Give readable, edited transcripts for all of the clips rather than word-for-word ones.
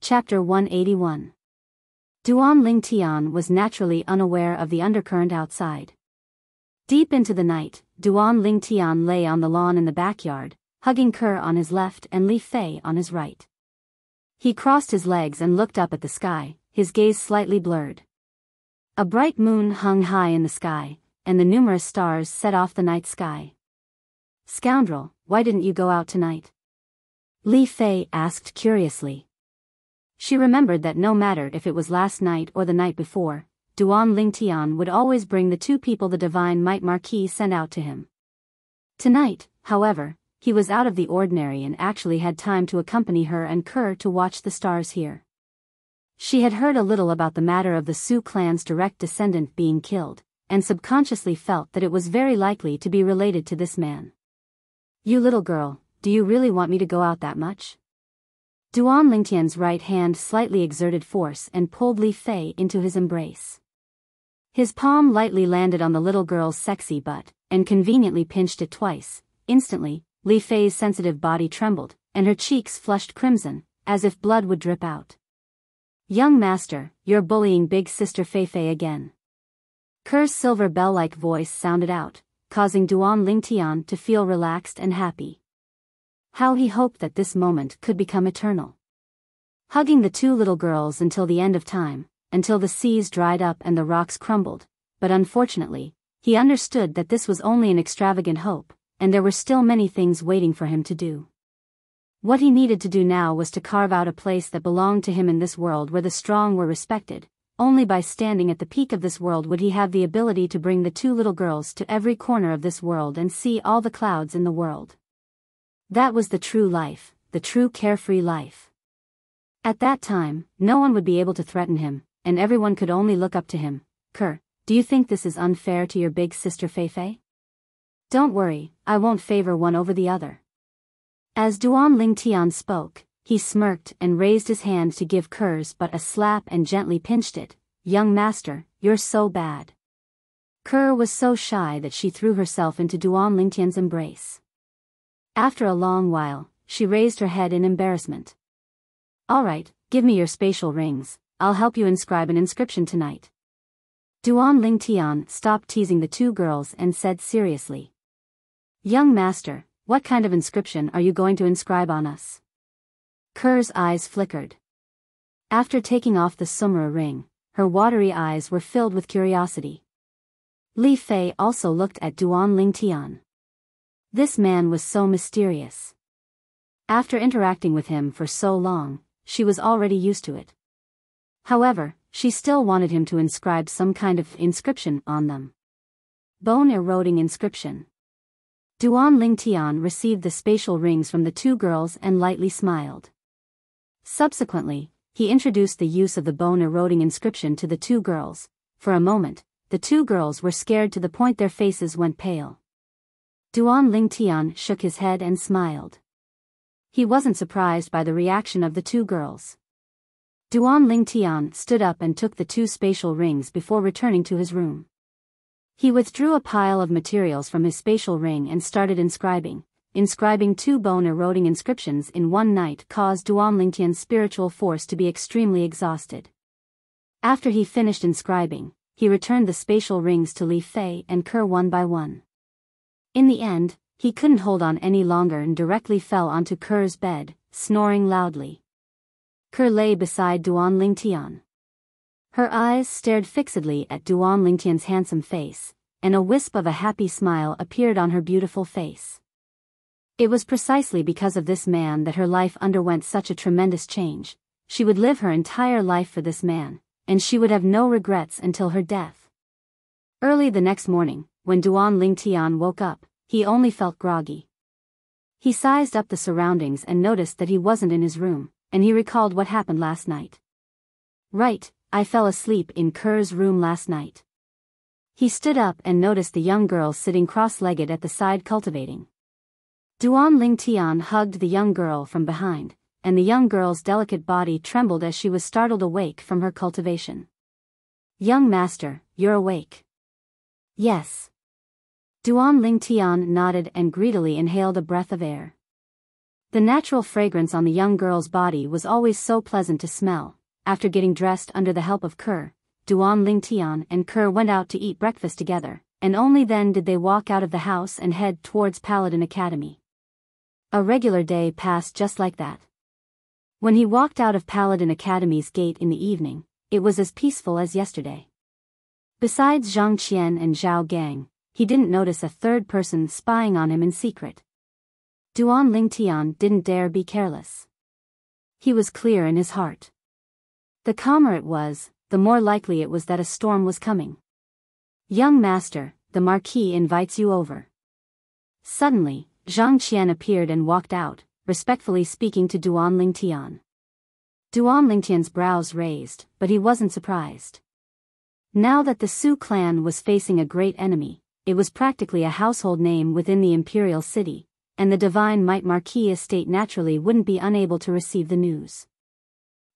Chapter 181. Duan Lingtian was naturally unaware of the undercurrent outside. Deep into the night, Duan Lingtian lay on the lawn in the backyard, hugging Ke on his left and Li Fei on his right. He crossed his legs and looked up at the sky, his gaze slightly blurred. A bright moon hung high in the sky, and the numerous stars set off the night sky. "Scoundrel, why didn't you go out tonight?" Li Fei asked curiously. She remembered that no matter if it was last night or the night before, Duan Lingtian would always bring the two people the divine Might Marquis sent out to him. Tonight, however, he was out of the ordinary and actually had time to accompany her and Ke to watch the stars here. She had heard a little about the matter of the Su clan's direct descendant being killed, and subconsciously felt that it was very likely to be related to this man. "You little girl, do you really want me to go out that much?" Duan Lingtian's right hand slightly exerted force and pulled Li Fei into his embrace. His palm lightly landed on the little girl's sexy butt, and conveniently pinched it twice. Instantly, Li Fei's sensitive body trembled, and her cheeks flushed crimson, as if blood would drip out. "Young master, you're bullying big sister Fei Fei again." Ke's silver bell-like voice sounded out, causing Duan Lingtian to feel relaxed and happy. How he hoped that this moment could become eternal. Hugging the two little girls until the end of time, until the seas dried up and the rocks crumbled, but unfortunately, he understood that this was only an extravagant hope, and there were still many things waiting for him to do. What he needed to do now was to carve out a place that belonged to him in this world where the strong were respected. Only by standing at the peak of this world would he have the ability to bring the two little girls to every corner of this world and see all the clouds in the world. That was the true life, the true carefree life. At that time, no one would be able to threaten him, and everyone could only look up to him. "Ke, do you think this is unfair to your big sister Fei Fei?" "Don't worry, I won't favor one over the other." As Duan Lingtian spoke, he smirked and raised his hand to give Ke's butt a slap and gently pinched it. "Young master, you're so bad." Ke was so shy that she threw herself into Duan Lingtian's embrace. After a long while, she raised her head in embarrassment. "All right, give me your spatial rings, I'll help you inscribe an inscription tonight." Duan Lingtian stopped teasing the two girls and said seriously. "Young master, what kind of inscription are you going to inscribe on us?" Ke's eyes flickered. After taking off the Sumra ring, her watery eyes were filled with curiosity. Li Fei also looked at Duan Lingtian. This man was so mysterious. After interacting with him for so long, she was already used to it. However, she still wanted him to inscribe some kind of inscription on them. Bone-eroding inscription. Duan Lingtian received the spatial rings from the two girls and lightly smiled. Subsequently, he introduced the use of the bone-eroding inscription to the two girls. For a moment, the two girls were scared to the point their faces went pale. Duan Lingtian shook his head and smiled. He wasn't surprised by the reaction of the two girls. Duan Lingtian stood up and took the two spatial rings before returning to his room. He withdrew a pile of materials from his spatial ring and started inscribing. Inscribing two bone-eroding inscriptions in one night caused Duan Lingtian's spiritual force to be extremely exhausted. After he finished inscribing, he returned the spatial rings to Li Fei and Ke one by one. In the end, he couldn't hold on any longer and directly fell onto Ke's bed, snoring loudly. Ke lay beside Duan Lingtian. Her eyes stared fixedly at Duan Lingtian's handsome face, and a wisp of a happy smile appeared on her beautiful face. It was precisely because of this man that her life underwent such a tremendous change. She would live her entire life for this man, and she would have no regrets until her death. Early the next morning, when Duan Lingtian woke up, he only felt groggy. He sized up the surroundings and noticed that he wasn't in his room, and he recalled what happened last night. "Right, I fell asleep in Ke's room last night." He stood up and noticed the young girl sitting cross-legged at the side cultivating. Duan Lingtian hugged the young girl from behind, and the young girl's delicate body trembled as she was startled awake from her cultivation. "Young master, you're awake." "Yes." Duan Lingtian nodded and greedily inhaled a breath of air. The natural fragrance on the young girl's body was always so pleasant to smell. After getting dressed under the help of Kerr, Duan Lingtian and Kerr went out to eat breakfast together, and only then did they walk out of the house and head towards Paladin Academy. A regular day passed just like that. When he walked out of Paladin Academy's gate in the evening, it was as peaceful as yesterday. Besides Zhang Qian and Zhao Gang, he didn't notice a third person spying on him in secret. Duan Lingtian didn't dare be careless. He was clear in his heart. The calmer it was, the more likely it was that a storm was coming. "Young master, the Marquis invites you over." Suddenly, Zhang Qian appeared and walked out, respectfully speaking to Duan Lingtian. Duan Lingtian's brows raised, but he wasn't surprised. Now that the Su clan was facing a great enemy, it was practically a household name within the imperial city, and the Divine Might Marquis estate naturally wouldn't be unable to receive the news.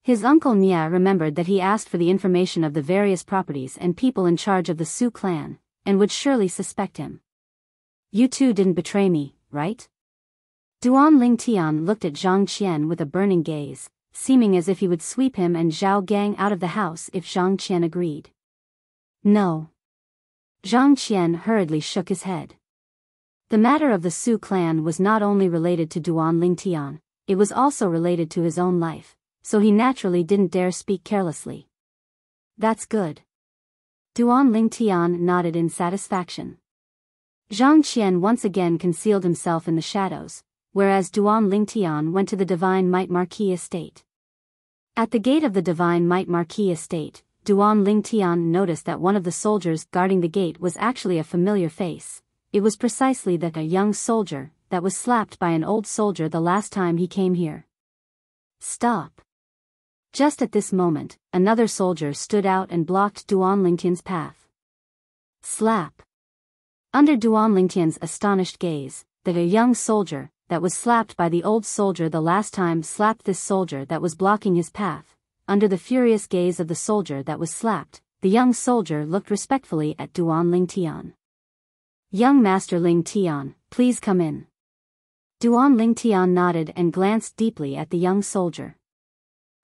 His uncle Nia remembered that he asked for the information of the various properties and people in charge of the Su clan, and would surely suspect him. "You two didn't betray me, right?" Duan Lingtian looked at Zhang Qian with a burning gaze, seeming as if he would sweep him and Zhao Gang out of the house if Zhang Qian agreed. "No." Zhang Qian hurriedly shook his head. The matter of the Su clan was not only related to Duan Lingtian, it was also related to his own life, so he naturally didn't dare speak carelessly. "That's good." Duan Lingtian nodded in satisfaction. Zhang Qian once again concealed himself in the shadows, whereas Duan Lingtian went to the Divine Might Marquis estate. At the gate of the Divine Might Marquis estate, Duan Lingtian noticed that one of the soldiers guarding the gate was actually a familiar face. It was precisely that a young soldier that was slapped by an old soldier the last time he came here. "Stop." Just at this moment, another soldier stood out and blocked Duan Lingtian's path. Slap. Under Duan Lingtian's astonished gaze, that a young soldier that was slapped by the old soldier the last time slapped this soldier that was blocking his path. Under the furious gaze of the soldier that was slapped, the young soldier looked respectfully at Duan Lingtian. "Young Master Lingtian, please come in." Duan Lingtian nodded and glanced deeply at the young soldier.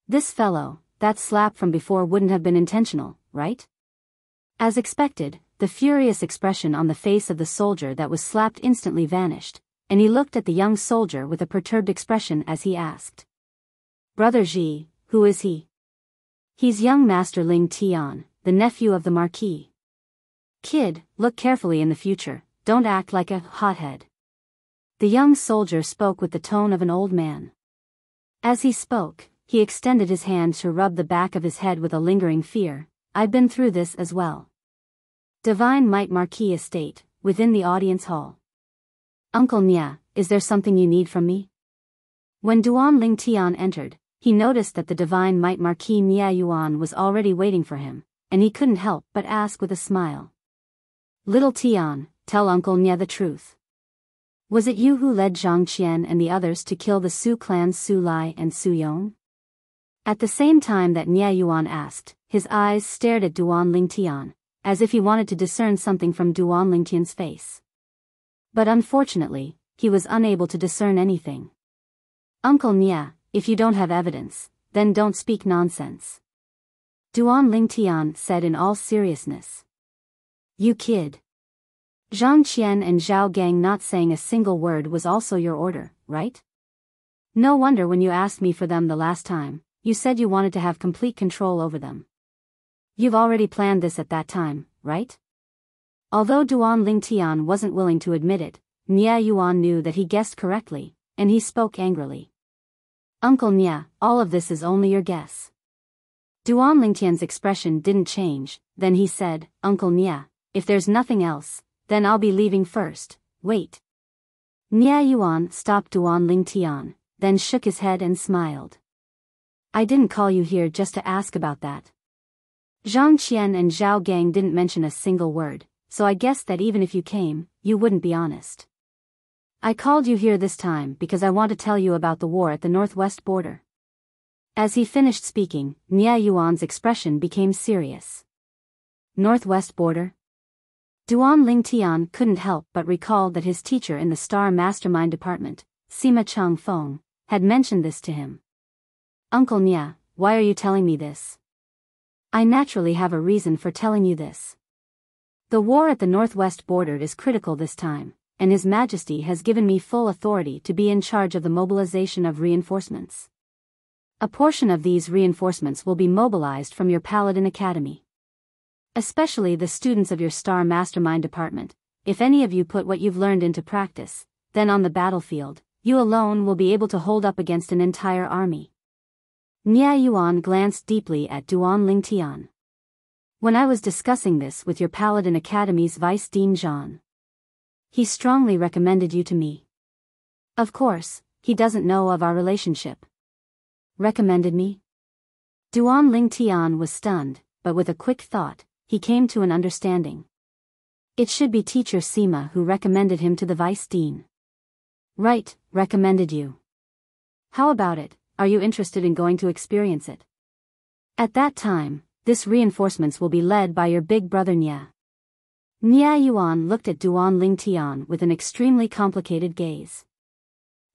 "This fellow, that slap from before wouldn't have been intentional, right?" As expected, the furious expression on the face of the soldier that was slapped instantly vanished, and he looked at the young soldier with a perturbed expression as he asked. "Brother Ji, who is he?" "He's young Master Lingtian, the nephew of the Marquis." "Kid, look carefully in the future, don't act like a hothead." The young soldier spoke with the tone of an old man. As he spoke, he extended his hand to rub the back of his head with a lingering fear. "I've been through this as well." Divine Might Marquis estate, within the audience hall. "Uncle Nia, is there something you need from me?" When Duan Lingtian entered, he noticed that the Divine Might Marquis Nia Yuan was already waiting for him, and he couldn't help but ask with a smile. "Little Tian, tell Uncle Nia the truth. Was it you who led Zhang Qian and the others to kill the Su clans Su Lai and Su Yong?" At the same time that Nia Yuan asked, his eyes stared at Duan Lingtian, as if he wanted to discern something from Duan Lingtian's face. But unfortunately, he was unable to discern anything. "Uncle Nia, if you don't have evidence, then don't speak nonsense," Duan Lingtian said in all seriousness. "You kid. Zhang Qian and Zhao Gang not saying a single word was also your order, right? No wonder when you asked me for them the last time, you said you wanted to have complete control over them. You've already planned this at that time, right?" Although Duan Lingtian wasn't willing to admit it, Nia Yuan knew that he guessed correctly, and he spoke angrily. "Uncle Nia, all of this is only your guess." Duan Lingtian's expression didn't change, then he said, "Uncle Nia, if there's nothing else, then I'll be leaving first, wait." Nia Yuan stopped Duan Lingtian, then shook his head and smiled. "I didn't call you here just to ask about that. Zhang Qian and Zhao Gang didn't mention a single word, so I guessed that even if you came, you wouldn't be honest. I called you here this time because I want to tell you about the war at the northwest border." As he finished speaking, Nia Yuan's expression became serious. Northwest border? Duan Lingtian couldn't help but recall that his teacher in the Star Mastermind department, Sima Changfeng, had mentioned this to him. "Uncle Nya, why are you telling me this?" "I naturally have a reason for telling you this. The war at the northwest border is critical this time, and His Majesty has given me full authority to be in charge of the mobilization of reinforcements. A portion of these reinforcements will be mobilized from your Paladin Academy. Especially the students of your Star Mastermind Department. If any of you put what you've learned into practice, then on the battlefield, you alone will be able to hold up against an entire army." Nia Yuan glanced deeply at Duan Lingtian. "When I was discussing this with your Paladin Academy's Vice Dean Zhan, he strongly recommended you to me. Of course, he doesn't know of our relationship." "Recommended me?" Duan Lingtian was stunned, but with a quick thought, he came to an understanding. It should be Teacher Sima who recommended him to the Vice Dean. "Right, recommended you. How about it, are you interested in going to experience it? At that time, this reinforcements will be led by your big brother Nya." Nia Yuan looked at Duan Lingtian with an extremely complicated gaze.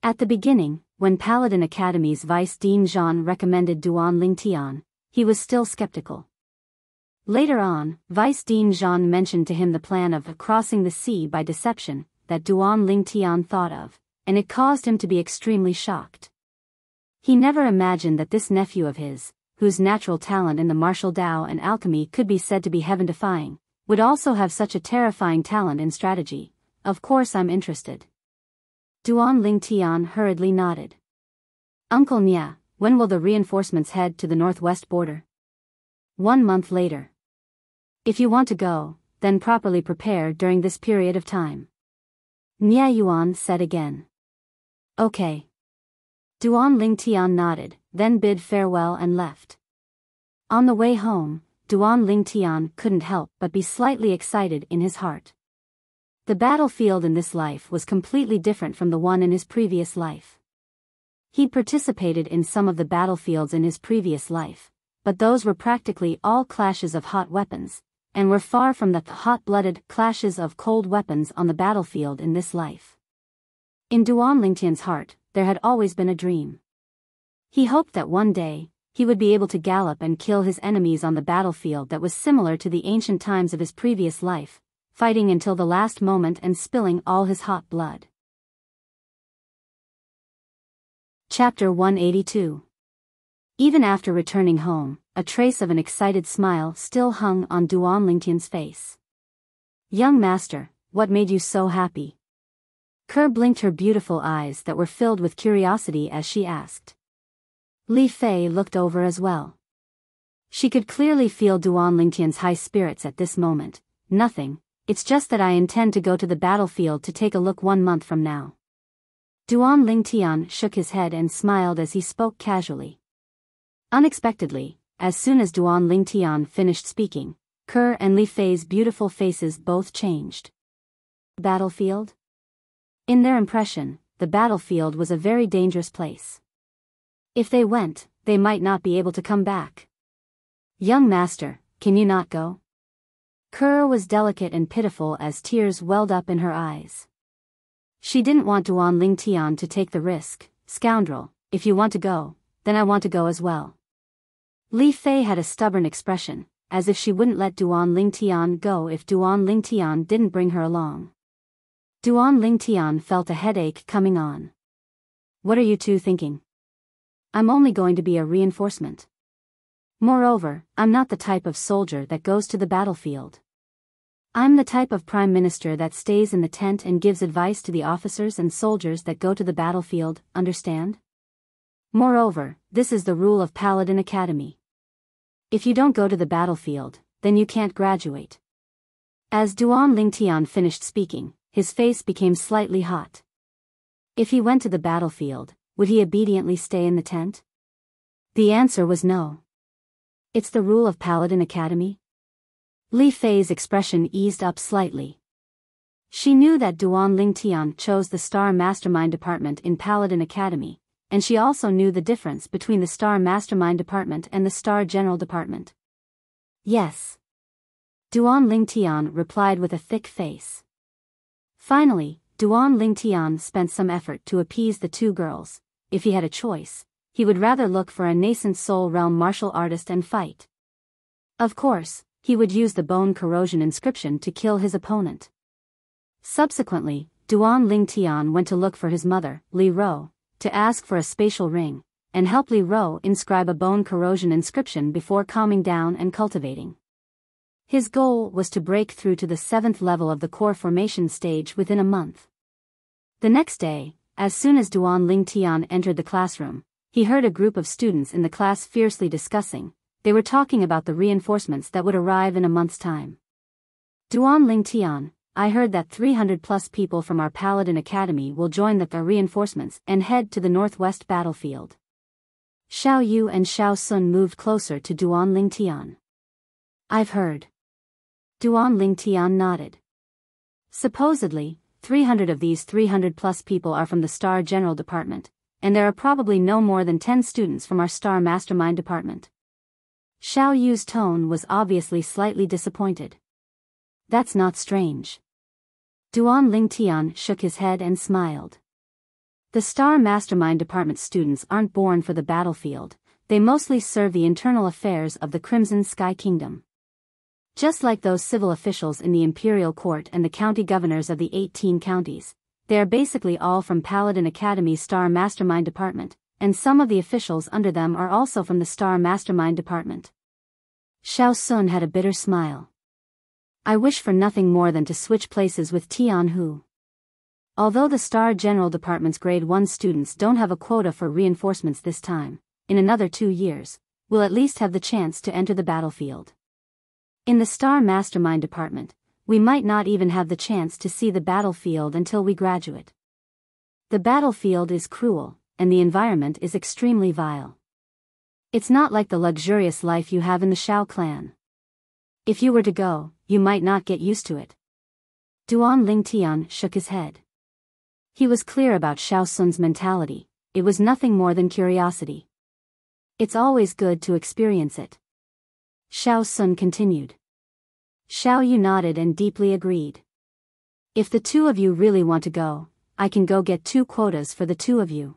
At the beginning, when Paladin Academy's Vice Dean Zhan recommended Duan Lingtian, he was still skeptical. Later on, Vice Dean Zhan mentioned to him the plan of crossing the sea by deception that Duan Lingtian thought of, and it caused him to be extremely shocked. He never imagined that this nephew of his, whose natural talent in the martial Tao and alchemy could be said to be heaven-defying, would also have such a terrifying talent in strategy. "Of course I'm interested." Duan Lingtian hurriedly nodded. "Uncle Nya, when will the reinforcements head to the northwest border?" 1 month later. "If you want to go, then properly prepare during this period of time," Nya Yuan said again. "Okay." Duan Lingtian nodded, then bid farewell and left. On the way home, Duan Lingtian couldn't help but be slightly excited in his heart. The battlefield in this life was completely different from the one in his previous life. He'd participated in some of the battlefields in his previous life, but those were practically all clashes of hot weapons, and were far from the hot-blooded clashes of cold weapons on the battlefield in this life. In Duan Lingtian's heart, there had always been a dream. He hoped that one day, he would be able to gallop and kill his enemies on the battlefield that was similar to the ancient times of his previous life, fighting until the last moment and spilling all his hot blood. Chapter 182. Even after returning home, a trace of an excited smile still hung on Duan Lingtian's face. "Young master, what made you so happy?" Ke blinked her beautiful eyes that were filled with curiosity as she asked. Li Fei looked over as well. She could clearly feel Duan Lingtian's high spirits at this moment. "Nothing, it's just that I intend to go to the battlefield to take a look 1 month from now." Duan Lingtian shook his head and smiled as he spoke casually. Unexpectedly, as soon as Duan Lingtian finished speaking, Ke and Li Fei's beautiful faces both changed. Battlefield? In their impression, the battlefield was a very dangerous place. If they went, they might not be able to come back. "Young master, can you not go?" Ke was delicate and pitiful as tears welled up in her eyes. She didn't want Duan Lingtian to take the risk. "Scoundrel, if you want to go, then I want to go as well." Li Fei had a stubborn expression, as if she wouldn't let Duan Lingtian go if Duan Lingtian didn't bring her along. Duan Lingtian felt a headache coming on. "What are you two thinking? I'm only going to be a reinforcement. Moreover, I'm not the type of soldier that goes to the battlefield. I'm the type of prime minister that stays in the tent and gives advice to the officers and soldiers that go to the battlefield, understand? Moreover, this is the rule of Paladin Academy. If you don't go to the battlefield, then you can't graduate." As Duan Lingtian finished speaking, his face became slightly hot. If he went to the battlefield, would he obediently stay in the tent? The answer was no. "It's the rule of Paladin Academy?" Li Fei's expression eased up slightly. She knew that Duan Lingtian chose the Star Mastermind Department in Paladin Academy, and she also knew the difference between the Star Mastermind Department and the Star General Department. "Yes." Duan Lingtian replied with a thick face. Finally, Duan Lingtian spent some effort to appease the two girls, if he had a choice, he would rather look for a nascent Soul Realm martial artist and fight. Of course, he would use the bone corrosion inscription to kill his opponent. Subsequently, Duan Ling Tian went to look for his mother, Li Ro, to ask for a spatial ring, and help Li Ro inscribe a bone corrosion inscription before calming down and cultivating. His goal was to break through to the 7th level of the core formation stage within a month. The next day, as soon as Duan Ling Tian entered the classroom, he heard a group of students in the class fiercely discussing. They were talking about the reinforcements that would arrive in a month's time. Duan Ling Tian, I heard that 300+ people from our Paladin Academy will join the reinforcements and head to the northwest battlefield. Xiao Yu and Xiao Sun moved closer to Duan Ling Tian. I've heard. Duan Ling Tian nodded. Supposedly, 300 of these 300+ people are from the Star General Department, and there are probably no more than 10 students from our Star Mastermind Department. Xiao Yu's tone was obviously slightly disappointed. That's not strange. Duan Ling Tian shook his head and smiled. The Star Mastermind Department students aren't born for the battlefield, they mostly serve the internal affairs of the Crimson Sky Kingdom. Just like those civil officials in the Imperial Court and the county governors of the 18 counties, they are basically all from Paladin Academy's Star Mastermind Department, and some of the officials under them are also from the Star Mastermind Department. Xiao Sun had a bitter smile. I wish for nothing more than to switch places with Tian Hu. Although the Star General Department's Grade 1 students don't have a quota for reinforcements this time, in another 2 years, we'll at least have the chance to enter the battlefield. In the Star Mastermind Department, we might not even have the chance to see the battlefield until we graduate. The battlefield is cruel, and the environment is extremely vile. It's not like the luxurious life you have in the Shao clan. If you were to go, you might not get used to it. Duan Ling Tian shook his head. He was clear about Xiao Sun's mentality, it was nothing more than curiosity. It's always good to experience it. Xiao Sun continued. Xiao Yu nodded and deeply agreed. If the 2 of you really want to go, I can go get 2 quotas for the 2 of you.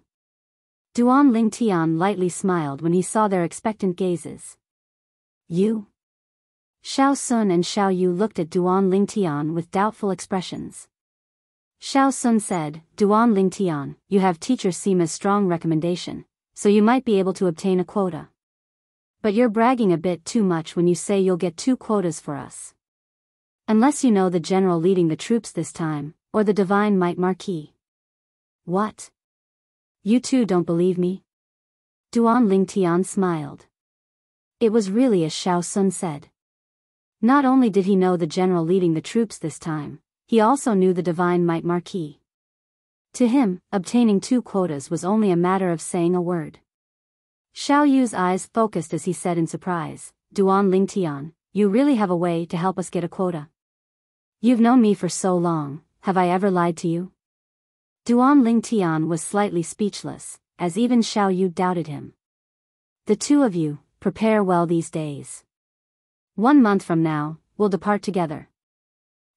Duan Ling Tian lightly smiled when he saw their expectant gazes. You? Xiao Sun and Xiao Yu looked at Duan Ling Tian with doubtful expressions. Xiao Sun said, Duan Ling Tian, you have teacher Sima's strong recommendation, so you might be able to obtain a quota. But you're bragging a bit too much when you say you'll get 2 quotas for us. Unless you know the general leading the troops this time, or the Divine Might Marquis. What? You two don't believe me? Duan Ling Tian smiled. It was really as Xiao Sun said. Not only did he know the general leading the troops this time, he also knew the Divine Might Marquis. To him, obtaining 2 quotas was only a matter of saying a word. Xiao Yu's eyes focused as he said in surprise, Duan Ling Tian, you really have a way to help us get a quota? You've known me for so long, have I ever lied to you? Duan Ling Tian was slightly speechless, as even Xiao Yu doubted him. The 2 of you, prepare well these days. 1 month from now, we'll depart together.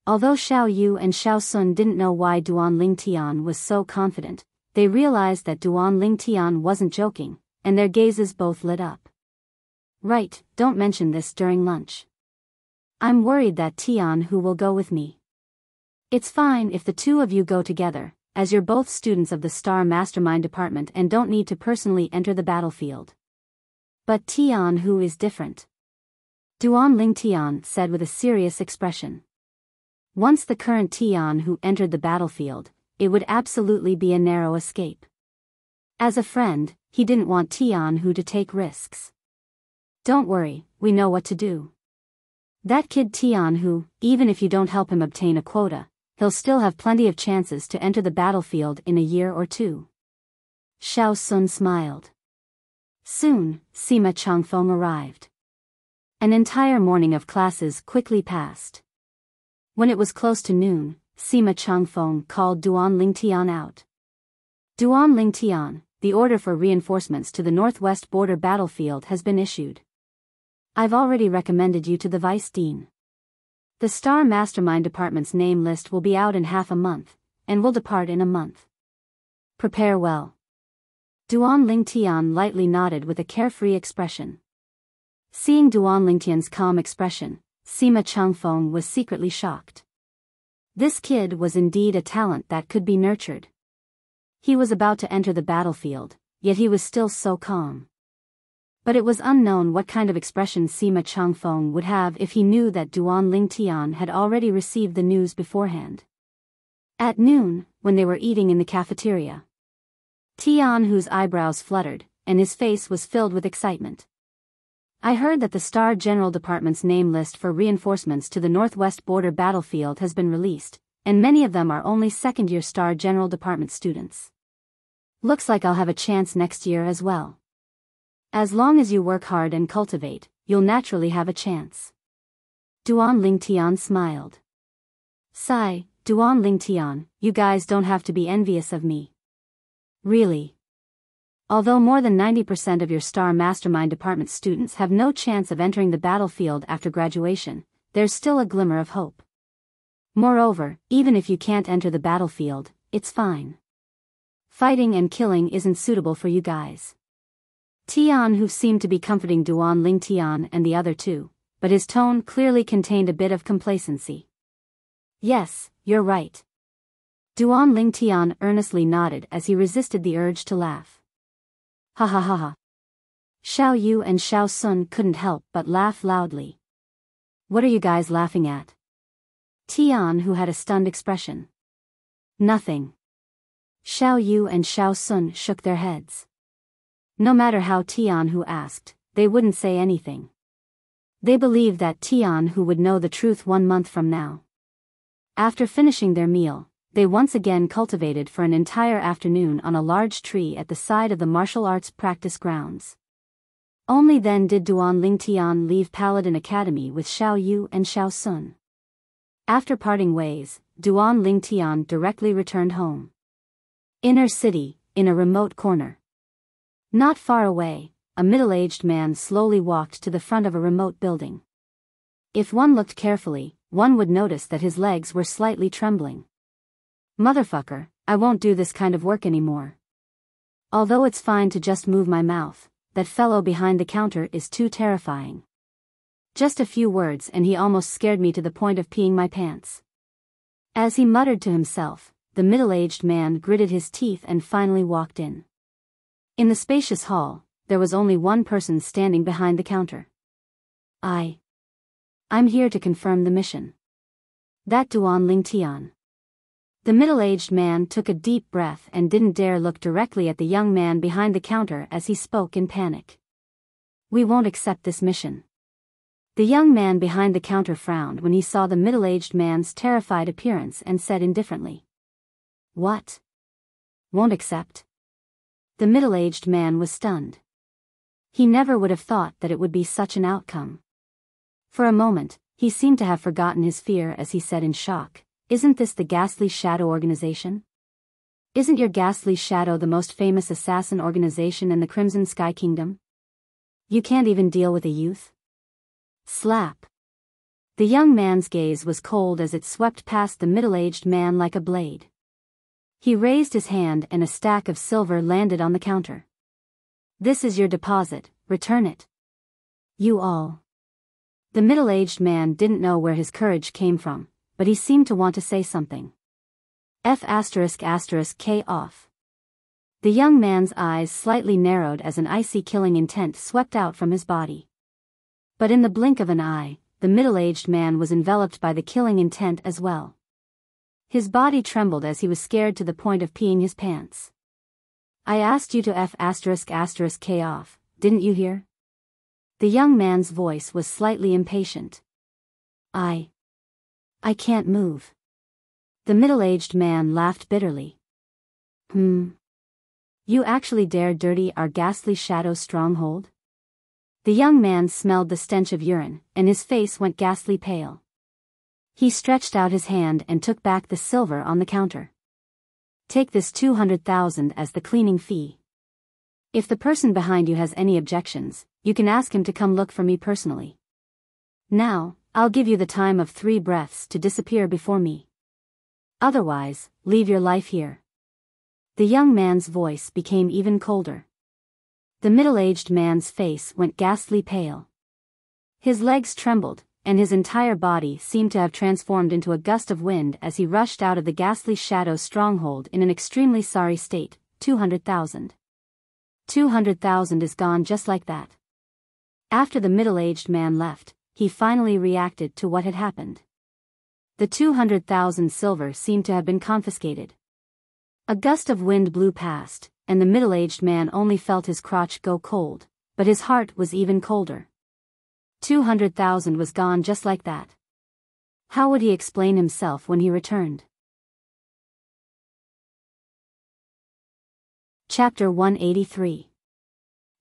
Although Xiao Yu and Xiao Sun didn't know why Duan Ling Tian was so confident, they realized that Duan Ling Tian wasn't joking, and their gazes both lit up. Right, don't mention this during lunch. I'm worried that Tian Hu will go with me. It's fine if the 2 of you go together, as you're both students of the Star Mastermind Department and don't need to personally enter the battlefield. But Tian Hu is different. Duan Ling Tian said with a serious expression. Once the current Tian Hu entered the battlefield, it would absolutely be a narrow escape. As a friend, he didn't want Tian Hu to take risks. Don't worry, we know what to do. That kid Tian Hu, even if you don't help him obtain a quota, he'll still have plenty of chances to enter the battlefield in a year or 2. Xiao Sun smiled. Soon, Sima Changfeng arrived. An entire morning of classes quickly passed. When it was close to noon, Sima Changfeng called Duan Ling Tian out. Duan Ling Tian, the order for reinforcements to the northwest border battlefield has been issued. I've already recommended you to the Vice Dean. The Star Mastermind Department's name list will be out in half a month, and will depart in a month. Prepare well. Duan Lingtian lightly nodded with a carefree expression. Seeing Duan Lingtian's calm expression, Sima Changfeng was secretly shocked. This kid was indeed a talent that could be nurtured. He was about to enter the battlefield, yet he was still so calm. But it was unknown what kind of expression Sima Changfeng would have if he knew that Duan Lingtian had already received the news beforehand. At noon, when they were eating in the cafeteria, Tian, whose eyebrows fluttered, and his face was filled with excitement. I heard that the Star General Department's name list for reinforcements to the Northwest Border Battlefield has been released, and many of them are only second-year Star General Department students. Looks like I'll have a chance next year as well. As long as you work hard and cultivate, you'll naturally have a chance. Duan Lingtian smiled. Sigh, Duan Lingtian, you guys don't have to be envious of me. Really? Although more than 90% of your Star Mastermind Department students have no chance of entering the battlefield after graduation, there's still a glimmer of hope. Moreover, even if you can't enter the battlefield, it's fine. Fighting and killing isn't suitable for you guys. Tian, who seemed to be comforting Duan Lingtian and the other two, but his tone clearly contained a bit of complacency. Yes, you're right. Duan Lingtian earnestly nodded as he resisted the urge to laugh. Ha ha ha ha. Xiao Yu and Xiao Sun couldn't help but laugh loudly. What are you guys laughing at? Tian, who had a stunned expression. Nothing. Xiao Yu and Xiao Sun shook their heads. No matter how Tian Hu asked, they wouldn't say anything. They believed that Tian Hu would know the truth 1 month from now. After finishing their meal, they once again cultivated for an entire afternoon on a large tree at the side of the martial arts practice grounds. Only then did Duan Lingtian leave Paladin Academy with Xiao Yu and Xiao Sun. After parting ways, Duan Lingtian directly returned home. Inner city, in a remote corner. Not far away, a middle-aged man slowly walked to the front of a remote building. If one looked carefully, one would notice that his legs were slightly trembling. Motherfucker, I won't do this kind of work anymore. Although it's fine to just move my mouth, that fellow behind the counter is too terrifying. Just a few words and he almost scared me to the point of peeing my pants. As he muttered to himself, the middle-aged man gritted his teeth and finally walked in. In the spacious hall, there was only one person standing behind the counter. I'm here to confirm the mission. That Duan Lingtian. The middle-aged man took a deep breath and didn't dare look directly at the young man behind the counter as he spoke in panic. We won't accept this mission. The young man behind the counter frowned when he saw the middle-aged man's terrified appearance and said indifferently. What? Won't accept? The middle-aged man was stunned. He never would have thought that it would be such an outcome. For a moment, he seemed to have forgotten his fear as he said in shock, Isn't this the Ghastly Shadow organization? Isn't your Ghastly Shadow the most famous assassin organization in the Crimson Sky Kingdom? You can't even deal with a youth? Slap. The young man's gaze was cold as it swept past the middle-aged man like a blade. He raised his hand and a stack of silver landed on the counter. This is your deposit, return it. You all. The middle-aged man didn't know where his courage came from, but he seemed to want to say something. F***K off. The young man's eyes slightly narrowed as an icy killing intent swept out from his body. But in the blink of an eye, the middle-aged man was enveloped by the killing intent as well. His body trembled as he was scared to the point of peeing his pants. I asked you to F***K off, didn't you hear? The young man's voice was slightly impatient. I can't move. The middle-aged man laughed bitterly. You actually dare dirty our Ghastly Shadow stronghold? The young man smelled the stench of urine, and his face went ghastly pale. He stretched out his hand and took back the silver on the counter. Take this 200,000 as the cleaning fee. If the person behind you has any objections, you can ask him to come look for me personally. Now, I'll give you the time of 3 breaths to disappear before me. Otherwise, leave your life here. The young man's voice became even colder. The middle-aged man's face went ghastly pale. His legs trembled, and his entire body seemed to have transformed into a gust of wind as he rushed out of the ghastly shadow's stronghold in an extremely sorry state. 200,000. 200,000 is gone just like that. After the middle-aged man left, he finally reacted to what had happened. The 200,000 silver seemed to have been confiscated. A gust of wind blew past, and the middle-aged man only felt his crotch go cold, but his heart was even colder. 200,000 was gone just like that. How would he explain himself when he returned? Chapter 183.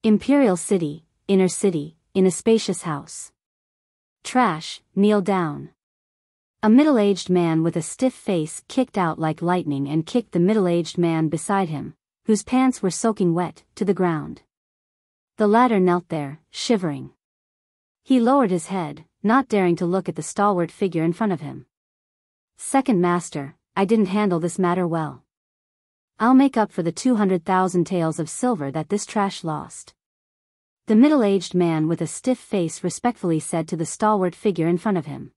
Imperial City, Inner City, in a spacious house. Trash, kneel down. A middle-aged man with a stiff face kicked out like lightning and kicked the middle-aged man beside him, whose pants were soaking wet, to the ground. The latter knelt there, shivering. He lowered his head, not daring to look at the stalwart figure in front of him. Second Master, I didn't handle this matter well. I'll make up for the 200,000 taels of silver that this trash lost. The middle-aged man with a stiff face respectfully said to the stalwart figure in front of him.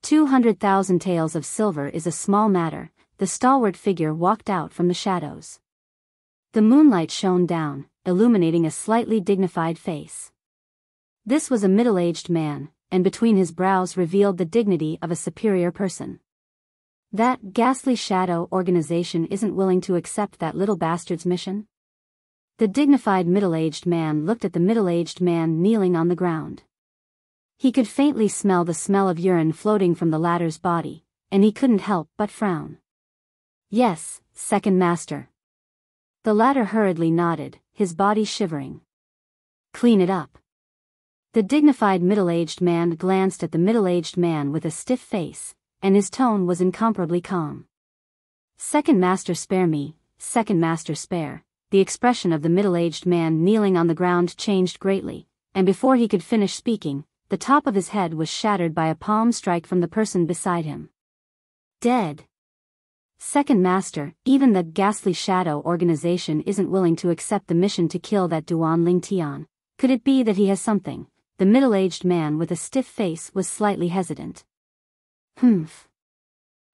200,000 taels of silver is a small matter. The stalwart figure walked out from the shadows. The moonlight shone down, illuminating a slightly dignified face. This was a middle-aged man, and between his brows revealed the dignity of a superior person. That ghastly shadow organization isn't willing to accept that little bastard's mission? The dignified middle-aged man looked at the middle-aged man kneeling on the ground. He could faintly smell the smell of urine floating from the latter's body, and he couldn't help but frown. Yes, Second Master. The latter hurriedly nodded, his body shivering. Clean it up. The dignified middle-aged man glanced at the middle-aged man with a stiff face, and his tone was incomparably calm. Second Master, spare me, Second Master, spare. The expression of the middle-aged man kneeling on the ground changed greatly, and before he could finish speaking, the top of his head was shattered by a palm strike from the person beside him. Dead. Second Master, even the ghastly shadow organization isn't willing to accept the mission to kill that Duan Ling Tian. Could it be that he has something? The middle-aged man with a stiff face was slightly hesitant. Humph.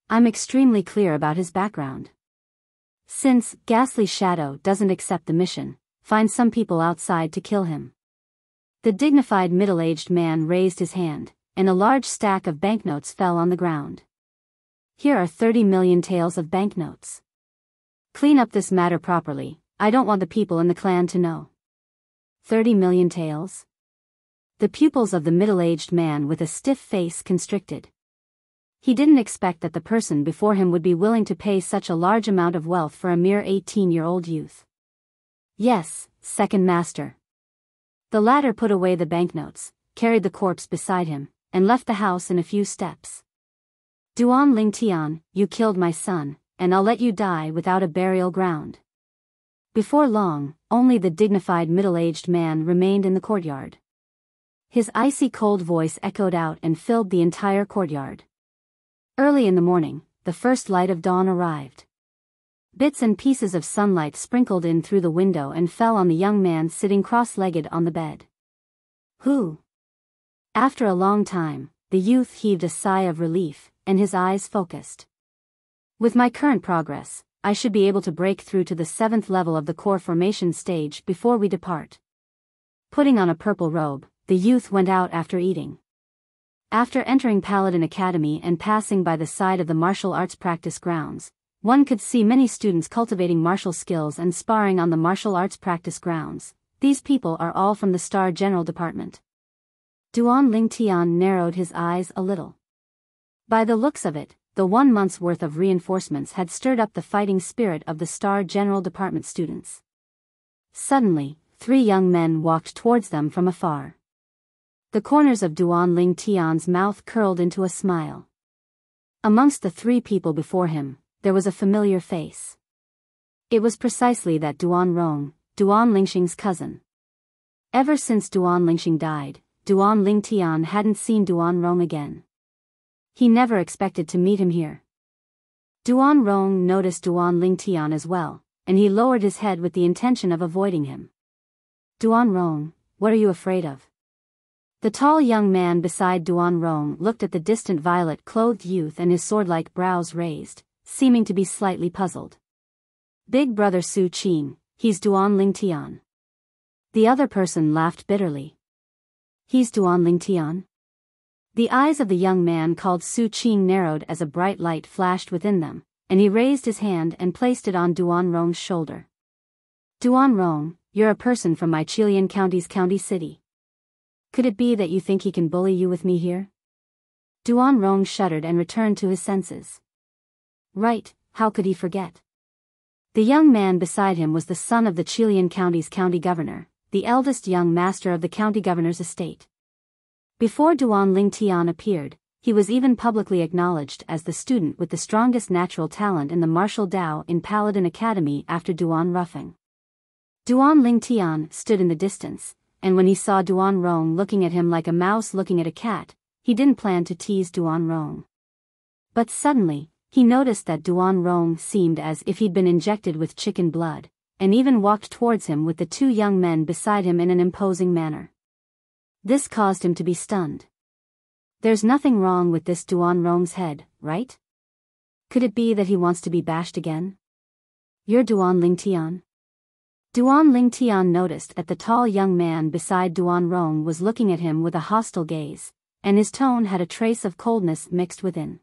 I'm extremely clear about his background. Since ghastly shadow doesn't accept the mission, find some people outside to kill him. The dignified middle-aged man raised his hand, and a large stack of banknotes fell on the ground. Here are 30 million taels of banknotes. Clean up this matter properly. I don't want the people in the clan to know. 30 million taels? The pupils of the middle-aged man with a stiff face constricted. He didn't expect that the person before him would be willing to pay such a large amount of wealth for a mere 18-year-old youth. Yes, Second Master. The latter put away the banknotes, carried the corpse beside him, and left the house in a few steps. Duan Ling Tian, you killed my son, and I'll let you die without a burial ground. Before long, only the dignified middle-aged man remained in the courtyard. His icy cold voice echoed out and filled the entire courtyard. Early in the morning, the first light of dawn arrived. Bits and pieces of sunlight sprinkled in through the window and fell on the young man sitting cross-legged on the bed. Who? After a long time, the youth heaved a sigh of relief, and his eyes focused. With my current progress, I should be able to break through to the 7th level of the core formation stage before we depart. Putting on a purple robe, the youth went out after eating. After entering Paladin Academy and passing by the side of the martial arts practice grounds, one could see many students cultivating martial skills and sparring on the martial arts practice grounds. These people are all from the Star General Department. Duan Ling Tian narrowed his eyes a little. By the looks of it, the 1 month's worth of reinforcements had stirred up the fighting spirit of the Star General Department students. Suddenly, 3 young men walked towards them from afar. The corners of Duan Ling Tian's mouth curled into a smile. Amongst the 3 people before him, there was a familiar face. It was precisely that Duan Rong, Duan Lingxing's cousin. Ever since Duan Lingxing died, Duan Ling Tian hadn't seen Duan Rong again. He never expected to meet him here. Duan Rong noticed Duan Ling Tian as well, and he lowered his head with the intention of avoiding him. Duan Rong, what are you afraid of? The tall young man beside Duan Rong looked at the distant violet-clothed youth and his sword-like brows raised, seeming to be slightly puzzled. Big brother Su Qing, he's Duan Lingtian. The other person laughed bitterly. He's Duan Lingtian? The eyes of the young man called Su Qing narrowed as a bright light flashed within them, and he raised his hand and placed it on Duan Rong's shoulder. Duan Rong, you're a person from my Chilean County's county city. Could it be that you think he can bully you with me here? Duan Rong shuddered and returned to his senses. Right, how could he forget? The young man beside him was the son of the Chilean County's county governor, the eldest young master of the county governor's estate. Before Duan Lingtian appeared, he was even publicly acknowledged as the student with the strongest natural talent in the martial Dao in Paladin Academy after Duan Ruffing. Duan Lingtian stood in the distance, and when he saw Duan Rong looking at him like a mouse looking at a cat, he didn't plan to tease Duan Rong. But suddenly, he noticed that Duan Rong seemed as if he'd been injected with chicken blood, and even walked towards him with the two young men beside him in an imposing manner. This caused him to be stunned. There's nothing wrong with this Duan Rong's head, right? Could it be that he wants to be bashed again? You're Duan Lingtian? Duan Lingtian noticed that the tall young man beside Duan Rong was looking at him with a hostile gaze, and his tone had a trace of coldness mixed within.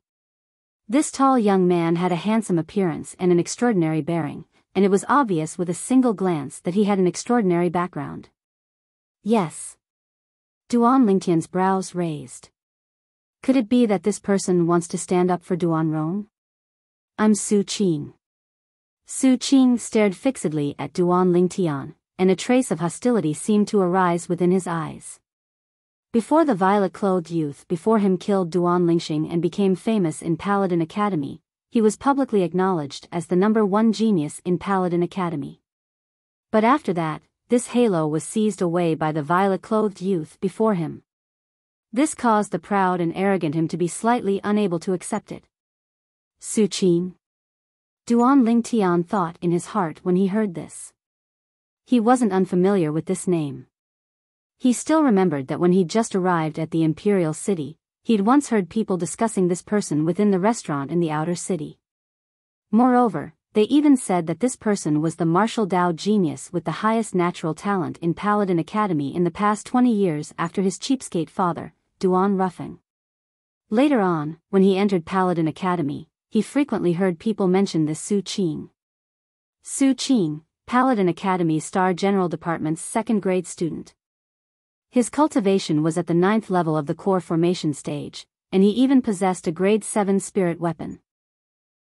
This tall young man had a handsome appearance and an extraordinary bearing, and it was obvious with a single glance that he had an extraordinary background. Yes. Duan Lingtian's brows raised. Could it be that this person wants to stand up for Duan Rong? I'm Su Qing. Su Qing stared fixedly at Duan Lingtian, and a trace of hostility seemed to arise within his eyes. Before the violet-clothed youth before him killed Duan Lingxing and became famous in Paladin Academy, he was publicly acknowledged as the #1 genius in Paladin Academy. But after that, this halo was seized away by the violet-clothed youth before him. This caused the proud and arrogant him to be slightly unable to accept it. Su Qing. Duan Lingtian thought in his heart when he heard this. He wasn't unfamiliar with this name. He still remembered that when he'd just arrived at the Imperial City, he'd once heard people discussing this person within the restaurant in the outer city. Moreover, they even said that this person was the martial Dao genius with the highest natural talent in Paladin Academy in the past 20 years after his cheapskate father, Duan Ruffing. Later on, when he entered Paladin Academy, he frequently heard people mention this Su Qing. Su Qing, Paladin Academy Star General Department's second-grade student. His cultivation was at the 9th level of the core formation stage, and he even possessed a grade 7 spirit weapon.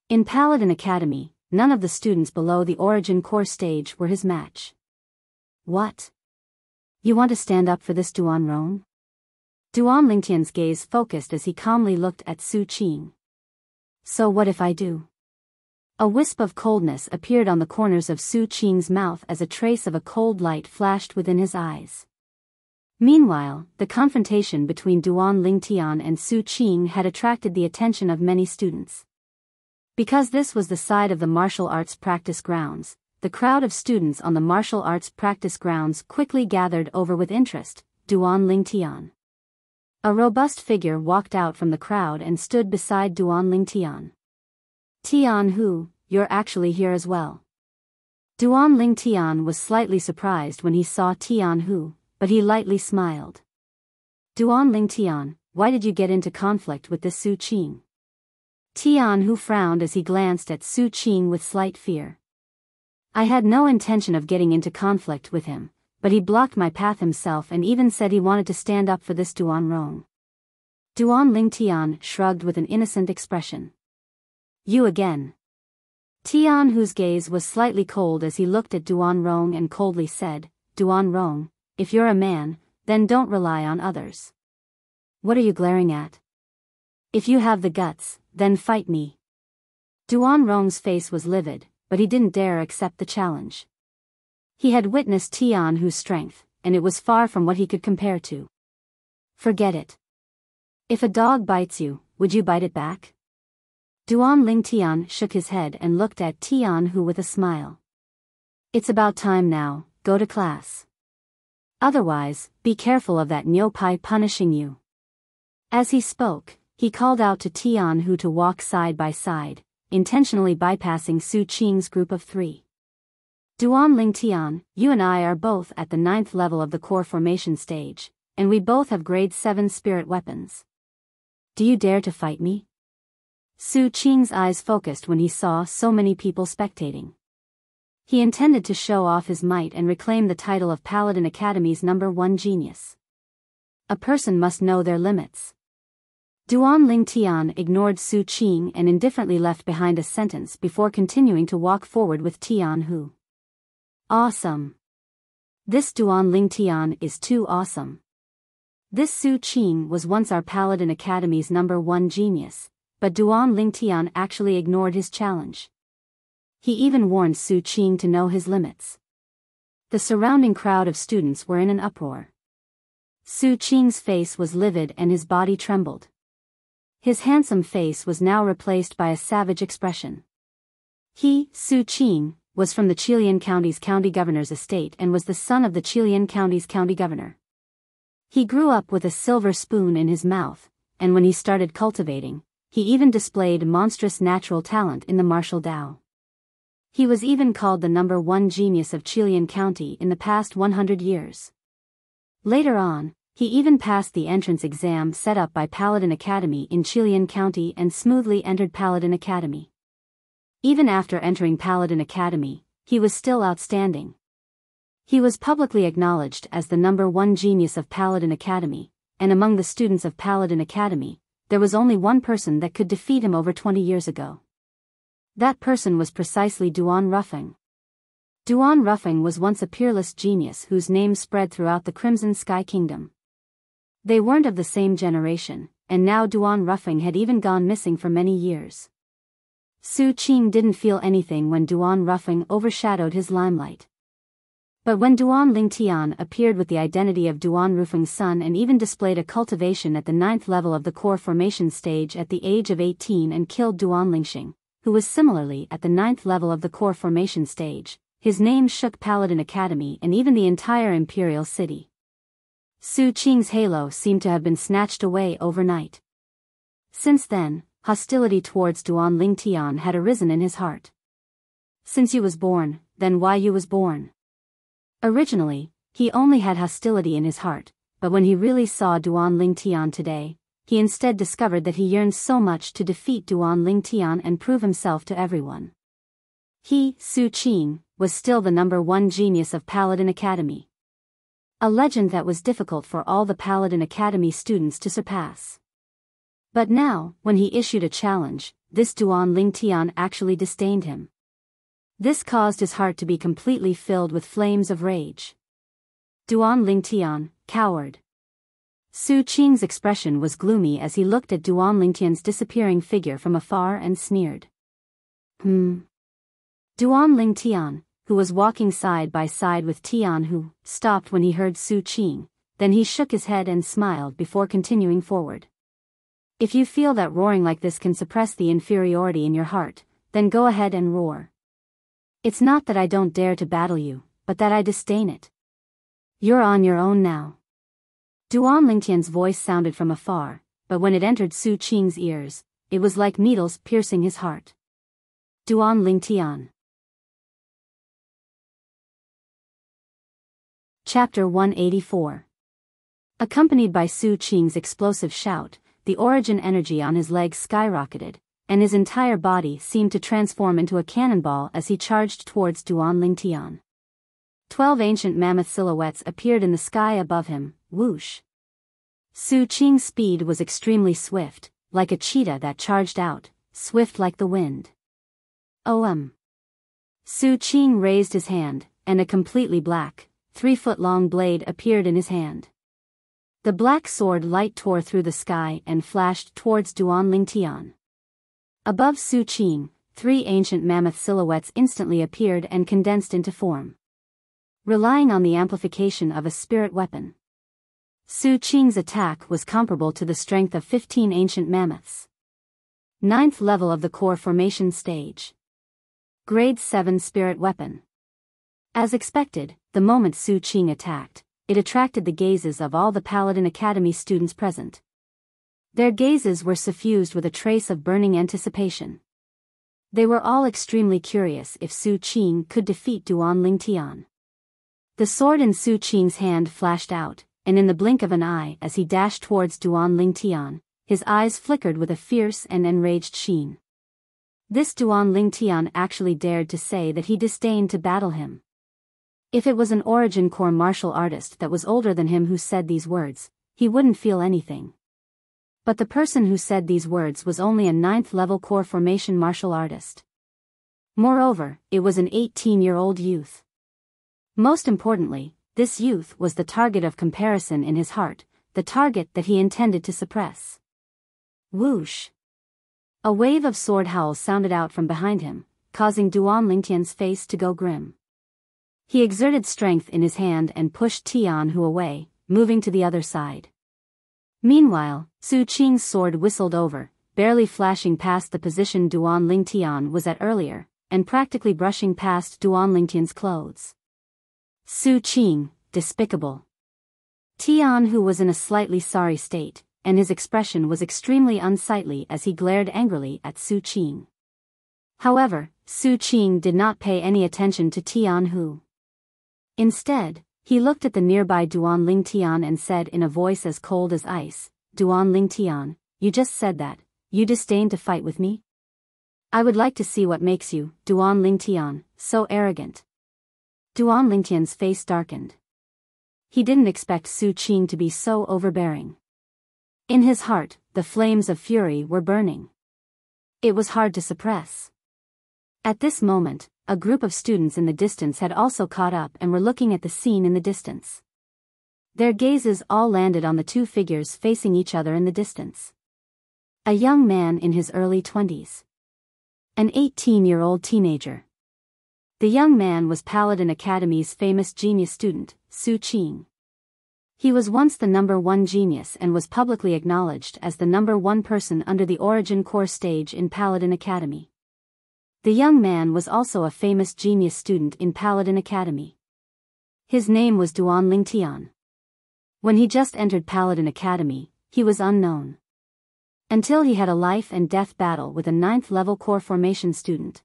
In Paladin Academy, none of the students below the origin core stage were his match. What? You want to stand up for this Duan Rong? Duan Lingtian's gaze focused as he calmly looked at Su Qing. So what if I do? A wisp of coldness appeared on the corners of Su Qing's mouth as a trace of a cold light flashed within his eyes. Meanwhile, the confrontation between Duan Lingtian and Su Qing had attracted the attention of many students. Because this was the side of the martial arts practice grounds, the crowd of students on the martial arts practice grounds quickly gathered over with interest, Duan Lingtian. A robust figure walked out from the crowd and stood beside Duan Lingtian. Tian Hu, you're actually here as well. Duan Lingtian was slightly surprised when he saw Tian Hu, but he lightly smiled. Duan Lingtian, why did you get into conflict with this Su Qing? Tian Hu frowned as he glanced at Su Qing with slight fear. I had no intention of getting into conflict with him, but he blocked my path himself and even said he wanted to stand up for this Duan Rong. Duan Lingtian shrugged with an innocent expression. You again. Tian Hu's gaze was slightly cold as he looked at Duan Rong and coldly said, Duan Rong, if you're a man, then don't rely on others. What are you glaring at? If you have the guts, then fight me. Duan Rong's face was livid, but he didn't dare accept the challenge. He had witnessed Tian Hu's strength, and it was far from what he could compare to. Forget it. If a dog bites you, would you bite it back? Duan Lingtian shook his head and looked at Tian Hu with a smile. It's about time now, go to class. Otherwise, be careful of that Nyopai punishing you. As he spoke, he called out to Tianhu to walk side by side, intentionally bypassing Su Qing's group of 3. Duanling Tian, you and I are both at the 9th level of the core formation stage, and we both have grade 7 spirit weapons. Do you dare to fight me? Su Qing's eyes focused when he saw so many people spectating. He intended to show off his might and reclaim the title of Paladin Academy's #1 genius. A person must know their limits. Duanling Tian ignored Su Qing and indifferently left behind a sentence before continuing to walk forward with Tianhu. Awesome. This Duanling Tian is too awesome. This Su Qing was once our Paladin Academy's #1 genius, but Duanling Tian actually ignored his challenge. He even warned Su Qing to know his limits. The surrounding crowd of students were in an uproar. Su Qing's face was livid and his body trembled. His handsome face was now replaced by a savage expression. He, Su Qing, was from the Qilian County's county governor's estate and was the son of the Qilian County's county governor. He grew up with a silver spoon in his mouth, and when he started cultivating, he even displayed monstrous natural talent in the martial Dao. He was even called the #1 genius of Qilian County in the past 100 years. Later on, he even passed the entrance exam set up by Paladin Academy in Qilian County and smoothly entered Paladin Academy. Even after entering Paladin Academy, he was still outstanding. He was publicly acknowledged as the #1 genius of Paladin Academy, and among the students of Paladin Academy, there was only one person that could defeat him over 20 years ago. That person was precisely Duan Ruffing. Duan Ruffing was once a peerless genius whose name spread throughout the Crimson Sky Kingdom. They weren't of the same generation, and now Duan Ruffing had even gone missing for many years. Su Qing didn't feel anything when Duan Ruffing overshadowed his limelight. But when Duanling Tian appeared with the identity of Duan Ruffing's son and even displayed a cultivation at the 9th level of the core formation stage at the age of 18 and killed Duanling Xing, who was similarly at the 9th level of the core formation stage, his name shook Paladin Academy and even the entire Imperial City. Su Qing's halo seemed to have been snatched away overnight. Since then, hostility towards Duanling Tian had arisen in his heart. Since you was born, then why you was born? Originally, he only had hostility in his heart, but when he really saw Duanling Tian today, he instead discovered that he yearned so much to defeat Duanling Tian and prove himself to everyone. He, Su Qing, was still the #1 genius of Paladin Academy. A legend that was difficult for all the Paladin Academy students to surpass. But now, when he issued a challenge, this Duanling Tian actually disdained him. This caused his heart to be completely filled with flames of rage. Duanling Tian, coward. Su Qing's expression was gloomy as he looked at Duanling Tian's disappearing figure from afar and sneered. Duanling Tian, who was walking side by side with Tianhu, stopped when he heard Su Qing, then he shook his head and smiled before continuing forward. If you feel that roaring like this can suppress the inferiority in your heart, then go ahead and roar. It's not that I don't dare to battle you, but that I disdain it. You're on your own now. Duanling Tian's voice sounded from afar, but when it entered Su Qing's ears, it was like needles piercing his heart. Duanling Tian. Chapter 184. Accompanied by Su Qing's explosive shout, the origin energy on his legs skyrocketed, and his entire body seemed to transform into a cannonball as he charged towards Duanling Tian. 12 ancient mammoth silhouettes appeared in the sky above him, whoosh. Su Qing's speed was extremely swift, like a cheetah that charged out, swift like the wind. Su Qing raised his hand, and a completely black, 3-foot-long blade appeared in his hand. The black sword light tore through the sky and flashed towards Duanling Tian. Above Su Qing, 3 ancient mammoth silhouettes instantly appeared and condensed into form. Relying on the amplification of a spirit weapon, Su Qing's attack was comparable to the strength of 15 ancient mammoths. 9th level of the core formation stage. Grade 7 spirit weapon. As expected, the moment Su Qing attacked, it attracted the gazes of all the Paladin Academy students present. Their gazes were suffused with a trace of burning anticipation. They were all extremely curious if Su Qing could defeat Duan Lingtian. The sword in Su Qing's hand flashed out, and in the blink of an eye as he dashed towards Duan Lingtian, his eyes flickered with a fierce and enraged sheen. This Duan Lingtian actually dared to say that he disdained to battle him. If it was an origin core martial artist that was older than him who said these words, he wouldn't feel anything. But the person who said these words was only a 9th level core formation martial artist. Moreover, it was an 18-year-old youth. Most importantly, this youth was the target of comparison in his heart, the target that he intended to suppress. Whoosh! A wave of sword howls sounded out from behind him, causing Duan Lingtian's face to go grim. He exerted strength in his hand and pushed Tianhu away, moving to the other side. Meanwhile, Su Qing's sword whistled over, barely flashing past the position Duan Lingtian was at earlier, and practically brushing past Duan Lingtian's clothes. Su Qing, despicable. Tianhu was in a slightly sorry state, and his expression was extremely unsightly as he glared angrily at Su Qing. However, Su Qing did not pay any attention to Tianhu. Instead, he looked at the nearby Duan Lingtian and said in a voice as cold as ice, "Duan Lingtian, you just said that, you disdain to fight with me? I would like to see what makes you, Duan Lingtian, so arrogant." Duan Lingtian's face darkened. He didn't expect Su Qing to be so overbearing. In his heart, the flames of fury were burning. It was hard to suppress. At this moment, a group of students in the distance had also caught up and were looking at the scene in the distance. Their gazes all landed on the two figures facing each other in the distance. A young man in his early 20s. An 18-year-old teenager. The young man was Paladin Academy's famous genius student, Su Qing. He was once the #1 genius and was publicly acknowledged as the #1 person under the Origin Core stage in Paladin Academy. The young man was also a famous genius student in Paladin Academy. His name was Duan Lingtian. When he just entered Paladin Academy, he was unknown. Until he had a life and death battle with a 9th level core formation student.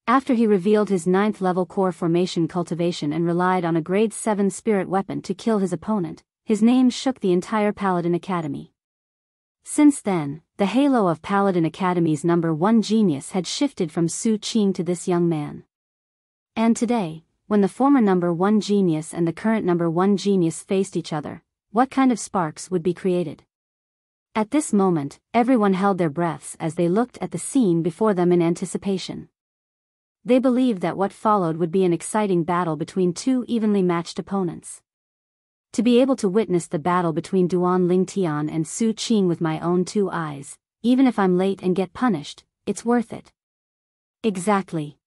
After he revealed his 9th level core formation cultivation and relied on a grade 7 spirit weapon to kill his opponent, his name shook the entire Paladin Academy. Since then, the halo of Paladin Academy's #1 genius had shifted from Su Qing to this young man. And today, when the former #1 genius and the current #1 genius faced each other, what kind of sparks would be created? At this moment, everyone held their breaths as they looked at the scene before them in anticipation. They believed that what followed would be an exciting battle between two evenly matched opponents. To be able to witness the battle between Duan Lingtian and Su Qing with my own two eyes, even if I'm late and get punished, it's worth it. Exactly.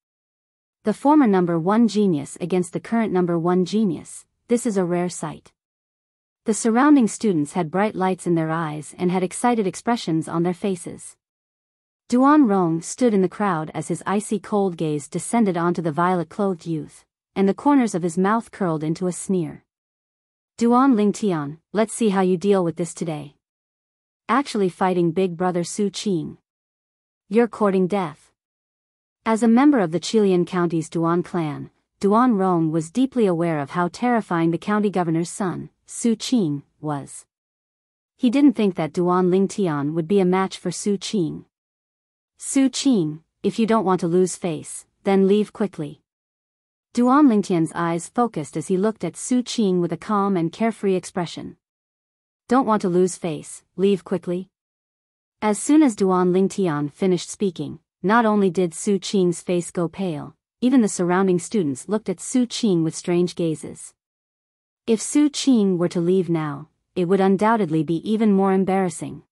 The former #1 genius against the current #1 genius, this is a rare sight. The surrounding students had bright lights in their eyes and had excited expressions on their faces. Duan Rong stood in the crowd as his icy cold gaze descended onto the violet-clothed youth, and the corners of his mouth curled into a sneer. "Duan Lingtian, let's see how you deal with this today. Actually fighting big brother Su Qing. You're courting death." As a member of the Qilian County's Duan clan, Duan Rong was deeply aware of how terrifying the county governor's son, Su Qing, was. He didn't think that Duan Lingtian would be a match for Su Qing. "Su Qing, if you don't want to lose face, then leave quickly." Duan Lingtian's eyes focused as he looked at Su Qing with a calm and carefree expression. "Don't want to lose face, leave quickly?" As soon as Duan Lingtian finished speaking, not only did Su Qing's face go pale, even the surrounding students looked at Su Qing with strange gazes. If Su Qing were to leave now, it would undoubtedly be even more embarrassing.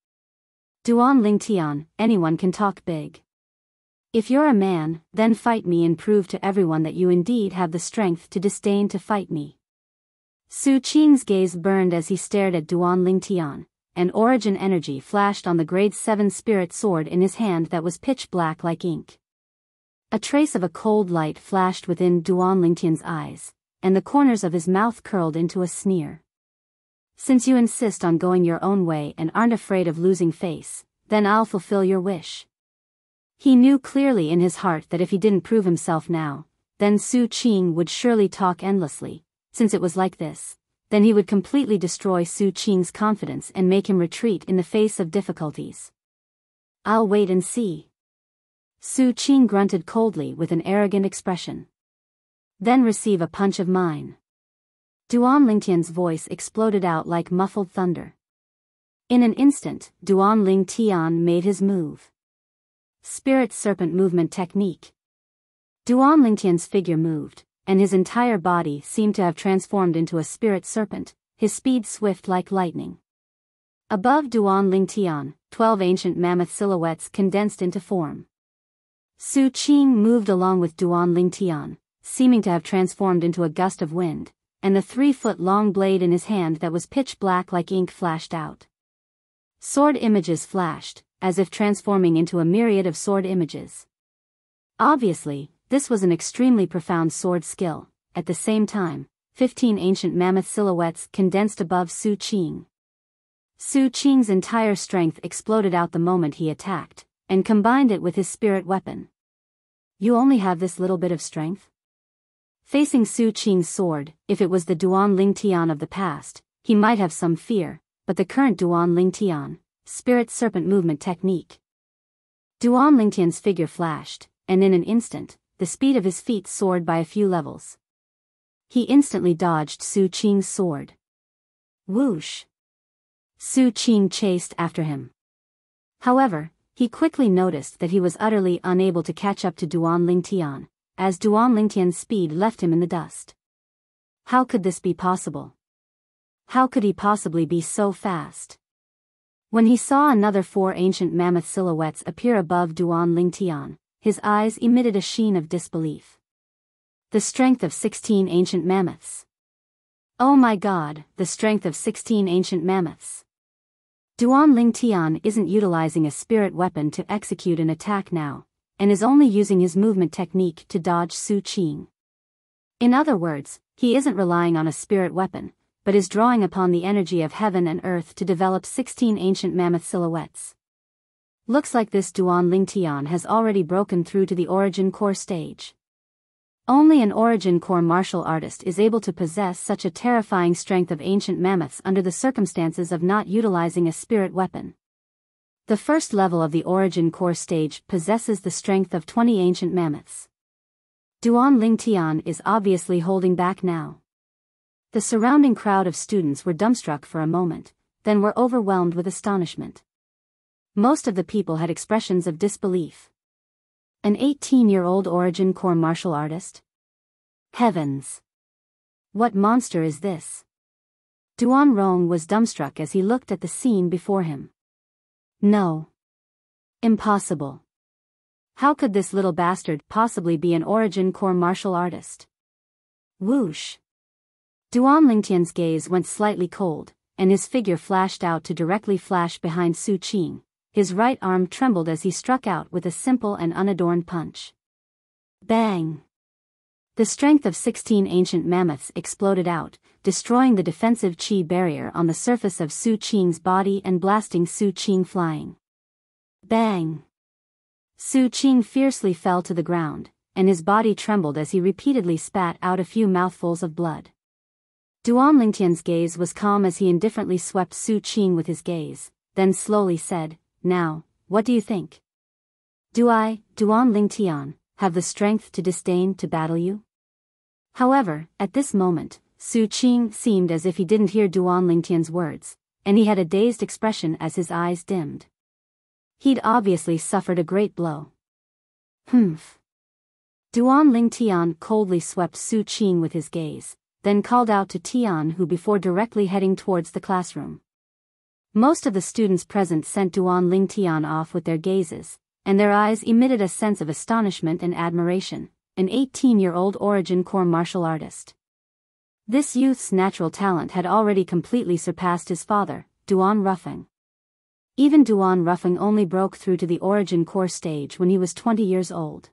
"Duan Lingtian, anyone can talk big. If you're a man, then fight me and prove to everyone that you indeed have the strength to disdain to fight me." Su Qing's gaze burned as he stared at Duan Lingtian, and origin energy flashed on the grade 7 spirit sword in his hand that was pitch black like ink. A trace of a cold light flashed within Duan Lingtian's eyes, and the corners of his mouth curled into a sneer. Since you insist on going your own way and aren't afraid of losing face, then I'll fulfill your wish. He knew clearly in his heart that if he didn't prove himself now, then Su Qing would surely talk endlessly. Since it was like this, then he would completely destroy Su Qing's confidence and make him retreat in the face of difficulties. I'll wait and see. Su Qing grunted coldly with an arrogant expression. Then receive a punch of mine. Duan Lingtian's voice exploded out like muffled thunder. In an instant, Duan Lingtian made his move. Spirit Serpent Movement Technique. Duan Lingtian's figure moved, and his entire body seemed to have transformed into a spirit serpent, his speed swift like lightning. Above Duan Lingtian, 12 ancient mammoth silhouettes condensed into form. Su Qing moved along with Duan Lingtian, seeming to have transformed into a gust of wind, and the 3-foot-long blade in his hand that was pitch black like ink flashed out. Sword images flashed, as if transforming into a myriad of sword images. Obviously, this was an extremely profound sword skill. At the same time, 15 ancient mammoth silhouettes condensed above Su Qing. Su Qing's entire strength exploded out the moment he attacked, and combined it with his spirit weapon. You only have this little bit of strength? Facing Su Qing's sword, if it was the Duan Lingtian of the past, he might have some fear, but the current Duan Lingtian, Spirit Serpent Movement Technique. Duan Lingtian's figure flashed, and in an instant, the speed of his feet soared by a few levels. He instantly dodged Su Qing's sword. Whoosh! Su Qing chased after him. However, he quickly noticed that he was utterly unable to catch up to Duan Lingtian, as Duan Lingtian's speed left him in the dust. How could this be possible? How could he possibly be so fast? When he saw another 4 ancient mammoth silhouettes appear above Duan Lingtian, his eyes emitted a sheen of disbelief. The strength of 16 ancient mammoths. Oh my god, the strength of 16 ancient mammoths. Duan Lingtian isn't utilizing a spirit weapon to execute an attack now, and is only using his movement technique to dodge Su Qing. In other words, he isn't relying on a spirit weapon, but is drawing upon the energy of heaven and earth to develop 16 ancient mammoth silhouettes. Looks like this Duan Lingtian has already broken through to the origin core stage. Only an origin core martial artist is able to possess such a terrifying strength of ancient mammoths under the circumstances of not utilizing a spirit weapon. The first level of the origin core stage possesses the strength of 20 ancient mammoths. Duan Lingtian is obviously holding back now. The surrounding crowd of students were dumbstruck for a moment, then were overwhelmed with astonishment. Most of the people had expressions of disbelief. An 18-year-old origin core martial artist? Heavens! What monster is this? Duan Rong was dumbstruck as he looked at the scene before him. No. Impossible. How could this little bastard possibly be an origin core martial artist? Whoosh! Duan Lingtian's gaze went slightly cold, and his figure flashed out to directly flash behind Su Qing. His right arm trembled as he struck out with a simple and unadorned punch. Bang! The strength of 16 ancient mammoths exploded out, destroying the defensive chi barrier on the surface of Su Qing's body and blasting Su Qing flying. Bang! Su Qing fiercely fell to the ground, and his body trembled as he repeatedly spat out a few mouthfuls of blood. Duan Lingtian's gaze was calm as he indifferently swept Su Qing with his gaze, then slowly said, "Now, what do you think? Do I, Duan Lingtian, have the strength to disdain to battle you?" However, at this moment, Su Qing seemed as if he didn't hear Duan Lingtian's words, and he had a dazed expression as his eyes dimmed. He'd obviously suffered a great blow. Humph. Duan Lingtian coldly swept Su Qing with his gaze, then called out to Tian Hu before directly heading towards the classroom. Most of the students present sent Duan Lingtian off with their gazes, and their eyes emitted a sense of astonishment and admiration. An 18-year-old origin core martial artist. This youth's natural talent had already completely surpassed his father, Duan Ruffing. Even Duan Ruffing only broke through to the origin core stage when he was 20 years old.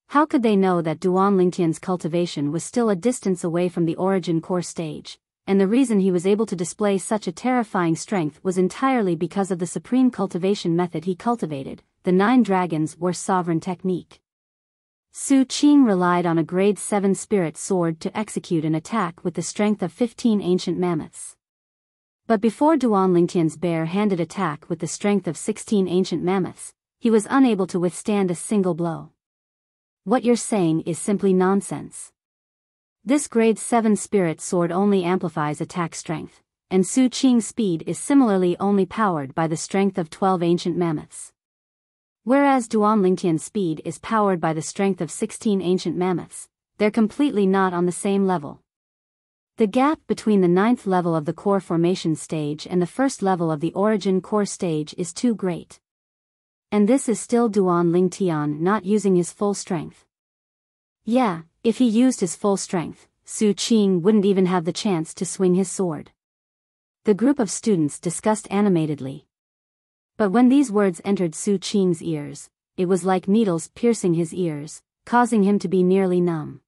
How could they know that Duan Lingtian's cultivation was still a distance away from the origin core stage, and the reason he was able to display such a terrifying strength was entirely because of the supreme cultivation method he cultivated, the 9 Dragons War Sovereign technique. Su Qing relied on a grade 7 spirit sword to execute an attack with the strength of 15 ancient mammoths. But before Duan Lingtian's bare-handed attack with the strength of 16 ancient mammoths, he was unable to withstand a single blow. What you're saying is simply nonsense. This grade 7 spirit sword only amplifies attack strength, and Su Qing's speed is similarly only powered by the strength of 12 ancient mammoths. Whereas Duan Lingtian's speed is powered by the strength of 16 ancient mammoths, they're completely not on the same level. The gap between the 9th level of the core formation stage and the 1st level of the origin core stage is too great. And this is still Duan Lingtian not using his full strength. Yeah, if he used his full strength, Su Qing wouldn't even have the chance to swing his sword. The group of students discussed animatedly. But when these words entered Su Qing's ears, it was like needles piercing his ears, causing him to be nearly numb.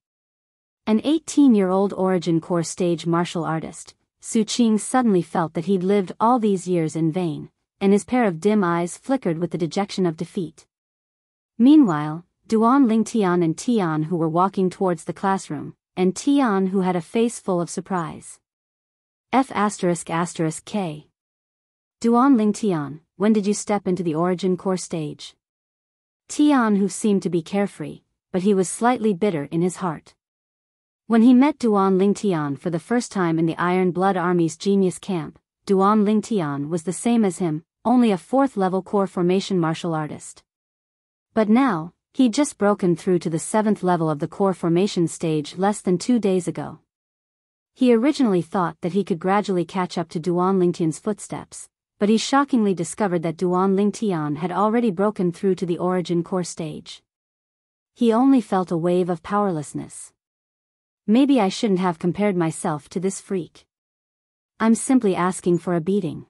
An 18-year-old origin core stage martial artist, Su Qing suddenly felt that he'd lived all these years in vain, and his pair of dim eyes flickered with the dejection of defeat. Meanwhile, Duan Lingtian and Tian, who were walking towards the classroom, and Tian, who had a face full of surprise. F***K. Duan Lingtian, when did you step into the origin core stage? Tian, who seemed to be carefree, but he was slightly bitter in his heart. When he met Duan Lingtian for the first time in the Iron Blood Army's genius camp, Duan Lingtian was the same as him, only a 4th-level core formation martial artist. But now, he'd just broken through to the 7th level of the core formation stage less than 2 days ago. He originally thought that he could gradually catch up to Duan Lingtian's footsteps, but he shockingly discovered that Duan Lingtian had already broken through to the origin core stage. He only felt a wave of powerlessness. Maybe I shouldn't have compared myself to this freak. I'm simply asking for a beating.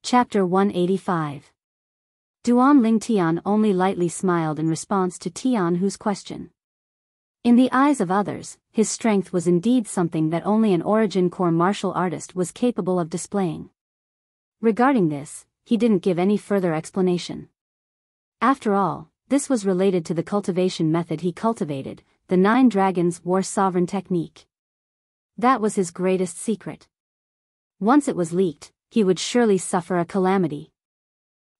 Chapter 185. Duan Lingtian only lightly smiled in response to Tian Hu's question. In the eyes of others, his strength was indeed something that only an origin core martial artist was capable of displaying. Regarding this, he didn't give any further explanation. After all, this was related to the cultivation method he cultivated, the 9 Dragons War Sovereign technique. That was his greatest secret. Once it was leaked, he would surely suffer a calamity.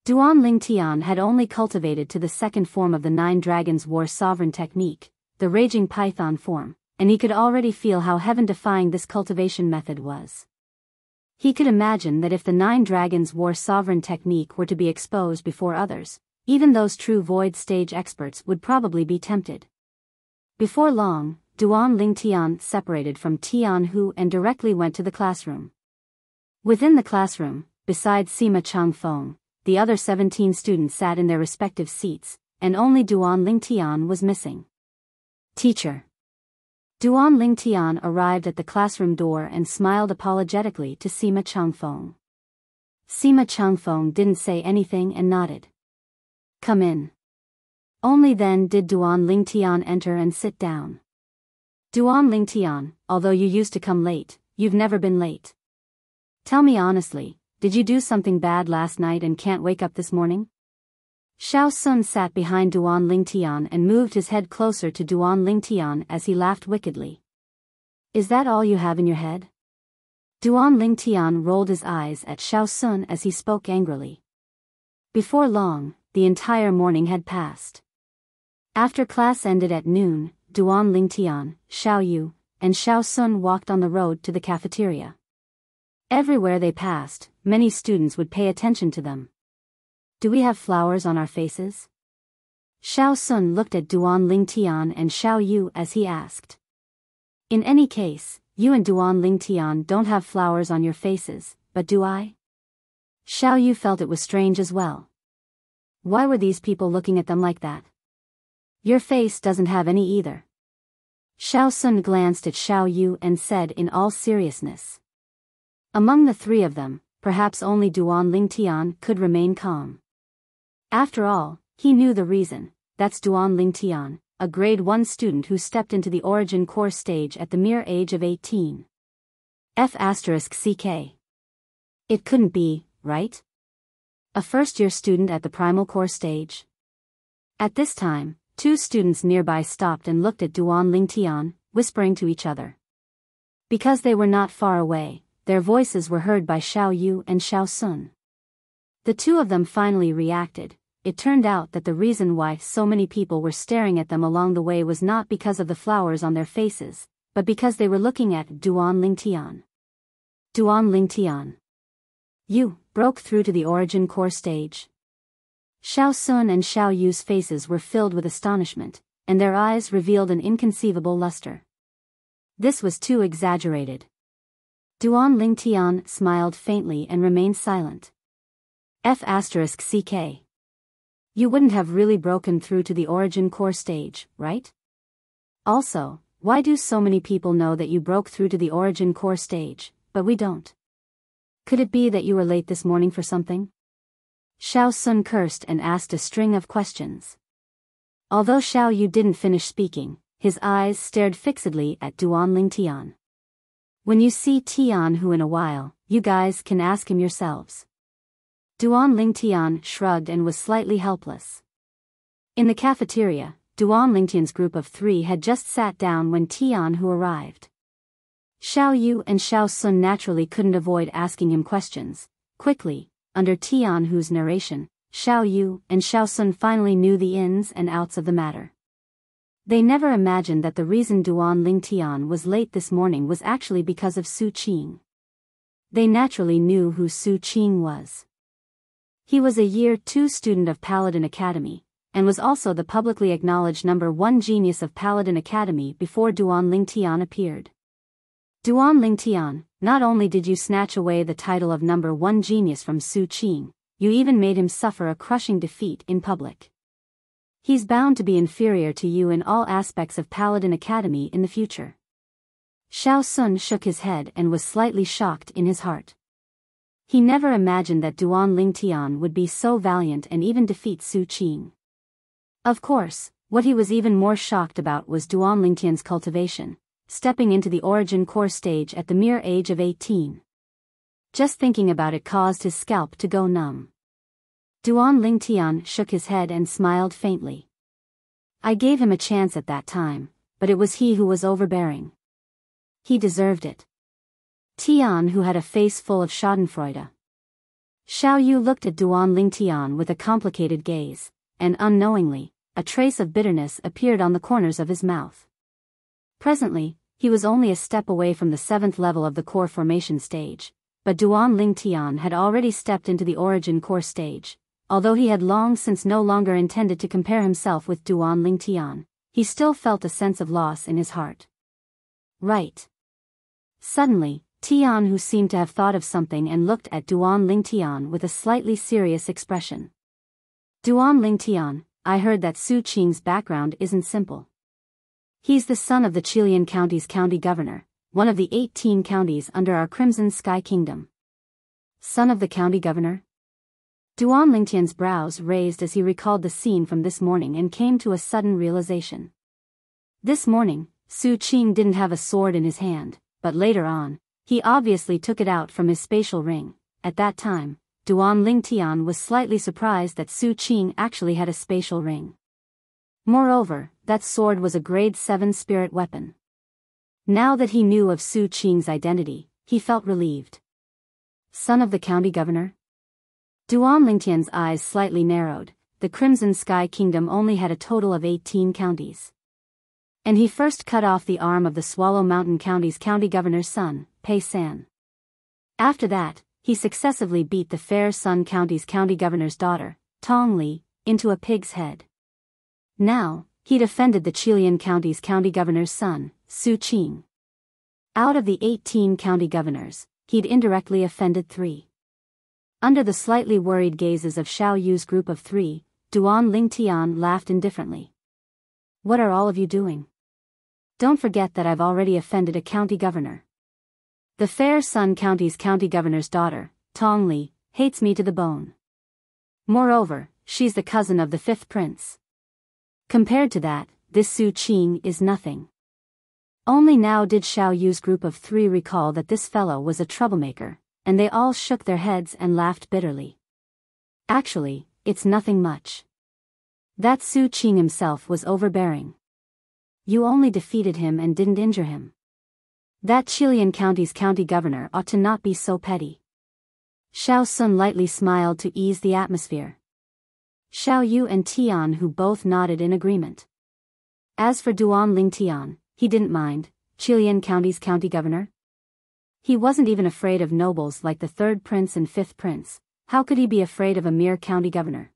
Duan Lingtian had only cultivated to the 2nd form of the 9 Dragons War Sovereign technique, the Raging Python form, and he could already feel how heaven-defying this cultivation method was. He could imagine that if the 9 Dragons War Sovereign technique were to be exposed before others, even those true void stage experts would probably be tempted. Before long, Duan Lingtian separated from Tian Hu and directly went to the classroom. Within the classroom, besides Sima Changfeng, the other 17 students sat in their respective seats, and only Duan Lingtian was missing. Teacher. Duan Lingtian arrived at the classroom door and smiled apologetically to Sima Changfeng. Sima Changfeng didn't say anything and nodded. Come in. Only then did Duan Lingtian enter and sit down. Duan Lingtian, although you used to come late, you've never been late. Tell me honestly, did you do something bad last night and can't wake up this morning? Xiao Sun sat behind Duan Lingtian and moved his head closer to Duan Lingtian as he laughed wickedly. Is that all you have in your head? Duan Lingtian rolled his eyes at Xiao Sun as he spoke angrily. Before long, the entire morning had passed. After class ended at noon, Duan Lingtian, Xiao Yu, and Xiao Sun walked on the road to the cafeteria. Everywhere they passed, many students would pay attention to them. Do we have flowers on our faces? Xiao Sun looked at Duan Lingtian and Xiao Yu as he asked. In any case, you and Duan Lingtian don't have flowers on your faces, but do I? Xiao Yu felt it was strange as well. Why were these people looking at them like that? Your face doesn't have any either. Xiao Sun glanced at Xiao Yu and said in all seriousness. Among the 3 of them, perhaps only Duan Lingtian could remain calm. After all, he knew the reason. That's Duan Lingtian, a grade 1 student who stepped into the origin core stage at the mere age of 18. F***ck. It couldn't be, right? A first-year student at the primal core stage? At this time, two students nearby stopped and looked at Duan Lingtian, whispering to each other. Because they were not far away, their voices were heard by Xiao Yu and Xiao Sun. The two of them finally reacted. It turned out that the reason why so many people were staring at them along the way was not because of the flowers on their faces, but because they were looking at Duan Lingtian. Duan Lingtian. You broke through to the origin core stage. Xiao Sun and Xiao Yu's faces were filled with astonishment, and their eyes revealed an inconceivable luster. This was too exaggerated. Duan Lingtian smiled faintly and remained silent. F***ck. You wouldn't have really broken through to the origin core stage, right? Also, why do so many people know that you broke through to the origin core stage, but we don't? Could it be that you were late this morning for something? Xiao Sun cursed and asked a string of questions. Although Xiao Yu didn't finish speaking, his eyes stared fixedly at Duan Lingtian. When you see Tian-hu in a while, you guys can ask him yourselves. Duan Lingtian shrugged and was slightly helpless. In the cafeteria, Duan Lingtian's group of 3 had just sat down when Tian-hu arrived. Xiao Yu and Xiao Sun naturally couldn't avoid asking him questions. Quickly, under Tian-hu's narration, Xiao Yu and Xiao Sun finally knew the ins and outs of the matter. They never imagined that the reason Duan Lingtian was late this morning was actually because of Su Qing. They naturally knew who Su Qing was. He was a Year 2 student of Paladin Academy, and was also the publicly acknowledged number 1 genius of Paladin Academy before Duan Lingtian appeared. Duan Lingtian, not only did you snatch away the title of number 1 genius from Su Qing, you even made him suffer a crushing defeat in public. He's bound to be inferior to you in all aspects of Paladin Academy in the future. Xiao Sun shook his head and was slightly shocked in his heart. He never imagined that Duan Lingtian would be so valiant and even defeat Su Qing. Of course, what he was even more shocked about was Duan Lingtian's cultivation, stepping into the origin core stage at the mere age of 18. Just thinking about it caused his scalp to go numb. Duan Lingtian shook his head and smiled faintly. I gave him a chance at that time, but it was he who was overbearing. He deserved it. Tian, who had a face full of schadenfreude. Xiao Yu looked at Duan Lingtian with a complicated gaze, and unknowingly, a trace of bitterness appeared on the corners of his mouth. Presently, he was only a step away from the 7th level of the core formation stage, but Duan Lingtian had already stepped into the origin core stage. Although he had long since no longer intended to compare himself with Duan Lingtian, he still felt a sense of loss in his heart. Right. Suddenly, Tian, who seemed to have thought of something and looked at Duan Lingtian with a slightly serious expression. Duan Lingtian, I heard that Su Qing's background isn't simple. He's the son of the Qilian County's county governor, one of the 18 counties under our Crimson Sky Kingdom. Son of the county governor? Duan Lingtian's brows raised as he recalled the scene from this morning and came to a sudden realization. This morning, Su Qing didn't have a sword in his hand, but later on, he obviously took it out from his spatial ring. At that time, Duan Lingtian was slightly surprised that Su Qing actually had a spatial ring. Moreover, that sword was a grade 7 spirit weapon. Now that he knew of Su Qing's identity, he felt relieved. Son of the county governor? Duan Lingtian's eyes slightly narrowed. The Crimson Sky Kingdom only had a total of 18 counties. And he first cut off the arm of the Swallow Mountain County's county governor's son, Pei San. After that, he successively beat the Fair Sun County's county governor's daughter, Tong Li, into a pig's head. Now, he'd offended the Qilian County's county governor's son, Su Qing. Out of the 18 county governors, he'd indirectly offended 3. Under the slightly worried gazes of Xiao Yu's group of 3, Duan Lingtian laughed indifferently. What are all of you doing? Don't forget that I've already offended a county governor. The Fair Sun County's county governor's daughter, Tong Li, hates me to the bone. Moreover, she's the cousin of the 5th prince. Compared to that, this Su Qing is nothing. Only now did Xiao Yu's group of 3 recall that this fellow was a troublemaker, and they all shook their heads and laughed bitterly. Actually, it's nothing much. That Su Qing himself was overbearing. You only defeated him and didn't injure him. That Chilean county's county governor ought to not be so petty. Xiao Sun lightly smiled to ease the atmosphere. Xiao Yu and Tian Hu both nodded in agreement. As for Duan Ling Tian, he didn't mind. Chilean county's county governor? He wasn't even afraid of nobles like the 3rd prince and 5th prince. How could he be afraid of a mere county governor?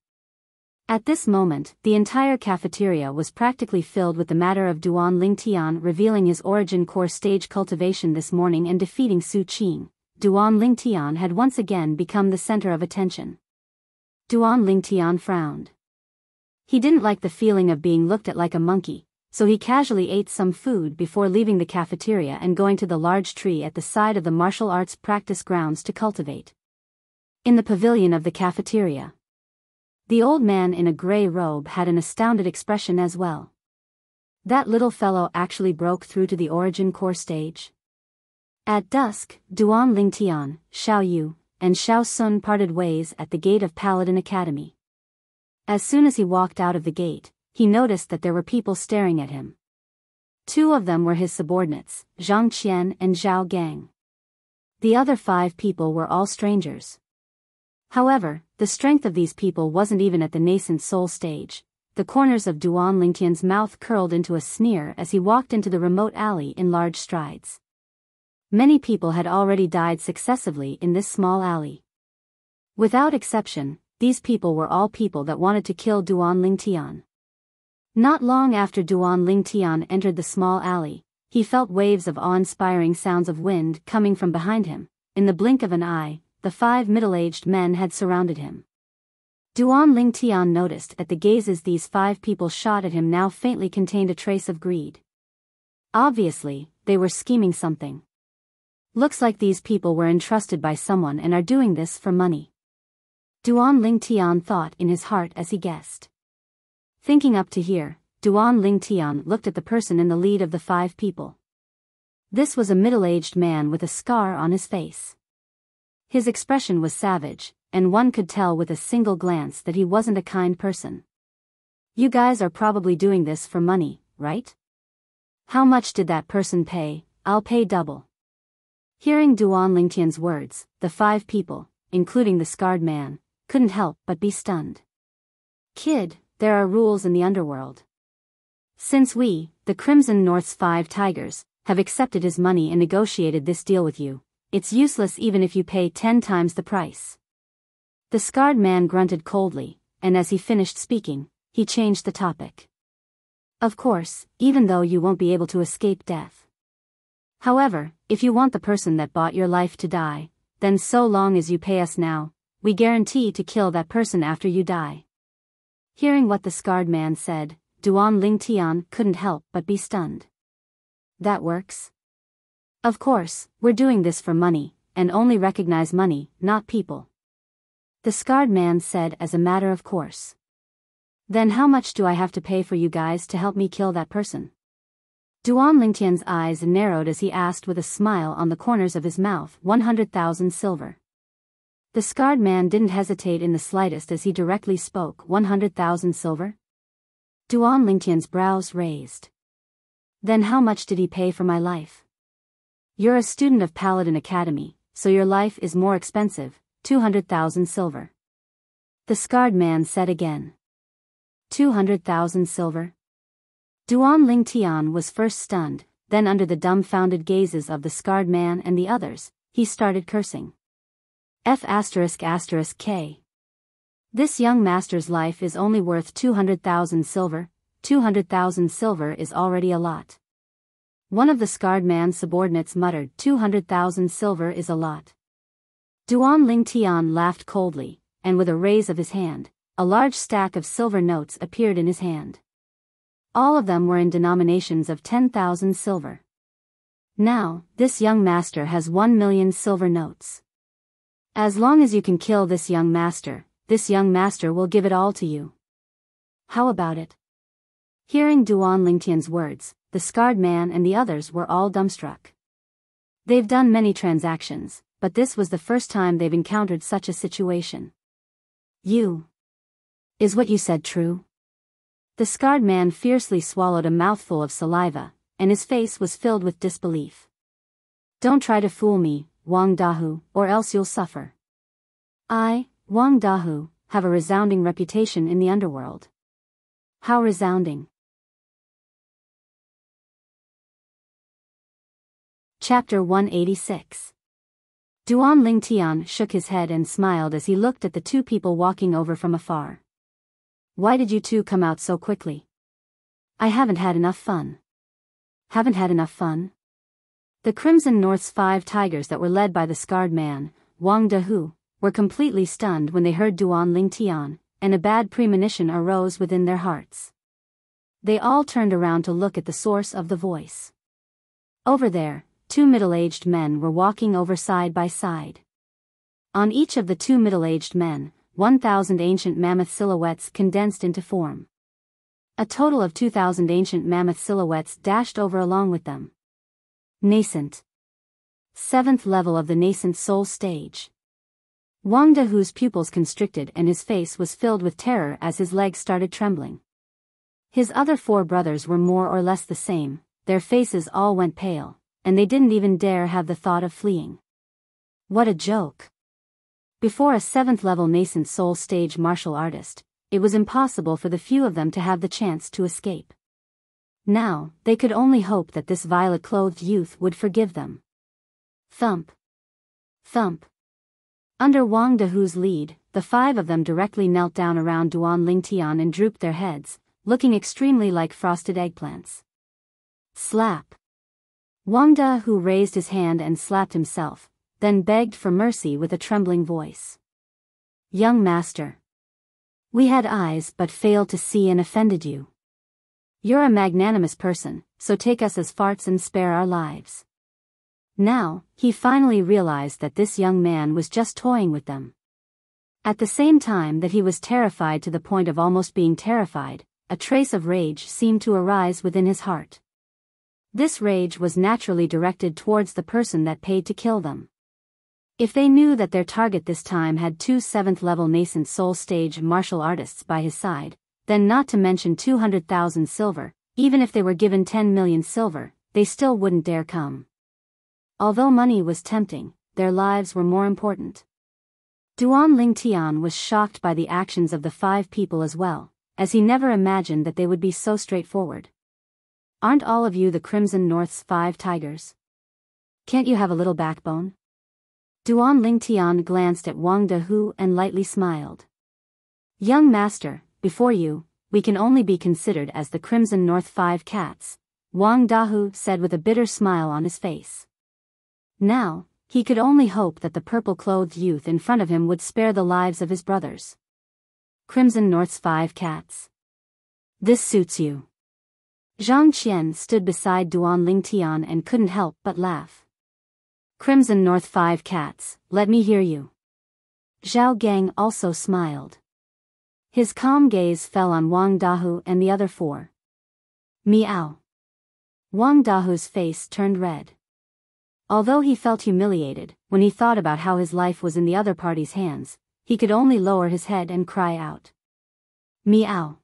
At this moment, the entire cafeteria was practically filled with the matter of Duan Ling Tian revealing his origin core stage cultivation this morning and defeating Su Qing. Duan Ling Tian had once again become the center of attention. Duan Ling Tian frowned. He didn't like the feeling of being looked at like a monkey, so he casually ate some food before leaving the cafeteria and going to the large tree at the side of the martial arts practice grounds to cultivate. In the pavilion of the cafeteria, the old man in a gray robe had an astounded expression as well. That little fellow actually broke through to the origin core stage. At dusk, Duan Ling Tian, Xiao Yu, and Xiao Sun parted ways at the gate of Paladin Academy. As soon as he walked out of the gate, he noticed that there were people staring at him. 2 of them were his subordinates, Zhang Qian and Zhao Gang. The other 5 people were all strangers. However, the strength of these people wasn't even at the nascent soul stage. The corners of Duan Lingtian's mouth curled into a sneer as he walked into the remote alley in large strides. Many people had already died successively in this small alley. Without exception, these people were all people that wanted to kill Duan Lingtian. Not long after Duan Lingtian entered the small alley, he felt waves of awe-inspiring sounds of wind coming from behind him. In the blink of an eye, the 5 middle-aged men had surrounded him. Duan Lingtian noticed that the gazes these 5 people shot at him now faintly contained a trace of greed. Obviously, they were scheming something. Looks like these people were entrusted by someone and are doing this for money. Duan Lingtian thought in his heart as he guessed. Thinking up to here, Duan Lingtian looked at the person in the lead of the 5 people. This was a middle-aged man with a scar on his face. His expression was savage, and one could tell with a single glance that he wasn't a kind person. You guys are probably doing this for money, right? How much did that person pay? I'll pay double. Hearing Duan Lingtian's words, the 5 people, including the scarred man, couldn't help but be stunned. Kid, there are rules in the underworld. Since we, the Crimson North's 5 tigers, have accepted his money and negotiated this deal with you, it's useless even if you pay 10 times the price. The scarred man grunted coldly, and as he finished speaking, he changed the topic. Of course, even though you won't be able to escape death. However, if you want the person that bought your life to die, then so long as you pay us now, we guarantee to kill that person after you die. Hearing what the scarred man said, Duan Lingtian couldn't help but be stunned. That works? Of course, we're doing this for money, and only recognize money, not people. The scarred man said as a matter of course. Then how much do I have to pay for you guys to help me kill that person? Duan Lingtian's eyes narrowed as he asked with a smile on the corners of his mouth. 100,000 silver. The scarred man didn't hesitate in the slightest as he directly spoke. 100,000 silver? Duan Lingtian's brows raised. Then how much did he pay for my life? You're a student of Paladin Academy, so your life is more expensive. 200,000 silver. The scarred man said again. 200,000 silver? Duan Lingtian was first stunned, then under the dumbfounded gazes of the scarred man and the others, he started cursing. F***K. This young master's life is only worth 200,000 silver. 200,000 silver is already a lot. One of the scarred man's subordinates muttered. 200,000 silver is a lot. Duan Lingtian laughed coldly, and with a raise of his hand, a large stack of silver notes appeared in his hand. All of them were in denominations of 10,000 silver. Now, this young master has 1 million silver notes. As long as you can kill this young master, this young master will give it all to you. How about it? Hearing Duan Lingtian's words, the scarred man and the others were all dumbstruck. They've done many transactions, but this was the first time they've encountered such a situation. Is what you said true? The scarred man fiercely swallowed a mouthful of saliva, and his face was filled with disbelief. Don't try to fool me, Wang Dahu, or else you'll suffer. I, Wang Dahu, have a resounding reputation in the underworld. How resounding? Chapter 186. Duan Lingtian shook his head and smiled as he looked at the two people walking over from afar. Why did you two come out so quickly? I haven't had enough fun. Haven't had enough fun? The Crimson North's 5 tigers that were led by the scarred man, Wang Dahu, were completely stunned when they heard Duan Lingtian, and a bad premonition arose within their hearts. They all turned around to look at the source of the voice. Over there, 2 middle-aged men were walking over side by side. On each of the 2 middle-aged men, 1,000 ancient mammoth silhouettes condensed into form. A total of 2,000 ancient mammoth silhouettes dashed over along with them. Nascent. 7th level of the nascent soul stage. Wang Dahu's pupils constricted and his face was filled with terror as his legs started trembling. His other 4 brothers were more or less the same, their faces all went pale, and they didn't even dare have the thought of fleeing. What a joke. Before a 7th level nascent soul stage martial artist, it was impossible for the few of them to have the chance to escape. Now, they could only hope that this violet-clothed youth would forgive them. Thump. Thump. Under Wang Dahu's lead, the 5 of them directly knelt down around Duan Lingtian and drooped their heads, looking extremely like frosted eggplants. Slap. Wang Dahu raised his hand and slapped himself, then begged for mercy with a trembling voice. Young master. We had eyes but failed to see and offended you. You're a magnanimous person, so take us as farts and spare our lives. Now, he finally realized that this young man was just toying with them. At the same time that he was terrified to the point of almost being terrified, a trace of rage seemed to arise within his heart. This rage was naturally directed towards the person that paid to kill them. If they knew that their target this time had 2 7th-level nascent soul stage martial artists by his side, then not to mention 200,000 silver, even if they were given 10 million silver, they still wouldn't dare come. Although money was tempting, their lives were more important. Duan Lingtian was shocked by the actions of the 5 people as well, as he never imagined that they would be so straightforward. Aren't all of you the Crimson North's 5 tigers? Can't you have a little backbone? Duan Lingtian glanced at Wang Dahu and lightly smiled. Young master, before you, we can only be considered as the Crimson North 5 cats, Wang Dahu said with a bitter smile on his face. Now, he could only hope that the purple-clothed youth in front of him would spare the lives of his brothers. Crimson North's 5 cats. This suits you. Zhang Qian stood beside Duan Lingtian and couldn't help but laugh. Crimson North 5 cats, let me hear you. Zhao Gang also smiled. His calm gaze fell on Wang Dahu and the other 4. Meow. Wang Dahu's face turned red. Although he felt humiliated, when he thought about how his life was in the other party's hands, he could only lower his head and cry out. Meow.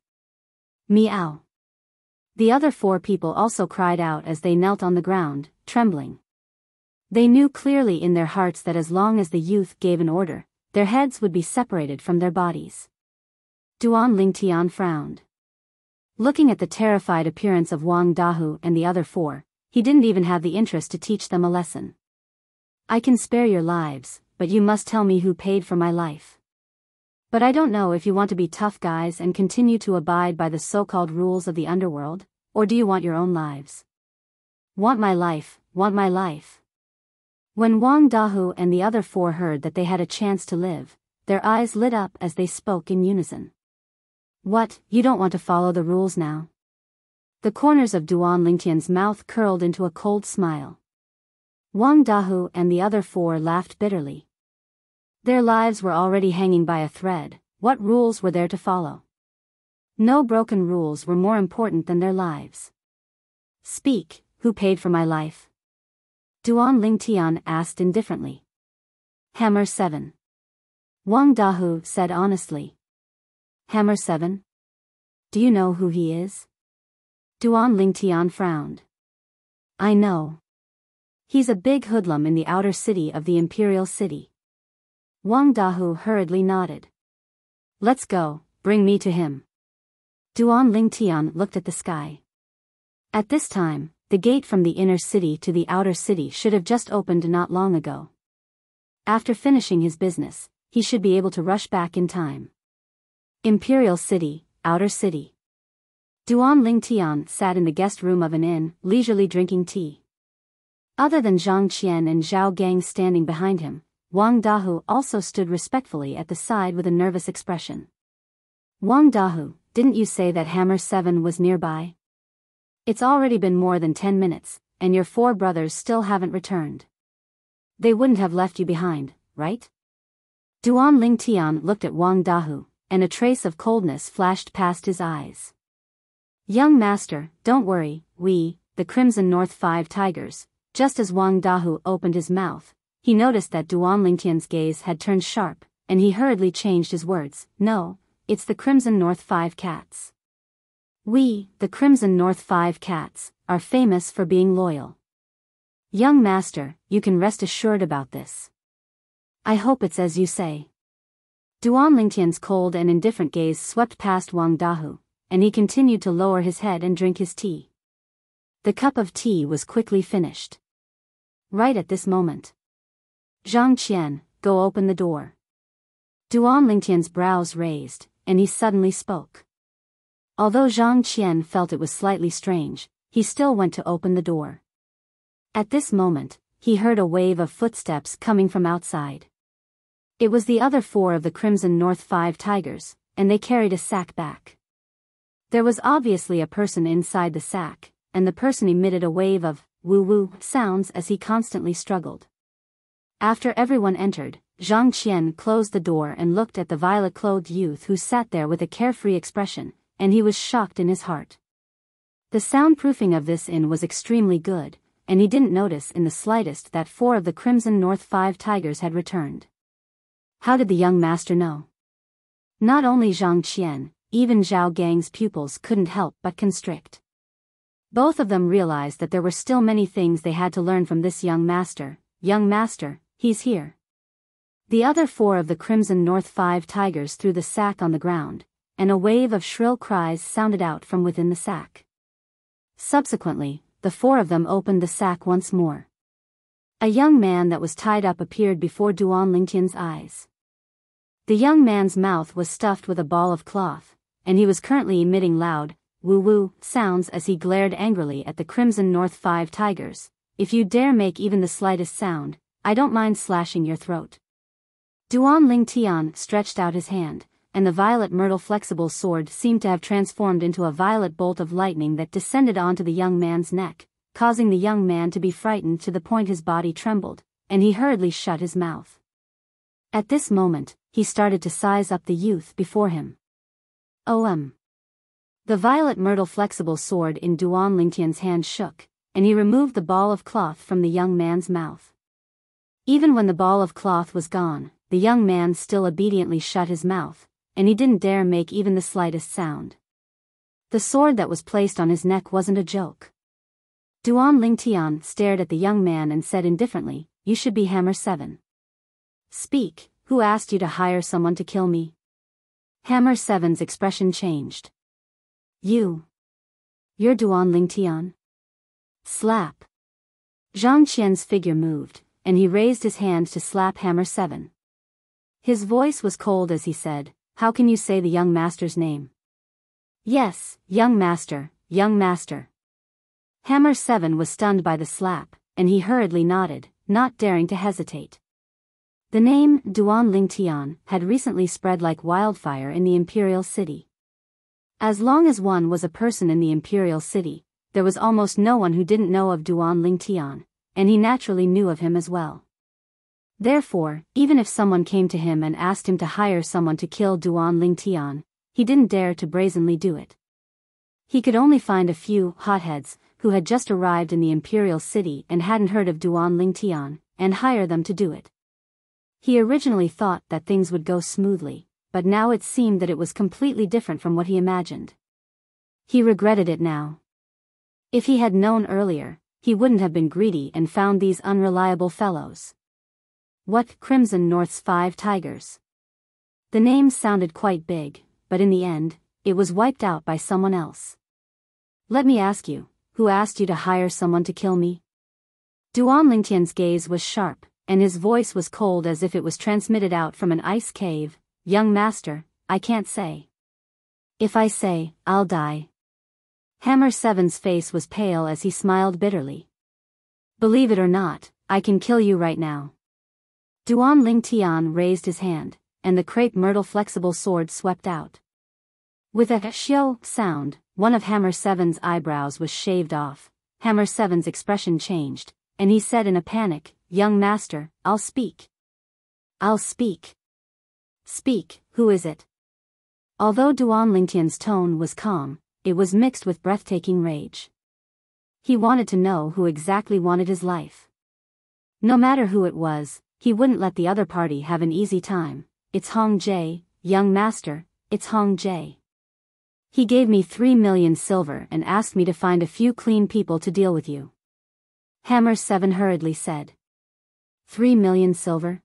Meow. The other 4 people also cried out as they knelt on the ground, trembling. They knew clearly in their hearts that as long as the youth gave an order, their heads would be separated from their bodies. Duan Lingtian frowned. Looking at the terrified appearance of Wang Dahu and the other 4, he didn't even have the interest to teach them a lesson. I can spare your lives, but you must tell me who paid for my life. But I don't know if you want to be tough guys and continue to abide by the so-called rules of the underworld, or do you want your own lives? Want my life, want my life. When Wang Dahu and the other 4 heard that they had a chance to live, their eyes lit up as they spoke in unison. What, you don't want to follow the rules now? The corners of Duan Lingtian's mouth curled into a cold smile. Wang Dahu and the other 4 laughed bitterly. Their lives were already hanging by a thread, what rules were there to follow? No broken rules were more important than their lives. Speak, who paid for my life? Duan Lingtian asked indifferently. Hammer 7. Wang Dahu said honestly. Hammer 7? Do you know who he is? Duan Lingtian frowned. I know. He's a big hoodlum in the outer city of the Imperial City. Wang Dahu hurriedly nodded. Let's go, bring me to him. Duan Lingtian looked at the sky. At this time, the gate from the inner city to the outer city should have just opened not long ago. After finishing his business, he should be able to rush back in time. Imperial City, Outer City. Duan Lingtian sat in the guest room of an inn, leisurely drinking tea. Other than Zhang Qian and Zhao Gang standing behind him, Wang Dahu also stood respectfully at the side with a nervous expression. Wang Dahu, didn't you say that Hammer 7 was nearby? It's already been more than 10 minutes, and your 4 brothers still haven't returned. They wouldn't have left you behind, right? Duan Lingtian looked at Wang Dahu, and a trace of coldness flashed past his eyes. Young master, don't worry, we, the Crimson North 5 Tigers. Just as Wang Dahu opened his mouth, he noticed that Duan Lingtian's gaze had turned sharp, and he hurriedly changed his words. No, it's the Crimson North 5 Cats. We, the Crimson North 5 Cats, are famous for being loyal. Young master, you can rest assured about this. I hope it's as you say. Duan Lingtian's cold and indifferent gaze swept past Wang Dahu, and he continued to lower his head and drink his tea. The cup of tea was quickly finished. Right at this moment. Zhang Qian, go open the door. Duan Lingtian's brows raised, and he suddenly spoke. Although Zhang Qian felt it was slightly strange, he still went to open the door. At this moment, he heard a wave of footsteps coming from outside. It was the other 4 of the Crimson North 5 Tigers, and they carried a sack back. There was obviously a person inside the sack, and the person emitted a wave of woo-woo sounds as he constantly struggled. After everyone entered, Zhang Qian closed the door and looked at the violet-clothed youth who sat there with a carefree expression, and he was shocked in his heart. The soundproofing of this inn was extremely good, and he didn't notice in the slightest that 4 of the Crimson North 5 Tigers had returned. How did the young master know? Not only Zhang Qian, even Zhao Gang's pupils couldn't help but constrict. Both of them realized that there were still many things they had to learn from this young master. Young master, he's here. The other 4 of the Crimson North 5 Tigers threw the sack on the ground, and a wave of shrill cries sounded out from within the sack. Subsequently, the 4 of them opened the sack once more. A young man that was tied up appeared before Duan Lingtian's eyes. The young man's mouth was stuffed with a ball of cloth, and he was currently emitting loud, woo-woo sounds as he glared angrily at the Crimson North 5 Tigers. If you dare make even the slightest sound, I don't mind slashing your throat. Duan Lingtian stretched out his hand, and the violet myrtle flexible sword seemed to have transformed into a violet bolt of lightning that descended onto the young man's neck, causing the young man to be frightened to the point his body trembled, and he hurriedly shut his mouth. At this moment, he started to size up the youth before him. The violet myrtle flexible sword in Duan Lingtian's hand shook, and he removed the ball of cloth from the young man's mouth. Even when the ball of cloth was gone, the young man still obediently shut his mouth, and he didn't dare make even the slightest sound. The sword that was placed on his neck wasn't a joke. Duan Lingtian stared at the young man and said indifferently, "You should be Hammer 7. Speak, who asked you to hire someone to kill me?" Hammer 7's expression changed. You're Duan Lingtian? Slap. Zhang Qian's figure moved, and he raised his hand to slap Hammer 7. His voice was cold as he said, "How can you say the young master's name?" "Yes, young master, young master." Hammer 7 was stunned by the slap, and he hurriedly nodded, not daring to hesitate. The name, Duan Lingtian, had recently spread like wildfire in the Imperial City. As long as one was a person in the Imperial City, there was almost no one who didn't know of Duan Lingtian, and he naturally knew of him as well. Therefore, even if someone came to him and asked him to hire someone to kill Duan Lingtian, he didn't dare to brazenly do it. He could only find a few hotheads who had just arrived in the imperial city and hadn't heard of Duan Lingtian, and hire them to do it. He originally thought that things would go smoothly, but now it seemed that it was completely different from what he imagined. He regretted it now. If he had known earlier, he wouldn't have been greedy and found these unreliable fellows. What Crimson North's 5 Tigers? The name sounded quite big, but in the end, it was wiped out by someone else. Let me ask you, who asked you to hire someone to kill me? Duan Lingtian's gaze was sharp, and his voice was cold as if it was transmitted out from an ice cave. Young master, I can't say. If I say, I'll die. Hammer 7's face was pale as he smiled bitterly. Believe it or not, I can kill you right now. Duan Lingtian raised his hand, and the crepe myrtle flexible sword swept out. With a shio sound, one of Hammer 7's eyebrows was shaved off. Hammer 7's expression changed, and he said in a panic, Young master, I'll speak. I'll speak. Speak, who is it? Although Duan Lingtian's tone was calm, it was mixed with breathtaking rage. He wanted to know who exactly wanted his life. No matter who it was, he wouldn't let the other party have an easy time. It's Hong Jie, young master, it's Hong Jie. He gave me 3 million silver and asked me to find a few clean people to deal with you. Hammer 7 hurriedly said. 3 million silver?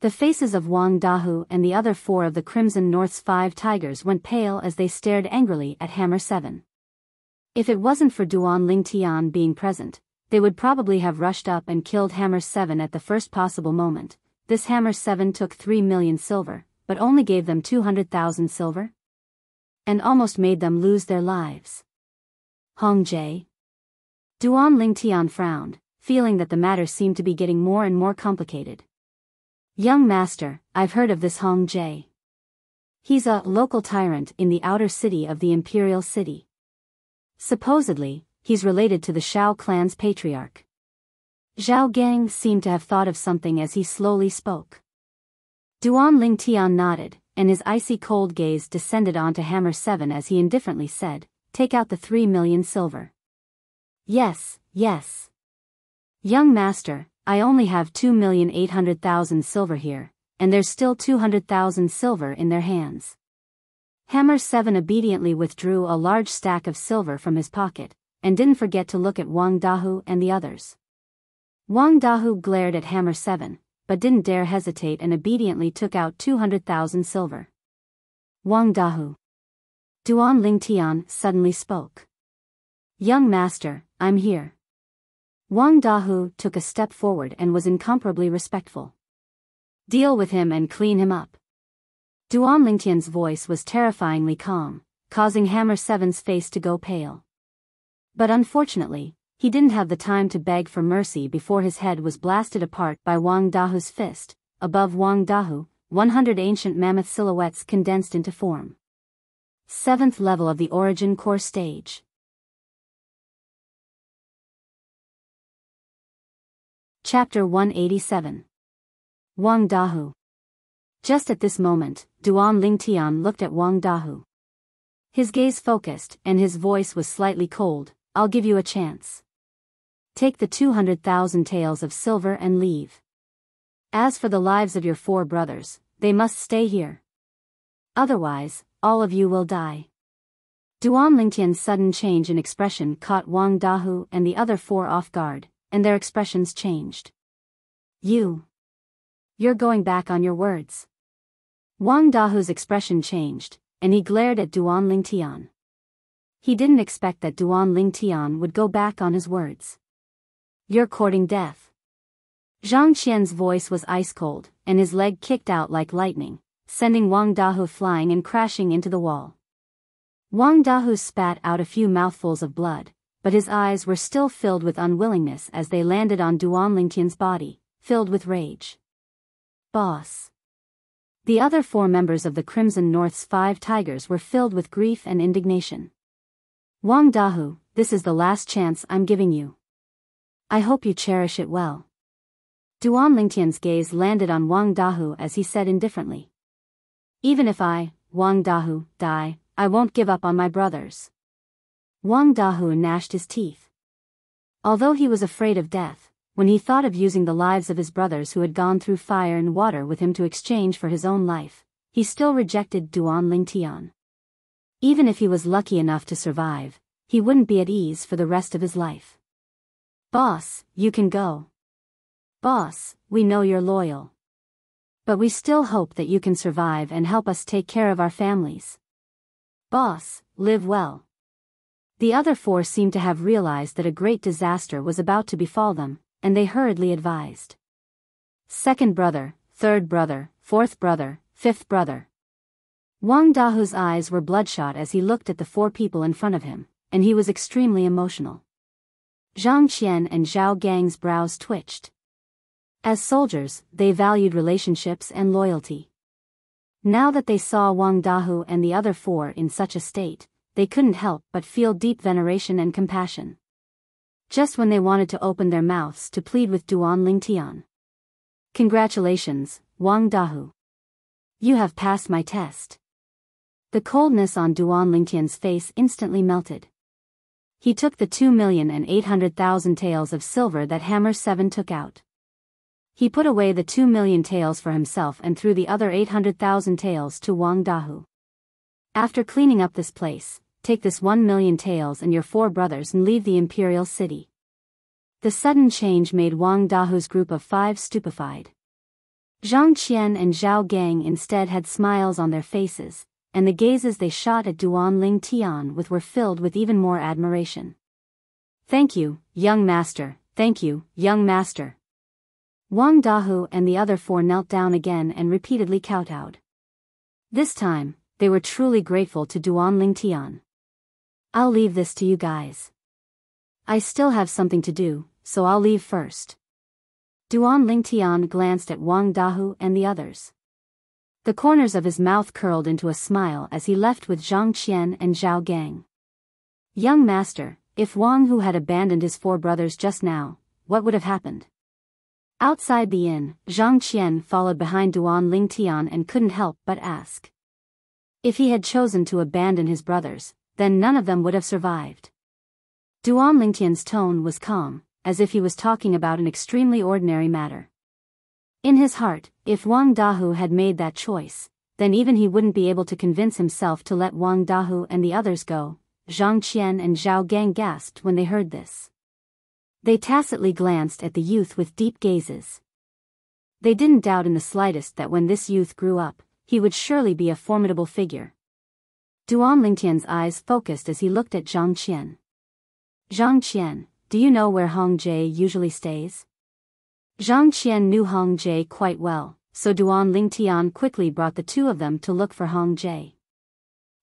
The faces of Wang Dahu and the other 4 of the Crimson North's 5 Tigers went pale as they stared angrily at Hammer 7. If it wasn't for Duan Lingtian being present, they would probably have rushed up and killed Hammer 7 at the first possible moment. This Hammer 7 took 3 million silver, but only gave them 200,000 silver? And almost made them lose their lives. Hong Jie? Duan Lingtian frowned, feeling that the matter seemed to be getting more and more complicated. Young master, I've heard of this Hong Jie. He's a local tyrant in the outer city of the imperial city. Supposedly, he's related to the Shao clan's patriarch. Zhao Gang seemed to have thought of something as he slowly spoke. Duan Lingtian nodded, and his icy cold gaze descended onto Hammer 7 as he indifferently said, Take out the 3 million silver. Yes, yes. Young master, I only have 2,800,000 silver here, and there's still 200,000 silver in their hands. Hammer 7 obediently withdrew a large stack of silver from his pocket, and didn't forget to look at Wang Dahu and the others. Wang Dahu glared at Hammer 7, but didn't dare hesitate and obediently took out 200,000 silver. Wang Dahu. Duan Lingtian suddenly spoke. Young master, I'm here. Wang Dahu took a step forward and was incomparably respectful. Deal with him and clean him up. Duan Lingtian's voice was terrifyingly calm, causing Hammer 7's face to go pale. But unfortunately, he didn't have the time to beg for mercy before his head was blasted apart by Wang Dahu's fist. Above Wang Dahu, 100 ancient mammoth silhouettes condensed into form. 7th level of the Origin Core stage. Chapter 187. Wang Dahu. Just at this moment, Duan Lingtian looked at Wang Dahu. His gaze focused, and his voice was slightly cold. I'll give you a chance. Take the 200,000 taels of silver and leave. As for the lives of your 4 brothers, they must stay here. Otherwise, all of you will die. Duan Lingtian's sudden change in expression caught Wang Dahu and the other 4 off guard, and their expressions changed. You're going back on your words. Wang Dahu's expression changed, and he glared at Duan Lingtian. He didn't expect that Duan Lingtian would go back on his words. You're courting death. Zhang Qian's voice was ice cold, and his leg kicked out like lightning, sending Wang Dahu flying and crashing into the wall. Wang Dahu spat out a few mouthfuls of blood, but his eyes were still filled with unwillingness as they landed on Duan Lingtian's body, filled with rage. Boss. The other 4 members of the Crimson North's 5 Tigers were filled with grief and indignation. Wang Dahu, this is the last chance I'm giving you. I hope you cherish it well. Duan Lingtian's gaze landed on Wang Dahu as he said indifferently. Even if I, Wang Dahu, die, I won't give up on my brothers. Wang Dahu gnashed his teeth. Although he was afraid of death, when he thought of using the lives of his brothers who had gone through fire and water with him to exchange for his own life, he still rejected Duan Lingtian. Even if he was lucky enough to survive, he wouldn't be at ease for the rest of his life. Boss, you can go. Boss, we know you're loyal. But we still hope that you can survive and help us take care of our families. Boss, live well. The other four seemed to have realized that a great disaster was about to befall them, and they hurriedly advised. Second brother, third brother, fourth brother, fifth brother. Wang Dahu's eyes were bloodshot as he looked at the four people in front of him, and he was extremely emotional. Zhang Qian and Zhao Gang's brows twitched. As soldiers, they valued relationships and loyalty. Now that they saw Wang Dahu and the other four in such a state, they couldn't help but feel deep veneration and compassion. Just when they wanted to open their mouths to plead with Duan Lingtian. Congratulations, Wang Dahu. You have passed my test. The coldness on Duan Lingtian's face instantly melted. He took the 2,800,000 taels of silver that Hammer 7 took out. He put away the 2 million taels for himself and threw the other 800,000 taels to Wang Dahu. After cleaning up this place, take this 1 million taels and your four brothers and leave the imperial city. The sudden change made Wang Dahu's group of five stupefied. Zhang Qian and Zhao Gang instead had smiles on their faces, and the gazes they shot at Duan Lingtian with were filled with even more admiration. Thank you, young master, thank you, young master. Wang Dahu and the other four knelt down again and repeatedly kowtowed. This time, they were truly grateful to Duan Lingtian. I'll leave this to you guys. I still have something to do, so I'll leave first. Duan Lingtian glanced at Wang Dahu and the others. The corners of his mouth curled into a smile as he left with Zhang Qian and Zhao Gang. Young master, if Wang Hu had abandoned his four brothers just now, what would have happened? Outside the inn, Zhang Qian followed behind Duan Lingtian and couldn't help but ask. If he had chosen to abandon his brothers, then none of them would have survived. Duan Lingtian's tone was calm, as if he was talking about an extremely ordinary matter. In his heart, if Wang Dahu had made that choice, then even he wouldn't be able to convince himself to let Wang Dahu and the others go. Zhang Qian and Zhao Gang gasped when they heard this. They tacitly glanced at the youth with deep gazes. They didn't doubt in the slightest that when this youth grew up, he would surely be a formidable figure. Duan Lingtian's eyes focused as he looked at Zhang Qian. Zhang Qian, do you know where Hong Jie usually stays? Zhang Qian knew Hong Jie quite well, so Duan Lingtian quickly brought the two of them to look for Hong Jie.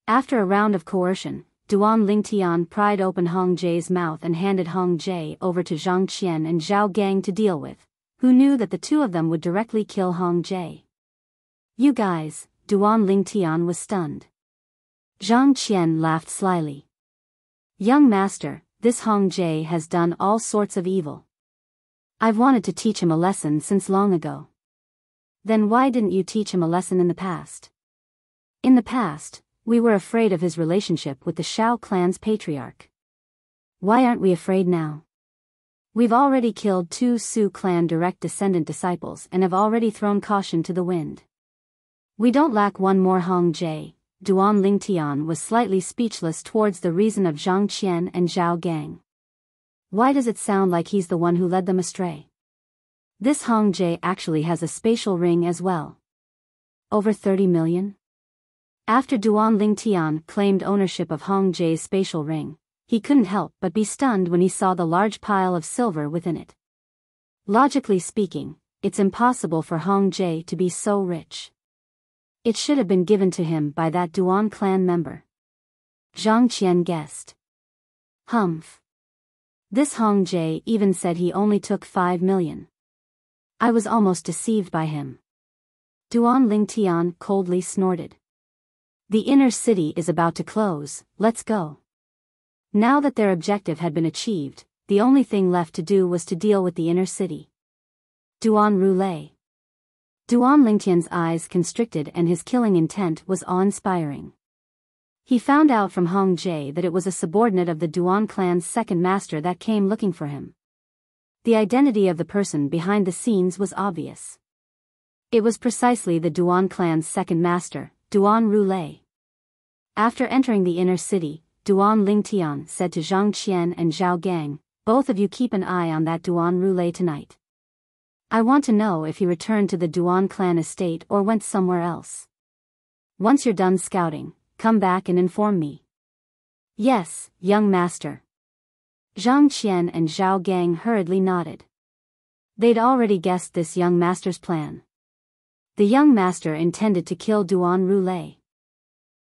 After a round of coercion, Duan Lingtian pried open Hong Jie's mouth and handed Hong Jie over to Zhang Qian and Zhao Gang to deal with, who knew that the two of them would directly kill Hong Jie. You guys, Duan Lingtian was stunned. Zhang Qian laughed slyly. Young master, this Hong Jie has done all sorts of evil. I've wanted to teach him a lesson since long ago. Then why didn't you teach him a lesson in the past? In the past, we were afraid of his relationship with the Shao clan's patriarch. Why aren't we afraid now? We've already killed 2 Su clan direct descendant disciples and have already thrown caution to the wind. We don't lack one more Hong Jie. Duan Lingtian was slightly speechless towards the reason of Zhang Qian and Zhao Gang. Why does it sound like he's the one who led them astray? This Hong Jie actually has a spatial ring as well. Over 30 million? After Duan Lingtian claimed ownership of Hong Jie's spatial ring, he couldn't help but be stunned when he saw the large pile of silver within it. Logically speaking, it's impossible for Hong Jie to be so rich. It should have been given to him by that Duan clan member. Zhang Qian guessed. Humph. This Hong Jie even said he only took 5 million. I was almost deceived by him. Duan Lingtian coldly snorted. The inner city is about to close, let's go. Now that their objective had been achieved, the only thing left to do was to deal with the inner city. Duan Roulet. Duan Lingtian's eyes constricted and his killing intent was awe-inspiring. He found out from Hong Jie that it was a subordinate of the Duan clan's second master that came looking for him. The identity of the person behind the scenes was obvious. It was precisely the Duan clan's second master, Duan Roulet. After entering the inner city, Duan Lingtian said to Zhang Qian and Zhao Gang, "Both of you keep an eye on that Duan Roulet tonight. I want to know if he returned to the Duan clan estate or went somewhere else. Once you're done scouting, come back and inform me." "Yes, young master." Zhang Qian and Zhao Gang hurriedly nodded. They'd already guessed this young master's plan. The young master intended to kill Duan Roulet.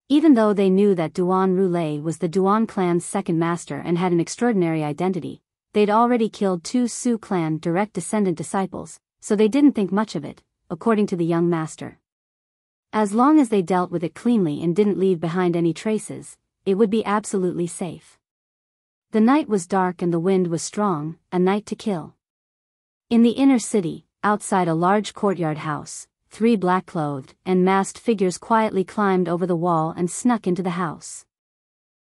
Even though they knew that Duan Roulet was the Duan clan's second master and had an extraordinary identity, they'd already killed 2 Su clan direct descendant disciples, so they didn't think much of it, according to the young master. As long as they dealt with it cleanly and didn't leave behind any traces, it would be absolutely safe. The night was dark and the wind was strong, a night to kill. In the inner city, outside a large courtyard house, 3 black-clothed and masked figures quietly climbed over the wall and snuck into the house.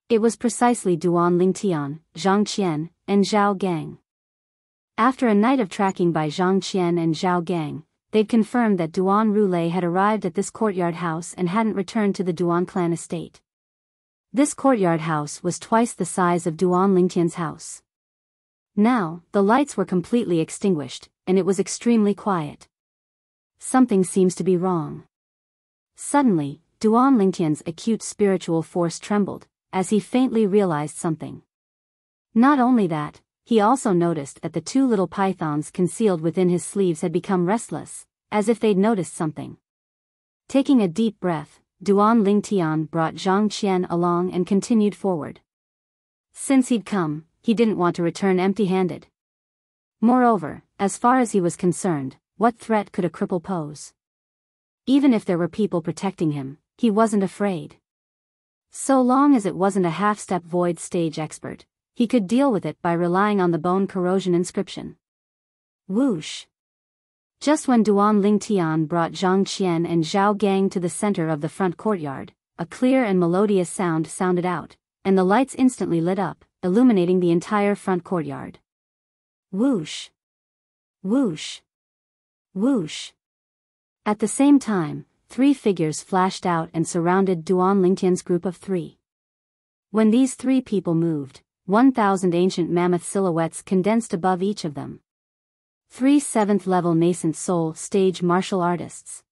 It was precisely Duan Lingtian, Zhang Qian, and Zhao Gang. After a night of tracking by Zhang Qian and Zhao Gang, they'd confirmed that Duan Roulet had arrived at this courtyard house and hadn't returned to the Duan clan estate. This courtyard house was twice the size of Duan Lingtian's house. Now, the lights were completely extinguished, and it was extremely quiet. Something seems to be wrong. Suddenly, Duan Lingtian's acute spiritual force trembled, as he faintly realized something. Not only that, he also noticed that the 2 little pythons concealed within his sleeves had become restless, as if they'd noticed something. Taking a deep breath, Duan Lingtian brought Zhang Qian along and continued forward. Since he'd come, he didn't want to return empty-handed. Moreover, as far as he was concerned, what threat could a cripple pose? Even if there were people protecting him, he wasn't afraid. So long as it wasn't a half-step void stage expert, he could deal with it by relying on the bone corrosion inscription. Whoosh! Just when Duan Lingtian brought Zhang Qian and Zhao Gang to the center of the front courtyard, a clear and melodious sound sounded out, and the lights instantly lit up, illuminating the entire front courtyard. Whoosh! Whoosh! Whoosh! At the same time, 3 figures flashed out and surrounded Duan Lingtian's group of 3. When these 3 people moved, 1,000 ancient mammoth silhouettes condensed above each of them. 3 7th-level nascent soul stage martial artists.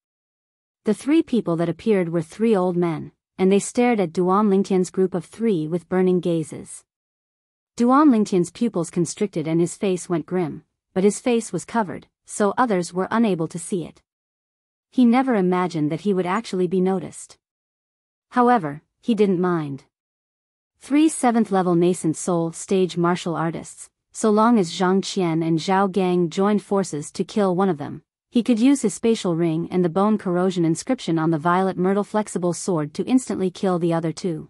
The 3 people that appeared were 3 old men, and they stared at Duan Lingtian's group of 3 with burning gazes. Duan Lingtian's pupils constricted and his face went grim, but his face was covered, so others were unable to see it. He never imagined that he would actually be noticed. However, he didn't mind. 3 7th-level nascent soul stage martial artists, so long as Zhang Qian and Zhao Gang joined forces to kill one of them, he could use his spatial ring and the bone corrosion inscription on the violet myrtle flexible sword to instantly kill the other 2.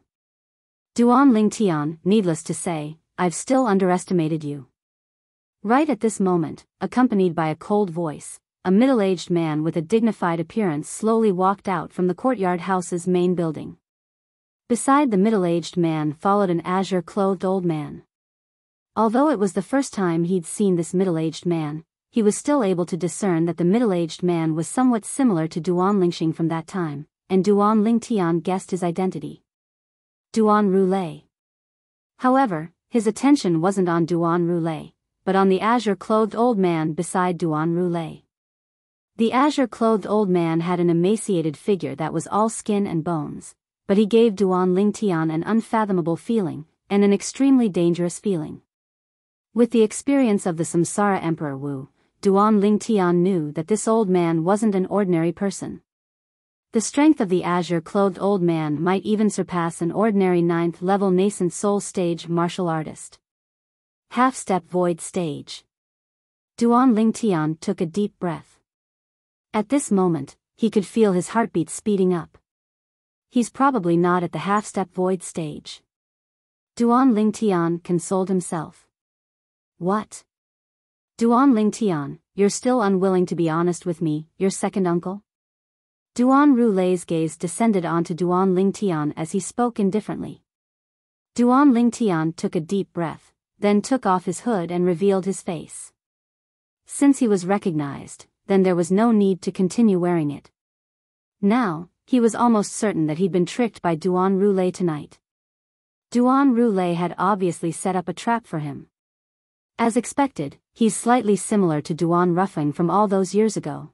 Duan Lingtian, needless to say, I've still underestimated you. Right at this moment, accompanied by a cold voice, a middle-aged man with a dignified appearance slowly walked out from the courtyard house's main building. Beside the middle-aged man followed an azure-clothed old man. Although it was the first time he'd seen this middle-aged man, he was still able to discern that the middle-aged man was somewhat similar to Duan Lingxing from that time, and Duan Lingtian guessed his identity. Duan Roulet. However, his attention wasn't on Duan Roulet, but on the azure-clothed old man beside Duan Roulet. The azure-clothed old man had an emaciated figure that was all skin and bones, but he gave Duan Lingtian an unfathomable feeling, and an extremely dangerous feeling. With the experience of the Samsara Emperor Wu, Duan Lingtian knew that this old man wasn't an ordinary person. The strength of the azure-clothed old man might even surpass an ordinary 9th-level nascent soul stage martial artist. Half-step void stage. Duan Lingtian took a deep breath. At this moment, he could feel his heartbeat speeding up. He's probably not at the half-step void stage. Duan Lingtian consoled himself. What? Duan Lingtian, you're still unwilling to be honest with me, your second uncle? Duan Rulei's gaze descended onto Duan Lingtian as he spoke indifferently. Duan Lingtian took a deep breath, then took off his hood and revealed his face. Since he was recognized, then there was no need to continue wearing it. Now, he was almost certain that he'd been tricked by Duan Rulei tonight. Duan Rulei had obviously set up a trap for him. As expected, he's slightly similar to Duan Ruffing from all those years ago.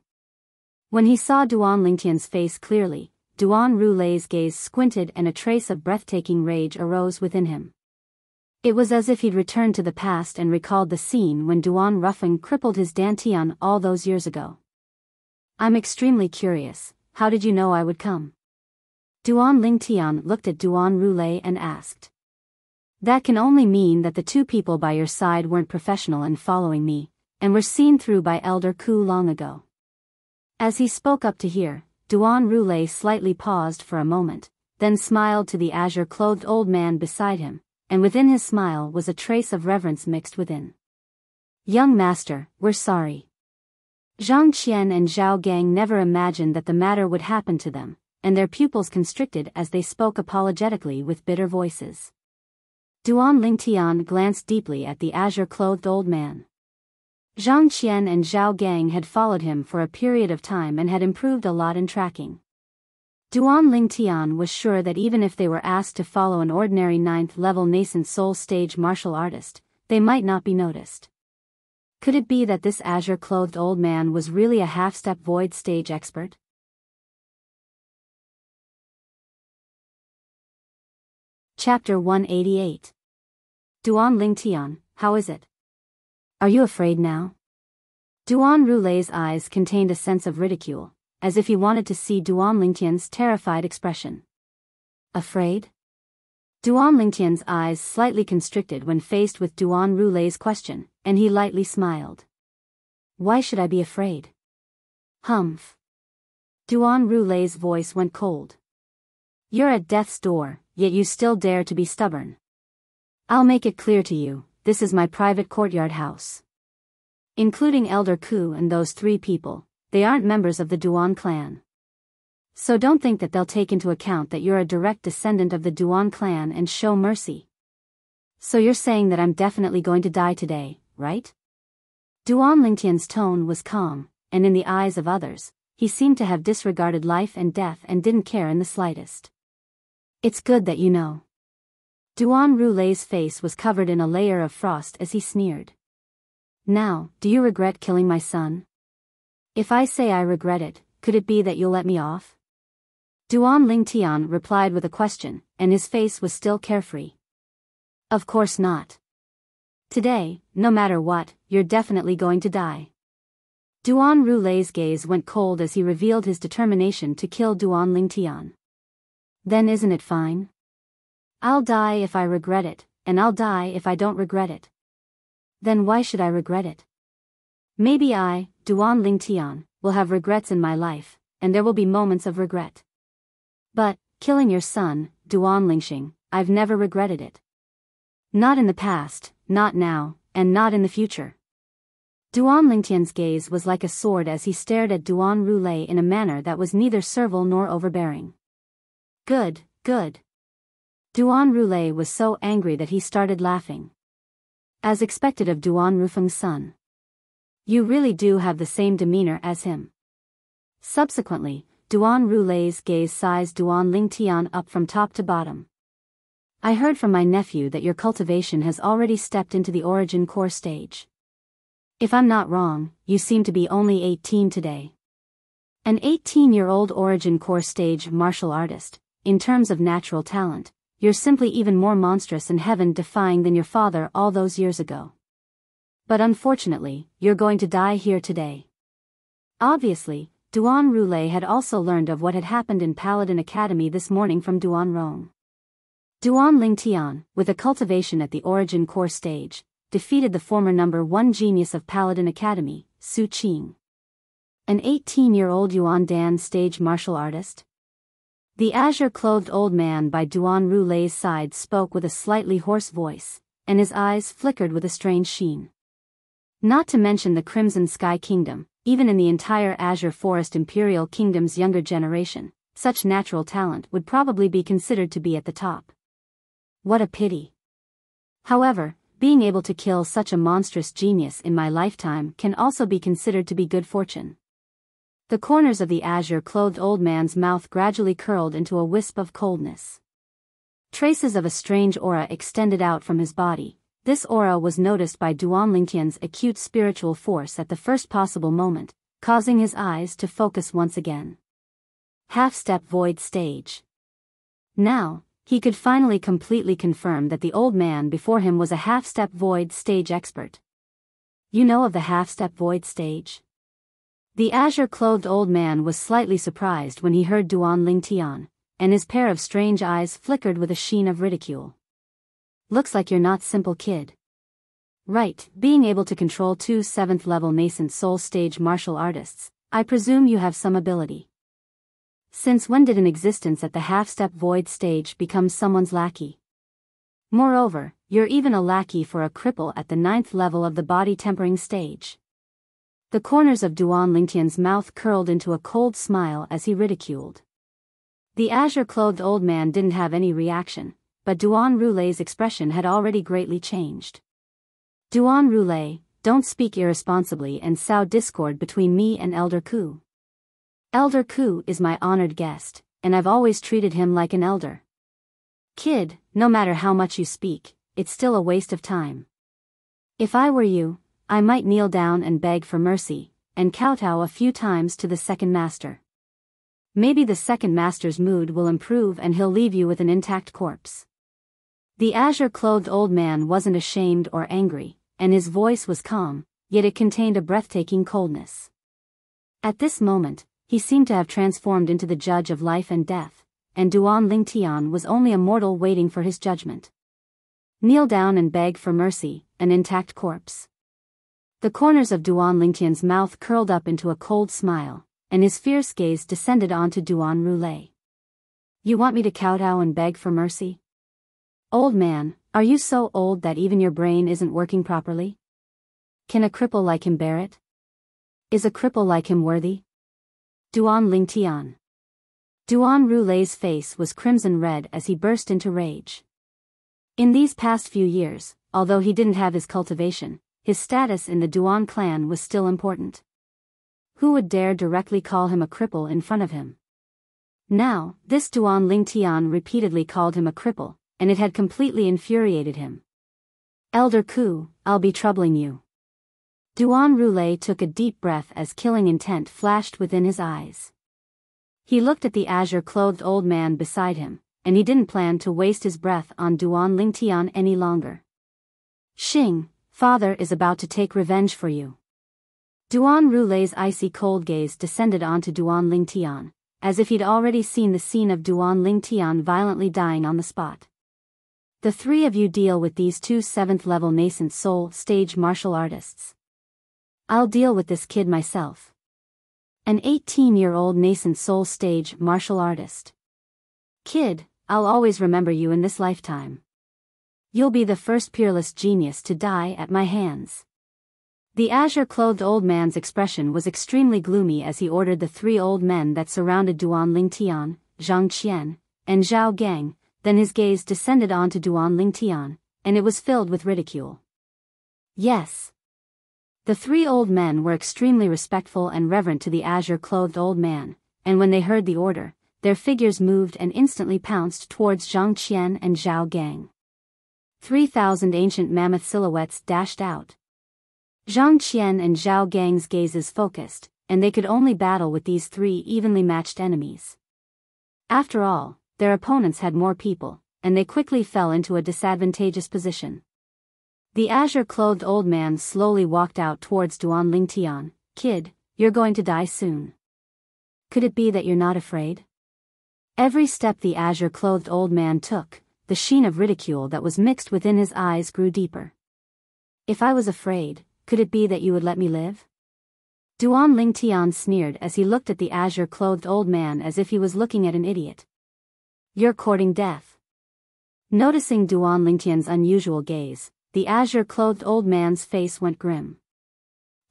When he saw Duan Lingtian's face clearly, Duan Rulei's gaze squinted and a trace of breathtaking rage arose within him. It was as if he'd returned to the past and recalled the scene when Duan Ruffing crippled his Dantian all those years ago. I'm extremely curious, how did you know I would come? Duan Lingtian looked at Duan Rulei and asked. That can only mean that the two people by your side weren't professional in following me, and were seen through by Elder Ku long ago. As he spoke up to hear, Duan Rulei slightly paused for a moment, then smiled to the azure-clothed old man beside him, and within his smile was a trace of reverence mixed within. Young master, we're sorry. Zhang Qian and Zhao Gang never imagined that the matter would happen to them, and their pupils constricted as they spoke apologetically with bitter voices. Duan Lingtian glanced deeply at the azure-clothed old man. Zhang Qian and Zhao Gang had followed him for a period of time and had improved a lot in tracking. Duan Lingtian was sure that even if they were asked to follow an ordinary 9th-level nascent soul stage martial artist, they might not be noticed. Could it be that this azure-clothed old man was really a half-step void stage expert? Chapter 188. Duan Lingtian, how is it? Are you afraid now? Duan Rulei's eyes contained a sense of ridicule, as if he wanted to see Duan Lingtian's terrified expression. Afraid? Duan Lingtian's eyes slightly constricted when faced with Duan Rulei's question, and he lightly smiled. Why should I be afraid? Humph. Duan Rulei's voice went cold. You're at death's door, yet you still dare to be stubborn. I'll make it clear to you, this is my private courtyard house. Including Elder Ku and those 3 people, they aren't members of the Duan clan. So don't think that they'll take into account that you're a direct descendant of the Duan clan and show mercy. So you're saying that I'm definitely going to die today, right? Duan Lingtian's tone was calm, and in the eyes of others, he seemed to have disregarded life and death and didn't care in the slightest. It's good that you know. Duan Rulei's face was covered in a layer of frost as he sneered. Now, do you regret killing my son? If I say I regret it, could it be that you'll let me off? Duan Lingtian replied with a question, and his face was still carefree. Of course not. Today, no matter what, you're definitely going to die. Duan Rulei's gaze went cold as he revealed his determination to kill Duan Lingtian. Then isn't it fine? I'll die if I regret it, and I'll die if I don't regret it. Then why should I regret it? Maybe I, Duan Lingtian, will have regrets in my life, and there will be moments of regret. But, killing your son, Duan Lingxing, I've never regretted it. Not in the past, not now, and not in the future. Duan Lingtian's gaze was like a sword as he stared at Duan Rulei in a manner that was neither servile nor overbearing. Good, good. Duan Rulei was so angry that he started laughing. As expected of Duan Rufeng's son. You really do have the same demeanor as him. Subsequently, Duan Rulei's gaze sized Duan Lingtian up from top to bottom. I heard from my nephew that your cultivation has already stepped into the origin core stage. If I'm not wrong, you seem to be only 18 today. An 18-year-old origin core stage martial artist, in terms of natural talent, you're simply even more monstrous and heaven-defying than your father all those years ago. But unfortunately, you're going to die here today. Obviously, Duan Rulei had also learned of what had happened in Paladin Academy this morning from Duan Rong. Duan Lingtian, with a cultivation at the origin core stage, defeated the former number 1 genius of Paladin Academy, Su Qing. An 18-year-old Yuan Dan stage martial artist? The azure-clothed old man by Duan Rulei's side spoke with a slightly hoarse voice, and his eyes flickered with a strange sheen. Not to mention the Crimson Sky Kingdom, even in the entire Azure Forest Imperial Kingdom's younger generation, such natural talent would probably be considered to be at the top. What a pity. However, being able to kill such a monstrous genius in my lifetime can also be considered to be good fortune. The corners of the azure-clothed old man's mouth gradually curled into a wisp of coldness. Traces of a strange aura extended out from his body. This aura was noticed by Duan Lingtian's acute spiritual force at the first possible moment, causing his eyes to focus once again. Half-step void stage. Now, he could finally completely confirm that the old man before him was a half-step void stage expert. You know of the half-step void stage? The azure-clothed old man was slightly surprised when he heard Duan Lingtian, and his pair of strange eyes flickered with a sheen of ridicule. Looks like you're not simple, kid. Right, being able to control two 7th-level nascent soul stage martial artists, I presume you have some ability. Since when did an existence at the half-step void stage become someone's lackey? Moreover, you're even a lackey for a cripple at the 9th level of the body tempering stage. The corners of Duan Lingtian's mouth curled into a cold smile as he ridiculed. The azure-clothed old man didn't have any reaction, but Duan Roule's expression had already greatly changed. Duan Roule, don't speak irresponsibly and sow discord between me and Elder Ku. Elder Ku is my honored guest, and I've always treated him like an elder. Kid, no matter how much you speak, it's still a waste of time. If I were you, I might kneel down and beg for mercy, and kowtow a few times to the second master. Maybe the second master's mood will improve and he'll leave you with an intact corpse. The azure-clothed old man wasn't ashamed or angry, and his voice was calm, yet it contained a breathtaking coldness. At this moment, he seemed to have transformed into the judge of life and death, and Duan Lingtian was only a mortal waiting for his judgment. Kneel down and beg for mercy, an intact corpse. The corners of Duan Lingtian's mouth curled up into a cold smile, and his fierce gaze descended onto Duan Roule. You want me to kowtow and beg for mercy? Old man, are you so old that even your brain isn't working properly? Can a cripple like him bear it? Is a cripple like him worthy? Duan Lingtian. Duan Roule's face was crimson red as he burst into rage. In these past few years, although he didn't have his cultivation, his status in the Duan clan was still important. Who would dare directly call him a cripple in front of him? Now, this Duan Lingtian repeatedly called him a cripple, and it had completely infuriated him. Elder Ku, I'll be troubling you. Duan Roule took a deep breath as killing intent flashed within his eyes. He looked at the azure-clothed old man beside him, and he didn't plan to waste his breath on Duan Lingtian any longer. Xing, father is about to take revenge for you. Duan Roule's icy cold gaze descended onto Duan Lingtian, as if he'd already seen the scene of Duan Lingtian violently dying on the spot. The three of you deal with these two 7th-level nascent soul stage martial artists. I'll deal with this kid myself. An 18-year-old nascent soul stage martial artist. Kid, I'll always remember you in this lifetime. You'll be the first peerless genius to die at my hands. The azure-clothed old man's expression was extremely gloomy as he ordered the three old men that surrounded Duan Lingtian, Zhang Qian, and Zhao Gang, then his gaze descended onto Duan Lingtian, and it was filled with ridicule. Yes. The three old men were extremely respectful and reverent to the azure-clothed old man, and when they heard the order, their figures moved and instantly pounced towards Zhang Qian and Zhao Gang. 3,000 ancient mammoth silhouettes dashed out. Zhang Qian and Zhao Gang's gazes focused, and they could only battle with these three evenly matched enemies. After all, their opponents had more people, and they quickly fell into a disadvantageous position. The azure-clothed old man slowly walked out towards Duan Lingtian. Kid, you're going to die soon. Could it be that you're not afraid? Every step the azure-clothed old man took, the sheen of ridicule that was mixed within his eyes grew deeper. If I was afraid, could it be that you would let me live? Duan Lingtian sneered as he looked at the azure-clothed old man as if he was looking at an idiot. You're courting death. Noticing Duan Lingtian's unusual gaze, the azure-clothed old man's face went grim.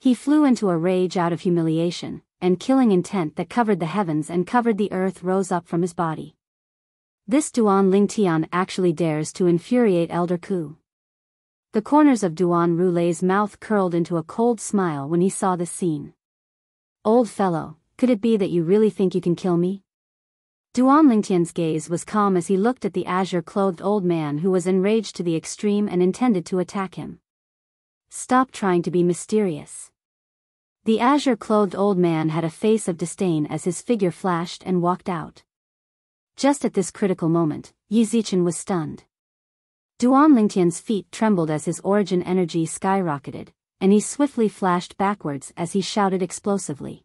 He flew into a rage out of humiliation, and killing intent that covered the heavens and covered the earth rose up from his body. This Duan Lingtian actually dares to infuriate Elder Ku. The corners of Duan Rulei's mouth curled into a cold smile when he saw this scene. Old fellow, could it be that you really think you can kill me? Duan Lingtian's gaze was calm as he looked at the azure-clothed old man who was enraged to the extreme and intended to attack him. Stop trying to be mysterious. The azure-clothed old man had a face of disdain as his figure flashed and walked out. Just at this critical moment, Yi Zichen was stunned. Duan Lingtian's feet trembled as his origin energy skyrocketed, and he swiftly flashed backwards as he shouted explosively.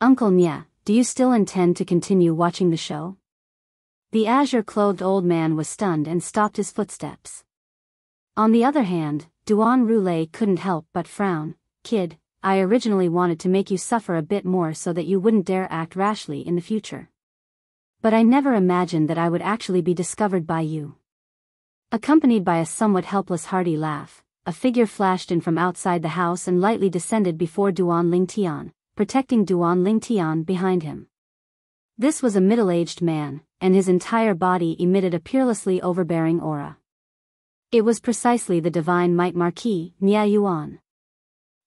Uncle Nya, do you still intend to continue watching the show? The azure-clothed old man was stunned and stopped his footsteps. On the other hand, Duan Rulei couldn't help but frown. Kid, I originally wanted to make you suffer a bit more so that you wouldn't dare act rashly in the future. But I never imagined that I would actually be discovered by you. Accompanied by a somewhat helpless hearty laugh, a figure flashed in from outside the house and lightly descended before Duan Lingtian, protecting Duan Lingtian behind him. This was a middle-aged man, and his entire body emitted a peerlessly overbearing aura. It was precisely the divine might Marquis, Nya Yuan.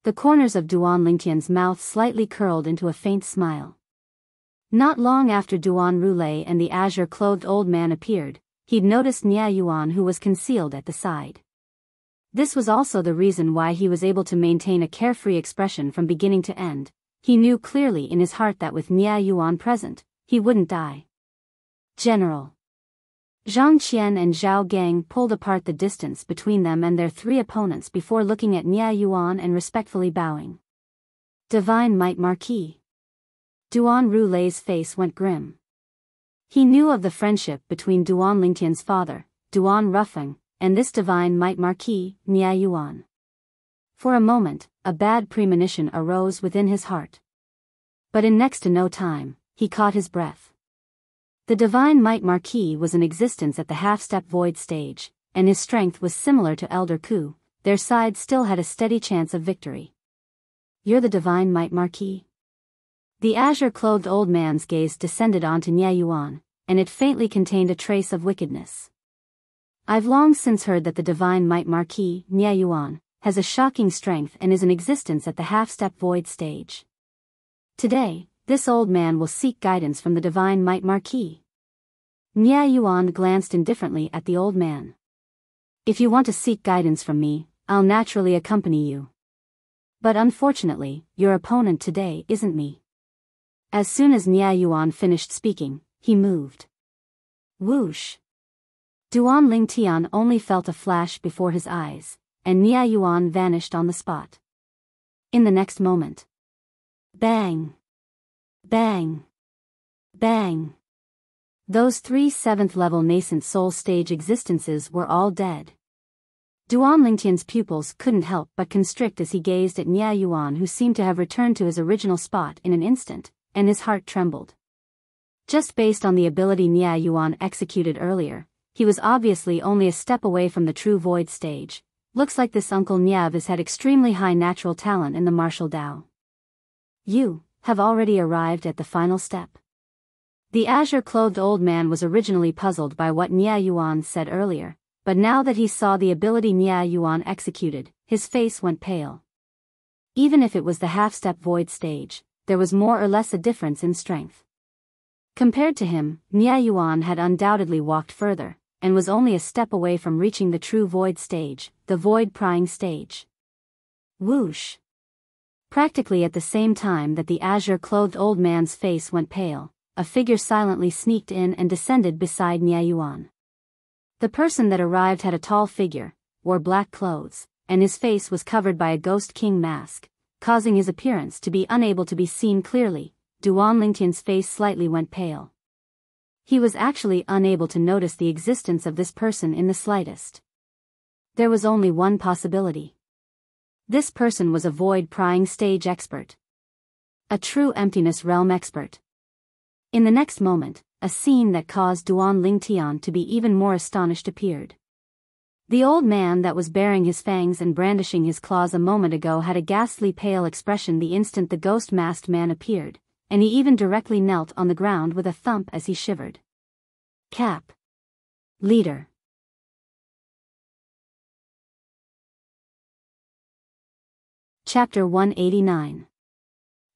The corners of Duan Lingtian's mouth slightly curled into a faint smile. Not long after Duan Rulei and the azure-clothed old man appeared, he'd noticed Nya Yuan who was concealed at the side. This was also the reason why he was able to maintain a carefree expression from beginning to end. He knew clearly in his heart that with Nya Yuan present, he wouldn't die. General. Zhang Qian and Zhao Gang pulled apart the distance between them and their three opponents before looking at Nya Yuan and respectfully bowing. Divine Might Marquis. Duan Rulei's face went grim. He knew of the friendship between Duan Lingtian's father, Duan Rufeng, and this divine might Marquis, Nya Yuan. For a moment, a bad premonition arose within his heart. But in next to no time, he caught his breath. The divine might Marquis was in existence at the half-step void stage, and his strength was similar to Elder Ku. Their side still had a steady chance of victory. You're the divine might Marquis? The azure-clothed old man's gaze descended onto Nya Yuan, and it faintly contained a trace of wickedness. I've long since heard that the divine might Marquis, Nya Yuan, has a shocking strength and is in existence at the half-step void stage. Today, this old man will seek guidance from the divine might Marquis. Nya Yuan glanced indifferently at the old man. If you want to seek guidance from me, I'll naturally accompany you. But unfortunately, your opponent today isn't me. As soon as Nya Yuan finished speaking, he moved. Whoosh! Duan Lingtian only felt a flash before his eyes, and Nya Yuan vanished on the spot. In the next moment. Bang! Bang! Bang! Those three 7th-level nascent soul stage existences were all dead. Duan Lingtian's pupils couldn't help but constrict as he gazed at Nya Yuan, who seemed to have returned to his original spot in an instant, and his heart trembled. Just based on the ability Nya Yuan executed earlier, he was obviously only a step away from the true void stage. Looks like this Uncle Nyav has had extremely high natural talent in the martial Dao. You have already arrived at the final step. The azure-clothed old man was originally puzzled by what Nya Yuan said earlier, but now that he saw the ability Nya Yuan executed, his face went pale. Even if it was the half-step void stage, there was more or less a difference in strength. Compared to him, Nya Yuan had undoubtedly walked further, and was only a step away from reaching the true void stage, the void prying stage. Whoosh! Practically at the same time that the azure-clothed old man's face went pale, a figure silently sneaked in and descended beside Nya Yuan. The person that arrived had a tall figure, wore black clothes, and his face was covered by a Ghost King mask, causing his appearance to be unable to be seen clearly. Duan Lingtian's face slightly went pale. He was actually unable to notice the existence of this person in the slightest. There was only one possibility. This person was a void-prying stage expert. A true emptiness realm expert. In the next moment, a scene that caused Duan Lingtian to be even more astonished appeared. The old man that was baring his fangs and brandishing his claws a moment ago had a ghastly pale expression the instant the ghost-masked man appeared, and he even directly knelt on the ground with a thump as he shivered. Cap. Leader. Chapter 189.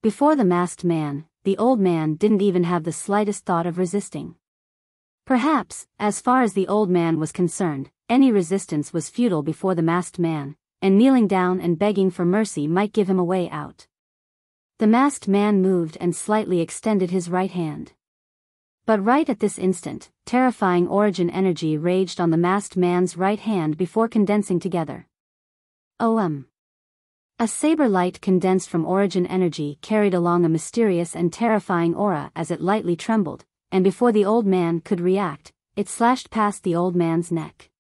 Before the masked man, the old man didn't even have the slightest thought of resisting. Perhaps, as far as the old man was concerned, any resistance was futile before the masked man, and kneeling down and begging for mercy might give him a way out. The masked man moved and slightly extended his right hand. But right at this instant, terrifying origin energy raged on the masked man's right hand before condensing together. A saber light condensed from origin energy carried along a mysterious and terrifying aura as it lightly trembled, and before the old man could react, it slashed past the old man's neck.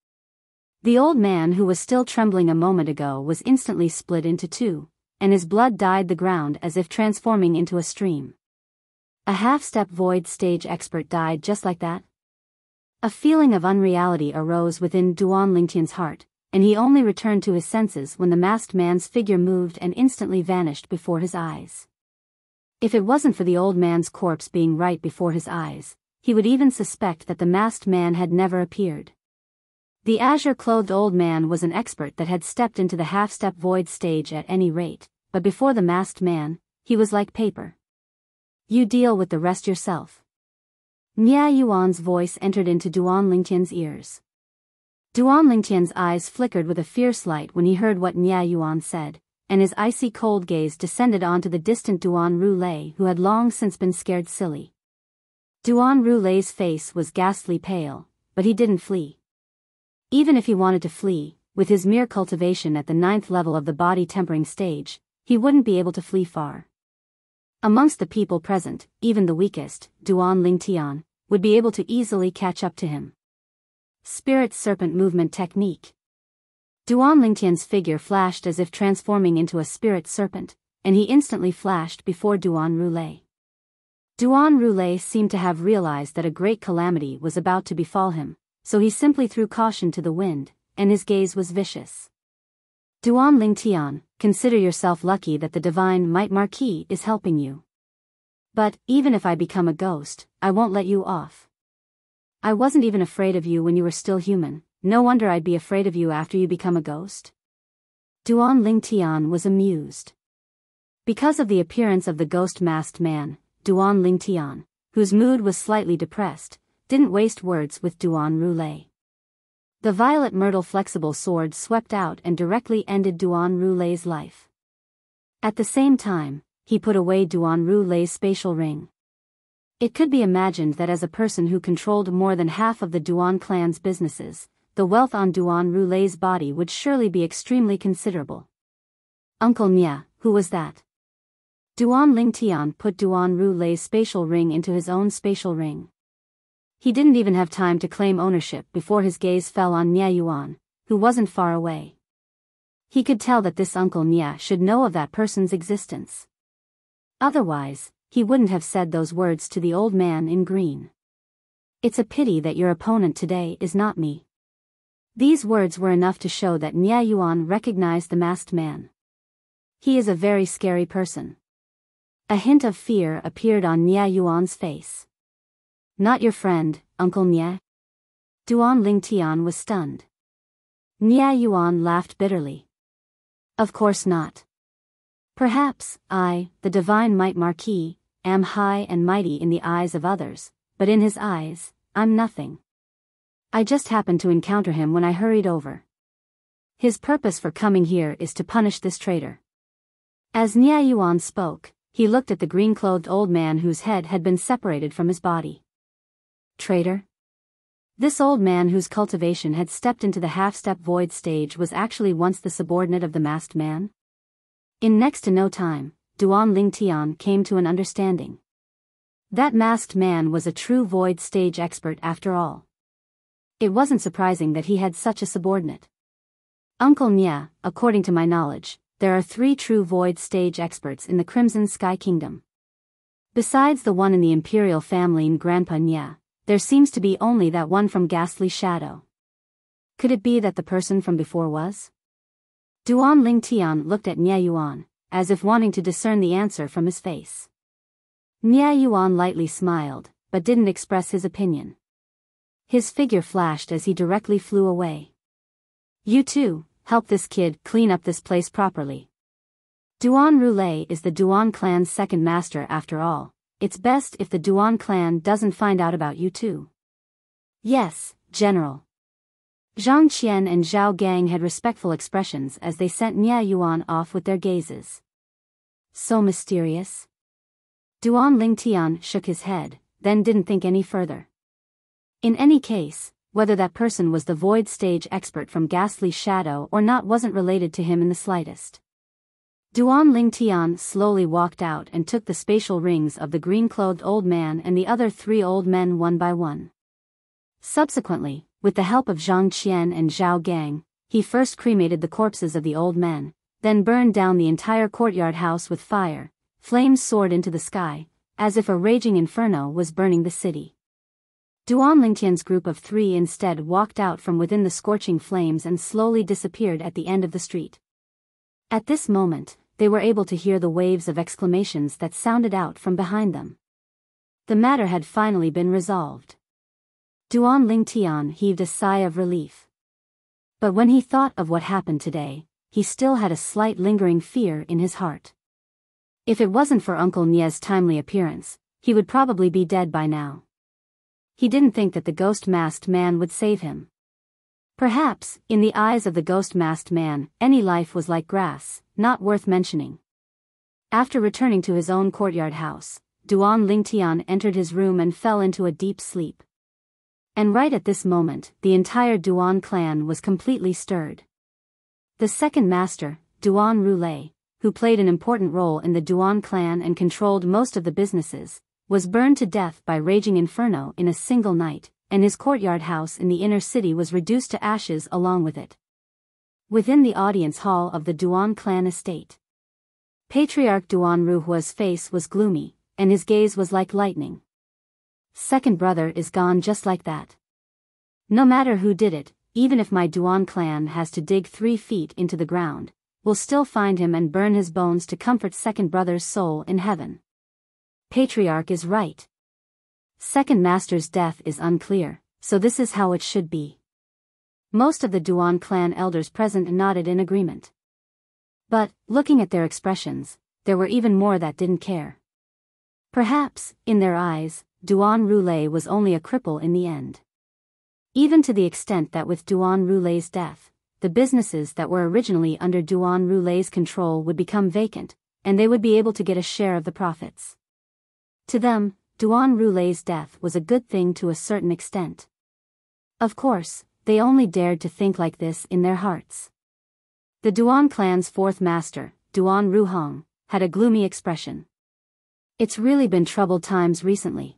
The old man who was still trembling a moment ago was instantly split into two, and his blood dyed the ground as if transforming into a stream. A half-step void stage expert died just like that? A feeling of unreality arose within Duan Lingtian's heart, and he only returned to his senses when the masked man's figure moved and instantly vanished before his eyes. If it wasn't for the old man's corpse being right before his eyes, he would even suspect that the masked man had never appeared. The azure-clothed old man was an expert that had stepped into the half-step void stage at any rate, but before the masked man, he was like paper. You deal with the rest yourself. Nia Yuan's voice entered into Duan Lingtian's ears. Duan Lingtian's eyes flickered with a fierce light when he heard what Nia Yuan said, and his icy cold gaze descended onto the distant Duan Ru-Lei who had long since been scared silly. Duan Ru-Lei's face was ghastly pale, but he didn't flee. Even if he wanted to flee, with his mere cultivation at the 9th level of the body tempering stage, he wouldn't be able to flee far. Amongst the people present, even the weakest, Duan Lingtian, would be able to easily catch up to him. Spirit Serpent Movement Technique. Duan Lingtian's figure flashed as if transforming into a spirit serpent, and he instantly flashed before Duan Ru-Lei. Duan Ru-Lei seemed to have realized that a great calamity was about to befall him, so he simply threw caution to the wind, and his gaze was vicious. Duan Lingtian, consider yourself lucky that the Divine Might Marquis is helping you. But, even if I become a ghost, I won't let you off. I wasn't even afraid of you when you were still human, no wonder I'd be afraid of you after you become a ghost. Duan Lingtian was amused. Because of the appearance of the ghost-masked man, Duan Lingtian, whose mood was slightly depressed, didn't waste words with Duan Ru-Lei. The violet myrtle flexible sword swept out and directly ended Duan Ru-Lei's life. At the same time, he put away Duan Ru-Lei's spatial ring. It could be imagined that as a person who controlled more than half of the Duan clan's businesses, the wealth on Duan Ru-Lei's body would surely be extremely considerable. Uncle Nia, who was that? Duan Lingtian put Duan Ru-Lei's spatial ring into his own spatial ring. He didn't even have time to claim ownership before his gaze fell on Nia Yuan, who wasn't far away. He could tell that this Uncle Nia should know of that person's existence. Otherwise, he wouldn't have said those words to the old man in green. It's a pity that your opponent today is not me. These words were enough to show that Nia Yuan recognized the masked man. He is a very scary person. A hint of fear appeared on Nia Yuan's face. Not your friend, Uncle Nia? Duan Lingtian was stunned. Nia Yuan laughed bitterly. Of course not. Perhaps I, the Divine Might Marquis, am high and mighty in the eyes of others, but in his eyes, I'm nothing. I just happened to encounter him when I hurried over. His purpose for coming here is to punish this traitor. As Nia Yuan spoke, he looked at the green-clothed old man whose head had been separated from his body. Traitor? This old man whose cultivation had stepped into the half-step void stage was actually once the subordinate of the masked man? In next to no time, Duan Lingtian came to an understanding. That masked man was a true void stage expert after all. It wasn't surprising that he had such a subordinate. Uncle Nia, according to my knowledge, there are 3 true void stage experts in the Crimson Sky Kingdom. Besides the one in the imperial family and Grandpa Nia, there seems to be only that one from Ghastly Shadow. Could it be that the person from before was? Duan Lingtian looked at Nye Yuan, as if wanting to discern the answer from his face. Nye Yuan lightly smiled, but didn't express his opinion. His figure flashed as he directly flew away. You too, help this kid clean up this place properly. Duan Roulé is the Duan clan's second master after all. It's best if the Duan clan doesn't find out about you too. Yes, General. Zhang Qian and Zhao Gang had respectful expressions as they sent Nye Yuan off with their gazes. So mysterious. Duan Lingtian shook his head, then didn't think any further. In any case, whether that person was the void stage expert from Ghastly Shadow or not wasn't related to him in the slightest. Duan Lingtian slowly walked out and took the spatial rings of the green-clothed old man and the other 3 old men one by one. Subsequently, with the help of Zhang Qian and Zhao Gang, he first cremated the corpses of the old men, then burned down the entire courtyard house with fire. Flames soared into the sky, as if a raging inferno was burning the city. Duan Lingtian's group of 3 instead walked out from within the scorching flames and slowly disappeared at the end of the street. At this moment, they were able to hear the waves of exclamations that sounded out from behind them. The matter had finally been resolved. Duan Lingtian heaved a sigh of relief. But when he thought of what happened today, he still had a slight lingering fear in his heart. If it wasn't for Uncle Nie's timely appearance, he would probably be dead by now. He didn't think that the ghost-masked man would save him. Perhaps, in the eyes of the ghost-masked man, any life was like grass, not worth mentioning. After returning to his own courtyard house, Duan Lingtian entered his room and fell into a deep sleep. And right at this moment, the entire Duan clan was completely stirred. The second master, Duan Roulé, who played an important role in the Duan clan and controlled most of the businesses, was burned to death by raging inferno in a single night, and his courtyard house in the inner city was reduced to ashes along with it. Within the audience hall of the Duan clan estate, Patriarch Duan Ruhua's face was gloomy, and his gaze was like lightning. Second brother is gone just like that. No matter who did it, even if my Duan clan has to dig 3 feet into the ground, we'll still find him and burn his bones to comfort second brother's soul in heaven. Patriarch is right. Second master's death is unclear, so this is how it should be. Most of the Duan clan elders present nodded in agreement. But, looking at their expressions, there were even more that didn't care. Perhaps, in their eyes, Duan Roulé was only a cripple in the end. Even to the extent that with Duan Roulé's death, the businesses that were originally under Duan Roulé's control would become vacant, and they would be able to get a share of the profits. To them, Duan Roulé's death was a good thing to a certain extent. Of course, they only dared to think like this in their hearts. The Duan clan's 4th master, Duan Ruhong, had a gloomy expression. It's really been troubled times recently.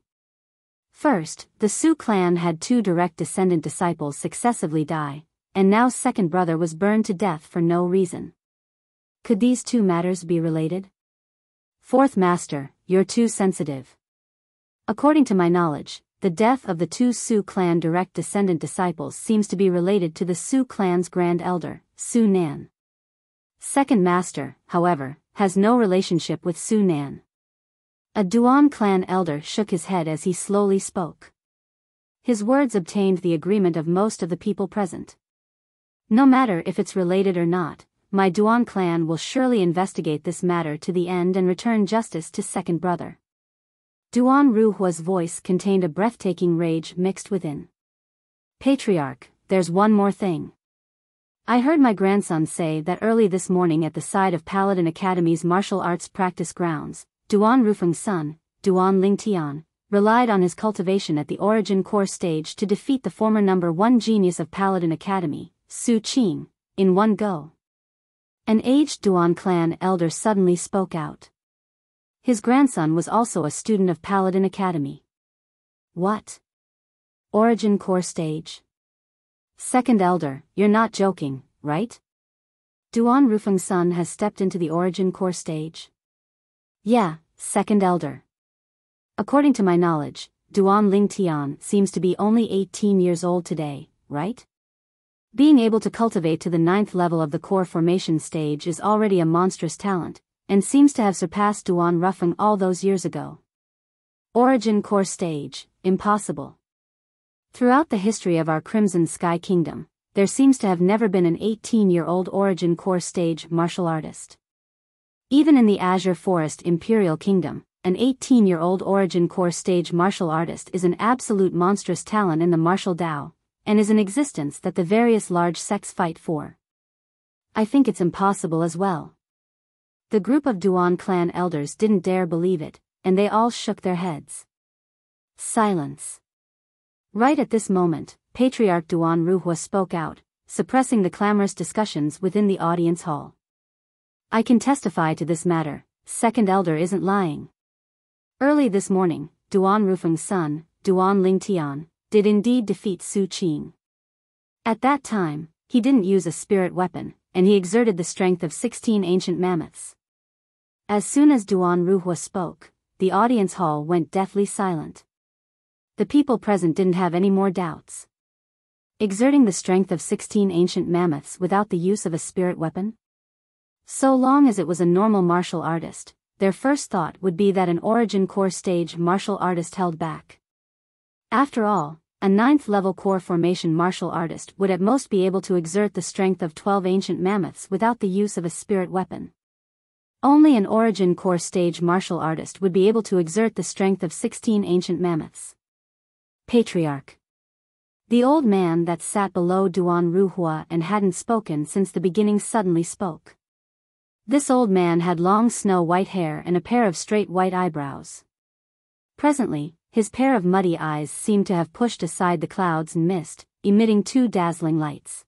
First, the Su clan had 2 direct descendant disciples successively die, and now second brother was burned to death for no reason. Could these 2 matters be related? 4th master, you're too sensitive. According to my knowledge, the death of the 2 Su clan direct descendant disciples seems to be related to the Su clan's grand elder, Su Nan. Second master, however, has no relationship with Su Nan. A Duan clan elder shook his head as he slowly spoke. His words obtained the agreement of most of the people present. No matter if it's related or not, my Duan clan will surely investigate this matter to the end and return justice to second brother. Duan Ruhua's voice contained a breathtaking rage mixed within. Patriarch, there's one more thing. I heard my grandson say that early this morning at the side of Paladin Academy's martial arts practice grounds, Duan Rufeng's son, Duan Lingtian, relied on his cultivation at the Origin Core stage to defeat the former number 1 genius of Paladin Academy, Su Qing, in one go. An aged Duan clan elder suddenly spoke out. His grandson was also a student of Paladin Academy. What? Origin Core stage? Second elder, you're not joking, right? Duan Rufeng's son has stepped into the Origin Core stage? Yeah, second elder. According to my knowledge, Duan Lingtian seems to be only 18 years old today, right? Being able to cultivate to the 9th level of the core formation stage is already a monstrous talent, and seems to have surpassed Duan Rufeng all those years ago. Origin core stage, impossible. Throughout the history of our Crimson Sky Kingdom, there seems to have never been an 18-year-old origin core stage martial artist. Even in the Azure Forest Imperial Kingdom, an 18-year-old origin core stage martial artist is an absolute monstrous talent in the martial Dao, and is an existence that the various large sects fight for. I think it's impossible as well. The group of Duan clan elders didn't dare believe it, and they all shook their heads. Silence. Right at this moment, Patriarch Duan Ruhua spoke out, suppressing the clamorous discussions within the audience hall. I can testify to this matter, second elder isn't lying. Early this morning, Duan Rufeng's son, Duan Lingtian, did indeed defeat Su Qing. At that time, he didn't use a spirit weapon, and he exerted the strength of 16 ancient mammoths. As soon as Duan Ruhua spoke, the audience hall went deathly silent. The people present didn't have any more doubts. Exerting the strength of 16 ancient mammoths without the use of a spirit weapon? So long as it was a normal martial artist, their first thought would be that an origin core stage martial artist held back. After all, a 9th level core formation martial artist would at most be able to exert the strength of 12 ancient mammoths without the use of a spirit weapon. Only an origin core stage martial artist would be able to exert the strength of 16 ancient mammoths. Patriarch. The old man that sat below Duan Ruhua and hadn't spoken since the beginning suddenly spoke. This old man had long snow-white hair and a pair of straight white eyebrows. Presently, his pair of muddy eyes seemed to have pushed aside the clouds and mist, emitting 2 dazzling lights.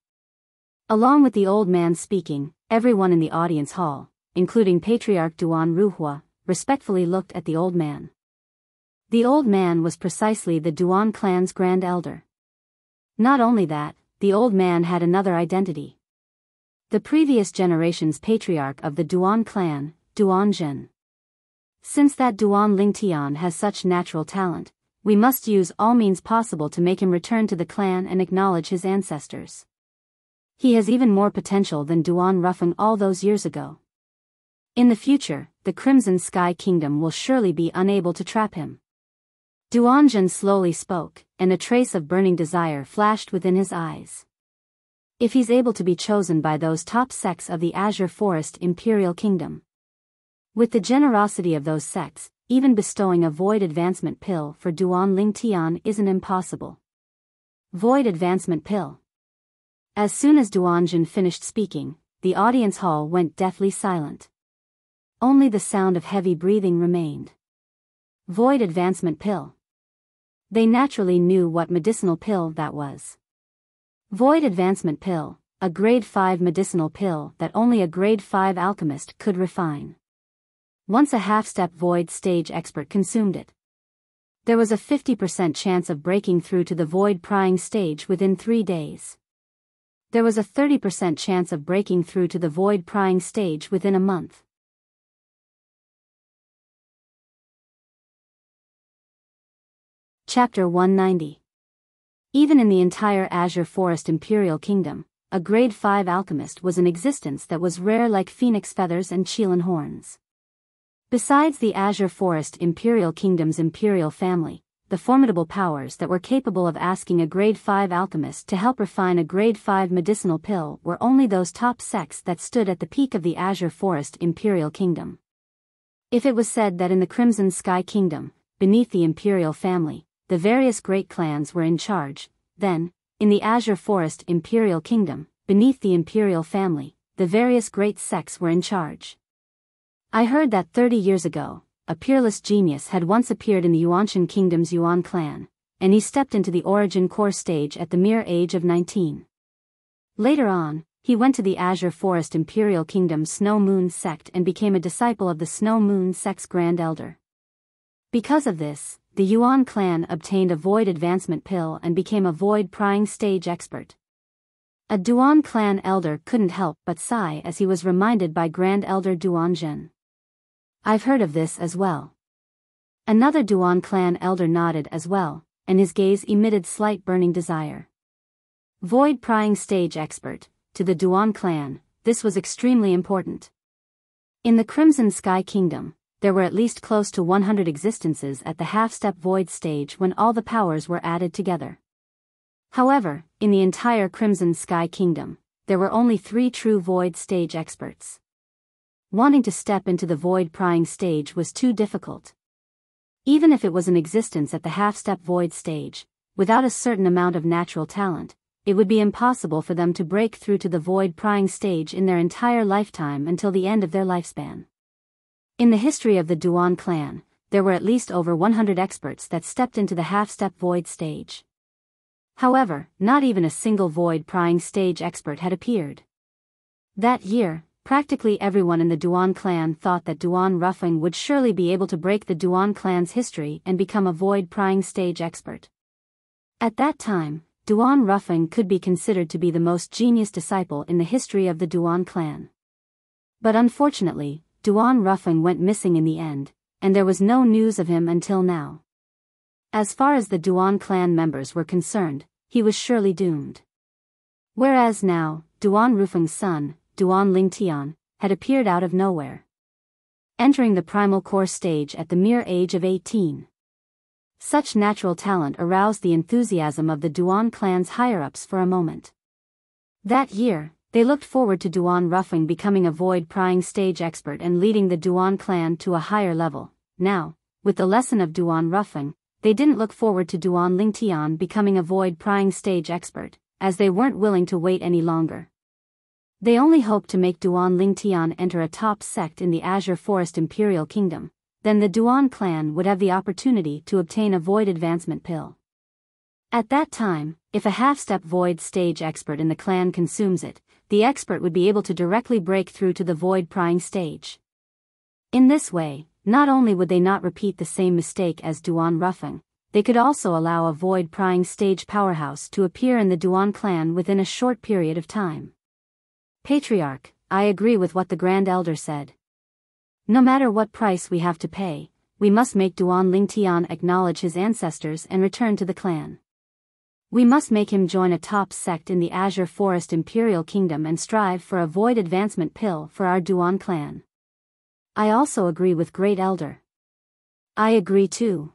Along with the old man speaking, everyone in the audience hall, including Patriarch Duan Ruhua, respectfully looked at the old man. The old man was precisely the Duan clan's grand elder. Not only that, the old man had another identity. The previous generation's patriarch of the Duan clan, Duan Zhen. Since that Duan Lingtian has such natural talent, we must use all means possible to make him return to the clan and acknowledge his ancestors. He has even more potential than Duan Rufeng all those years ago. In the future, the Crimson Sky Kingdom will surely be unable to trap him. Duan Zhen slowly spoke, and a trace of burning desire flashed within his eyes. If he's able to be chosen by those top sects of the Azure Forest Imperial Kingdom. With the generosity of those sects, even bestowing a Void Advancement Pill for Duan Lingtian isn't impossible. Void Advancement Pill. As soon as Duan Zhen finished speaking, the audience hall went deathly silent. Only the sound of heavy breathing remained. Void Advancement Pill. They naturally knew what medicinal pill that was. Void Advancement Pill, a grade 5 medicinal pill that only a grade 5 alchemist could refine. Once a half-step void stage expert consumed it, there was a 50% chance of breaking through to the void prying stage within 3 days. There was a 30% chance of breaking through to the void prying stage within a month. Chapter 190. Even in the entire Azure Forest Imperial Kingdom, a grade 5 alchemist was an existence that was rare like phoenix feathers and Qilin horns. Besides the Azure Forest Imperial Kingdom's imperial family, the formidable powers that were capable of asking a grade 5 alchemist to help refine a grade 5 medicinal pill were only those top sects that stood at the peak of the Azure Forest Imperial Kingdom. If it was said that in the Crimson Sky Kingdom, beneath the imperial family, the various great clans were in charge, then, in the Azure Forest Imperial Kingdom, beneath the imperial family, the various great sects were in charge. I heard that 30 years ago, a peerless genius had once appeared in the Yuanshan Kingdom's Yuan clan, and he stepped into the origin core stage at the mere age of 19. Later on, he went to the Azure Forest Imperial Kingdom's Snow Moon sect and became a disciple of the Snow Moon sect's Grand Elder. Because of this, the Yuan clan obtained a Void Advancement Pill and became a Void Prying Stage expert. A Duan clan elder couldn't help but sigh as he was reminded by Grand Elder Duan Zhen. I've heard of this as well. Another Duan clan elder nodded as well, and his gaze emitted slight burning desire. Void prying stage expert. To the Duan clan, this was extremely important. In the Crimson Sky Kingdom, there were at least close to 100 existences at the half-step void stage when all the powers were added together. However, in the entire Crimson Sky Kingdom, there were only 3 true void stage experts. Wanting to step into the void prying stage was too difficult. Even if it was an existence at the half-step void stage, without a certain amount of natural talent, it would be impossible for them to break through to the void prying stage in their entire lifetime until the end of their lifespan. In the history of the Duan clan, there were at least over 100 experts that stepped into the half-step void stage. However, not even a single void prying stage expert had appeared. That year, practically everyone in the Duan clan thought that Duan Ruffing would surely be able to break the Duan clan's history and become a void prying stage expert. At that time, Duan Ruffing could be considered to be the most genius disciple in the history of the Duan clan. But unfortunately, Duan Ruffing went missing in the end, and there was no news of him until now. As far as the Duan clan members were concerned, he was surely doomed. Whereas now, Duan Rufeng's son, Duan Lingtian, had appeared out of nowhere, entering the primal core stage at the mere age of 18. Such natural talent aroused the enthusiasm of the Duan clan's higher-ups for a moment. That year, they looked forward to Duan Ruffing becoming a void prying stage expert and leading the Duan clan to a higher level. Now, with the lesson of Duan Ruffing, they didn't look forward to Duan Lingtian becoming a void prying stage expert, as they weren't willing to wait any longer. They only hoped to make Duan Lingtian enter a top sect in the Azure Forest Imperial Kingdom. Then the Duan clan would have the opportunity to obtain a void advancement pill. At that time, if a half-step void stage expert in the clan consumes it, the expert would be able to directly break through to the void prying stage. In this way, not only would they not repeat the same mistake as Duan Ruffing, they could also allow a void prying stage powerhouse to appear in the Duan clan within a short period of time. Patriarch, I agree with what the Grand Elder said. No matter what price we have to pay, we must make Duan Lingtian acknowledge his ancestors and return to the clan. We must make him join a top sect in the Azure Forest Imperial Kingdom and strive for a void advancement pill for our Duan clan. I also agree with Great Elder. I agree too.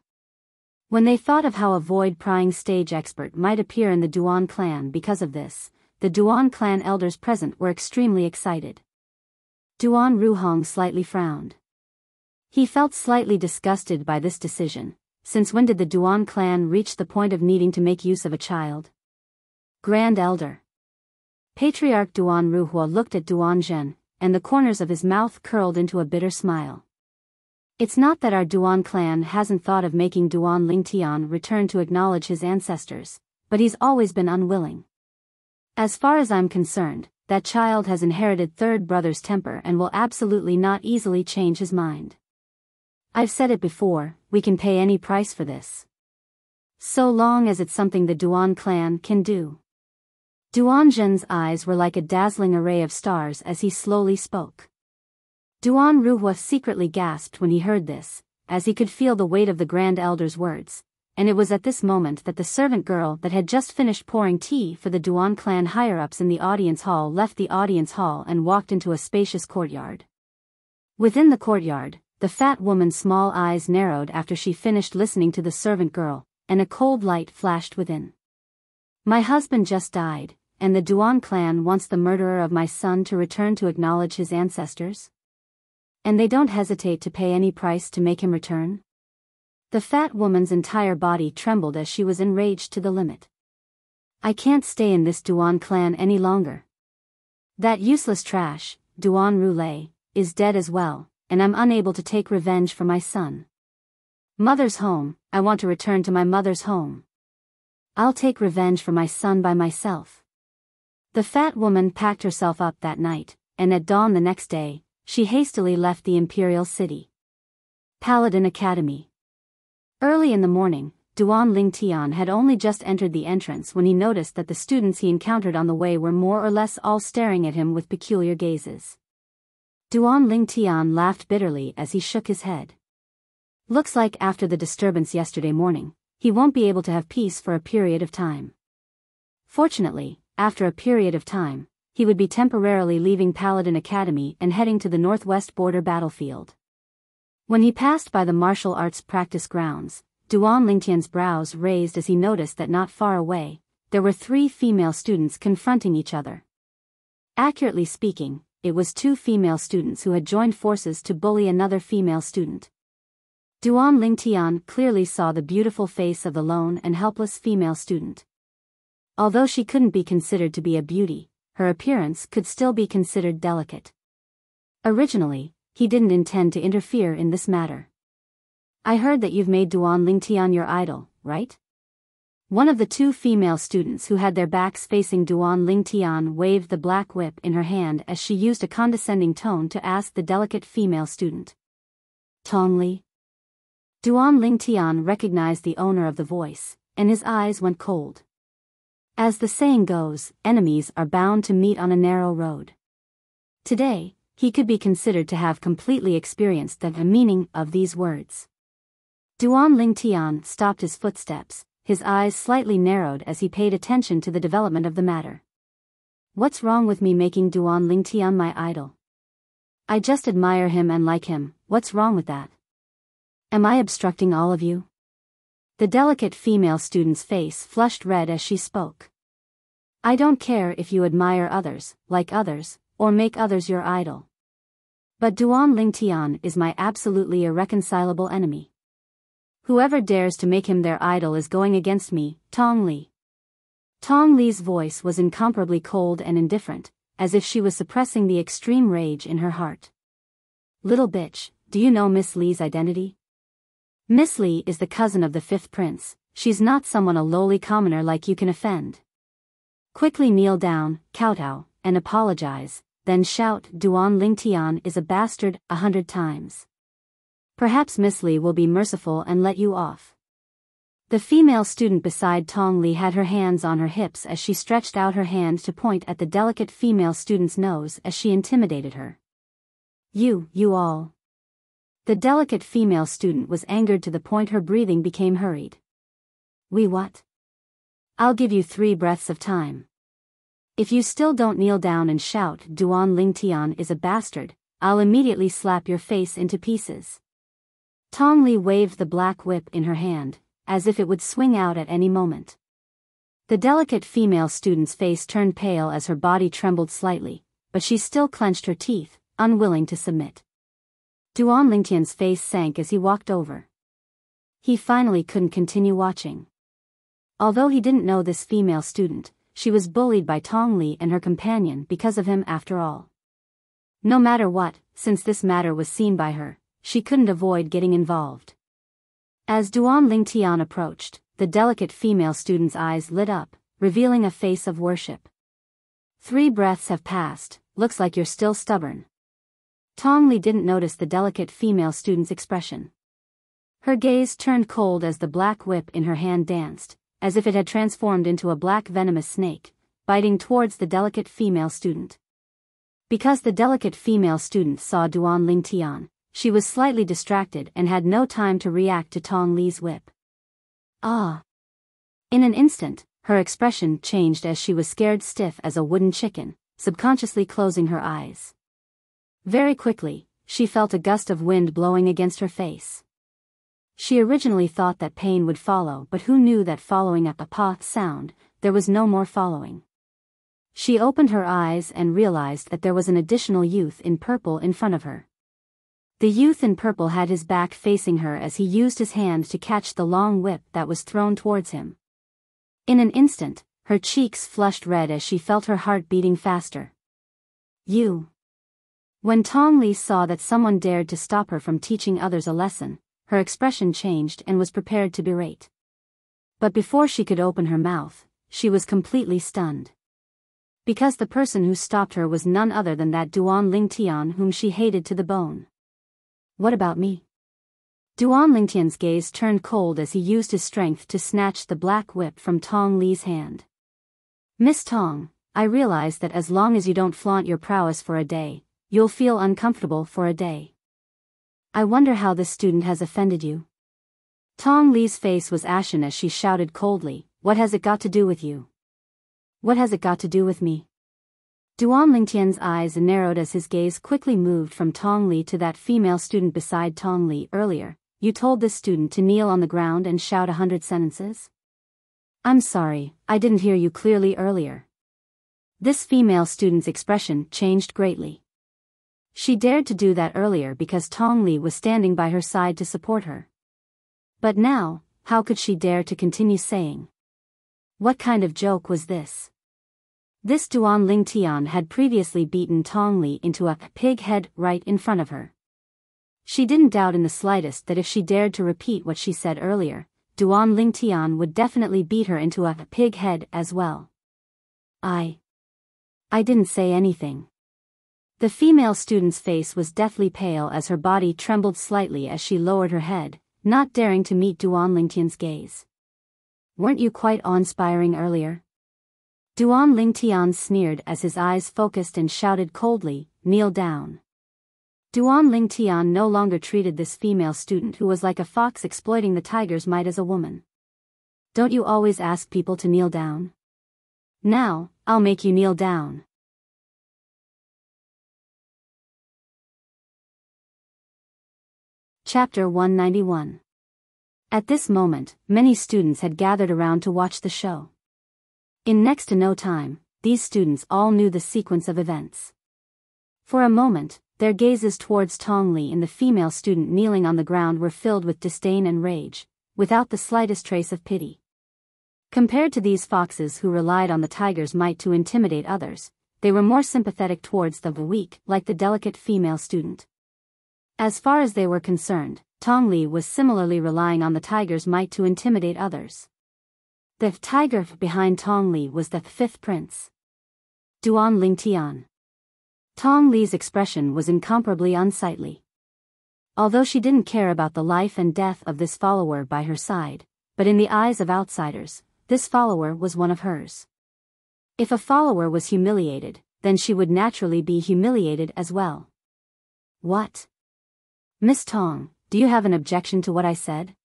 When they thought of how a void prying stage expert might appear in the Duan clan because of this, the Duan clan elders present were extremely excited. Duan Ruhong slightly frowned. He felt slightly disgusted by this decision, since when did the Duan clan reach the point of needing to make use of a child? Grand Elder. Patriarch Duan Ruhua looked at Duan Zhen, and the corners of his mouth curled into a bitter smile. It's not that our Duan clan hasn't thought of making Duan Lingtian return to acknowledge his ancestors, but he's always been unwilling. As far as I'm concerned, that child has inherited third brother's temper and will absolutely not easily change his mind. I've said it before, we can pay any price for this. So long as it's something the Duan clan can do. Duan Zhen's eyes were like a dazzling array of stars as he slowly spoke. Duan Ruhua secretly gasped when he heard this, as he could feel the weight of the Grand Elder's words. And it was at this moment that the servant girl that had just finished pouring tea for the Duan clan higher-ups in the audience hall left the audience hall and walked into a spacious courtyard. Within the courtyard, the fat woman's small eyes narrowed after she finished listening to the servant girl, and a cold light flashed within. My husband just died, and the Duan clan wants the murderer of my son to return to acknowledge his ancestors? And they don't hesitate to pay any price to make him return? The fat woman's entire body trembled as she was enraged to the limit. I can't stay in this Duan clan any longer. That useless trash, Duan Roulette, is dead as well, and I'm unable to take revenge for my son. Mother's home, I want to return to my mother's home. I'll take revenge for my son by myself. The fat woman packed herself up that night, and at dawn the next day, she hastily left the imperial city. Paladin Academy. Early in the morning, Duan Lingtian had only just entered the entrance when he noticed that the students he encountered on the way were more or less all staring at him with peculiar gazes. Duan Lingtian laughed bitterly as he shook his head. Looks like after the disturbance yesterday morning, he won't be able to have peace for a period of time. Fortunately, after a period of time, he would be temporarily leaving Paladin Academy and heading to the northwest border battlefield. When he passed by the martial arts practice grounds, Duan Lingtian's brows raised as he noticed that not far away, there were 3 female students confronting each other. Accurately speaking, it was 2 female students who had joined forces to bully another female student. Duan Lingtian clearly saw the beautiful face of the lone and helpless female student. Although she couldn't be considered to be a beauty, her appearance could still be considered delicate. Originally, he didn't intend to interfere in this matter. I heard that you've made Duan Lingtian your idol, right? One of the 2 female students who had their backs facing Duan Lingtian waved the black whip in her hand as she used a condescending tone to ask the delicate female student. Tongli? Duan Lingtian recognized the owner of the voice, and his eyes went cold. As the saying goes, enemies are bound to meet on a narrow road. Today, he could be considered to have completely experienced the meaning of these words. Duan Lingtian stopped his footsteps, his eyes slightly narrowed as he paid attention to the development of the matter. What's wrong with me making Duan Lingtian my idol? I just admire him and like him, what's wrong with that? Am I obstructing all of you? The delicate female student's face flushed red as she spoke. I don't care if you admire others, like others, or make others your idol. But Duan Lingtian is my absolutely irreconcilable enemy. Whoever dares to make him their idol is going against me, Tong Li. Tong Li's voice was incomparably cold and indifferent, as if she was suppressing the extreme rage in her heart. Little bitch, do you know Miss Li's identity? Miss Li is the cousin of the 5th prince, she's not someone a lowly commoner like you can offend. Quickly kneel down, kowtow, and apologize, then shout Duan Lingtian is a bastard 100 times. Perhaps Miss Li will be merciful and let you off. The female student beside Tong Li had her hands on her hips as she stretched out her hand to point at the delicate female student's nose as she intimidated her. You all. The delicate female student was angered to the point her breathing became hurried. We what? I'll give you 3 breaths of time. If you still don't kneel down and shout Duan Lingtian is a bastard, I'll immediately slap your face into pieces. Tong Li waved the black whip in her hand, as if it would swing out at any moment. The delicate female student's face turned pale as her body trembled slightly, but she still clenched her teeth, unwilling to submit. Duan Lingtian's face sank as he walked over. He finally couldn't continue watching. Although he didn't know this female student, she was bullied by Tong Li and her companion because of him after all. No matter what, since this matter was seen by her, she couldn't avoid getting involved. As Duan Lingtian approached, the delicate female student's eyes lit up, revealing a face of worship. 3 breaths have passed, looks like you're still stubborn. Tong Li didn't notice the delicate female student's expression. Her gaze turned cold as the black whip in her hand danced, as if it had transformed into a black venomous snake, biting towards the delicate female student. Because the delicate female student saw Duan Lingtian, she was slightly distracted and had no time to react to Tong Li's whip. Ah! In an instant, her expression changed as she was scared stiff as a wooden chicken, subconsciously closing her eyes. Very quickly, she felt a gust of wind blowing against her face. She originally thought that pain would follow, but who knew that following a pa sound, there was no more following. She opened her eyes and realized that there was an additional youth in purple in front of her. The youth in purple had his back facing her as he used his hand to catch the long whip that was thrown towards him. In an instant, her cheeks flushed red as she felt her heart beating faster. You. When Tong Li saw that someone dared to stop her from teaching others a lesson, her expression changed and was prepared to berate. But before she could open her mouth, she was completely stunned. Because the person who stopped her was none other than that Duan Lingtian whom she hated to the bone. What about me? Duan Lingtian's gaze turned cold as he used his strength to snatch the black whip from Tong Li's hand. Miss Tong, I realize that as long as you don't flaunt your prowess for a day, you'll feel uncomfortable for a day. I wonder how this student has offended you. Tong Li's face was ashen as she shouted coldly, what has it got to do with you? What has it got to do with me? Duan Lingtian's eyes narrowed as his gaze quickly moved from Tong Li to that female student beside Tong Li. Earlier, you told this student to kneel on the ground and shout 100 sentences? I'm sorry, I didn't hear you clearly earlier. This female student's expression changed greatly. She dared to do that earlier because Tong Li was standing by her side to support her. But now, how could she dare to continue saying? What kind of joke was this? This Duan Lingtian had previously beaten Tong Li into a pig head right in front of her. She didn't doubt in the slightest that if she dared to repeat what she said earlier, Duan Lingtian would definitely beat her into a pig head as well. I didn't say anything. The female student's face was deathly pale as her body trembled slightly as she lowered her head, not daring to meet Duan Lingtian's gaze. Weren't you quite awe-inspiring earlier? Duan Lingtian sneered as his eyes focused and shouted coldly, kneel down. Duan Lingtian no longer treated this female student who was like a fox exploiting the tiger's might as a woman. Don't you always ask people to kneel down? Now, I'll make you kneel down. Chapter 191. At this moment, many students had gathered around to watch the show. In next to no time, these students all knew the sequence of events. For a moment, their gazes towards Tong Li and the female student kneeling on the ground were filled with disdain and rage, without the slightest trace of pity. Compared to these foxes who relied on the tiger's might to intimidate others, they were more sympathetic towards the weak, like the delicate female student. As far as they were concerned, Tong Li was similarly relying on the tiger's might to intimidate others. The tiger behind Tong Li was the fifth prince, Duan Lingtian. Tong Li's expression was incomparably unsightly. Although she didn't care about the life and death of this follower by her side, but in the eyes of outsiders, this follower was one of hers. If a follower was humiliated, then she would naturally be humiliated as well. What? Miss Tong, do you have an objection to what I said?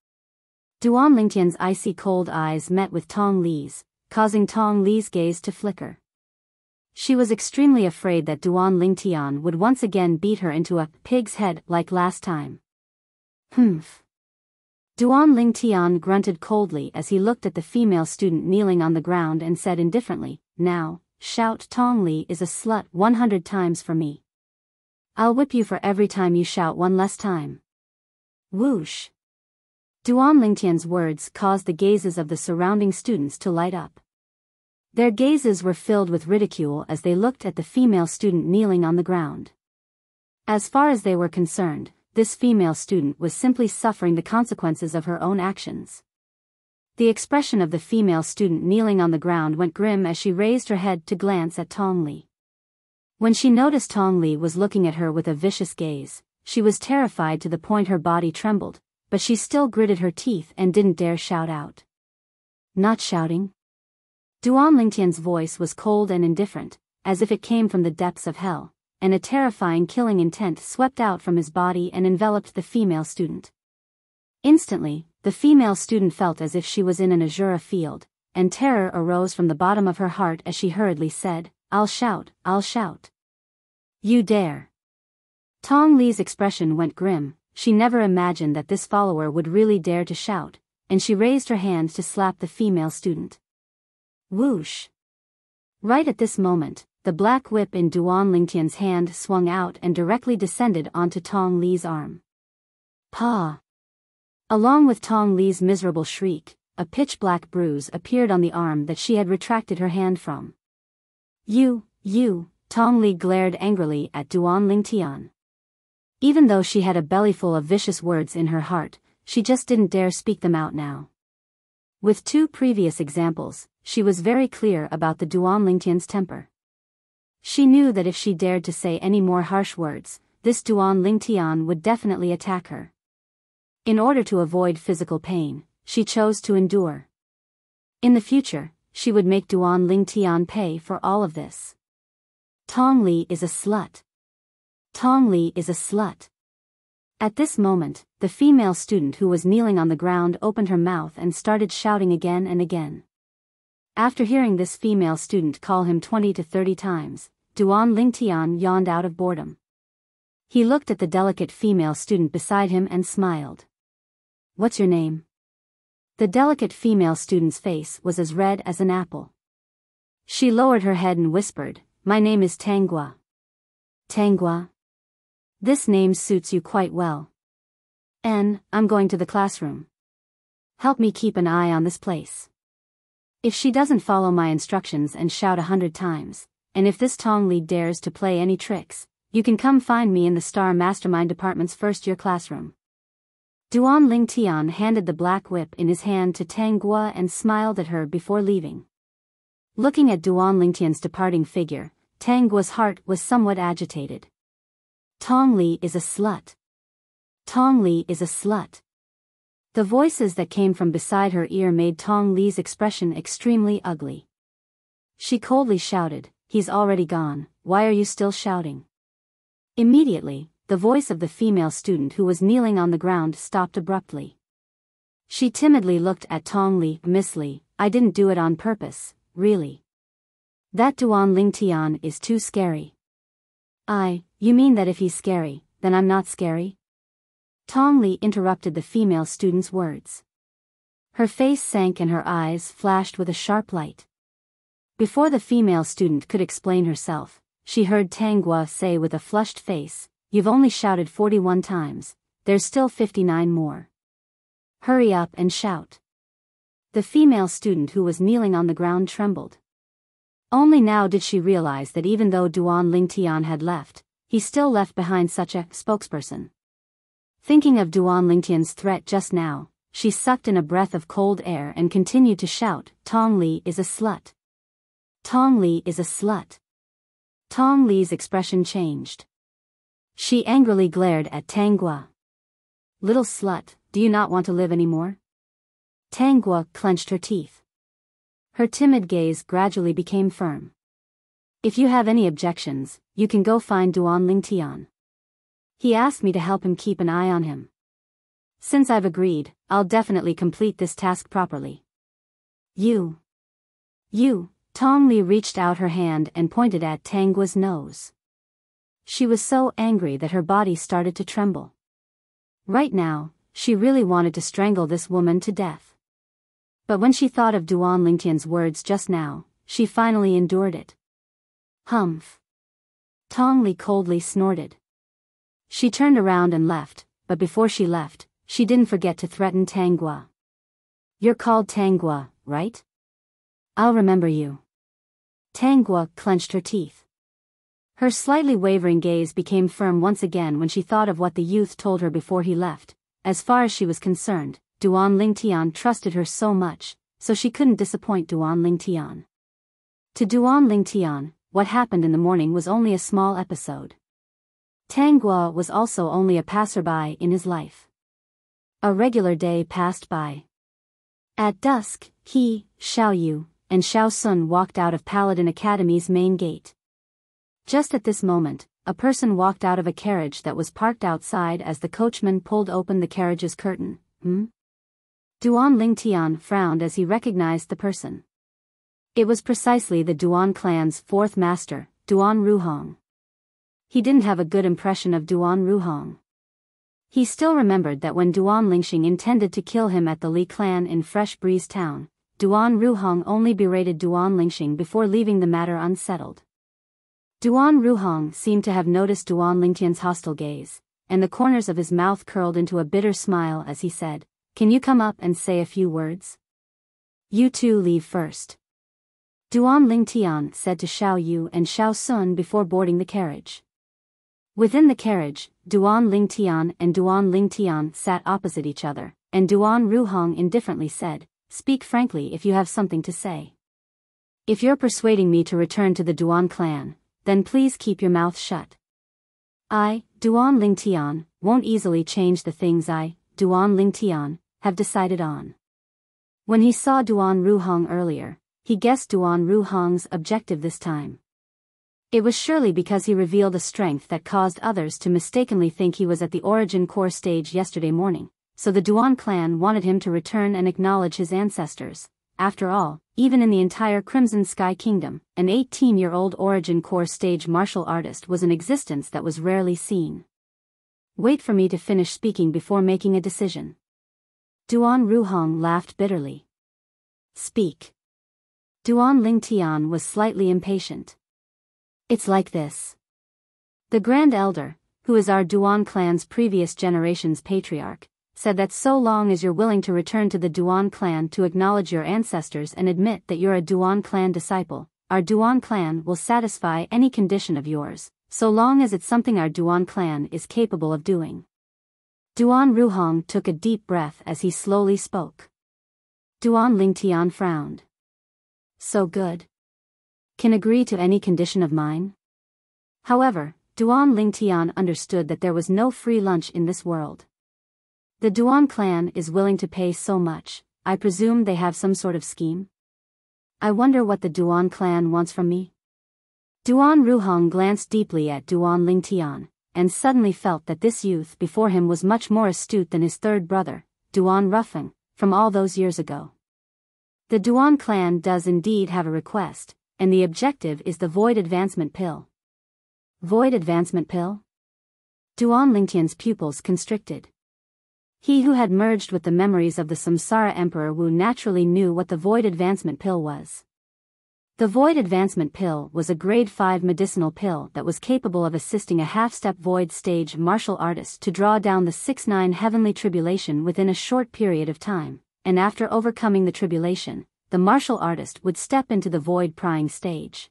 Duan Lingtian's icy cold eyes met with Tong Li's, causing Tong Li's gaze to flicker. She was extremely afraid that Duan Lingtian would once again beat her into a pig's head like last time. Humph. Duan Lingtian grunted coldly as he looked at the female student kneeling on the ground and said indifferently, now, shout Tong Li is a slut 100 times for me. I'll whip you for every time you shout one less time. Whoosh. Duan Lingtian's words caused the gazes of the surrounding students to light up. Their gazes were filled with ridicule as they looked at the female student kneeling on the ground. As far as they were concerned, this female student was simply suffering the consequences of her own actions. The expression of the female student kneeling on the ground went grim as she raised her head to glance at Tong Li. When she noticed Tong Li was looking at her with a vicious gaze, she was terrified to the point her body trembled, but she still gritted her teeth and didn't dare shout out. Not shouting? Duan Lingtian's voice was cold and indifferent, as if it came from the depths of hell, and a terrifying killing intent swept out from his body and enveloped the female student. Instantly, the female student felt as if she was in an azure field, and terror arose from the bottom of her heart as she hurriedly said, I'll shout, I'll shout. You dare. Tong Li's expression went grim. She never imagined that this follower would really dare to shout, and she raised her hand to slap the female student. Whoosh. Right at this moment, the black whip in Duan Lingtian's hand swung out and directly descended onto Tong Li's arm. Pa! Along with Tong Li's miserable shriek, a pitch-black bruise appeared on the arm that she had retracted her hand from. You, Tong Li glared angrily at Duan Lingtian. Even though she had a bellyful of vicious words in her heart, she just didn't dare speak them out now. With two previous examples, she was very clear about the Duan Lingtian's temper. She knew that if she dared to say any more harsh words, this Duan Lingtian would definitely attack her. In order to avoid physical pain, she chose to endure. In the future, she would make Duan Lingtian pay for all of this. Tong Li is a slut. Tong Li is a slut. At this moment, the female student who was kneeling on the ground opened her mouth and started shouting again and again. After hearing this female student call him 20 to 30 times, Duan Lingtian yawned out of boredom. He looked at the delicate female student beside him and smiled. "What's your name?" The delicate female student's face was as red as an apple. She lowered her head and whispered, "My name is Tanghua." "Tanghua? This name suits you quite well. I'm going to the classroom. Help me keep an eye on this place. If she doesn't follow my instructions and shout 100 times, and if this Tong Li dares to play any tricks, you can come find me in the Star Mastermind Department's first-year classroom." Duan Lingtian handed the black whip in his hand to Tanghua and smiled at her before leaving. Looking at Duan Lingtian's departing figure, Tanghua's heart was somewhat agitated. Tong Li is a slut. Tong Li is a slut. The voices that came from beside her ear made Tong Li's expression extremely ugly. She coldly shouted, "He's already gone, why are you still shouting?" Immediately, the voice of the female student who was kneeling on the ground stopped abruptly. She timidly looked at Tong Li. "Miss Li, I didn't do it on purpose, really. That Duan Lingtian is too scary." You mean that if he's scary, then I'm not scary?" Tong Li interrupted the female student's words. Her face sank and her eyes flashed with a sharp light. Before the female student could explain herself, she heard Tanghua say with a flushed face, "You've only shouted 41 times, there's still 59 more. Hurry up and shout." The female student who was kneeling on the ground trembled. Only now did she realize that even though Duan Lingtian had left, he still left behind such a spokesperson. Thinking of Duan Lingtian's threat just now, she sucked in a breath of cold air and continued to shout, "Tong Li is a slut. Tong Li is a slut." Tong Li's expression changed. She angrily glared at Tanghua. "Little slut, do you not want to live anymore?" Tanghua clenched her teeth. Her timid gaze gradually became firm. "If you have any objections, you can go find Duan Lingtian. He asked me to help him keep an eye on him. Since I've agreed, I'll definitely complete this task properly." You. Tong Li reached out her hand and pointed at Tanghua's nose. She was so angry that her body started to tremble. Right now, she really wanted to strangle this woman to death. But when she thought of Duan Lingtian's words just now, she finally endured it. "Humph." Tong Li coldly snorted. She turned around and left, but before she left, she didn't forget to threaten Tanghua. "You're called Tanghua, right? I'll remember you." Tanghua clenched her teeth. Her slightly wavering gaze became firm once again when she thought of what the youth told her before he left. As far as she was concerned, Duan Lingtian trusted her so much, so she couldn't disappoint Duan Lingtian. To Duan Lingtian, what happened in the morning was only a small episode. Tanghua was also only a passerby in his life. A regular day passed by. At dusk, he, Xiao Yu, and Xiao Sun walked out of Paladin Academy's main gate. Just at this moment, a person walked out of a carriage that was parked outside as the coachman pulled open the carriage's curtain. Duan Lingtian frowned as he recognized the person. It was precisely the Duan clan's fourth master, Duan Ruhong. He didn't have a good impression of Duan Ruhong. He still remembered that when Duan Lingxing intended to kill him at the Li clan in Fresh Breeze Town, Duan Ruhong only berated Duan Lingxing before leaving the matter unsettled. Duan Ruhong seemed to have noticed Duan Lingtian's hostile gaze, and the corners of his mouth curled into a bitter smile as he said, "Can you come up and say a few words? You two leave first." Duan Lingtian said to Xiao Yu and Xiao Sun before boarding the carriage. Within the carriage, Duan Lingtian and Duan Lingtian sat opposite each other, and Duan Ruhong indifferently said, "Speak frankly if you have something to say. If you're persuading me to return to the Duan clan, then please keep your mouth shut. I, Duan Lingtian, won't easily change the things I, Duan Lingtian, have decided on." When he saw Duan Ruhong earlier, he guessed Duan Ruhong's objective this time. It was surely because he revealed a strength that caused others to mistakenly think he was at the origin core stage yesterday morning, so the Duan clan wanted him to return and acknowledge his ancestors. After all, even in the entire Crimson Sky Kingdom, an 18-year-old Origin Core stage martial artist was an existence that was rarely seen. Wait for me to finish speaking before making a decision. Duan Ruhong laughed bitterly. Speak. Duan Lingtian was slightly impatient. It's like this. The Grand Elder, who is our Duan clan's previous generation's patriarch, said that so long as you're willing to return to the Duan clan to acknowledge your ancestors and admit that you're a Duan clan disciple, our Duan clan will satisfy any condition of yours, so long as it's something our Duan clan is capable of doing. Duan Ruhong took a deep breath as he slowly spoke. Duan Lingtian frowned. So good. Can agree to any condition of mine? However, Duan Lingtian understood that there was no free lunch in this world. The Duan clan is willing to pay so much, I presume they have some sort of scheme? I wonder what the Duan clan wants from me? Duan Ruhong glanced deeply at Duan Lingtian, and suddenly felt that this youth before him was much more astute than his third brother, Duan Ruffeng, from all those years ago. The Duan clan does indeed have a request, and the objective is the Void Advancement Pill. Void Advancement Pill? Duan Lingtian's pupils constricted. He who had merged with the memories of the Samsara Emperor Wu naturally knew what the Void Advancement Pill was. The Void Advancement Pill was a grade 5 medicinal pill that was capable of assisting a half-step void stage martial artist to draw down the 6-9 heavenly tribulation within a short period of time, and after overcoming the tribulation, the martial artist would step into the void prying stage.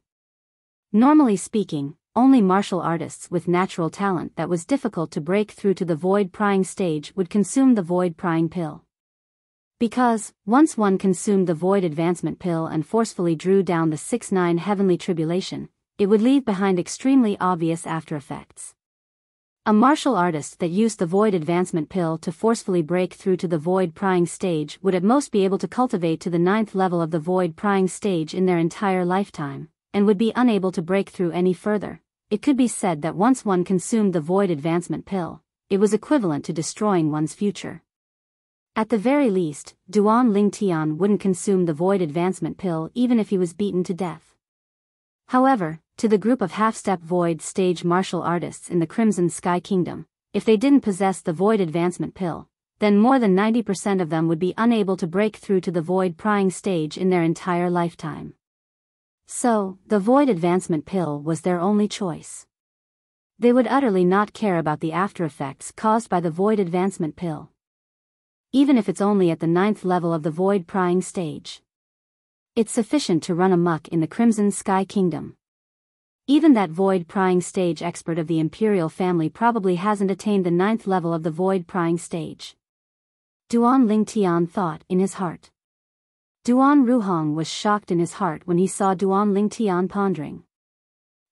Normally speaking, only martial artists with natural talent that was difficult to break through to the void prying stage would consume the void prying pill. Because, once one consumed the Void Advancement Pill and forcefully drew down the 6-9 heavenly tribulation, it would leave behind extremely obvious after effects. A martial artist that used the Void Advancement Pill to forcefully break through to the void prying stage would at most be able to cultivate to the 9th level of the void prying stage in their entire lifetime, and would be unable to break through any further. It could be said that once one consumed the Void Advancement Pill, it was equivalent to destroying one's future. At the very least, Duan Lingtian wouldn't consume the Void Advancement Pill even if he was beaten to death. However, to the group of half-step void stage martial artists in the Crimson Sky Kingdom, if they didn't possess the Void Advancement Pill, then more than 90% of them would be unable to break through to the void prying stage in their entire lifetime. So, the Void Advancement Pill was their only choice. They would utterly not care about the after-effects caused by the Void Advancement Pill. Even if it's only at the 9th level of the void prying stage. It's sufficient to run amok in the Crimson Sky Kingdom. Even that void prying stage expert of the Imperial family probably hasn't attained the 9th level of the void prying stage. Duan Lingtian thought in his heart. Duan Ruhong was shocked in his heart when he saw Duan Lingtian pondering.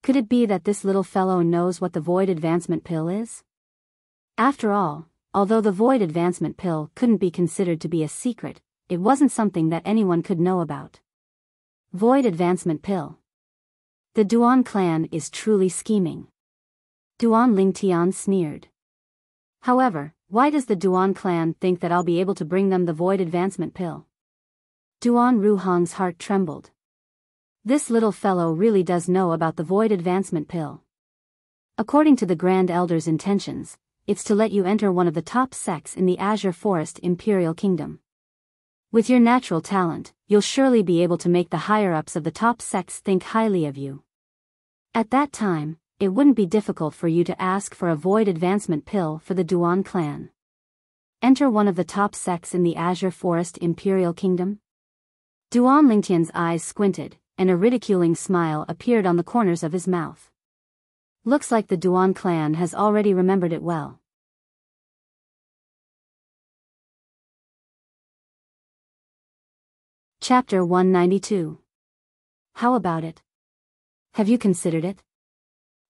Could it be that this little fellow knows what the Void Advancement Pill is? After all, although the Void Advancement Pill couldn't be considered to be a secret, it wasn't something that anyone could know about. Void Advancement Pill. The Duan clan is truly scheming. Duan Lingtian sneered. However, why does the Duan clan think that I'll be able to bring them the Void Advancement Pill? Duan Ruhong's heart trembled. This little fellow really does know about the Void Advancement Pill. According to the Grand Elder's intentions, it's to let you enter one of the top sects in the Azure Forest Imperial Kingdom. With your natural talent, you'll surely be able to make the higher-ups of the top sects think highly of you. At that time, it wouldn't be difficult for you to ask for a Void Advancement Pill for the Duan clan. Enter one of the top sects in the Azure Forest Imperial Kingdom? Duan Lingtian's eyes squinted, and a ridiculing smile appeared on the corners of his mouth. Looks like the Duan clan has already remembered it well. Chapter 192. How about it? Have you considered it?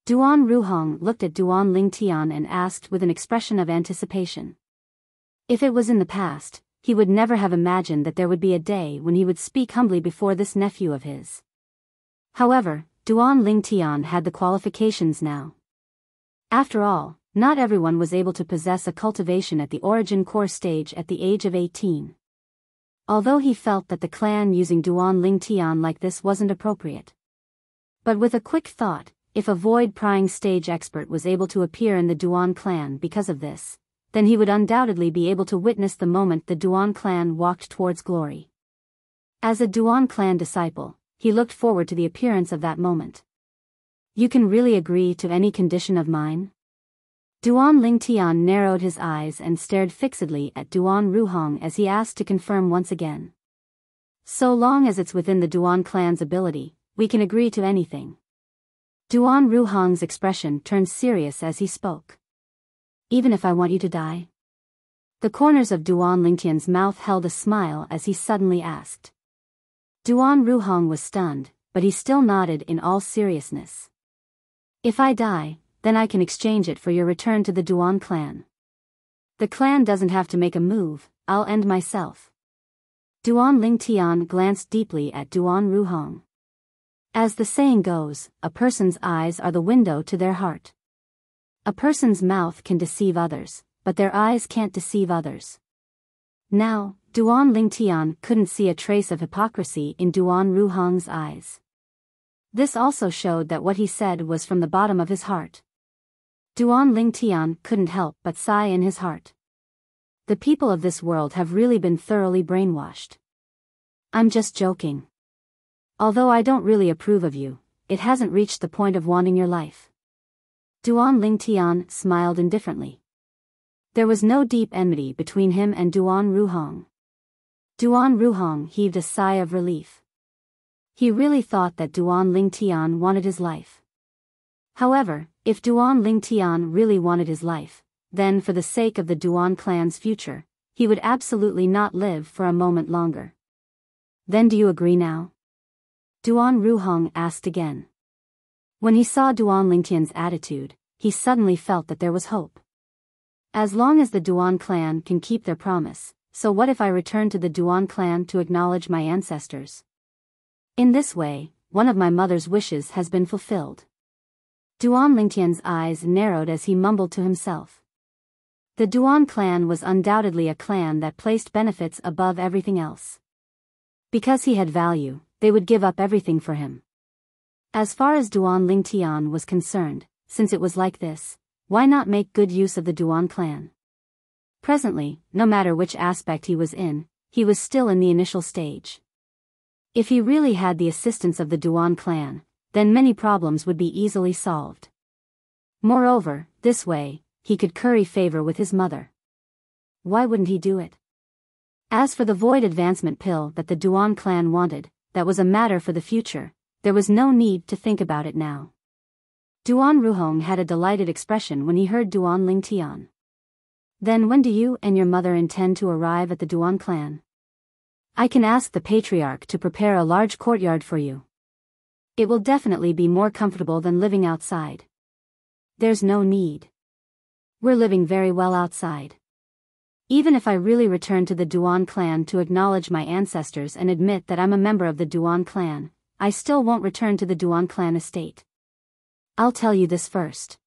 Duan Ruhong looked at Duan Lingtian and asked with an expression of anticipation. If it was in the past, he would never have imagined that there would be a day when he would speak humbly before this nephew of his. However, Duan Lingtian had the qualifications now. After all, not everyone was able to possess a cultivation at the Origin Core stage at the age of 18. although he felt that the clan using Duan Ling Tian like this wasn't appropriate. But with a quick thought, if a void-prying stage expert was able to appear in the Duan clan because of this, then he would undoubtedly be able to witness the moment the Duan clan walked towards glory. As a Duan clan disciple, he looked forward to the appearance of that moment. You can really agree to any condition of mine? Duan Ling Tian narrowed his eyes and stared fixedly at Duan Ruhong as he asked to confirm once again. So long as it's within the Duan clan's ability, we can agree to anything. Duan Ruhong's expression turned serious as he spoke. Even if I want you to die? The corners of Duan Lingtian's mouth held a smile as he suddenly asked. Duan Ruhong was stunned, but he still nodded in all seriousness. If I die, then I can exchange it for your return to the Duan clan. The clan doesn't have to make a move, I'll end myself. Duan Lingtian glanced deeply at Duan Ruhong. As the saying goes, a person's eyes are the window to their heart. A person's mouth can deceive others, but their eyes can't deceive others. Now, Duan Lingtian couldn't see a trace of hypocrisy in Duan Ruhong's eyes. This also showed that what he said was from the bottom of his heart. Duan Lingtian couldn't help but sigh in his heart. The people of this world have really been thoroughly brainwashed. I'm just joking. Although I don't really approve of you, it hasn't reached the point of wanting your life. Duan Lingtian smiled indifferently. There was no deep enmity between him and Duan Ruhong. Duan Ruhong heaved a sigh of relief. He really thought that Duan Lingtian wanted his life. However, if Duan Lingtian really wanted his life, then for the sake of the Duan clan's future, he would absolutely not live for a moment longer. Then do you agree now? Duan Ruhong asked again. When he saw Duan Lingtian's attitude, he suddenly felt that there was hope. As long as the Duan clan can keep their promise, so what if I return to the Duan clan to acknowledge my ancestors? In this way, one of my mother's wishes has been fulfilled. Duan Lingtian's eyes narrowed as he mumbled to himself. The Duan clan was undoubtedly a clan that placed benefits above everything else. Because he had value, they would give up everything for him. As far as Duan Lingtian was concerned, since it was like this, why not make good use of the Duan clan? Presently, no matter which aspect he was in, he was still in the initial stage. If he really had the assistance of the Duan clan, then many problems would be easily solved. Moreover, this way, he could curry favor with his mother. Why wouldn't he do it? As for the void advancement pill that the Duan clan wanted, that was a matter for the future, there was no need to think about it now. Duan Ruhong had a delighted expression when he heard Duan Lingtian. Then when do you and your mother intend to arrive at the Duan clan? I can ask the patriarch to prepare a large courtyard for you. It will definitely be more comfortable than living outside. There's no need. We're living very well outside. Even if I really return to the Duan clan to acknowledge my ancestors and admit that I'm a member of the Duan clan, I still won't return to the Duan clan estate. I'll tell you this first.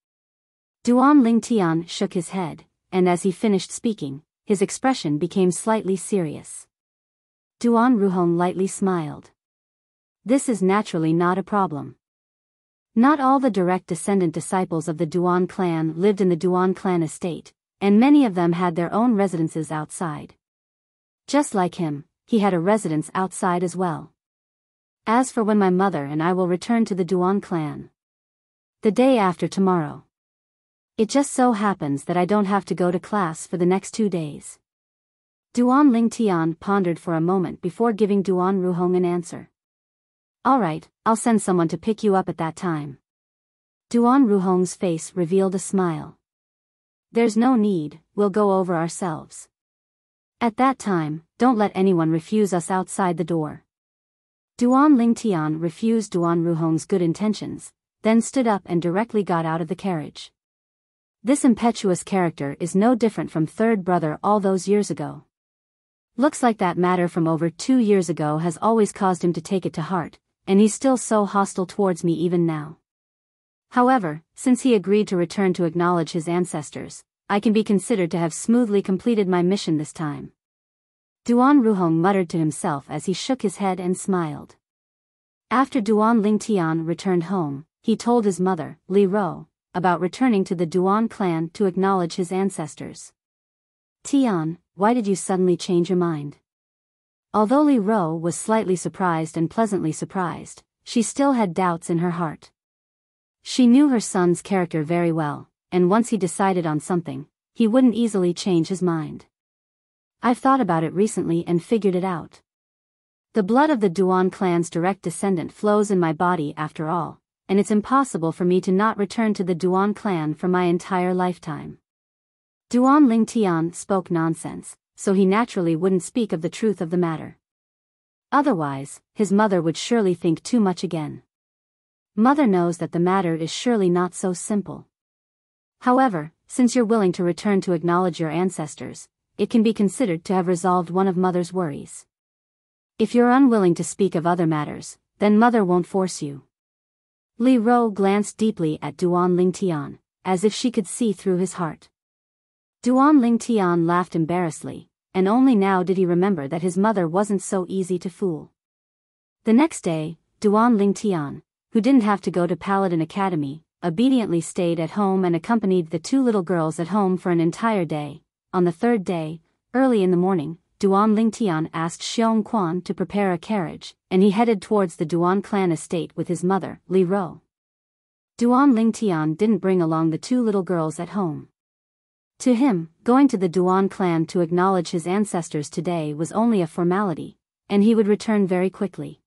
Duan Lingtian shook his head, and as he finished speaking, his expression became slightly serious. Duan Ruhong lightly smiled. This is naturally not a problem. Not all the direct descendant disciples of the Duan clan lived in the Duan clan estate, and many of them had their own residences outside. Just like him, he had a residence outside as well. As for when my mother and I will return to the Duan clan. The day after tomorrow. It just so happens that I don't have to go to class for the next 2 days. Duan Lingtian pondered for a moment before giving Duan Ruhong an answer. Alright, I'll send someone to pick you up at that time. Duan Ruhong's face revealed a smile. There's no need, we'll go over ourselves. At that time, don't let anyone refuse us outside the door. Duan Lingtian refused Duan Ruhong's good intentions, then stood up and directly got out of the carriage. This impetuous character is no different from third brother all those years ago. Looks like that matter from over 2 years ago has always caused him to take it to heart, and he's still so hostile towards me even now. However, since he agreed to return to acknowledge his ancestors, I can be considered to have smoothly completed my mission this time. Duan Ruhong muttered to himself as he shook his head and smiled. After Duan Lingtian returned home, he told his mother, Li Ro, about returning to the Duan clan to acknowledge his ancestors. Tian, why did you suddenly change your mind? Although Li Ro was slightly surprised and pleasantly surprised, she still had doubts in her heart. She knew her son's character very well, and once he decided on something, he wouldn't easily change his mind. I've thought about it recently and figured it out. The blood of the Duan clan's direct descendant flows in my body after all, and it's impossible for me to not return to the Duan clan for my entire lifetime. Duan Lingtian spoke nonsense, so he naturally wouldn't speak of the truth of the matter. Otherwise, his mother would surely think too much again. Mother knows that the matter is surely not so simple. However, since you're willing to return to acknowledge your ancestors, it can be considered to have resolved one of Mother's worries. If you're unwilling to speak of other matters, then Mother won't force you. Li Ro glanced deeply at Duan Lingtian, as if she could see through his heart. Duan Lingtian laughed embarrassedly, and only now did he remember that his mother wasn't so easy to fool. The next day, Duan Lingtian, who didn't have to go to Paladin Academy, obediently stayed at home and accompanied the two little girls at home for an entire day. On the third day, early in the morning, Duan Lingtian asked Xiong Quan to prepare a carriage, and he headed towards the Duan clan estate with his mother, Li Ro. Duan Lingtian didn't bring along the two little girls at home. To him, going to the Duan clan to acknowledge his ancestors today was only a formality, and he would return very quickly.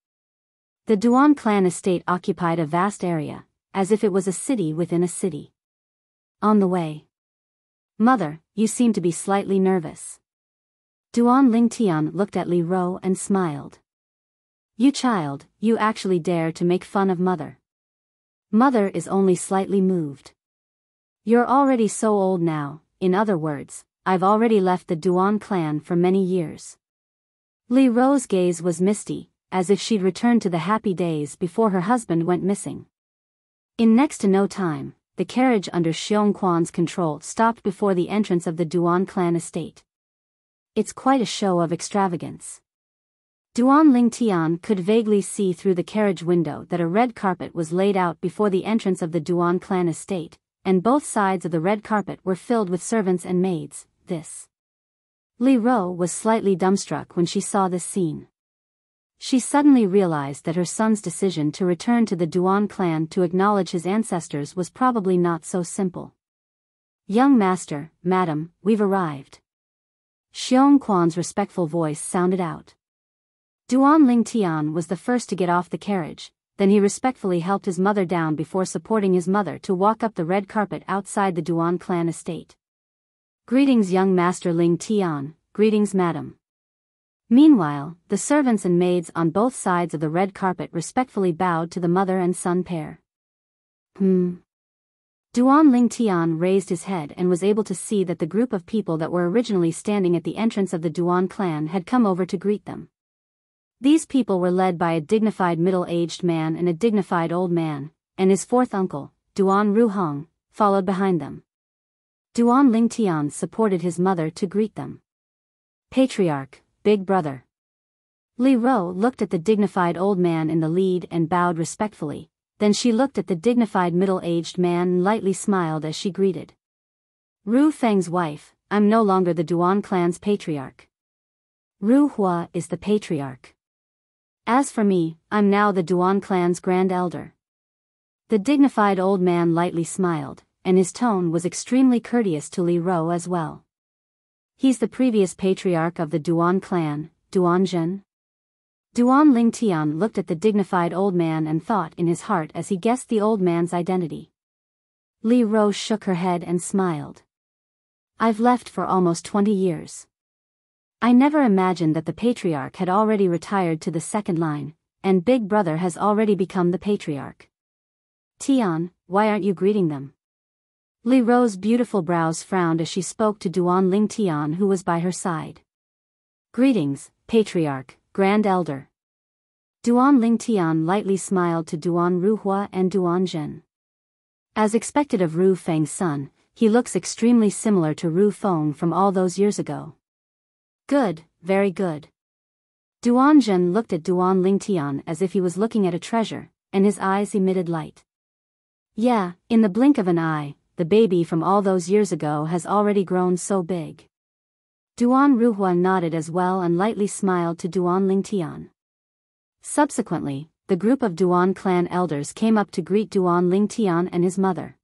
The Duan clan estate occupied a vast area, as if it was a city within a city. On the way. Mother, you seem to be slightly nervous. Duan Lingtian looked at Li Ro and smiled. You child, you actually dare to make fun of Mother. Mother is only slightly moved. You're already so old now, in other words, I've already left the Duan clan for many years. Li Ro's gaze was misty, as if she'd returned to the happy days before her husband went missing. In next to no time, the carriage under Xiong Quan's control stopped before the entrance of the Duan clan estate. It's quite a show of extravagance. Duan Lingtian could vaguely see through the carriage window that a red carpet was laid out before the entrance of the Duan clan estate, and both sides of the red carpet were filled with servants and maids. Li Ro was slightly dumbstruck when she saw this scene. She suddenly realized that her son's decision to return to the Duan clan to acknowledge his ancestors was probably not so simple. Young master, madam, we've arrived. Xiong Quan's respectful voice sounded out. Duan Lingtian was the first to get off the carriage, then he respectfully helped his mother down before supporting his mother to walk up the red carpet outside the Duan clan estate. Greetings young master Lingtian, greetings madam. Meanwhile, the servants and maids on both sides of the red carpet respectfully bowed to the mother and son pair. Duan Lingtian raised his head and was able to see that the group of people that were originally standing at the entrance of the Duan clan had come over to greet them. These people were led by a dignified middle-aged man and a dignified old man, and his fourth uncle, Duan Ruhong, followed behind them. Duan Lingtian supported his mother to greet them. Patriarch, big brother. Li Ro looked at the dignified old man in the lead and bowed respectfully. Then she looked at the dignified middle-aged man and lightly smiled as she greeted. Ru Feng's wife, I'm no longer the Duan clan's patriarch. Ru Hua is the patriarch. As for me, I'm now the Duan clan's grand elder. The dignified old man lightly smiled, and his tone was extremely courteous to Li Ro as well. He's the previous patriarch of the Duan clan, Duan Zhen. Duan Lingtian looked at the dignified old man and thought in his heart as he guessed the old man's identity. Li Ro shook her head and smiled. I've left for almost 20 years. I never imagined that the patriarch had already retired to the second line, and big brother has already become the patriarch. Tian, why aren't you greeting them? Li Ro's beautiful brows frowned as she spoke to Duan Lingtian who was by her side. Greetings, patriarch, grand elder. Duan Lingtian lightly smiled to Duan Ruhua and Duan Zhen. As expected of Ru Feng's son, he looks extremely similar to Ru Feng from all those years ago. Good, very good. Duan Zhen looked at Duan Lingtian as if he was looking at a treasure, and his eyes emitted light. Yeah, in the blink of an eye, the baby from all those years ago has already grown so big. Duan Ruhua nodded as well and lightly smiled to Duan Lingtian. Subsequently, the group of Duan clan elders came up to greet Duan Lingtian and his mother.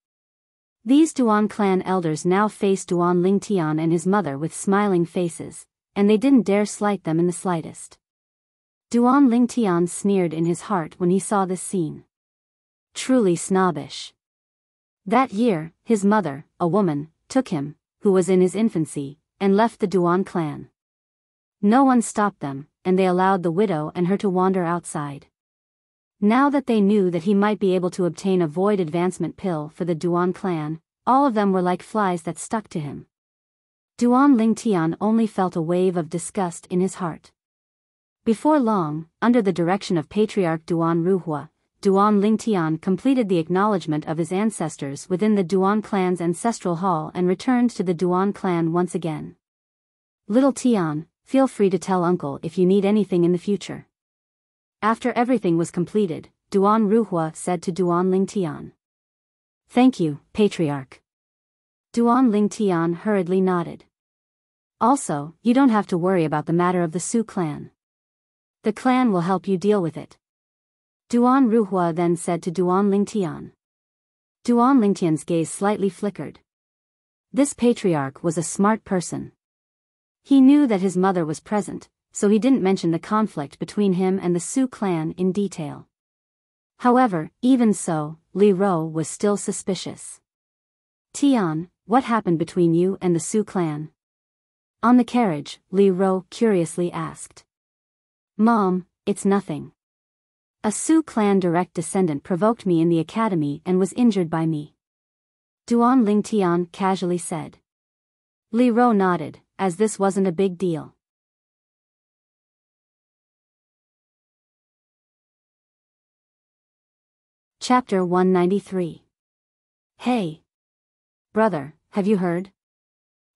These Duan clan elders now faced Duan Lingtian and his mother with smiling faces, and they didn't dare slight them in the slightest. Duan Lingtian sneered in his heart when he saw this scene. Truly snobbish. That year, his mother, a woman, took him, who was in his infancy, and left the Duan clan. No one stopped them, and they allowed the widow and her to wander outside. Now that they knew that he might be able to obtain a void advancement pill for the Duan clan, all of them were like flies that stuck to him. Duan Lingtian only felt a wave of disgust in his heart. Before long, under the direction of Patriarch Duan Ruhua, Duan Lingtian completed the acknowledgement of his ancestors within the Duan clan's ancestral hall and returned to the Duan clan once again. Little Tian, feel free to tell uncle if you need anything in the future. After everything was completed, Duan Ruhua said to Duan Lingtian. Thank you, Patriarch. Duan Lingtian hurriedly nodded. Also, you don't have to worry about the matter of the Su clan. The clan will help you deal with it. Duan Ruhua then said to Duan Lingtian. Duan Lingtian's gaze slightly flickered. This patriarch was a smart person. He knew that his mother was present, so he didn't mention the conflict between him and the Su clan in detail. However, even so, Li Ro was still suspicious. Tian, what happened between you and the Su clan? On the carriage, Li Ro curiously asked. Mom, it's nothing. A Su clan direct descendant provoked me in the academy and was injured by me. Duan Lingtian casually said. Li Ro nodded, as this wasn't a big deal. Chapter 193. Hey! Brother, have you heard?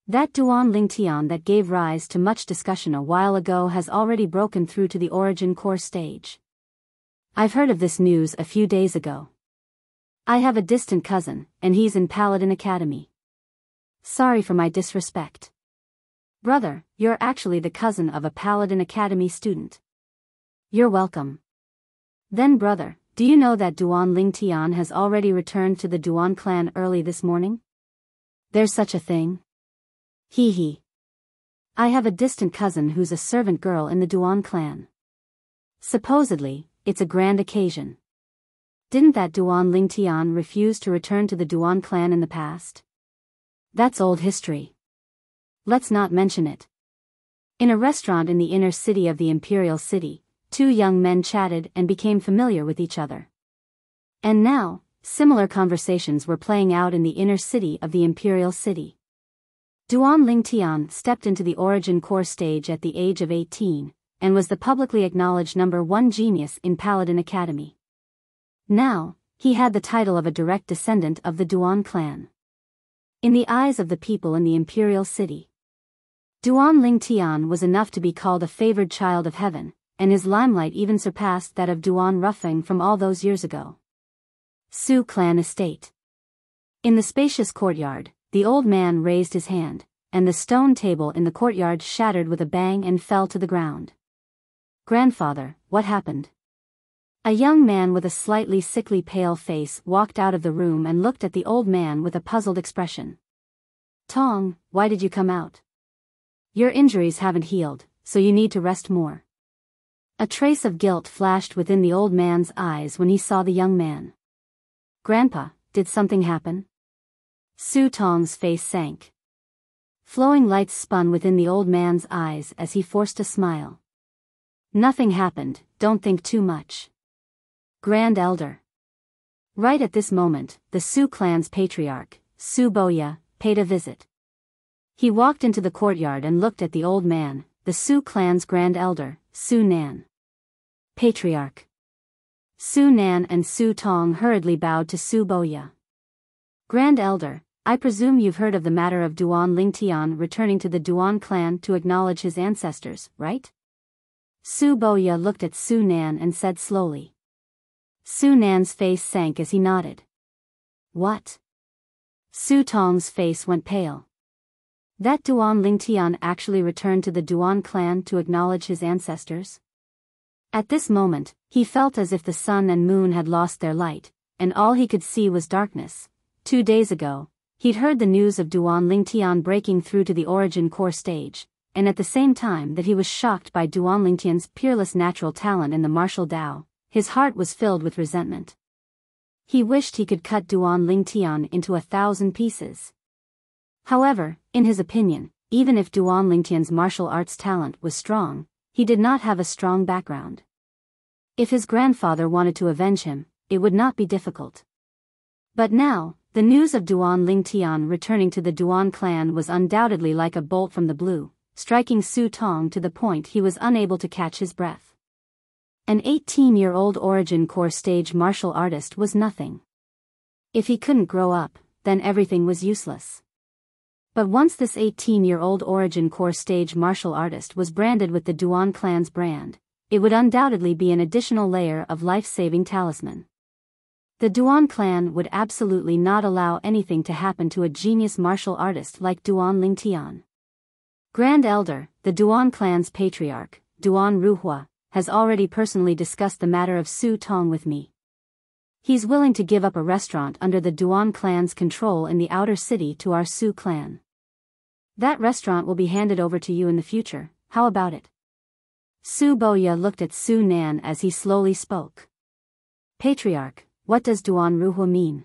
That Duan Lingtian that gave rise to much discussion a while ago has already broken through to the origin core stage. I've heard of this news a few days ago. I have a distant cousin, and he's in Paladin Academy. Sorry for my disrespect. Brother, you're actually the cousin of a Paladin Academy student. You're welcome. Then brother, do you know that Duan Lingtian has already returned to the Duan clan early this morning? There's such a thing? Hee hee. I have a distant cousin who's a servant girl in the Duan clan. Supposedly, it's a grand occasion. Didn't that Duan Lingtian refuse to return to the Duan clan in the past? That's old history. Let's not mention it. In a restaurant in the inner city of the Imperial City, two young men chatted and became familiar with each other. And now, similar conversations were playing out in the inner city of the Imperial City. Duan Lingtian stepped into the origin core stage at the age of 18, and was the publicly acknowledged #1 genius in Paladin Academy. Now, he had the title of a direct descendant of the Duan clan. In the eyes of the people in the Imperial City, Duan Lingtian was enough to be called a favored child of heaven, and his limelight even surpassed that of Duan Ruffing from all those years ago. Su clan estate. In the spacious courtyard, the old man raised his hand, and the stone table in the courtyard shattered with a bang and fell to the ground. Grandfather, what happened? A young man with a slightly sickly pale face walked out of the room and looked at the old man with a puzzled expression. Tong, why did you come out? Your injuries haven't healed, so you need to rest more. A trace of guilt flashed within the old man's eyes when he saw the young man. Grandpa, did something happen? Su Tong's face sank. Flowing lights spun within the old man's eyes as he forced a smile. Nothing happened, don't think too much. Grand Elder. Right at this moment, the Su clan's patriarch, Su Boya, paid a visit. He walked into the courtyard and looked at the old man, the Su clan's Grand Elder, Su Nan. Patriarch. Su Nan and Su Tong hurriedly bowed to Su Boya. Grand Elder, I presume you've heard of the matter of Duan Lingtian returning to the Duan clan to acknowledge his ancestors, right? Su Boya looked at Su Nan and said slowly. Su Nan's face sank as he nodded. What? Su Tong's face went pale. That Duan Lingtian actually returned to the Duan clan to acknowledge his ancestors? At this moment, he felt as if the sun and moon had lost their light, and all he could see was darkness. 2 days ago, he'd heard the news of Duan Lingtian breaking through to the origin core stage, and at the same time that he was shocked by Duan Lingtian's peerless natural talent in the martial Tao, his heart was filled with resentment. He wished he could cut Duan Lingtian into 1,000 pieces. However, in his opinion, even if Duan Lingtian's martial arts talent was strong, he did not have a strong background. If his grandfather wanted to avenge him, it would not be difficult. But now, the news of Duan Lingtian returning to the Duan clan was undoubtedly like a bolt from the blue, striking Su Tong to the point he was unable to catch his breath. An 18-year-old origin core stage martial artist was nothing. If he couldn't grow up, then everything was useless. But once this 18-year-old origin core stage martial artist was branded with the Duan clan's brand, it would undoubtedly be an additional layer of life-saving talisman. The Duan clan would absolutely not allow anything to happen to a genius martial artist like Duan Lingtian. Grand Elder, the Duan clan's patriarch, Duan Ruhua, has already personally discussed the matter of Su Tong with me. He's willing to give up a restaurant under the Duan clan's control in the outer city to our Su clan. That restaurant will be handed over to you in the future, how about it? Su Boya looked at Su Nan as he slowly spoke. Patriarch, what does Duan Ruhua mean?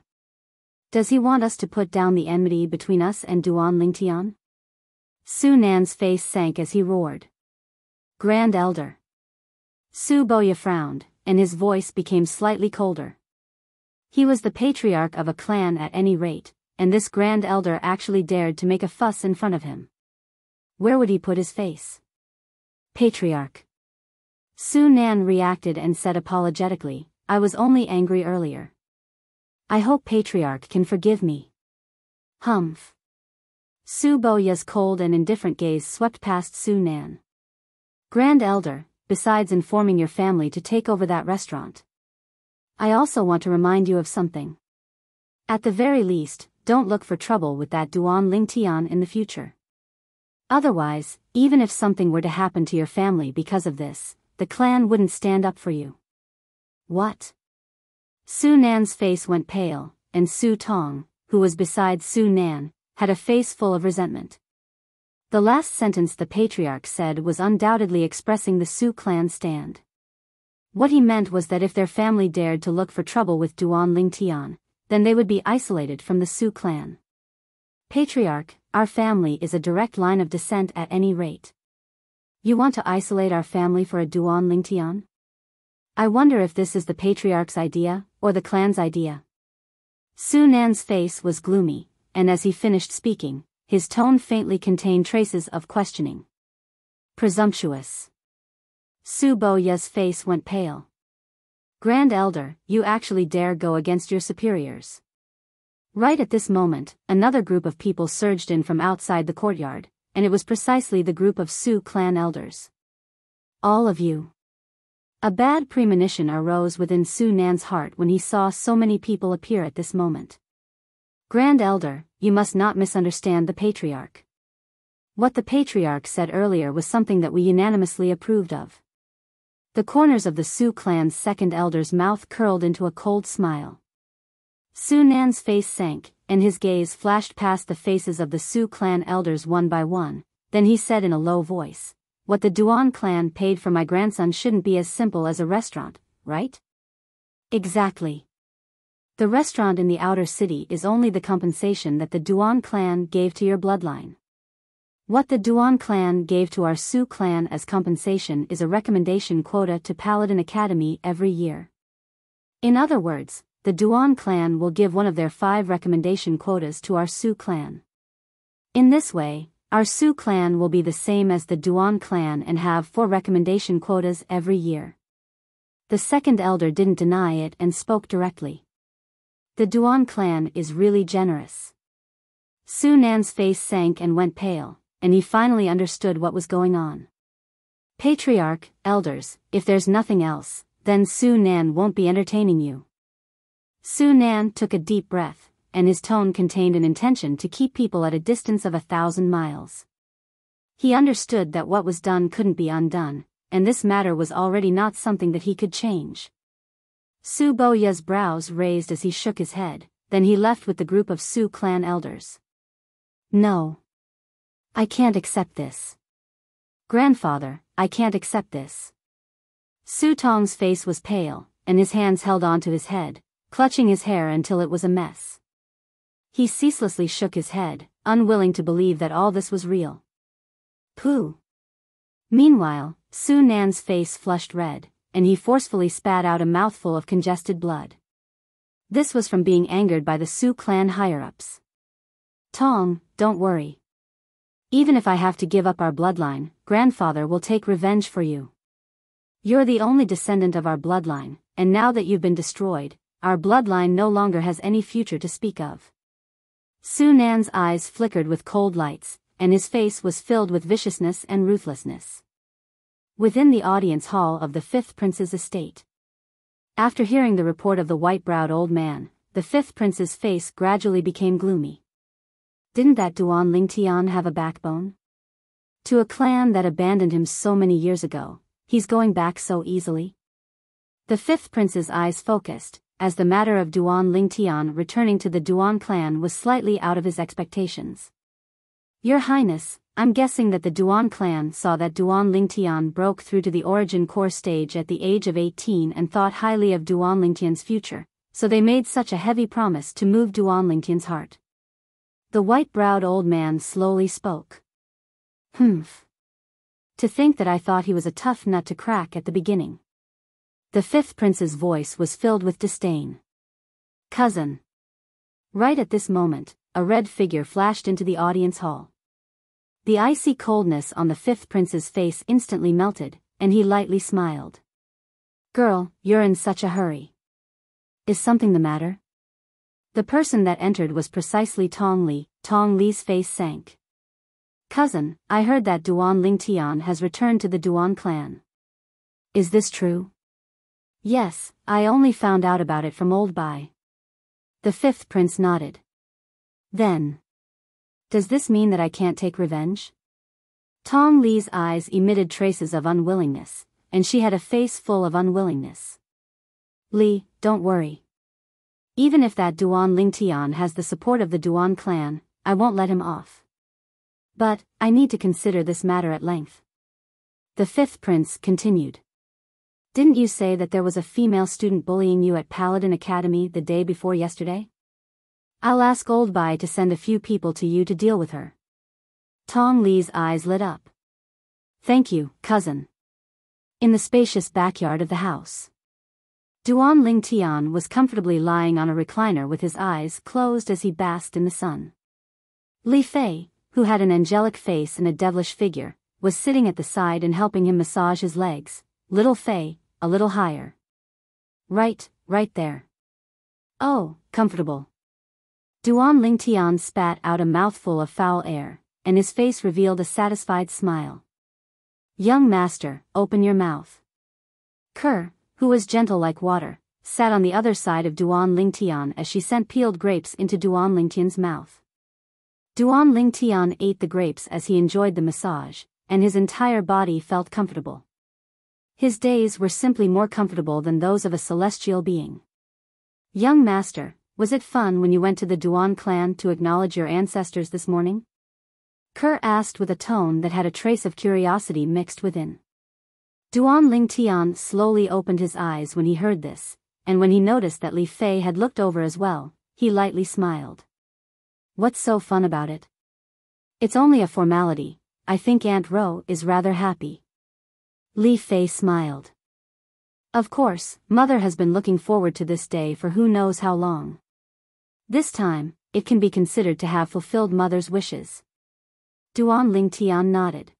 Does he want us to put down the enmity between us and Duan Lingtian? Su Nan's face sank as he roared. Grand Elder. Su Boya frowned, and his voice became slightly colder. He was the patriarch of a clan at any rate, and this Grand Elder actually dared to make a fuss in front of him. Where would he put his face? Patriarch. Su Nan reacted and said apologetically, I was only angry earlier. I hope Patriarch can forgive me. Humph. Su Boya's cold and indifferent gaze swept past Su Nan. Grand Elder, besides informing your family to take over that restaurant, I also want to remind you of something. At the very least, don't look for trouble with that Duan Lingtian in the future. Otherwise, even if something were to happen to your family because of this, the clan wouldn't stand up for you. What? Su Nan's face went pale, and Su Tong, who was beside Su Nan, had a face full of resentment. The last sentence the patriarch said was undoubtedly expressing the Su clan's stand. What he meant was that if their family dared to look for trouble with Duan Lingtian, then they would be isolated from the Su clan. Patriarch, our family is a direct line of descent at any rate. You want to isolate our family for a Duan Lingtian? I wonder if this is the patriarch's idea, or the clan's idea. Su Nan's face was gloomy, and as he finished speaking, his tone faintly contained traces of questioning. Presumptuous. Su Boya's face went pale. Grand Elder, you actually dare go against your superiors. Right at this moment, another group of people surged in from outside the courtyard, and it was precisely the group of Su clan elders. All of you. A bad premonition arose within Su Nan's heart when he saw so many people appear at this moment. Grand Elder, you must not misunderstand the patriarch. What the patriarch said earlier was something that we unanimously approved of. The corners of the Su clan's second elder's mouth curled into a cold smile. Su Nan's face sank, and his gaze flashed past the faces of the Su clan elders one by one. Then he said in a low voice, what the Duan clan paid for my grandson shouldn't be as simple as a restaurant, right? Exactly. The restaurant in the outer city is only the compensation that the Duan clan gave to your bloodline. What the Duan clan gave to our Su clan as compensation is a recommendation quota to Paladin Academy every year. In other words, the Duan clan will give one of their 5 recommendation quotas to our Su clan. In this way, our Su clan will be the same as the Duan clan and have 4 recommendation quotas every year. The second elder didn't deny it and spoke directly. The Duan clan is really generous. Su Nan's face sank and went pale, and he finally understood what was going on. Patriarch, elders, if there's nothing else, then Su Nan won't be entertaining you. Su Nan took a deep breath, and his tone contained an intention to keep people at a distance of 1,000 miles. He understood that what was done couldn't be undone, and this matter was already not something that he could change. Su Boya's brows raised as he shook his head, then he left with the group of Su clan elders. No. I can't accept this. Grandfather, I can't accept this. Su Tong's face was pale, and his hands held onto his head, clutching his hair until it was a mess. He ceaselessly shook his head, unwilling to believe that all this was real. Pooh. Meanwhile, Su Nan's face flushed red, and he forcefully spat out a mouthful of congested blood. This was from being angered by the Su clan higher-ups. Tong, don't worry. Even if I have to give up our bloodline, grandfather will take revenge for you. You're the only descendant of our bloodline, and now that you've been destroyed, our bloodline no longer has any future to speak of. Su Nan's eyes flickered with cold lights, and his face was filled with viciousness and ruthlessness. Within the audience hall of the fifth prince's estate. After hearing the report of the white-browed old man, the fifth prince's face gradually became gloomy. Didn't that Duan Lingtian have a backbone? To a clan that abandoned him so many years ago, he's going back so easily? The fifth prince's eyes focused, as the matter of Duan Lingtian returning to the Duan clan was slightly out of his expectations. Your Highness, I'm guessing that the Duan clan saw that Duan Lingtian broke through to the origin core stage at the age of 18 and thought highly of Duan Lingtian's future, so they made such a heavy promise to move Duan Lingtian's heart. The white-browed old man slowly spoke. Humph. To think that I thought he was a tough nut to crack at the beginning. The fifth prince's voice was filled with disdain. Cousin. Right at this moment, a red figure flashed into the audience hall. The icy coldness on the fifth prince's face instantly melted, and he lightly smiled. Girl, you're in such a hurry. Is something the matter? The person that entered was precisely Tong Li. Tong Li's face sank. Cousin, I heard that Duan Lingtian has returned to the Duan clan. Is this true? Yes, I only found out about it from old Bai. The fifth prince nodded. Then. Does this mean that I can't take revenge? Tong Li's eyes emitted traces of unwillingness, and she had a face full of unwillingness. Li, don't worry. Even if that Duan Lingtian has the support of the Duan clan, I won't let him off. But, I need to consider this matter at length. The fifth prince continued. Didn't you say that there was a female student bullying you at Paladin Academy the day before yesterday? I'll ask Old Bai to send a few people to you to deal with her. Tong Li's eyes lit up. Thank you, cousin. In the spacious backyard of the house. Duan Lingtian was comfortably lying on a recliner with his eyes closed as he basked in the sun. Li Fei, who had an angelic face and a devilish figure, was sitting at the side and helping him massage his legs. Little Fei, a little higher. Right there. Oh, comfortable. Duan Lingtian spat out a mouthful of foul air, and his face revealed a satisfied smile. Young master, open your mouth. Kerr, who was gentle like water, sat on the other side of Duan Lingtian as she sent peeled grapes into Duan Lingtian's mouth. Duan Lingtian ate the grapes as he enjoyed the massage, and his entire body felt comfortable. His days were simply more comfortable than those of a celestial being. Young master, was it fun when you went to the Duan clan to acknowledge your ancestors this morning? Kerr asked with a tone that had a trace of curiosity mixed within. Duan Lingtian slowly opened his eyes when he heard this, and when he noticed that Li Fei had looked over as well, he lightly smiled. What's so fun about it? It's only a formality. I think Aunt Ro is rather happy. Li Fei smiled. Of course, Mother has been looking forward to this day for who knows how long. This time, it can be considered to have fulfilled Mother's wishes. Duan Lingtian nodded.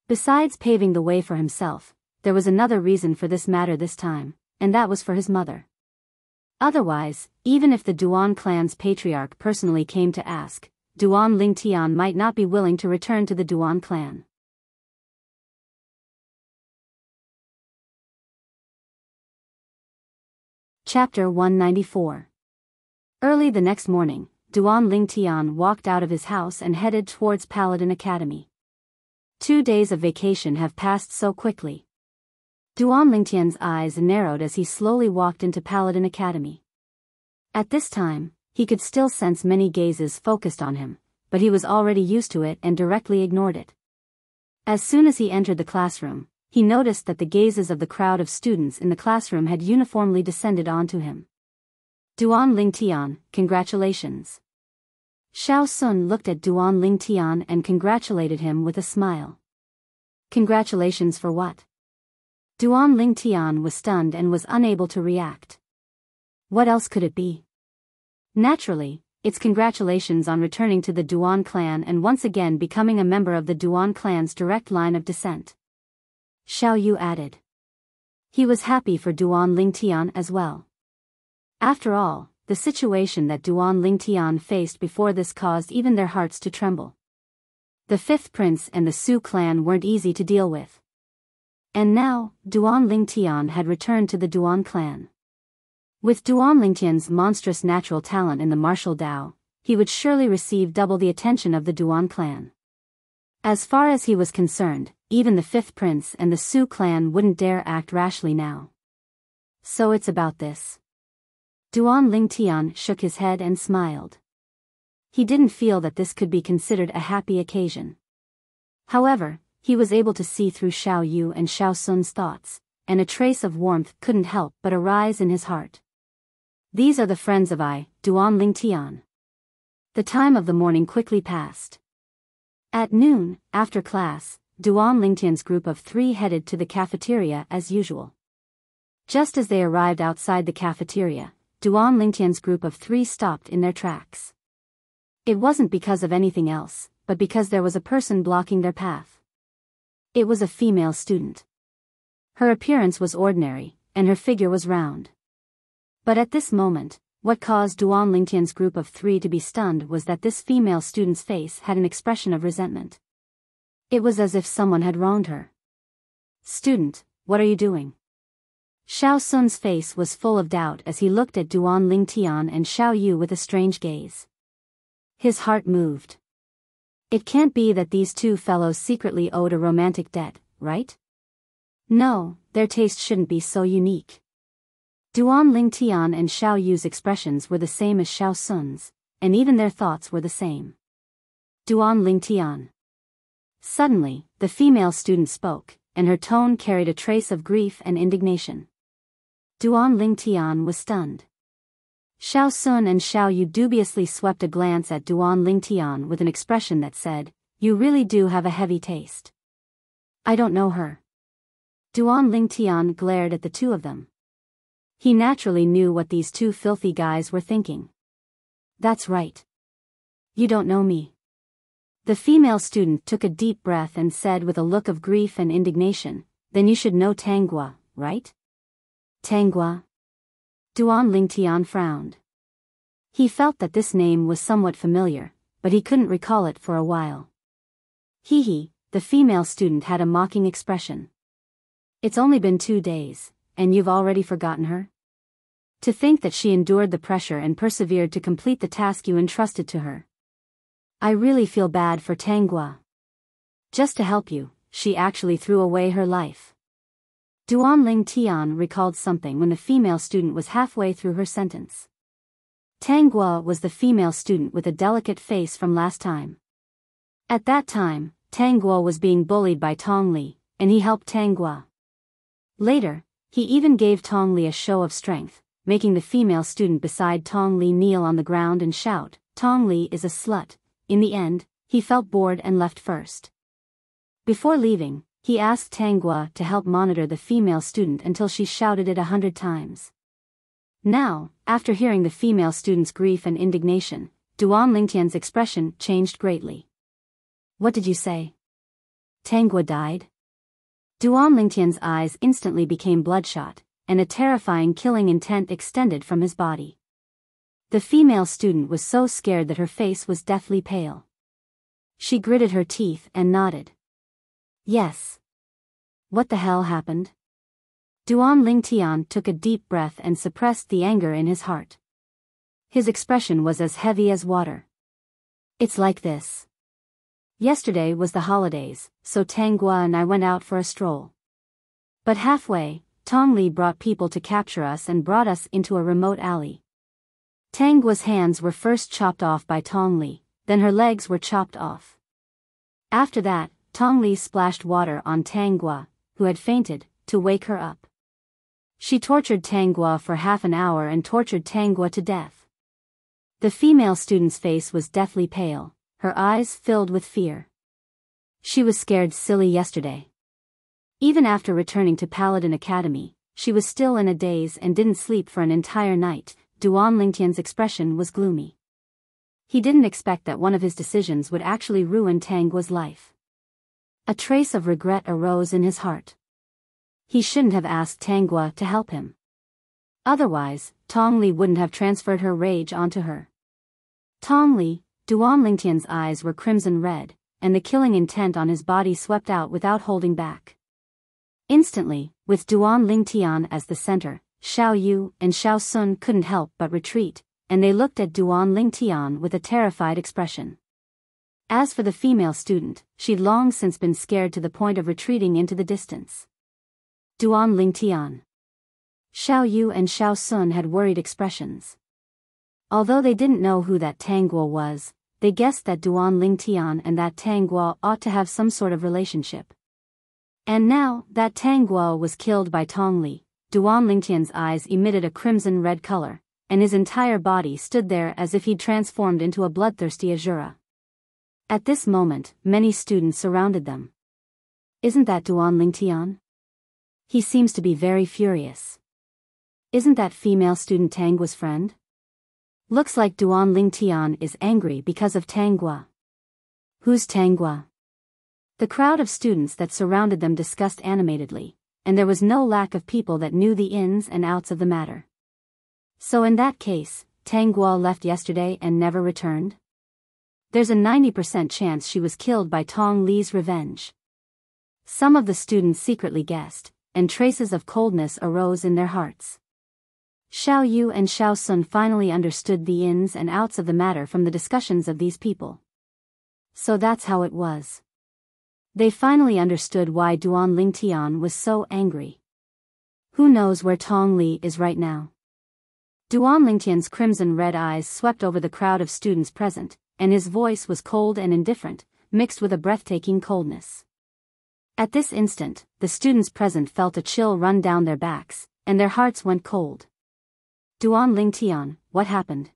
Besides paving the way for himself, there was another reason for this matter this time, and that was for his mother. Otherwise, even if the Duan clan's patriarch personally came to ask, Duan Lingtian might not be willing to return to the Duan clan. Chapter 194. Early the next morning, Duan Lingtian walked out of his house and headed towards Paladin Academy. 2 days of vacation have passed so quickly. Duan Lingtian's eyes narrowed as he slowly walked into Paladin Academy. At this time, he could still sense many gazes focused on him, but he was already used to it and directly ignored it. As soon as he entered the classroom, he noticed that the gazes of the crowd of students in the classroom had uniformly descended onto him. Duan Lingtian, congratulations. Xiao Sun looked at Duan Lingtian and congratulated him with a smile. Congratulations for what? Duan Lingtian was stunned and was unable to react. What else could it be? Naturally, it's congratulations on returning to the Duan clan and once again becoming a member of the Duan clan's direct line of descent. Xiao Yu added. He was happy for Duan Lingtian as well. After all, the situation that Duan Lingtian faced before this caused even their hearts to tremble. The fifth prince and the Su clan weren't easy to deal with. And now, Duan Lingtian had returned to the Duan clan. With Duan Lingtian's monstrous natural talent in the martial Dao, he would surely receive double the attention of the Duan clan. As far as he was concerned, even the fifth prince and the Su clan wouldn't dare act rashly now. So it's about this. Duan Lingtian shook his head and smiled. He didn't feel that this could be considered a happy occasion. However, he was able to see through Xiao Yu and Xiao Sun's thoughts, and a trace of warmth couldn't help but arise in his heart. These are the friends of Duan Lingtian. The time of the morning quickly passed. At noon, after class, Duan Lingtian's group of 3 headed to the cafeteria as usual. Just as they arrived outside the cafeteria, Duan Lingtian's group of 3 stopped in their tracks. It wasn't because of anything else, but because there was a person blocking their path. It was a female student. Her appearance was ordinary, and her figure was round. But at this moment, what caused Duan Lingtian's group of 3 to be stunned was that this female student's face had an expression of resentment. It was as if someone had wronged her. Student, what are you doing? Xiao Sun's face was full of doubt as he looked at Duan Lingtian and Xiao Yu with a strange gaze. His heart moved. It can't be that these 2 fellows secretly owed a romantic debt, right? No, their taste shouldn't be so unique. Duan Lingtian and Xiao Yu's expressions were the same as Xiao Sun's, and even their thoughts were the same. Duan Lingtian. Suddenly, the female student spoke, and her tone carried a trace of grief and indignation. Duan Lingtian was stunned. Xiao Sun and Xiao Yu dubiously swept a glance at Duan Lingtian with an expression that said, "You really do have a heavy taste." I don't know her. Duan Lingtian glared at the 2 of them. He naturally knew what these 2 filthy guys were thinking. That's right. You don't know me. The female student took a deep breath and said with a look of grief and indignation, "Then you should know Tanghua, right?" Tanghua? Duan Lingtian frowned. He felt that this name was somewhat familiar, but he couldn't recall it for a while. Hee, the female student had a mocking expression. It's only been 2 days. And you've already forgotten her? To think that she endured the pressure and persevered to complete the task you entrusted to her. I really feel bad for Tanghua. Just to help you, she actually threw away her life. Duan Lingtian recalled something when the female student was halfway through her sentence. Tanghua was the female student with a delicate face from last time. At that time, Tanghua was being bullied by Tongli, and he helped Tanghua. Later, he even gave Tongli a show of strength, making the female student beside Tongli kneel on the ground and shout, "Tongli is a slut." In the end, he felt bored and left first. Before leaving, he asked Tanghua to help monitor the female student until she shouted it 100 times. Now, after hearing the female student's grief and indignation, Duan Lingtian's expression changed greatly. What did you say? Tanghua died? Duan Lingtian's eyes instantly became bloodshot, and a terrifying killing intent extended from his body. The female student was so scared that her face was deathly pale. She gritted her teeth and nodded. Yes. What the hell happened? Duan Lingtian took a deep breath and suppressed the anger in his heart. His expression was as heavy as water. It's like this. Yesterday was the holidays, so Tanghua and I went out for a stroll. But halfway, Tongli brought people to capture us and brought us into a remote alley. Tanghua's hands were first chopped off by Tongli, then her legs were chopped off. After that, Tongli splashed water on Tanghua, who had fainted, to wake her up. She tortured Tanghua for half an hour and tortured Tanghua to death. The female student's face was deathly pale, her eyes filled with fear. She was scared silly yesterday. Even after returning to Paladin Academy, she was still in a daze and didn't sleep for an entire night. Duan Lingtian's expression was gloomy. He didn't expect that one of his decisions would actually ruin Tanghua's life. A trace of regret arose in his heart. He shouldn't have asked Tanghua to help him. Otherwise, Tongli wouldn't have transferred her rage onto her. Tongli, Duan Lingtian's eyes were crimson red, and the killing intent on his body swept out without holding back. Instantly, with Duan Lingtian as the center, Xiao Yu and Xiao Sun couldn't help but retreat, and they looked at Duan Lingtian with a terrified expression. As for the female student, she'd long since been scared to the point of retreating into the distance. Duan Lingtian. Xiao Yu and Xiao Sun had worried expressions. Although they didn't know who that Tanghua was, they guessed that Duan Lingtian and that Tanghua ought to have some sort of relationship. And now, that Tanghua was killed by Tongli, Duan Lingtian's eyes emitted a crimson red color, and his entire body stood there as if he'd transformed into a bloodthirsty Azura. At this moment, many students surrounded them. Isn't that Duan Lingtian? He seems to be very furious. Isn't that female student Tanghua's friend? Looks like Duan Lingtian is angry because of Tanghua. Who's Tanghua? The crowd of students that surrounded them discussed animatedly, and there was no lack of people that knew the ins and outs of the matter. So in that case, Tanghua left yesterday and never returned? There's a 90% chance she was killed by Tong Li's revenge. Some of the students secretly guessed, and traces of coldness arose in their hearts. Xiao Yu and Xiao Sun finally understood the ins and outs of the matter from the discussions of these people. So that's how it was. They finally understood why Duan Lingtian was so angry. Who knows where Tong Li is right now? Duan Lingtian's crimson red eyes swept over the crowd of students present, and his voice was cold and indifferent, mixed with a breathtaking coldness. At this instant, the students present felt a chill run down their backs, and their hearts went cold. Duan Lingtian, what happened?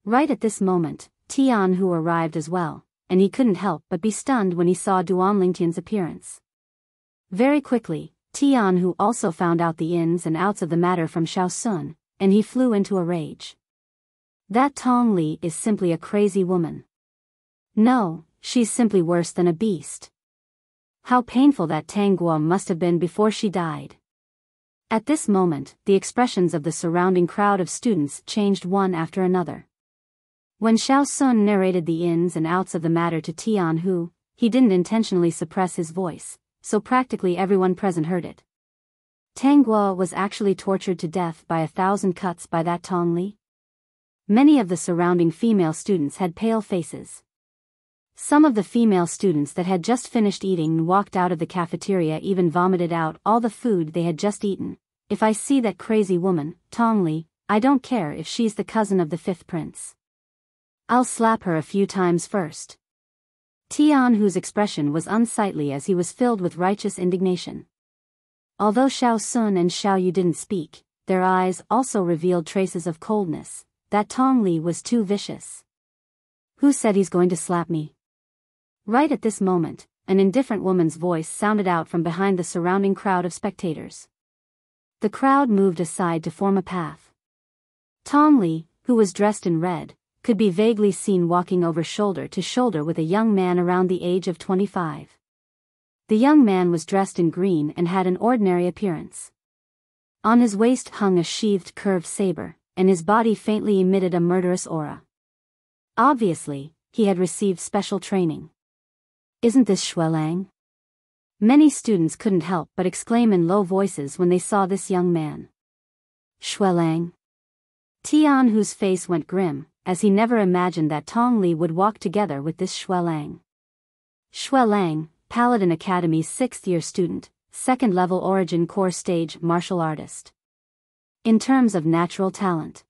Right at this moment, Tian Hu arrived as well, and he couldn't help but be stunned when he saw Duan Lingtian's appearance. Very quickly, Tian Hu also found out the ins and outs of the matter from Xiao Sun, and he flew into a rage. That Tong Li is simply a crazy woman. No, she's simply worse than a beast. How painful that Tanghua must have been before she died. At this moment, the expressions of the surrounding crowd of students changed one after another. When Xiao Sun narrated the ins and outs of the matter to Tian Hu, he didn't intentionally suppress his voice, so practically everyone present heard it. Tanghua was actually tortured to death by 1,000 cuts by that Tong Li? Many of the surrounding female students had pale faces. Some of the female students that had just finished eating and walked out of the cafeteria even vomited out all the food they had just eaten. If I see that crazy woman, Tong Li, I don't care if she's the cousin of the 5th prince. I'll slap her a few times first. Tian Hu's expression was unsightly as he was filled with righteous indignation. Although Xiao Sun and Xiao Yu didn't speak, their eyes also revealed traces of coldness. That Tong Li was too vicious. Who said he's going to slap me? Right at this moment, an indifferent woman's voice sounded out from behind the surrounding crowd of spectators. The crowd moved aside to form a path. Tong Li, who was dressed in red, could be vaguely seen walking over shoulder to shoulder with a young man around the age of 25. The young man was dressed in green and had an ordinary appearance. On his waist hung a sheathed curved saber, and his body faintly emitted a murderous aura. Obviously, he had received special training. Isn't this Xuelang? Many students couldn't help but exclaim in low voices when they saw this young man. Xuelang? Tian, whose face went grim, as he never imagined that Tong Li would walk together with this Xuelang. Xuelang, Paladin Academy's 6th-year student, 2nd-level Origin Core Stage martial artist. In terms of natural talent,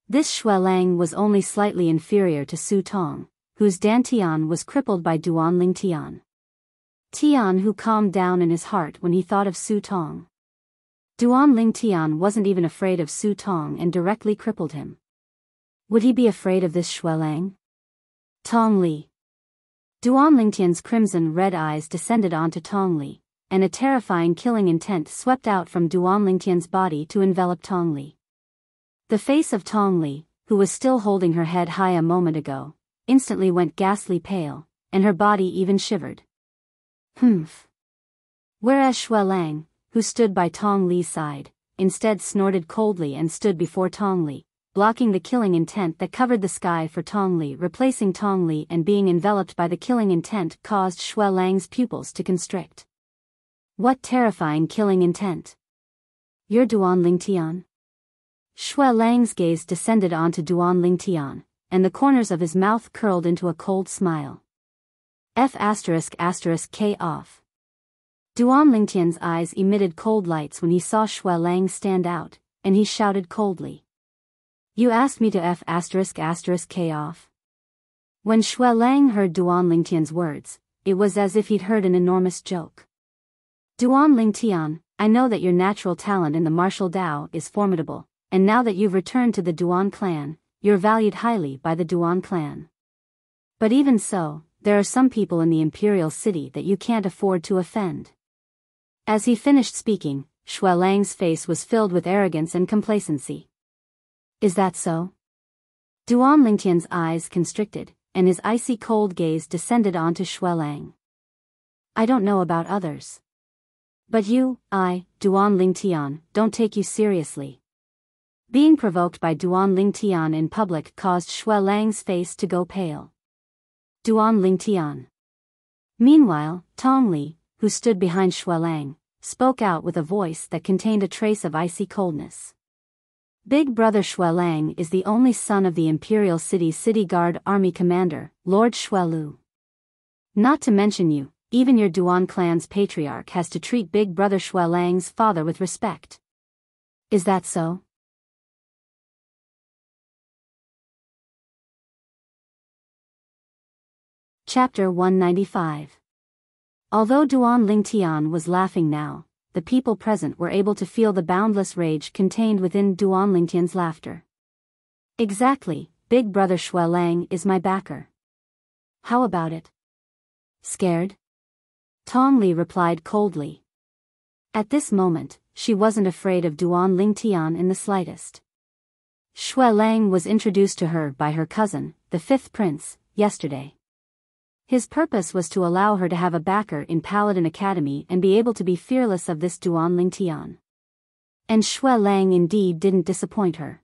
this Xuelang was only slightly inferior to Su Tong, whose Dan Tian was crippled by Duanling Tian. Tian, who calmed down in his heart when he thought of Su Tong. Duanling Tian wasn't even afraid of Su Tong and directly crippled him. Would he be afraid of this Xuelang? Tong Li. Duanling Tian's crimson-red eyes descended onto Tong Li, and a terrifying killing intent swept out from Duanling Tian's body to envelop Tong Li. The face of Tong Li, who was still holding her head high a moment ago, instantly went ghastly pale, and her body even shivered. Humph. Whereas Xuelang, who stood by Tong Li's side, instead snorted coldly and stood before Tong Li, blocking the killing intent that covered the sky for Tong Li. Replacing Tong Li and being enveloped by the killing intent caused Xuelang's pupils to constrict. What terrifying killing intent! You're Duanling Tian? Xuelang's gaze descended onto Duanling Tian, and the corners of his mouth curled into a cold smile. F***K off. Duanling Tian's eyes emitted cold lights when he saw Xuelang stand out, and he shouted coldly. You asked me to F***K off? When Xuelang heard Duanling Tian's words, it was as if he'd heard an enormous joke. Duanling Tian, I know that your natural talent in the martial Dao is formidable, and now that you've returned to the Duan clan, you're valued highly by the Duan clan. But even so, there are some people in the imperial city that you can't afford to offend. As he finished speaking, Xuelang's face was filled with arrogance and complacency. Is that so? Duanling Tian's eyes constricted, and his icy cold gaze descended onto Xuelang. I don't know about others. But you, Duanling Tian, don't take you seriously. Being provoked by Duanling Tian in public caused Xuelang's face to go pale. Duanling Tian. Meanwhile, Tong Li, who stood behind Xuelang, spoke out with a voice that contained a trace of icy coldness. Big brother Xuelang is the only son of the Imperial City's City Guard Army Commander, Lord Xuelu. Not to mention you, even your Duan clan's patriarch has to treat big brother Xuelang's father with respect. Is that so? Chapter 195. Although Duanling Tian was laughing now, the people present were able to feel the boundless rage contained within Duanling Tian's laughter. Exactly, big brother Xuelang is my backer. How about it? Scared? Tong Li replied coldly. At this moment, she wasn't afraid of Duanling Tian in the slightest. Xuelang was introduced to her by her cousin, the 5th prince, yesterday. His purpose was to allow her to have a backer in Paladin Academy and be able to be fearless of this Duanling Tian. And Xuelang indeed didn't disappoint her.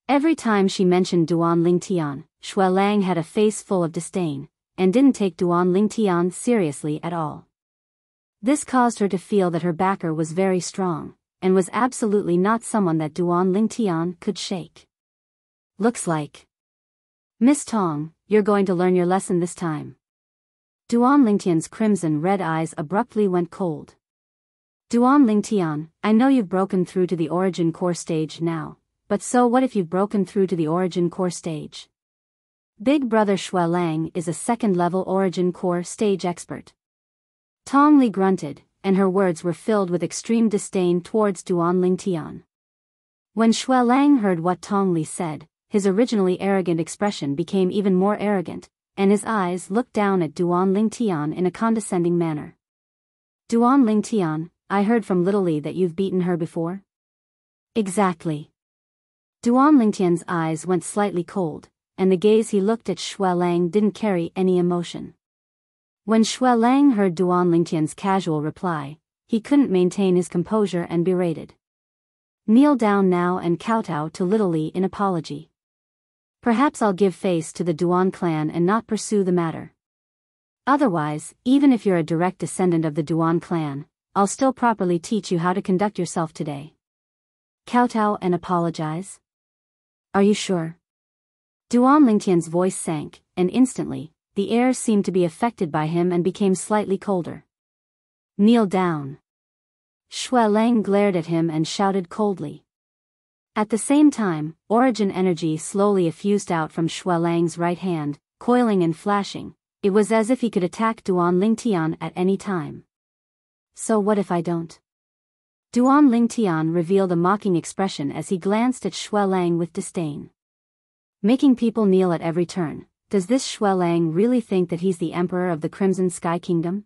Every time she mentioned Duanling Tian, Xuelang had a face full of disdain, and didn't take Duanling Tian seriously at all. This caused her to feel that her backer was very strong, and was absolutely not someone that Duanling Tian could shake. Looks like. Miss Tong, you're going to learn your lesson this time. Duanling Tian's crimson-red eyes abruptly went cold. Duanling Tian, I know you've broken through to the Origin Core stage now, but so what if you've broken through to the Origin Core stage? Big brother Xuelang is a 2nd-level Origin Core stage expert. Tong Li grunted, and her words were filled with extreme disdain towards Duanling Tian. When Xuelang heard what Tong Li said, his originally arrogant expression became even more arrogant, and his eyes looked down at Duanling Tian in a condescending manner. Duanling Tian, I heard from Little Li that you've beaten her before? Exactly. Duanling Tian's eyes went slightly cold, and the gaze he looked at Xuelang didn't carry any emotion. When Xuelang heard Duanling Tian's casual reply, he couldn't maintain his composure and berated. Kneel down now and kowtow to Little Li in apology. Perhaps I'll give face to the Duan clan and not pursue the matter. Otherwise, even if you're a direct descendant of the Duan clan, I'll still properly teach you how to conduct yourself today. Kowtow and apologize? Are you sure? Duan Lingtian's voice sank, and instantly, the air seemed to be affected by him and became slightly colder. Kneel down. Shui Lang glared at him and shouted coldly. At the same time, origin energy slowly effused out from Shui Lang's right hand, coiling and flashing. It was as if he could attack Duan Lingtian at any time. So what if I don't? Duan Lingtian revealed a mocking expression as he glanced at Shui Lang with disdain. Making people kneel at every turn, does this Shui Lang really think that he's the emperor of the Crimson Sky Kingdom?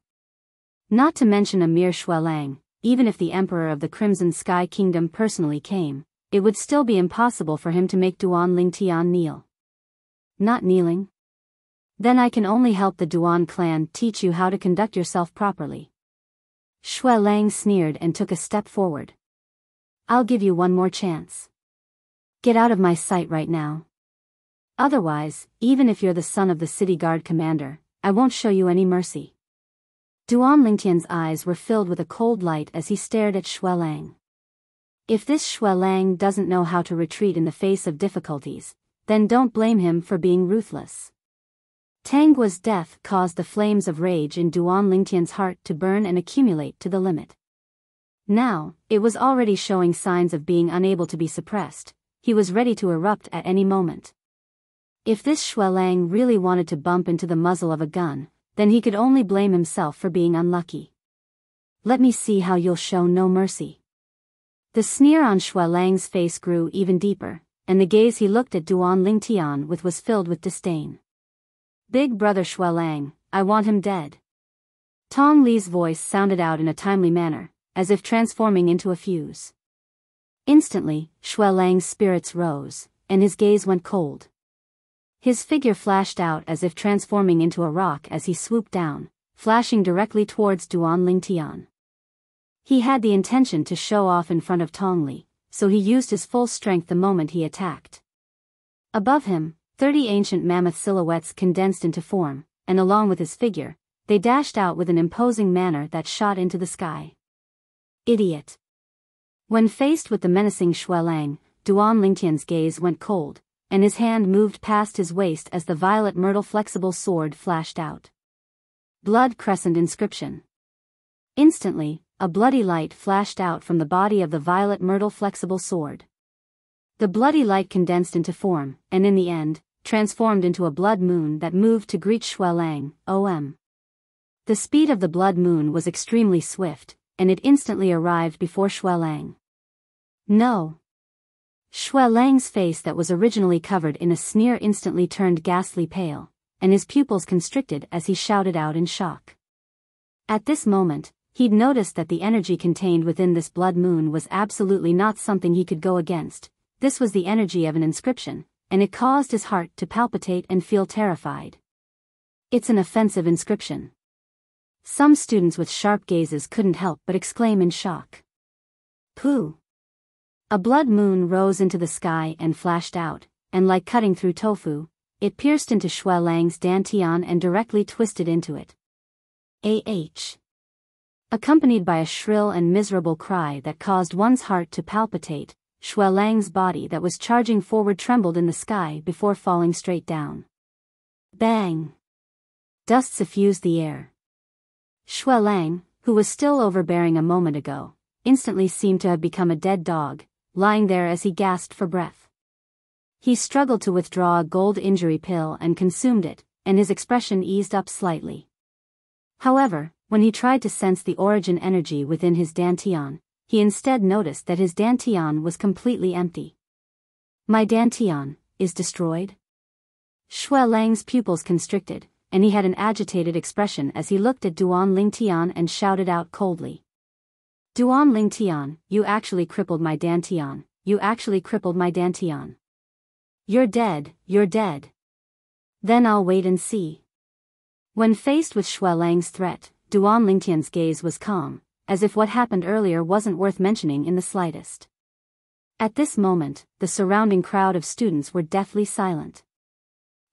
Not to mention a mere Shui Lang, even if the emperor of the Crimson Sky Kingdom personally came, it would still be impossible for him to make Duan Lingtian kneel. Not kneeling? Then I can only help the Duan clan teach you how to conduct yourself properly. Shui Lang sneered and took a step forward. I'll give you one more chance. Get out of my sight right now. Otherwise, even if you're the son of the city guard commander, I won't show you any mercy. Duan Lingtian's eyes were filled with a cold light as he stared at Shui Lang. If this Shui Lang doesn't know how to retreat in the face of difficulties, then don't blame him for being ruthless. Tanggua's death caused the flames of rage in Duan Lingtian's heart to burn and accumulate to the limit. Now, it was already showing signs of being unable to be suppressed. He was ready to erupt at any moment. If this Shui Lang really wanted to bump into the muzzle of a gun, then he could only blame himself for being unlucky. Let me see how you'll show no mercy. The sneer on Shui Lang's face grew even deeper, and the gaze he looked at Duan Lingtian with was filled with disdain. Big brother Shui Lang, I want him dead. Tong Li's voice sounded out in a timely manner, as if transforming into a fuse. Instantly, Shui Lang's spirits rose, and his gaze went cold. His figure flashed out as if transforming into a rock as he swooped down, flashing directly towards Duan Lingtian. He had the intention to show off in front of Tong Li, so he used his full strength the moment he attacked. Above him, 30 ancient mammoth silhouettes condensed into form, and along with his figure, they dashed out with an imposing manner that shot into the sky. Idiot! When faced with the menacing Shui Lang, Duan Lingtian's gaze went cold, and his hand moved past his waist as the violet myrtle flexible sword flashed out. Blood Crescent Inscription. Instantly, a bloody light flashed out from the body of the violet myrtle flexible sword. The bloody light condensed into form, and in the end, transformed into a blood moon that moved to greet Shui Lang, OM. The speed of the blood moon was extremely swift, and it instantly arrived before Shui Lang. No! Shui Lang's face that was originally covered in a sneer instantly turned ghastly pale, and his pupils constricted as he shouted out in shock. At this moment, he'd noticed that the energy contained within this blood moon was absolutely not something he could go against. This was the energy of an inscription, and it caused his heart to palpitate and feel terrified. It's an offensive inscription. Some students with sharp gazes couldn't help but exclaim in shock. Pooh! A blood moon rose into the sky and flashed out, and like cutting through tofu, it pierced into Shui Lang's dantian and directly twisted into it. Ah! Accompanied by a shrill and miserable cry that caused one's heart to palpitate, Shui Lang's body that was charging forward trembled in the sky before falling straight down. Bang! Dust suffused the air. Shui Lang, who was still overbearing a moment ago, instantly seemed to have become a dead dog, lying there as he gasped for breath. He struggled to withdraw a gold injury pill and consumed it, and his expression eased up slightly. However, when he tried to sense the origin energy within his dantian, he instead noticed that his dantian was completely empty. My dantian is destroyed? Shui Lang's pupils constricted, and he had an agitated expression as he looked at Duan Lingtian and shouted out coldly. Duan Lingtian, you actually crippled my dantian, you actually crippled my dantian. You're dead, you're dead. Then I'll wait and see. When faced with Shui Lang's threat, Duan Lingtian's gaze was calm, as if what happened earlier wasn't worth mentioning in the slightest. At this moment, the surrounding crowd of students were deathly silent.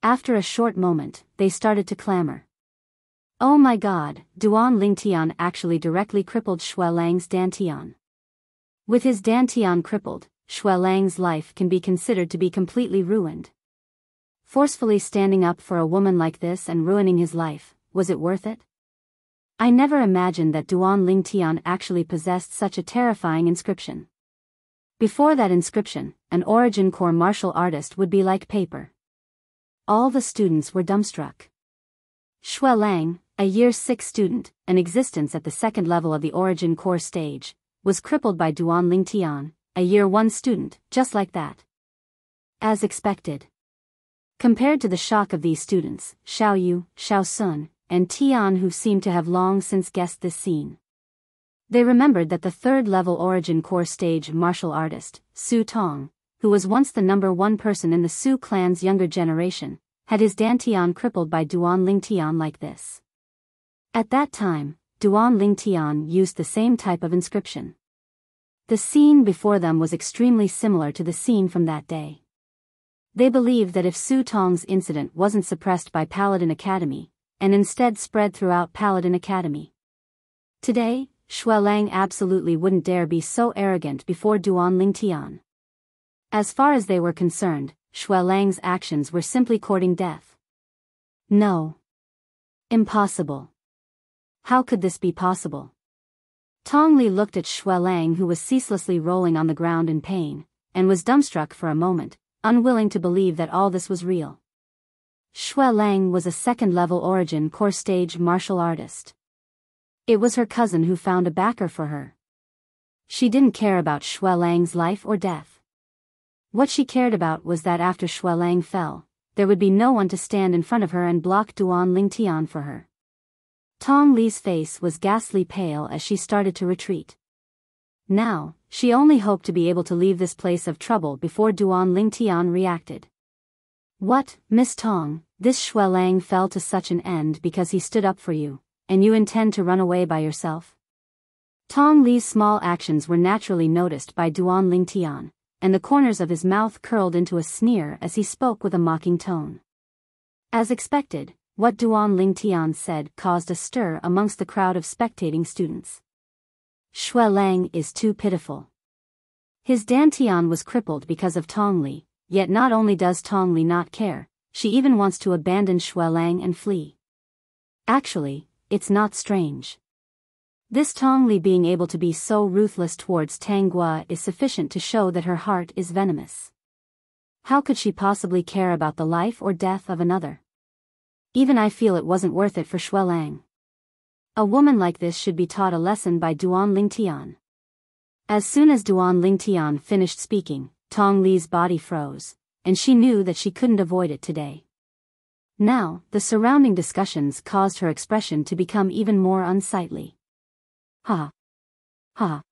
After a short moment, they started to clamor. Oh my god, Duan Lingtian actually directly crippled Shui Lang's dantian. With his dantian crippled, Shui Lang's life can be considered to be completely ruined. Forcefully standing up for a woman like this and ruining his life, was it worth it? I never imagined that Duan Lingtian actually possessed such a terrifying inscription. Before that inscription, an origin core martial artist would be like paper. All the students were dumbstruck. Shui Lang, a Year 6 student, an existence at the second level of the origin core stage, was crippled by Duan Lingtian, a Year 1 student, just like that. As expected. Compared to the shock of these students, Xiao Yu, Xiao Sun, and Tian, who seemed to have long since guessed this scene. They remembered that the third-level origin core stage martial artist, Su Tong, who was once the #1 person in the Su clan's younger generation, had his dantian crippled by Duan Lingtian like this. At that time, Duan Lingtian used the same type of inscription. The scene before them was extremely similar to the scene from that day. They believed that if Su Tong's incident wasn't suppressed by Paladin Academy, and instead spread throughout Paladin Academy. Today, Shui Lang absolutely wouldn't dare be so arrogant before Duan Lingtian. As far as they were concerned, Shui Lang's actions were simply courting death. No. Impossible. How could this be possible? Tong Li looked at Shui Lang, who was ceaselessly rolling on the ground in pain, and was dumbstruck for a moment, unwilling to believe that all this was real. Shui Lang was a second-level origin core stage martial artist. It was her cousin who found a backer for her. She didn't care about Shui Lang's life or death. What she cared about was that after Shui Lang fell, there would be no one to stand in front of her and block Duan Lingtian for her. Tong Li's face was ghastly pale as she started to retreat. Now, she only hoped to be able to leave this place of trouble before Duan Lingtian reacted. What, Miss Tong, this Shui Lang fell to such an end because he stood up for you, and you intend to run away by yourself? Tong Li's small actions were naturally noticed by Duan Lingtian, and the corners of his mouth curled into a sneer as he spoke with a mocking tone. As expected, what Duan Lingtian said caused a stir amongst the crowd of spectating students. Shui Lang is too pitiful. His dantian was crippled because of Tong Li. Yet not only does Tong Li not care, she even wants to abandon Shui Lang and flee. Actually, it's not strange. This Tong Li being able to be so ruthless towards Tang Gua is sufficient to show that her heart is venomous. How could she possibly care about the life or death of another? Even I feel it wasn't worth it for Shui Lang. A woman like this should be taught a lesson by Duan Lingtian. As soon as Duan Lingtian finished speaking, Tong Li's body froze, and she knew that she couldn't avoid it today. Now, the surrounding discussions caused her expression to become even more unsightly. Ha! Ha!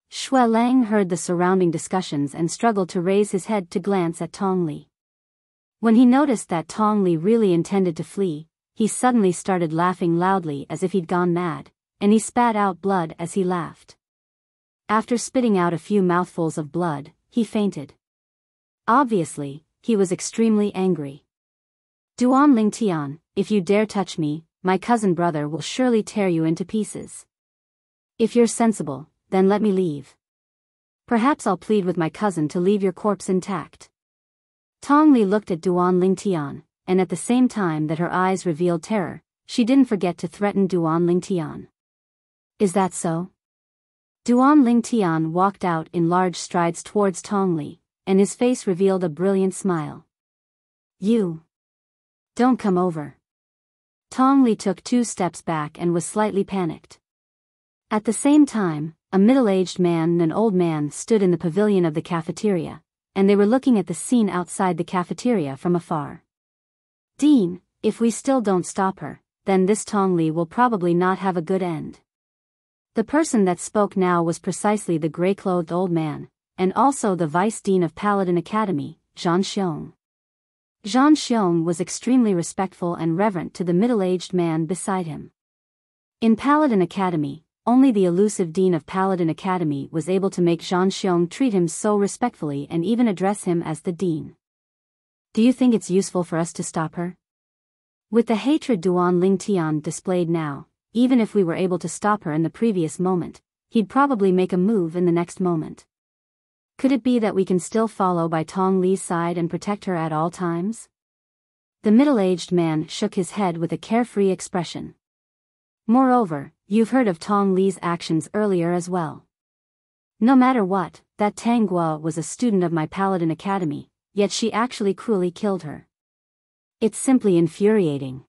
Shui Lang heard the surrounding discussions and struggled to raise his head to glance at Tong Li. When he noticed that Tong Li really intended to flee, he suddenly started laughing loudly as if he'd gone mad, and he spat out blood as he laughed. After spitting out a few mouthfuls of blood, he fainted. Obviously, he was extremely angry. Duan Lingtian, if you dare touch me, my cousin brother will surely tear you into pieces. If you're sensible, then let me leave. Perhaps I'll plead with my cousin to leave your corpse intact. Tong Li looked at Duan Lingtian, and at the same time that her eyes revealed terror, she didn't forget to threaten Duan Lingtian. Is that so? Duan Lingtian walked out in large strides towards Tong Li, and his face revealed a brilliant smile. You. Don't come over. Tong Li took 2 steps back and was slightly panicked. At the same time, a middle-aged man and an old man stood in the pavilion of the cafeteria, and they were looking at the scene outside the cafeteria from afar. Dean, if we still don't stop her, then this Tong Li will probably not have a good end. The person that spoke now was precisely the gray-clothed old man, and also the vice dean of Paladin Academy, Zhang Xiong. Zhang Xiong was extremely respectful and reverent to the middle-aged man beside him. In Paladin Academy, only the elusive dean of Paladin Academy was able to make Zhang Xiong treat him so respectfully and even address him as the dean. Do you think it's useful for us to stop her? With the hatred Duan Lingtian displayed now, even if we were able to stop her in the previous moment, he'd probably make a move in the next moment. Could it be that we can still follow by Tong Li's side and protect her at all times? The middle-aged man shook his head with a carefree expression. Moreover, you've heard of Tong Li's actions earlier as well. No matter what, that Tang Guo was a student of my Paladin Academy, yet she actually cruelly killed her. It's simply infuriating.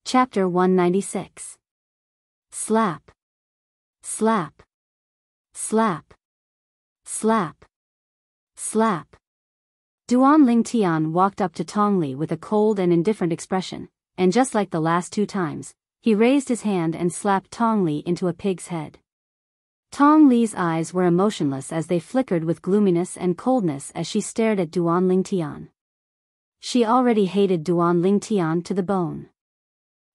Chapter 196. Slap. Slap. Slap. Slap. Slap. Duan Lingtian walked up to Tong Li with a cold and indifferent expression, and just like the last two times, he raised his hand and slapped Tong Li into a pig's head. Tong Li's eyes were emotionless as they flickered with gloominess and coldness as she stared at Duan Lingtian. She already hated Duan Lingtian to the bone.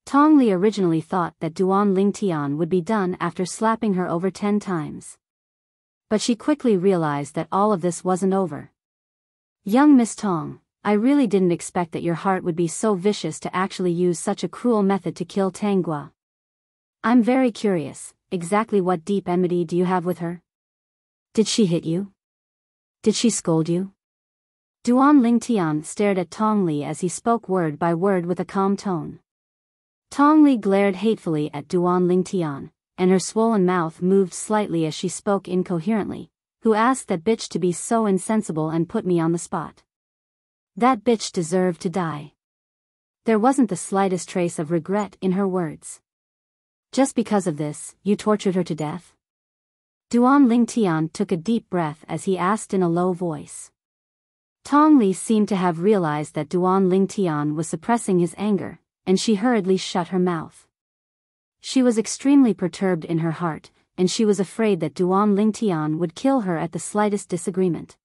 Tong Li originally thought that Duan Lingtian would be done after slapping her over 10 times. But she quickly realized that all of this wasn't over. Young Miss Tong, I really didn't expect that your heart would be so vicious to actually use such a cruel method to kill Tanghua. I'm very curious, exactly what deep enmity do you have with her? Did she hit you? Did she scold you? Duan Lingtian stared at Tong Li as he spoke word by word with a calm tone. Tong Li glared hatefully at Duan Lingtian, and her swollen mouth moved slightly as she spoke incoherently. Who asked that bitch to be so insensible and put me on the spot? That bitch deserved to die. There wasn't the slightest trace of regret in her words. Just because of this, you tortured her to death? Duan Lingtian took a deep breath as he asked in a low voice. Tong Li seemed to have realized that Duan Lingtian was suppressing his anger, and she hurriedly shut her mouth. She was extremely perturbed in her heart, and she was afraid that Duan Lingtian would kill her at the slightest disagreement.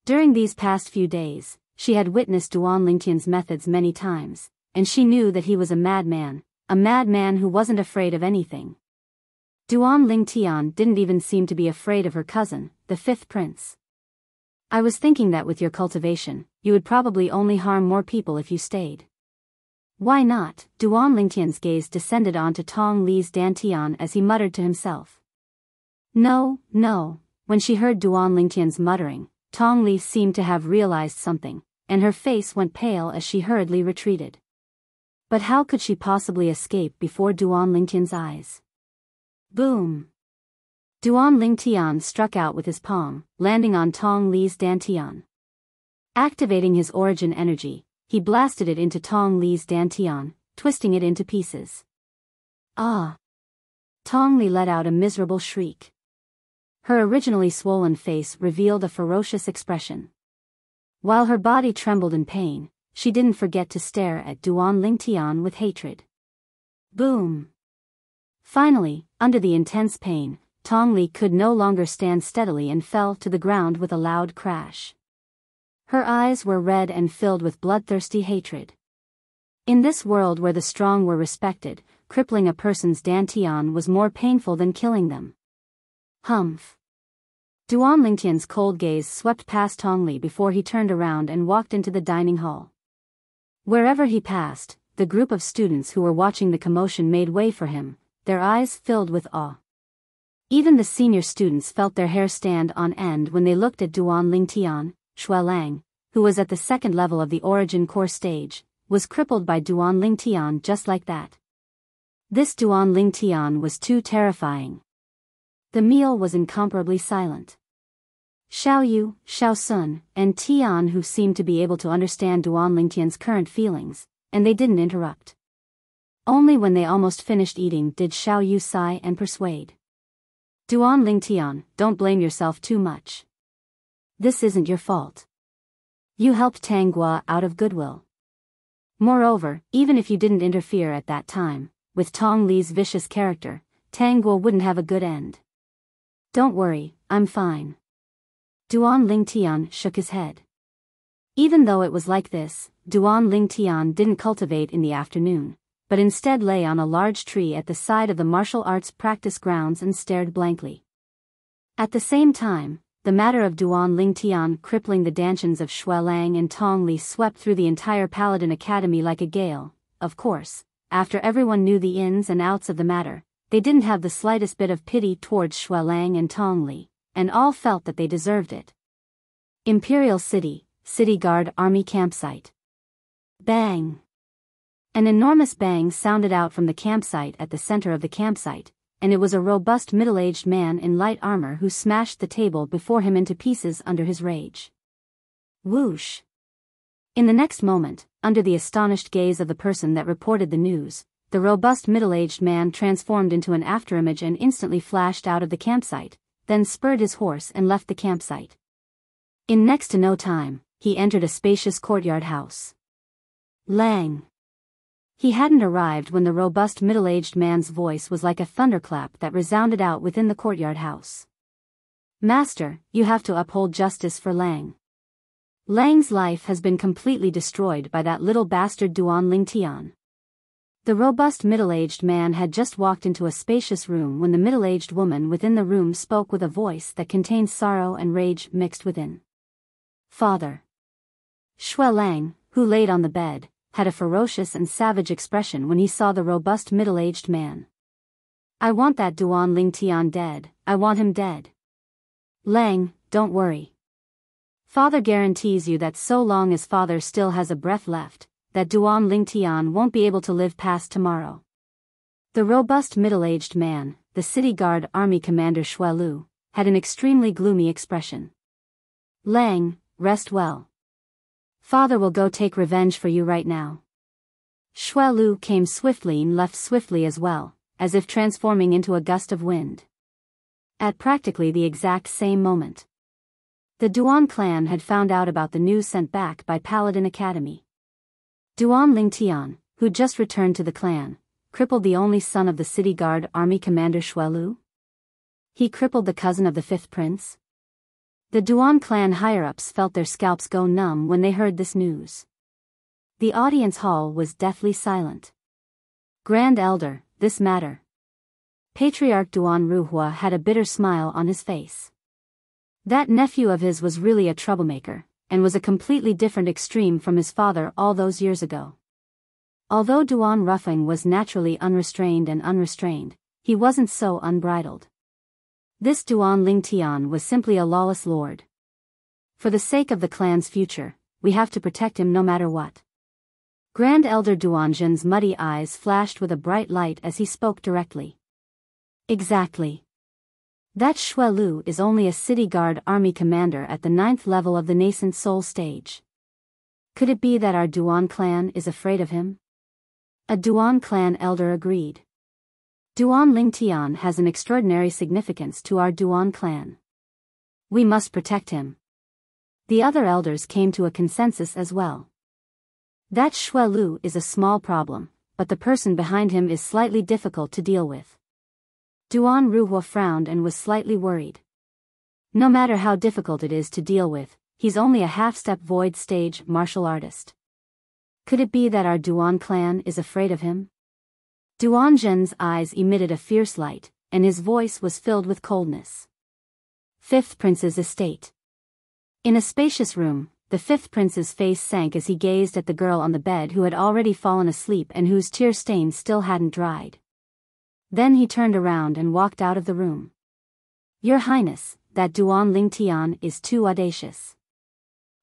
During these past few days, she had witnessed Duan Lingtian's methods many times, and she knew that he was a madman who wasn't afraid of anything. Duan Lingtian didn't even seem to be afraid of her cousin, the fifth prince. I was thinking that with your cultivation, you would probably only harm more people if you stayed. Why not? Duan Lingtian's gaze descended onto Tong Li's dantian as he muttered to himself. No. When she heard Duan Lingtian's muttering, Tong Li seemed to have realized something, and her face went pale as she hurriedly retreated. But how could she possibly escape before Duan Lingtian's eyes? Boom! Duan Lingtian struck out with his palm, landing on Tong Li's dantian. Activating his origin energy, he blasted it into Tong Li's dantian, twisting it into pieces. Ah! Tong Li let out a miserable shriek. Her originally swollen face revealed a ferocious expression. While her body trembled in pain, she didn't forget to stare at Duan Lingtian with hatred. Boom! Finally, under the intense pain, Tong Li could no longer stand steadily and fell to the ground with a loud crash. Her eyes were red and filled with bloodthirsty hatred. In this world where the strong were respected, crippling a person's dantian was more painful than killing them. Humph! Duan Lingtian's cold gaze swept past Tong Li before he turned around and walked into the dining hall. Wherever he passed, the group of students who were watching the commotion made way for him, their eyes filled with awe. Even the senior students felt their hair stand on end when they looked at Duan Lingtian. Shui Lang, who was at the second level of the Origin Core stage, was crippled by Duan Lingtian just like that. This Duan Lingtian was too terrifying. The meal was incomparably silent. Xiao Yu, Xiao Sun, and Tian who seemed to be able to understand Duan Lingtian's current feelings, and they didn't interrupt. Only when they almost finished eating did Xiao Yu sigh and persuade. Duan Lingtian, don't blame yourself too much. This isn't your fault. You helped Tanghua out of goodwill. Moreover, even if you didn't interfere at that time, with Tong Li's vicious character, Tanghua wouldn't have a good end. Don't worry, I'm fine. Duan Lingtian shook his head. Even though it was like this, Duan Lingtian didn't cultivate in the afternoon, but instead lay on a large tree at the side of the martial arts practice grounds and stared blankly. At the same time, the matter of Duan Lingtian crippling the dantians of Shuelang and Tongli swept through the entire Paladin Academy like a gale. Of course, after everyone knew the ins and outs of the matter, they didn't have the slightest bit of pity towards Shuelang and Tongli, and all felt that they deserved it. Imperial City, City Guard Army Campsite. Bang! An enormous bang sounded out from the campsite at the center of the campsite, and it was a robust middle-aged man in light armor who smashed the table before him into pieces under his rage. Whoosh! In the next moment, under the astonished gaze of the person that reported the news, the robust middle-aged man transformed into an afterimage and instantly flashed out of the campsite, then spurred his horse and left the campsite. In next to no time, he entered a spacious courtyard house. Lang! He hadn't arrived when the robust middle-aged man's voice was like a thunderclap that resounded out within the courtyard house. Master, you have to uphold justice for Lang. Lang's life has been completely destroyed by that little bastard Duan Lingtian. The robust middle-aged man had just walked into a spacious room when the middle-aged woman within the room spoke with a voice that contained sorrow and rage mixed within. Father. Shuelang, who laid on the bed, had a ferocious and savage expression when he saw the robust middle-aged man. I want that Duan Lingtian dead, I want him dead. Lang, don't worry. Father guarantees you that so long as father still has a breath left, that Duan Lingtian won't be able to live past tomorrow. The robust middle-aged man, the city guard army commander Shuelu, had an extremely gloomy expression. Lang, rest well. Father will go take revenge for you right now. Shuelu came swiftly and left swiftly as well, as if transforming into a gust of wind. At practically the exact same moment, the Duan clan had found out about the news sent back by Paladin Academy. Duan Lingtian, who just returned to the clan, crippled the only son of the city guard army commander Shuelu. He crippled the cousin of the fifth prince. The Duan clan higher-ups felt their scalps go numb when they heard this news. The audience hall was deathly silent. Grand Elder, this matter. Patriarch Duan Ruhua had a bitter smile on his face. That nephew of his was really a troublemaker, and was a completely different extreme from his father all those years ago. Although Duan Ruffing was naturally unrestrained, he wasn't so unbridled. This Duan Lingtian was simply a lawless lord. For the sake of the clan's future, we have to protect him no matter what. Grand Elder Duanjin's muddy eyes flashed with a bright light as he spoke directly. Exactly. That Shuelu is only a city guard army commander at the 9th level of the nascent soul stage. Could it be that our Duan clan is afraid of him? A Duan clan elder agreed. Duan Lingtian has an extraordinary significance to our Duan clan. We must protect him. The other elders came to a consensus as well. That Shuelu is a small problem, but the person behind him is slightly difficult to deal with. Duan Ruhua frowned and was slightly worried. No matter how difficult it is to deal with, he's only a half-step void stage martial artist. Could it be that our Duan clan is afraid of him? Duan Zhen's eyes emitted a fierce light, and his voice was filled with coldness. Fifth Prince's estate. In a spacious room, the fifth prince's face sank as he gazed at the girl on the bed who had already fallen asleep and whose tear stains still hadn't dried. Then he turned around and walked out of the room. Your Highness, that Duan Lingtian is too audacious.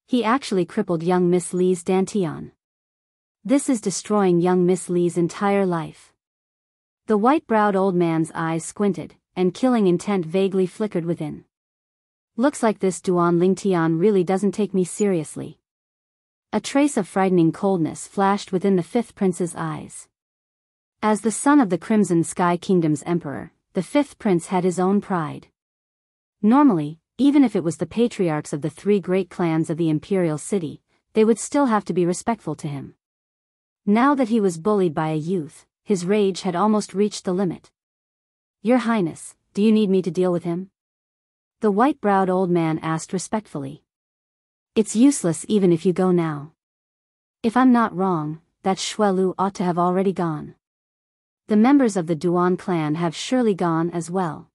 He actually crippled young Miss Li's dantian. This is destroying young Miss Li's entire life. The white-browed old man's eyes squinted, and killing intent vaguely flickered within. Looks like this Duan Lingtian really doesn't take me seriously. A trace of frightening coldness flashed within the fifth prince's eyes. As the son of the Crimson Sky Kingdom's emperor, the fifth prince had his own pride. Normally, even if it was the patriarchs of the 3 great clans of the imperial city, they would still have to be respectful to him. Now that he was bullied by a youth, his rage had almost reached the limit. Your Highness, do you need me to deal with him? The white-browed old man asked respectfully. It's useless even if you go now. If I'm not wrong, that Xuelu ought to have already gone. The members of the Duan clan have surely gone as well.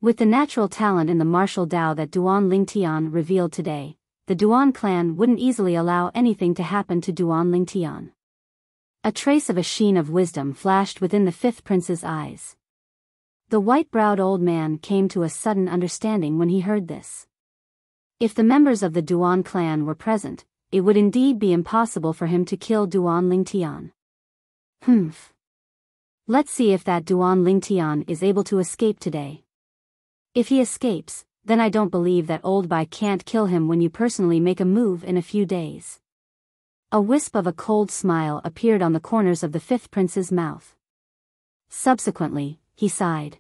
With the natural talent in the martial Dao that Duan Lingtian revealed today, the Duan clan wouldn't easily allow anything to happen to Duan Lingtian. A trace of a sheen of wisdom flashed within the fifth prince's eyes. The white-browed old man came to a sudden understanding when he heard this. If the members of the Duan clan were present, it would indeed be impossible for him to kill Duan Lingtian. Humph. Let's see if that Duan Lingtian is able to escape today. If he escapes, then I don't believe that old Bai can't kill him when you personally make a move in a few days. A wisp of a cold smile appeared on the corners of the fifth prince's mouth. Subsequently, he sighed.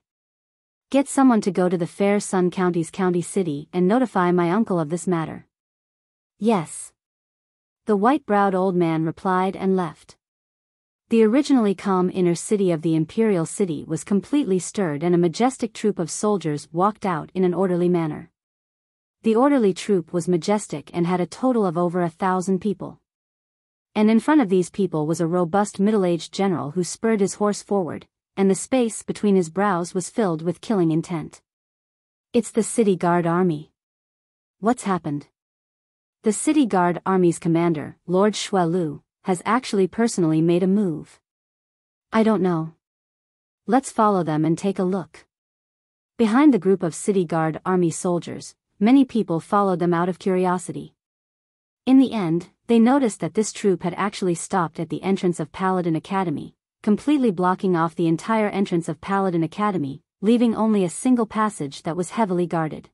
Get someone to go to the Fair Sun County's county city and notify my uncle of this matter. Yes. The white-browed old man replied and left. The originally calm inner city of the imperial city was completely stirred and a majestic troop of soldiers walked out in an orderly manner. The orderly troop was majestic and had a total of over 1,000 people. And in front of these people was a robust middle-aged general who spurred his horse forward, and the space between his brows was filled with killing intent. It's the City Guard Army. What's happened? The City Guard Army's commander, Lord Xuelu, has actually personally made a move. I don't know. Let's follow them and take a look. Behind the group of City Guard Army soldiers, many people followed them out of curiosity. In the end, they noticed that this troop had actually stopped at the entrance of Paladin Academy, completely blocking off the entire entrance of Paladin Academy, leaving only a single passage that was heavily guarded.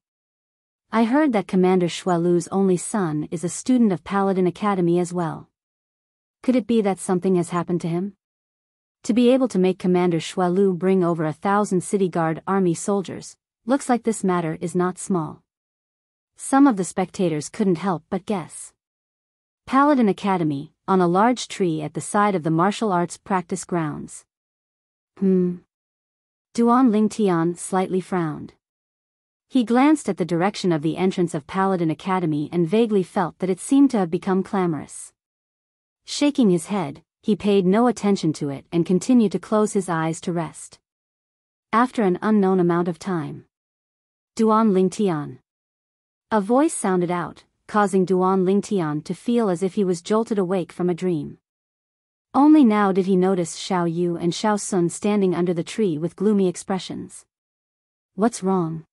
I heard that Commander Xuelu's only son is a student of Paladin Academy as well. Could it be that something has happened to him? To be able to make Commander Xuelu bring over 1,000 City Guard Army soldiers, looks like this matter is not small. Some of the spectators couldn't help but guess. Paladin Academy, on a large tree at the side of the martial arts practice grounds. Duan Lingtian slightly frowned. He glanced at the direction of the entrance of Paladin Academy and vaguely felt that it seemed to have become clamorous. Shaking his head, he paid no attention to it and continued to close his eyes to rest. After an unknown amount of time. Duan Lingtian. A voice sounded out, causing Duan Lingtian to feel as if he was jolted awake from a dream. Only now did he notice Xiao Yu and Xiao Sun standing under the tree with gloomy expressions. What's wrong?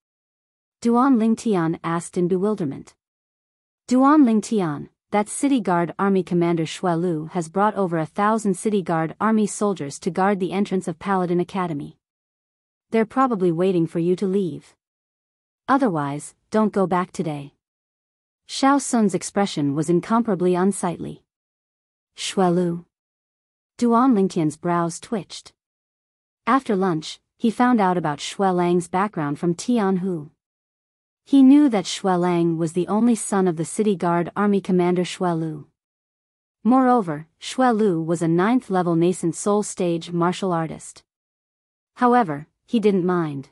Duan Lingtian asked in bewilderment. Duan Lingtian, that City Guard Army Commander Xuelu has brought over 1,000 City Guard Army soldiers to guard the entrance of Paladin Academy. They're probably waiting for you to leave. Otherwise, don't go back today. Xiao Sun's expression was incomparably unsightly. Xuelu. Duan Lingtian's brows twitched. After lunch, he found out about Xuelang's background from Tianhu. He knew that Xuelang was the only son of the City Guard Army Commander Xuelu. Moreover, Xuelu was a 9th-level nascent soul stage martial artist. However, he didn't mind.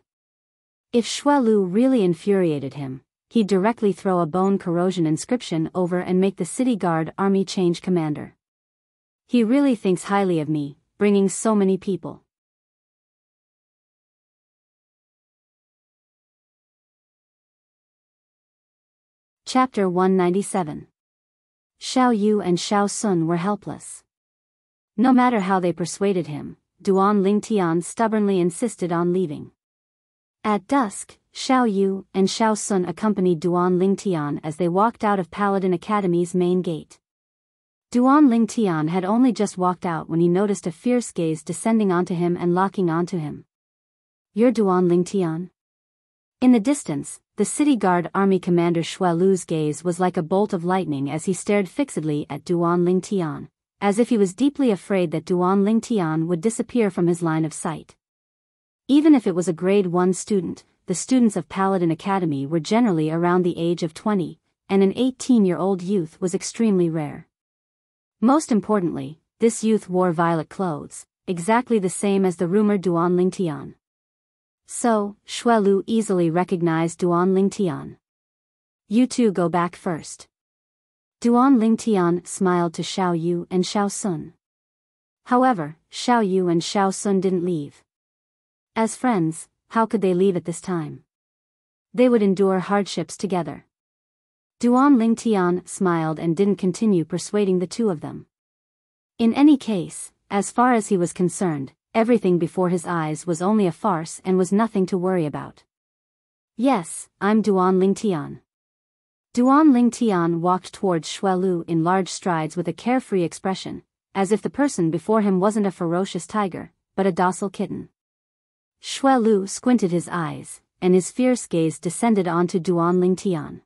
If Xuelu really infuriated him, he'd directly throw a bone corrosion inscription over and make the City Guard Army change commander. He really thinks highly of me, bringing so many people. Chapter 197. Xiao Yu and Xiao Sun were helpless. No matter how they persuaded him, Duan Lingtian stubbornly insisted on leaving. At dusk, Xiao Yu and Xiao Sun accompanied Duan Lingtian as they walked out of Paladin Academy's main gate. Duan Lingtian had only just walked out when he noticed a fierce gaze descending onto him and locking onto him. You're Duan Lingtian? In the distance, the City Guard Army Commander Xuelu's gaze was like a bolt of lightning as he stared fixedly at Duan Lingtian, as if he was deeply afraid that Duan Lingtian would disappear from his line of sight. Even if it was a grade 1 student, the students of Paladin Academy were generally around the age of 20, and an 18-year-old youth was extremely rare. Most importantly, this youth wore violet clothes, exactly the same as the rumored Duan Lingtian. So, Xuelu easily recognized Duan Lingtian. You two go back first. Duan Lingtian smiled to Xiao Yu and Xiao Sun. However, Xiao Yu and Xiao Sun didn't leave. As friends, how could they leave at this time? They would endure hardships together. Duan Lingtian smiled and didn't continue persuading the two of them. In any case, as far as he was concerned, everything before his eyes was only a farce and was nothing to worry about. Yes, I'm Duan Lingtian. Duan Lingtian walked towards Xuelu in large strides with a carefree expression, as if the person before him wasn't a ferocious tiger, but a docile kitten. Xuelu squinted his eyes, and his fierce gaze descended onto Duan Lingtian.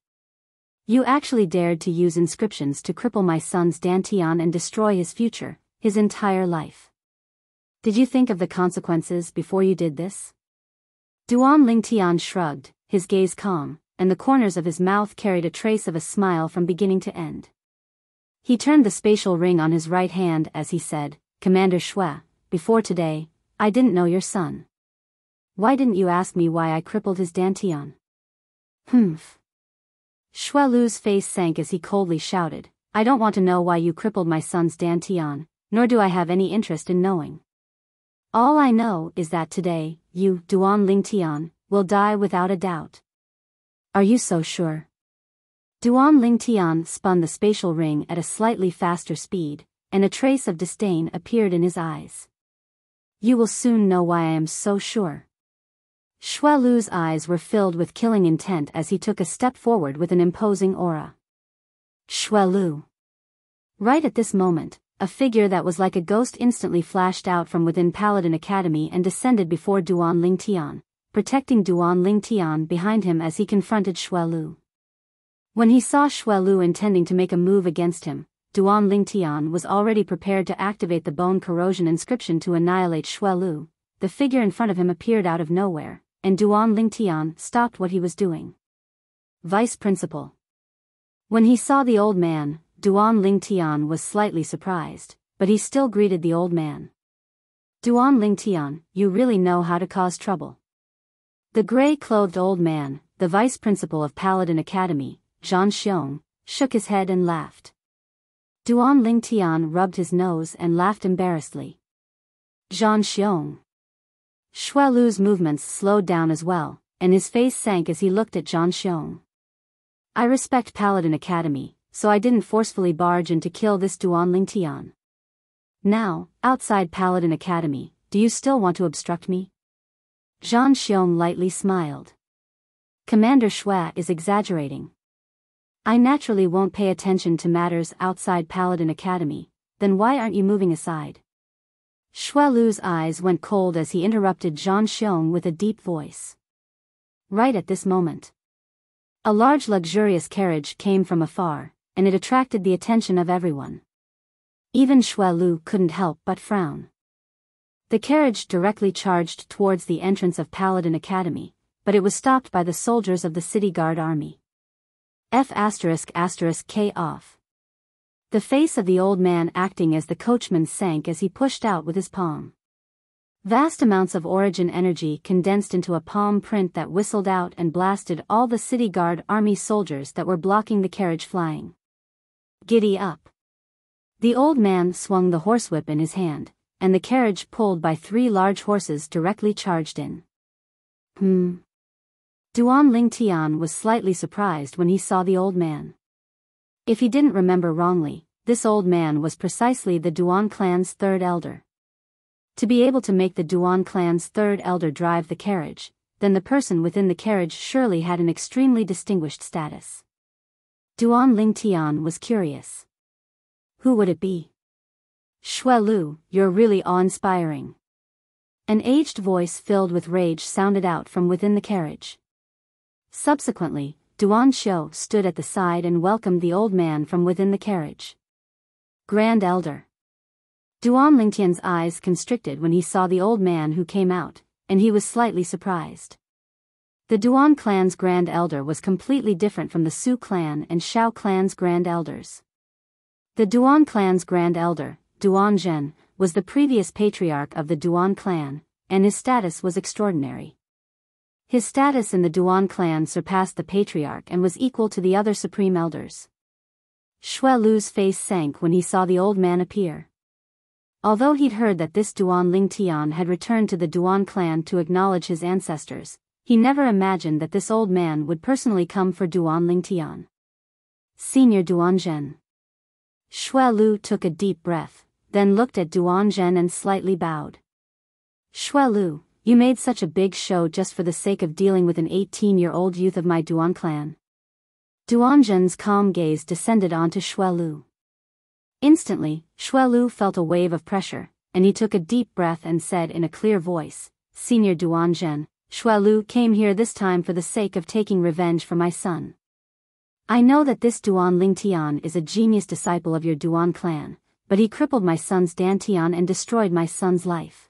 You actually dared to use inscriptions to cripple my son's Dantian and destroy his future, his entire life. Did you think of the consequences before you did this? Duan Lingtian shrugged, his gaze calm, and the corners of his mouth carried a trace of a smile from beginning to end. He turned the spatial ring on his right hand as he said, Commander Shui, before today, I didn't know your son. Why didn't you ask me why I crippled his Dantian? Humph. Xuelu's face sank as he coldly shouted, I don't want to know why you crippled my son's Dantian, nor do I have any interest in knowing. All I know is that today, you, Duan Lingtian, will die without a doubt. Are you so sure? Duan Lingtian spun the spatial ring at a slightly faster speed, and a trace of disdain appeared in his eyes. You will soon know why I am so sure. Xuelu's eyes were filled with killing intent as he took a step forward with an imposing aura. Xuelu. Right at this moment, a figure that was like a ghost instantly flashed out from within Paladin Academy and descended before Duan Lingtian, protecting Duan Lingtian behind him as he confronted Xuelu. When he saw Xuelu intending to make a move against him, Duan Lingtian was already prepared to activate the bone corrosion inscription to annihilate Xuelu. The figure in front of him appeared out of nowhere, and Duan Lingtian stopped what he was doing. Vice Principal. When he saw the old man, Duan Lingtian was slightly surprised, but he still greeted the old man. Duan Lingtian, you really know how to cause trouble. The gray-clothed old man, the vice principal of Paladin Academy, Zhang Xiong, shook his head and laughed. Duan Lingtian rubbed his nose and laughed embarrassedly. Zhang Xiong. Xuelu's movements slowed down as well, and his face sank as he looked at Zhang Xiong. I respect Paladin Academy, so I didn't forcefully barge in to kill this Duan Lingtian. Now, outside Paladin Academy, do you still want to obstruct me? Zhang Xiong lightly smiled. Commander Shui is exaggerating. I naturally won't pay attention to matters outside Paladin Academy, then why aren't you moving aside? Xuelu's eyes went cold as he interrupted Zhang Xiong with a deep voice. Right at this moment, a large luxurious carriage came from afar, and it attracted the attention of everyone. Even Xuelu couldn't help but frown. The carriage directly charged towards the entrance of Paladin Academy, but it was stopped by the soldiers of the City Guard Army. F***K off. The face of the old man acting as the coachman sank as he pushed out with his palm. Vast amounts of origin energy condensed into a palm print that whistled out and blasted all the City Guard Army soldiers that were blocking the carriage flying. Giddy up. The old man swung the horsewhip in his hand, and the carriage pulled by 3 large horses directly charged in. Duan Lingtian was slightly surprised when he saw the old man. If he didn't remember wrongly, this old man was precisely the Duan clan's 3rd elder. To be able to make the Duan clan's 3rd elder drive the carriage, then the person within the carriage surely had an extremely distinguished status. Duan Lingtian was curious. Who would it be? Xuelu, you're really awe-inspiring. An aged voice filled with rage sounded out from within the carriage. Subsequently, Duan Xiu stood at the side and welcomed the old man from within the carriage. Grand Elder. Duan Lingtian's eyes constricted when he saw the old man who came out, and he was slightly surprised. The Duan clan's Grand Elder was completely different from the Su clan and Shao clan's Grand Elders. The Duan clan's Grand Elder, Duan Zhen, was the previous patriarch of the Duan clan, and his status was extraordinary. His status in the Duan clan surpassed the patriarch and was equal to the other supreme elders. Shui Lu's face sank when he saw the old man appear. Although he'd heard that this Duan Lingtian had returned to the Duan clan to acknowledge his ancestors, he never imagined that this old man would personally come for Duan Lingtian. Senior Duanzhen. Shui Lu took a deep breath, then looked at Duanzhen and slightly bowed. Shui Lu, you made such a big show just for the sake of dealing with an 18-year-old youth of my Duan clan. Duanzhen's calm gaze descended onto Shui Lu. Instantly, Shui Lu felt a wave of pressure, and he took a deep breath and said in a clear voice, Senior Duanzhen, Shui Lu came here this time for the sake of taking revenge for my son. I know that this Duan Lingtian is a genius disciple of your Duan clan, but he crippled my son's Dantian and destroyed my son's life.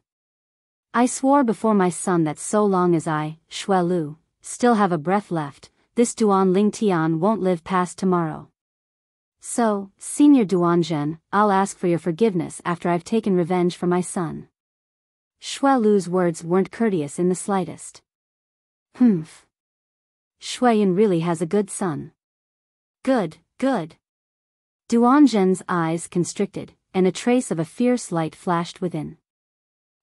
I swore before my son that so long as I, Shui Lu, still have a breath left, this Duan Lingtian won't live past tomorrow. So, Senior Duanzhen, I'll ask for your forgiveness after I've taken revenge for my son. Shui Lu's words weren't courteous in the slightest. Humph. Shuiyan really has a good son. Good, good. Duanzhen's eyes constricted, and a trace of a fierce light flashed within.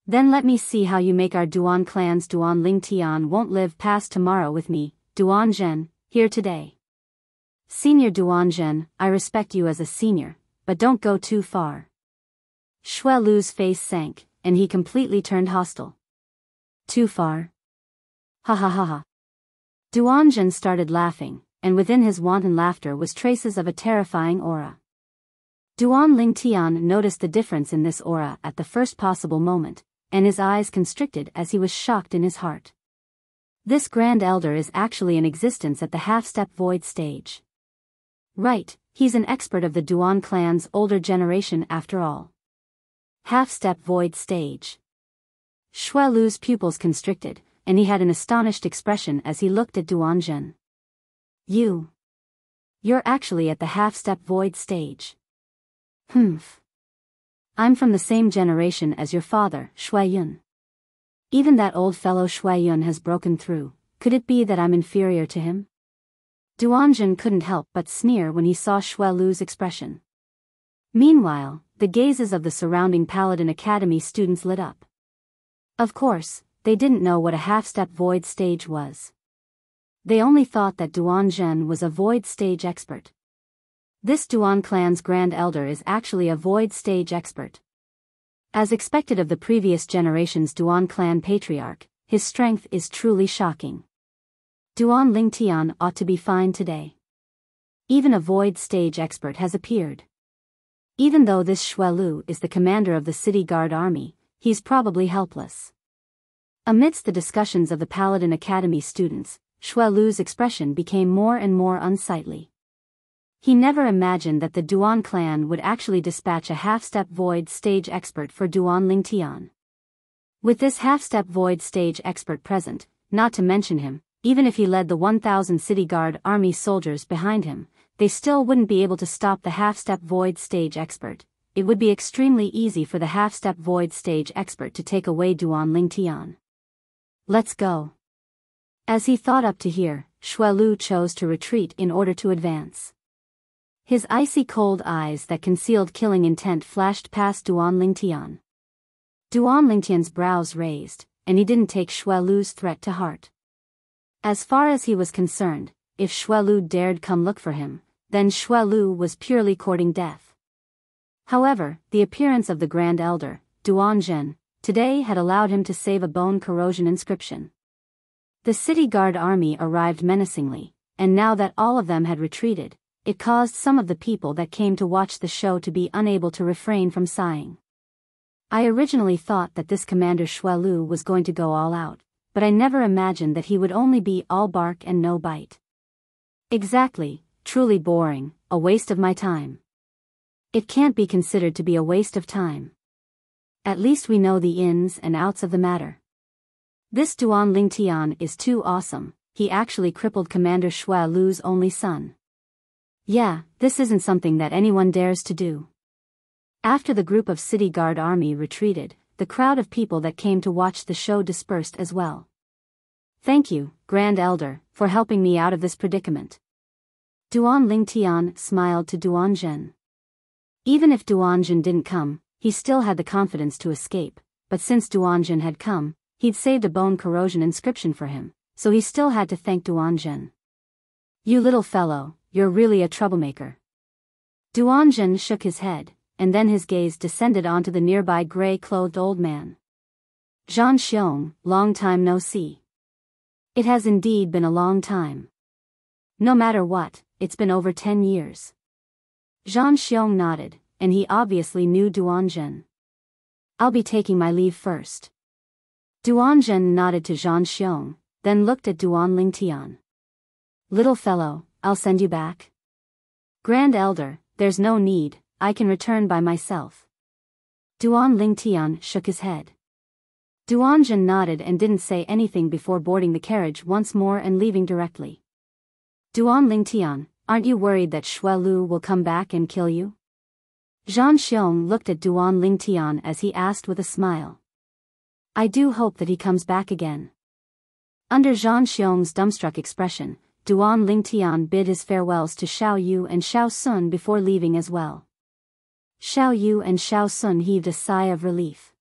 Then let me see how you make our Duan clan's Duan Lingtian won't live past tomorrow with me, Duanzhen, here today. Senior Duanzhen, I respect you as a senior, but don't go too far. Shui Lu's face sank, and he completely turned hostile. Too far? Ha ha ha ha. Duanzhen started laughing, and within his wanton laughter was traces of a terrifying aura. Duan Lingtian noticed the difference in this aura at the first possible moment, and his eyes constricted as he was shocked in his heart. This Grand Elder is actually in existence at the half-step void stage. Right, he's an expert of the Duan clan's older generation after all. Half-step void stage. Shui Lu's pupils constricted, and he had an astonished expression as he looked at Duanzhen. You're actually at the half-step void stage. Humph. I'm from the same generation as your father, Shuiyun. Even that old fellow Shuiyun has broken through. Could it be that I'm inferior to him? Duanzhen couldn't help but sneer when he saw Shui Lu's expression. Meanwhile, the gazes of the surrounding Paladin Academy students lit up. Of course, they didn't know what a half-step void stage was. They only thought that Duanzhen was a void stage expert. This Duan clan's Grand Elder is actually a void stage expert. As expected of the previous generation's Duan clan patriarch, his strength is truly shocking. Duan Lingtian ought to be fine today. Even a void stage expert has appeared. Even though this Shui Lu is the commander of the city guard army, he's probably helpless. Amidst the discussions of the Paladin Academy students, Shui Lu's expression became more and more unsightly. He never imagined that the Duan clan would actually dispatch a half-step void stage expert for Duan Lingtian. With this half-step void stage expert present, not to mention him, even if he led the 1,000 city guard army soldiers behind him, they still wouldn't be able to stop the half-step void stage expert. It would be extremely easy for the half-step void stage expert to take away Duan Lingtian. Let's go. As he thought up to here, Shui Lu chose to retreat in order to advance. His icy cold eyes that concealed killing intent flashed past Duan Lingtian. Duan Lingtian's brows raised, and he didn't take Shui Lu's threat to heart. As far as he was concerned, if Shui Lu dared come look for him, then Shui Lu was purely courting death. However, the appearance of the Grand Elder, Duanzhen, today had allowed him to save a bone corrosion inscription. The city guard army arrived menacingly, and now that all of them had retreated, it caused some of the people that came to watch the show to be unable to refrain from sighing. I originally thought that this Commander Shui Lu was going to go all out, but I never imagined that he would only be all bark and no bite. Exactly, truly boring, a waste of my time. It can't be considered to be a waste of time. At least we know the ins and outs of the matter. This Duan Lingtian is too awesome, he actually crippled Commander Shui Lu's only son. Yeah, this isn't something that anyone dares to do. After the group of city guard army retreated, the crowd of people that came to watch the show dispersed as well. Thank you, Grand Elder, for helping me out of this predicament. Duan Lingtian smiled to Duanzhen. Even if Duanzhen didn't come, he still had the confidence to escape, but since Duanzhen had come, he'd saved a bone corrosion inscription for him, so he still had to thank Duanzhen. You little fellow, you're really a troublemaker. Duanzhen shook his head, and then his gaze descended onto the nearby gray-clothed old man. Zhang Xiong, long time no see. It has indeed been a long time. No matter what, it's been over 10 years. Zhang Xiong nodded, and he obviously knew Duanzhen. I'll be taking my leave first. Duanzhen nodded to Zhang Xiong, then looked at Duan Lingtian. Little fellow, I'll send you back. Grand Elder, there's no need, I can return by myself. Duan Lingtian shook his head. Duanzhen nodded and didn't say anything before boarding the carriage once more and leaving directly. Duan Lingtian, aren't you worried that Shui Lu will come back and kill you? Zhang Xiong looked at Duan Lingtian as he asked with a smile. I do hope that he comes back again. Under Zhang Xiong's dumbstruck expression, Duan Lingtian bid his farewells to Xiao Yu and Xiao Sun before leaving as well. Xiao Yu and Xiao Sun heaved a sigh of relief.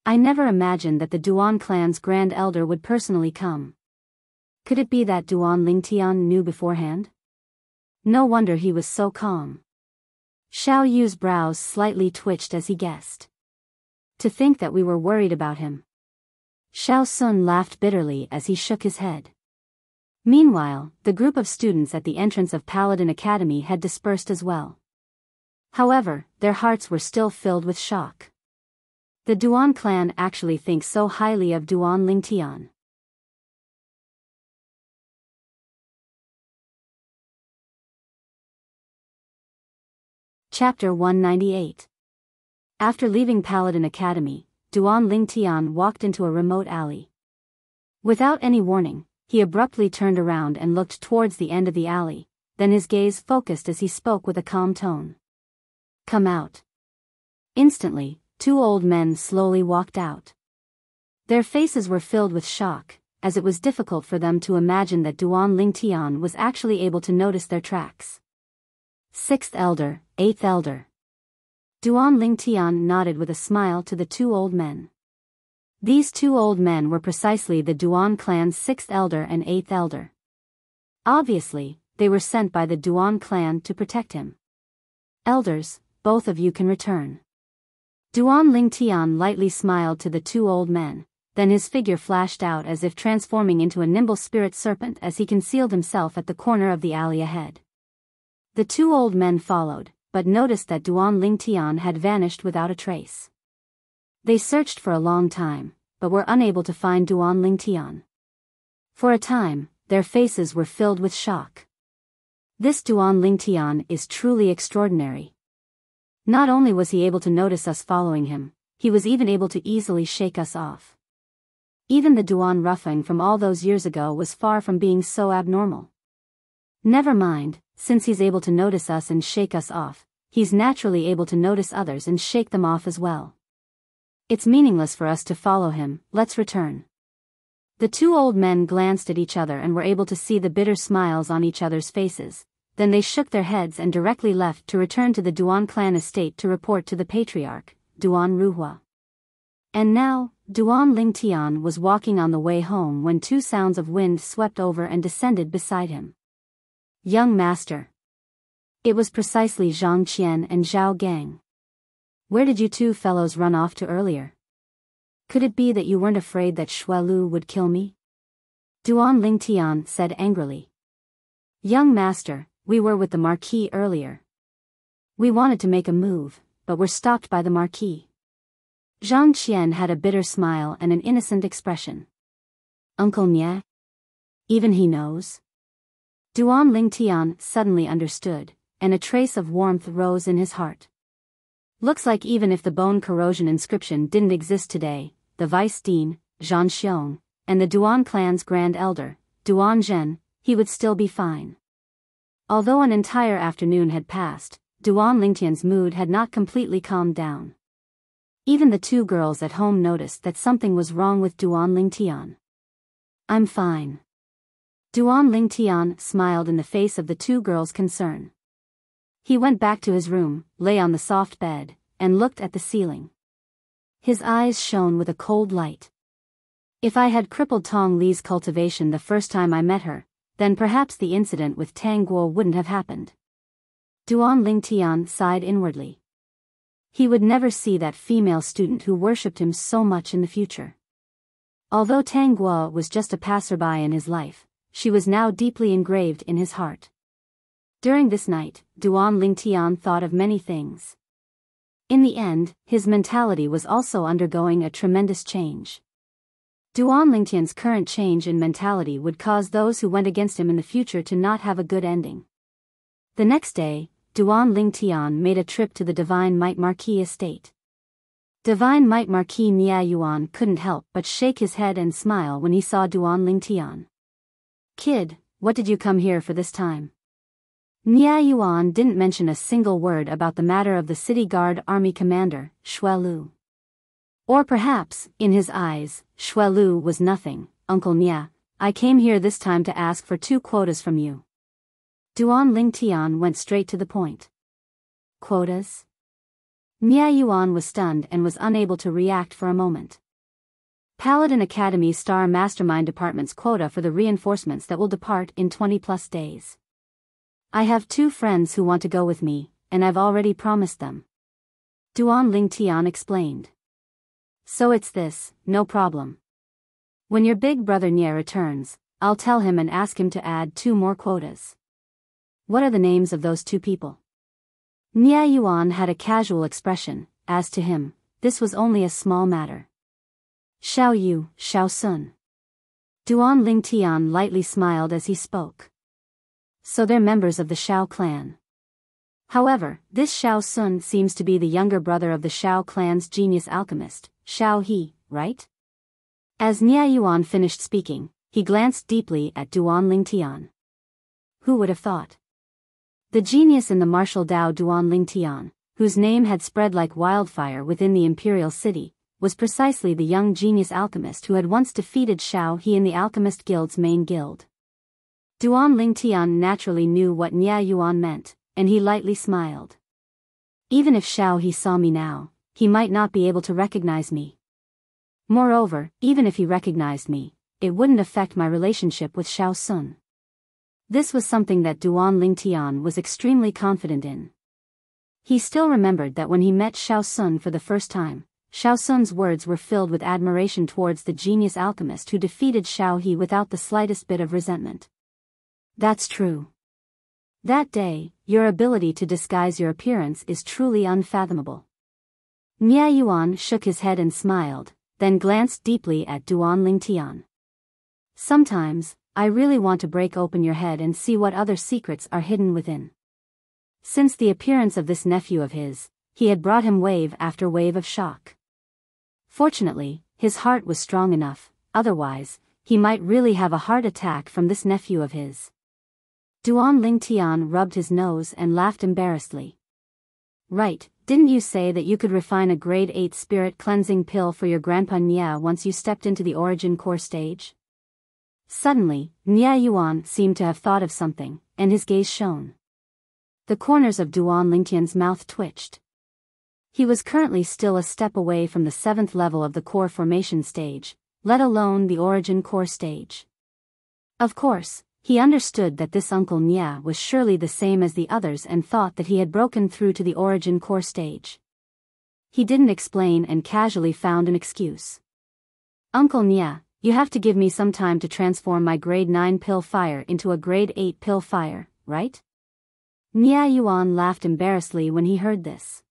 I never imagined that the Duan clan's Grand Elder would personally come. Could it be that Duan Lingtian knew beforehand? No wonder he was so calm. Xiao Yu's brows slightly twitched as he guessed. To think that we were worried about him. Xiao Sun laughed bitterly as he shook his head. Meanwhile, the group of students at the entrance of Paladin Academy had dispersed as well. However, their hearts were still filled with shock. The Duan clan actually thinks so highly of Duan Lingtian. Chapter 198. After leaving Paladin Academy, Duan Lingtian walked into a remote alley. Without any warning, he abruptly turned around and looked towards the end of the alley, then his gaze focused as he spoke with a calm tone. Come out. Instantly, two old men slowly walked out. Their faces were filled with shock, as it was difficult for them to imagine that Duan Lingtian was actually able to notice their tracks. Sixth Elder, Eighth Elder. Duan Lingtian nodded with a smile to the two old men. These two old men were precisely the Duan clan's Sixth Elder and Eighth Elder. Obviously, they were sent by the Duan clan to protect him. Elders, both of you can return. Duan Lingtian lightly smiled to the two old men, then his figure flashed out as if transforming into a nimble spirit serpent as he concealed himself at the corner of the alley ahead. The two old men followed, but noticed that Duan Lingtian had vanished without a trace. They searched for a long time, but were unable to find Duan Lingtian. For a time, their faces were filled with shock. This Duan Lingtian is truly extraordinary. Not only was he able to notice us following him, he was even able to easily shake us off. Even the Duan roughing from all those years ago was far from being so abnormal. Never mind, since he's able to notice us and shake us off, he's naturally able to notice others and shake them off as well. It's meaningless for us to follow him, let's return. The two old men glanced at each other and were able to see the bitter smiles on each other's faces, then they shook their heads and directly left to return to the Duan clan estate to report to the patriarch, Duan Ruhua. And now, Duan Lingtian was walking on the way home when two sounds of wind swept over and descended beside him. Young master. It was precisely Zhang Qian and Zhao Gang. Where did you two fellows run off to earlier? Could it be that you weren't afraid that Shui Lu would kill me? Duan Lingtian said angrily. Young master, we were with the Marquis earlier. We wanted to make a move, but were stopped by the Marquis. Zhang Qian had a bitter smile and an innocent expression. Uncle Nye? Even he knows? Duan Lingtian suddenly understood, and a trace of warmth rose in his heart. Looks like even if the bone corrosion inscription didn't exist today, the Vice Dean, Zhang Xiong, and the Duan clan's Grand Elder, Duan Zhen, he would still be fine. Although an entire afternoon had passed, Duan Lingtian's mood had not completely calmed down. Even the two girls at home noticed that something was wrong with Duan Lingtian. I'm fine. Duan Lingtian smiled in the face of the two girls' concern. He went back to his room, lay on the soft bed, and looked at the ceiling. His eyes shone with a cold light. If I had crippled Tong Li's cultivation the first time I met her, then perhaps the incident with Tang Guo wouldn't have happened. Duan Lingtian sighed inwardly. He would never see that female student who worshipped him so much in the future. Although Tang Guo was just a passerby in his life, she was now deeply engraved in his heart. During this night, Duan Lingtian thought of many things. In the end, his mentality was also undergoing a tremendous change. Duan Lingtian's current change in mentality would cause those who went against him in the future to not have a good ending. The next day, Duan Lingtian made a trip to the Divine Might Marquis estate. Divine Might Marquis Nia Yuan couldn't help but shake his head and smile when he saw Duan Lingtian. "Kid, what did you come here for this time?" Nia Yuan didn't mention a single word about the matter of the city guard army commander, Xuelu. Or perhaps, in his eyes, Xuelu was nothing. "Uncle Nia, I came here this time to ask for 2 quotas from you." Duan Lingtian went straight to the point. "Quotas?" Nia Yuan was stunned and was unable to react for a moment. "Paladin Academy Star Mastermind Department's quota for the reinforcements that will depart in 20+ days. I have 2 friends who want to go with me, and I've already promised them." Duan Lingtian explained. "So it's this, no problem. When your big brother Nye returns, I'll tell him and ask him to add 2 more quotas." "What are the names of those 2 people?" Nia Yuan had a casual expression. As to him, this was only a small matter. "Xiao Yu, Xiao Sun." Duan Lingtian lightly smiled as he spoke. "So they're members of the Xiao clan. However, this Xiao Sun seems to be the younger brother of the Xiao clan's genius alchemist, Xiao He, right?" As Nia Yuan finished speaking, he glanced deeply at Duan Lingtian. Who would have thought? The genius in the martial Dao Duan Lingtian, whose name had spread like wildfire within the imperial city, was precisely the young genius alchemist who had once defeated Xiao He in the Alchemist Guild's main guild. Duan Lingtian naturally knew what Nia Yuan meant, and he lightly smiled. Even if Xiao He saw me now, he might not be able to recognize me. Moreover, even if he recognized me, it wouldn't affect my relationship with Xiao Sun. This was something that Duan Lingtian was extremely confident in. He still remembered that when he met Xiao Sun for the first time, Xiao Sun's words were filled with admiration towards the genius alchemist who defeated Xiao He without the slightest bit of resentment. "That's true. That day, your ability to disguise your appearance is truly unfathomable." Nia Yuan shook his head and smiled, then glanced deeply at Duan Lingtian. "Sometimes, I really want to break open your head and see what other secrets are hidden within." Since the appearance of this nephew of his, he had brought him wave after wave of shock. Fortunately, his heart was strong enough, otherwise, he might really have a heart attack from this nephew of his. Duan Lingtian rubbed his nose and laughed embarrassedly. "Right, didn't you say that you could refine a grade 8 spirit cleansing pill for your grandpa Nia once you stepped into the origin core stage?" Suddenly, Nia Yuan seemed to have thought of something, and his gaze shone. The corners of Duan Lingtian's mouth twitched. He was currently still a step away from the 7th level of the core formation stage, let alone the origin core stage. Of course, he understood that this Uncle Nia was surely the same as the others and thought that he had broken through to the origin core stage. He didn't explain and casually found an excuse. "Uncle Nia, you have to give me some time to transform my grade 9 pill fire into a grade 8 pill fire, right?" Nia Yuan laughed embarrassedly when he heard this.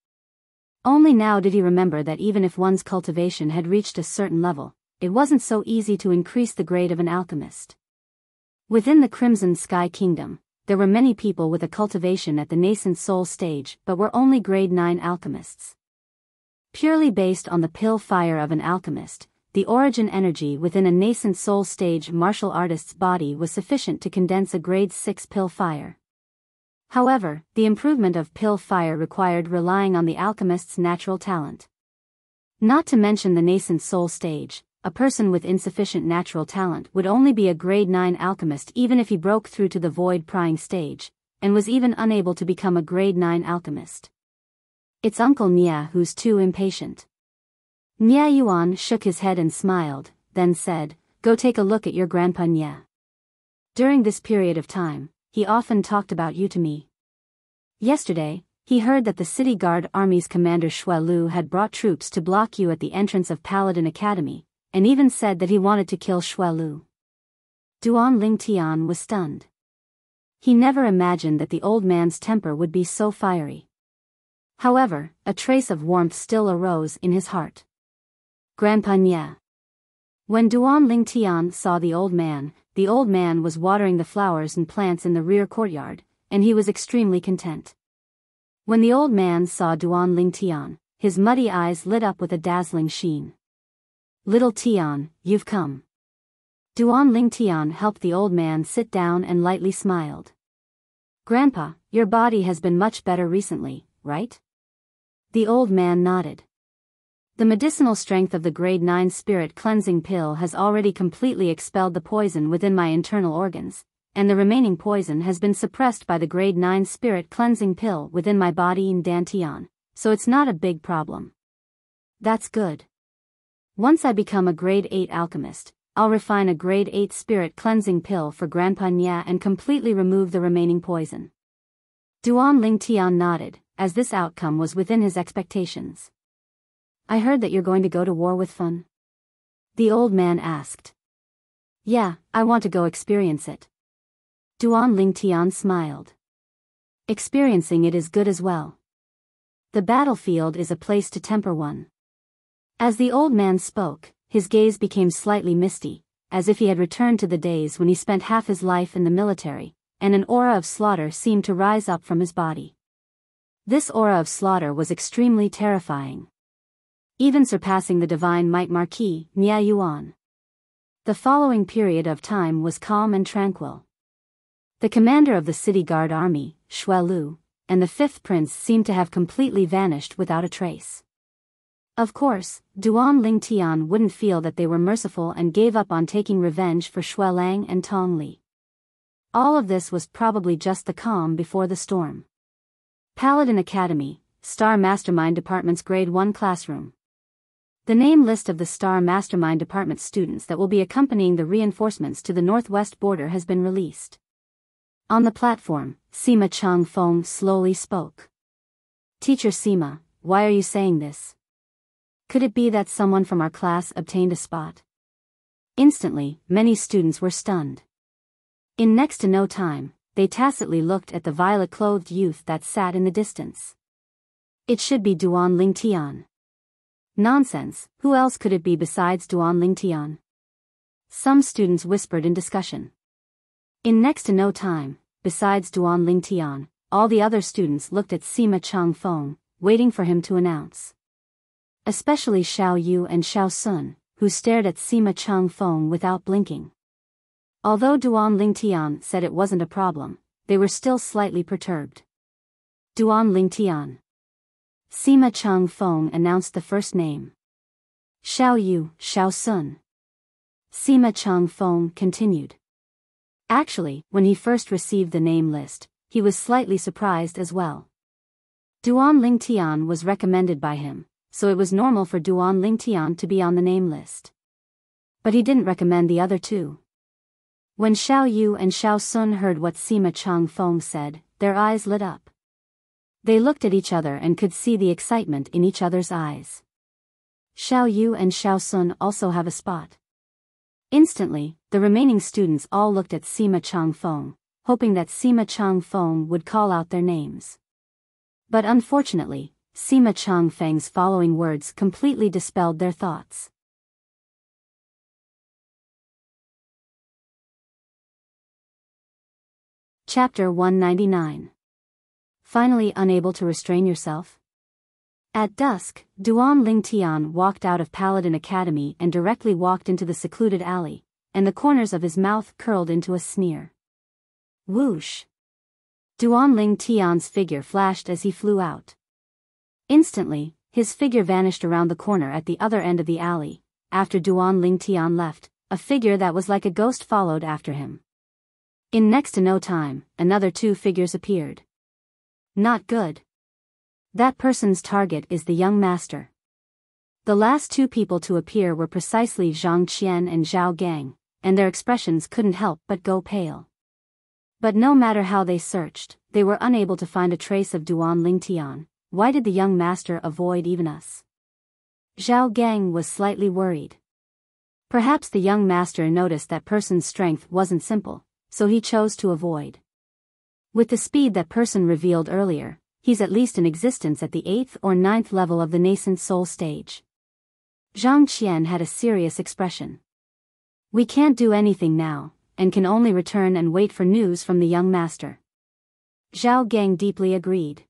Only now did he remember that even if one's cultivation had reached a certain level, it wasn't so easy to increase the grade of an alchemist. Within the Crimson Sky Kingdom, there were many people with a cultivation at the nascent soul stage but were only grade 9 alchemists. Purely based on the pill fire of an alchemist, the origin energy within a nascent soul stage martial artist's body was sufficient to condense a grade 6 pill fire. However, the improvement of pill fire required relying on the alchemist's natural talent. Not to mention the nascent soul stage, a person with insufficient natural talent would only be a grade 9 alchemist even if he broke through to the void prying stage, and was even unable to become a grade 9 alchemist. It's Uncle Nia who's too impatient. Nia Yuan shook his head and smiled, then said, "Go take a look at your grandpa Nia. During this period of time, he often talked about you to me. Yesterday, he heard that the City Guard Army's commander Xue Lu had brought troops to block you at the entrance of Paladin Academy, and even said that he wanted to kill Xue Lu." Duan Lingtian was stunned. He never imagined that the old man's temper would be so fiery. However, a trace of warmth still arose in his heart. Grandpa Nia. When Duan Lingtian saw the old man was watering the flowers and plants in the rear courtyard, and he was extremely content. When the old man saw Duan Lingtian, his muddy eyes lit up with a dazzling sheen. "Little Tian, you've come." Duan Lingtian helped the old man sit down and lightly smiled. "Grandpa, your body has been much better recently, right?" The old man nodded. "The medicinal strength of the grade 9 spirit cleansing pill has already completely expelled the poison within my internal organs, and the remaining poison has been suppressed by the grade 9 spirit cleansing pill within my body in Dantian, so it's not a big problem." "That's good. Once I become a grade 8 alchemist, I'll refine a grade 8 spirit cleansing pill for Grandpa Nia and completely remove the remaining poison." Duan Lingtian nodded, as this outcome was within his expectations. "I heard that you're going to go to war with Fun?" the old man asked. "Yeah, I want to go experience it." Duan Lingtian smiled. "Experiencing it is good as well. The battlefield is a place to temper one." As the old man spoke, his gaze became slightly misty, as if he had returned to the days when he spent half his life in the military, and an aura of slaughter seemed to rise up from his body. This aura of slaughter was extremely terrifying, even surpassing the divine might Marquis Nia Yuan. The following period of time was calm and tranquil. The commander of the City Guard Army, Xue Lu, and the fifth prince seemed to have completely vanished without a trace. Of course, Duan Lingtian wouldn't feel that they were merciful and gave up on taking revenge for Xue Lang and Tong Li. All of this was probably just the calm before the storm. Paladin Academy, Star Mastermind Department's Grade 1 classroom. The name list of the Star Mastermind Department students that will be accompanying the reinforcements to the northwest border has been released. On the platform, Sima Changfeng slowly spoke. "Teacher Sima, why are you saying this? Could it be that someone from our class obtained a spot?" Instantly, many students were stunned. In next to no time, they tacitly looked at the violet-clothed youth that sat in the distance. It should be Duan Lingtian. Nonsense, who else could it be besides Duan Lingtian? Some students whispered in discussion. In next to no time, besides Duan Lingtian, all the other students looked at Sima Changfeng, waiting for him to announce. Especially Xiao Yu and Xiao Sun, who stared at Sima Changfeng without blinking. Although Duan Lingtian said it wasn't a problem, they were still slightly perturbed. "Duan Lingtian." Sima Changfeng announced the first name. "Xiao Yu, Xiao Sun." Sima Changfeng continued. Actually, when he first received the name list, he was slightly surprised as well. Duan Lingtian was recommended by him, so it was normal for Duan Lingtian to be on the name list. But he didn't recommend the other two. When Xiao Yu and Xiao Sun heard what Sima Changfeng said, their eyes lit up. They looked at each other and could see the excitement in each other's eyes. Xiao Yu and Xiao Sun also have a spot. Instantly, the remaining students all looked at Sima Changfeng, hoping that Sima Changfeng would call out their names. But unfortunately, Sima Changfeng's following words completely dispelled their thoughts. Chapter 199. Finally unable to restrain yourself? At dusk, Duan Lingtian walked out of Paladin Academy and directly walked into the secluded alley, and the corners of his mouth curled into a sneer. Whoosh! Duan Lingtian's figure flashed as he flew out. Instantly, his figure vanished around the corner at the other end of the alley, after Duan Lingtian left, a figure that was like a ghost followed after him. In next to no time, another 2 figures appeared. Not good. That person's target is the young master. The last 2 people to appear were precisely Zhang Qian and Zhao Gang, and their expressions couldn't help but go pale. But no matter how they searched, they were unable to find a trace of Duan Lingtian. Why did the young master avoid even us? Zhao Gang was slightly worried. Perhaps the young master noticed that person's strength wasn't simple, so he chose to avoid. With the speed that person revealed earlier, he's at least in existence at the 8th or 9th level of the nascent soul stage. Zhang Qian had a serious expression. We can't do anything now, and can only return and wait for news from the young master. Zhao Gang deeply agreed.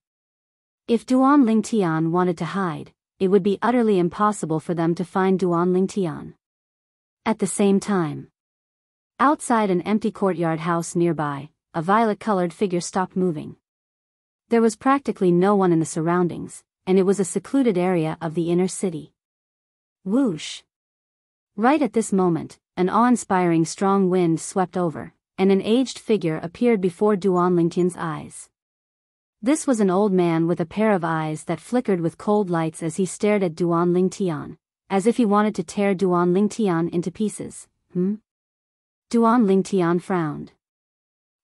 If Duan Lingtian wanted to hide, it would be utterly impossible for them to find Duan Lingtian. At the same time, outside an empty courtyard house nearby, a violet-colored figure stopped moving. There was practically no one in the surroundings, and it was a secluded area of the inner city. Whoosh! Right at this moment, an awe-inspiring strong wind swept over, and an aged figure appeared before Duan Lingtian's eyes. This was an old man with a pair of eyes that flickered with cold lights as he stared at Duan Lingtian, as if he wanted to tear Duan Lingtian into pieces. Duan Lingtian frowned.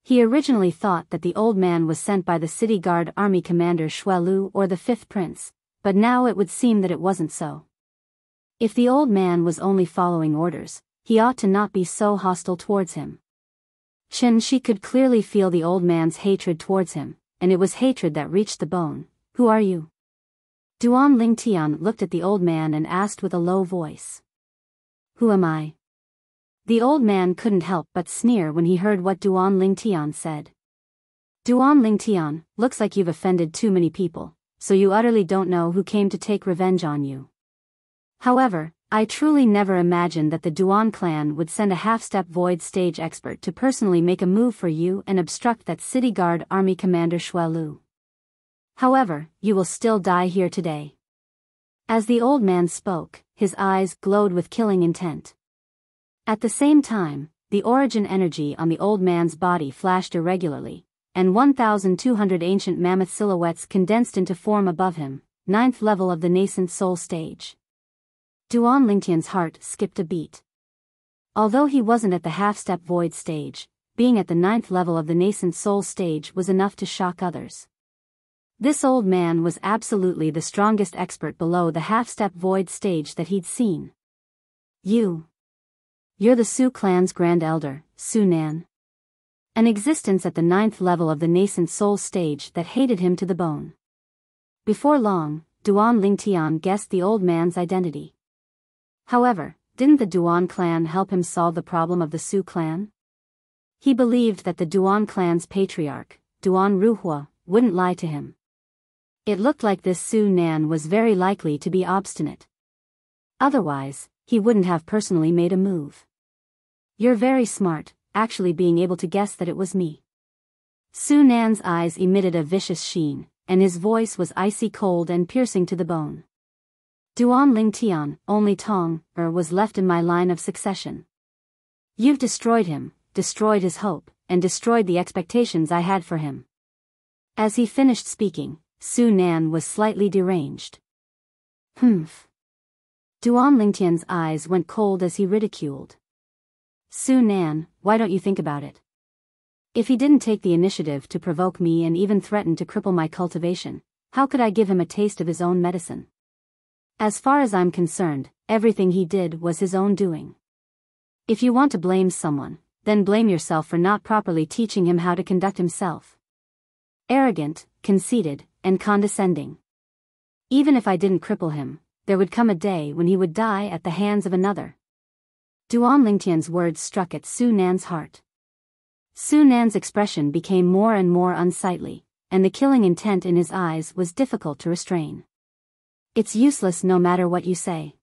He originally thought that the old man was sent by the city guard army commander Xuelu or the 5th prince, but now it would seem that it wasn't so. If the old man was only following orders, he ought to not be so hostile towards him. Shi could clearly feel the old man's hatred towards him, and it was hatred that reached the bone. Who are you? Duan Lingtian looked at the old man and asked with a low voice. Who am I? The old man couldn't help but sneer when he heard what Duan Lingtian said. Duan Lingtian, looks like you've offended too many people, so you utterly don't know who came to take revenge on you. However, I truly never imagined that the Duan clan would send a half-step void stage expert to personally make a move for you and obstruct that city guard army commander Xuelu. However, you will still die here today. As the old man spoke, his eyes glowed with killing intent. At the same time, the origin energy on the old man's body flashed irregularly, and 1,200 ancient mammoth silhouettes condensed into form above him, 9th level of the nascent soul stage. Duan Lingtian's heart skipped a beat. Although he wasn't at the half-step void stage, being at the 9th level of the nascent soul stage was enough to shock others. This old man was absolutely the strongest expert below the half-step void stage that he'd seen. You're the Su clan's grand elder, Su Nan. An existence at the 9th level of the nascent soul stage that hated him to the bone. Before long, Duan Lingtian guessed the old man's identity. However, didn't the Duan clan help him solve the problem of the Su clan? He believed that the Duan clan's patriarch, Duan Ruhua, wouldn't lie to him. It looked like this Su Nan was very likely to be obstinate. Otherwise, he wouldn't have personally made a move. You're very smart, actually being able to guess that it was me. Su Nan's eyes emitted a vicious sheen, and his voice was icy cold and piercing to the bone. Duan Lingtian, only Tong, was left in my line of succession. You've destroyed him, destroyed his hope, and destroyed the expectations I had for him. As he finished speaking, Su Nan was slightly deranged. Duan Lingtian's eyes went cold as he ridiculed. Su Nan, why don't you think about it? If he didn't take the initiative to provoke me and even threaten to cripple my cultivation, how could I give him a taste of his own medicine? As far as I'm concerned, everything he did was his own doing. If you want to blame someone, then blame yourself for not properly teaching him how to conduct himself. Arrogant, conceited, and condescending. Even if I didn't cripple him, there would come a day when he would die at the hands of another. Duan Lingtian's words struck at Su Nan's heart. Su Nan's expression became more and more unsightly, and the killing intent in his eyes was difficult to restrain. It's useless no matter what you say.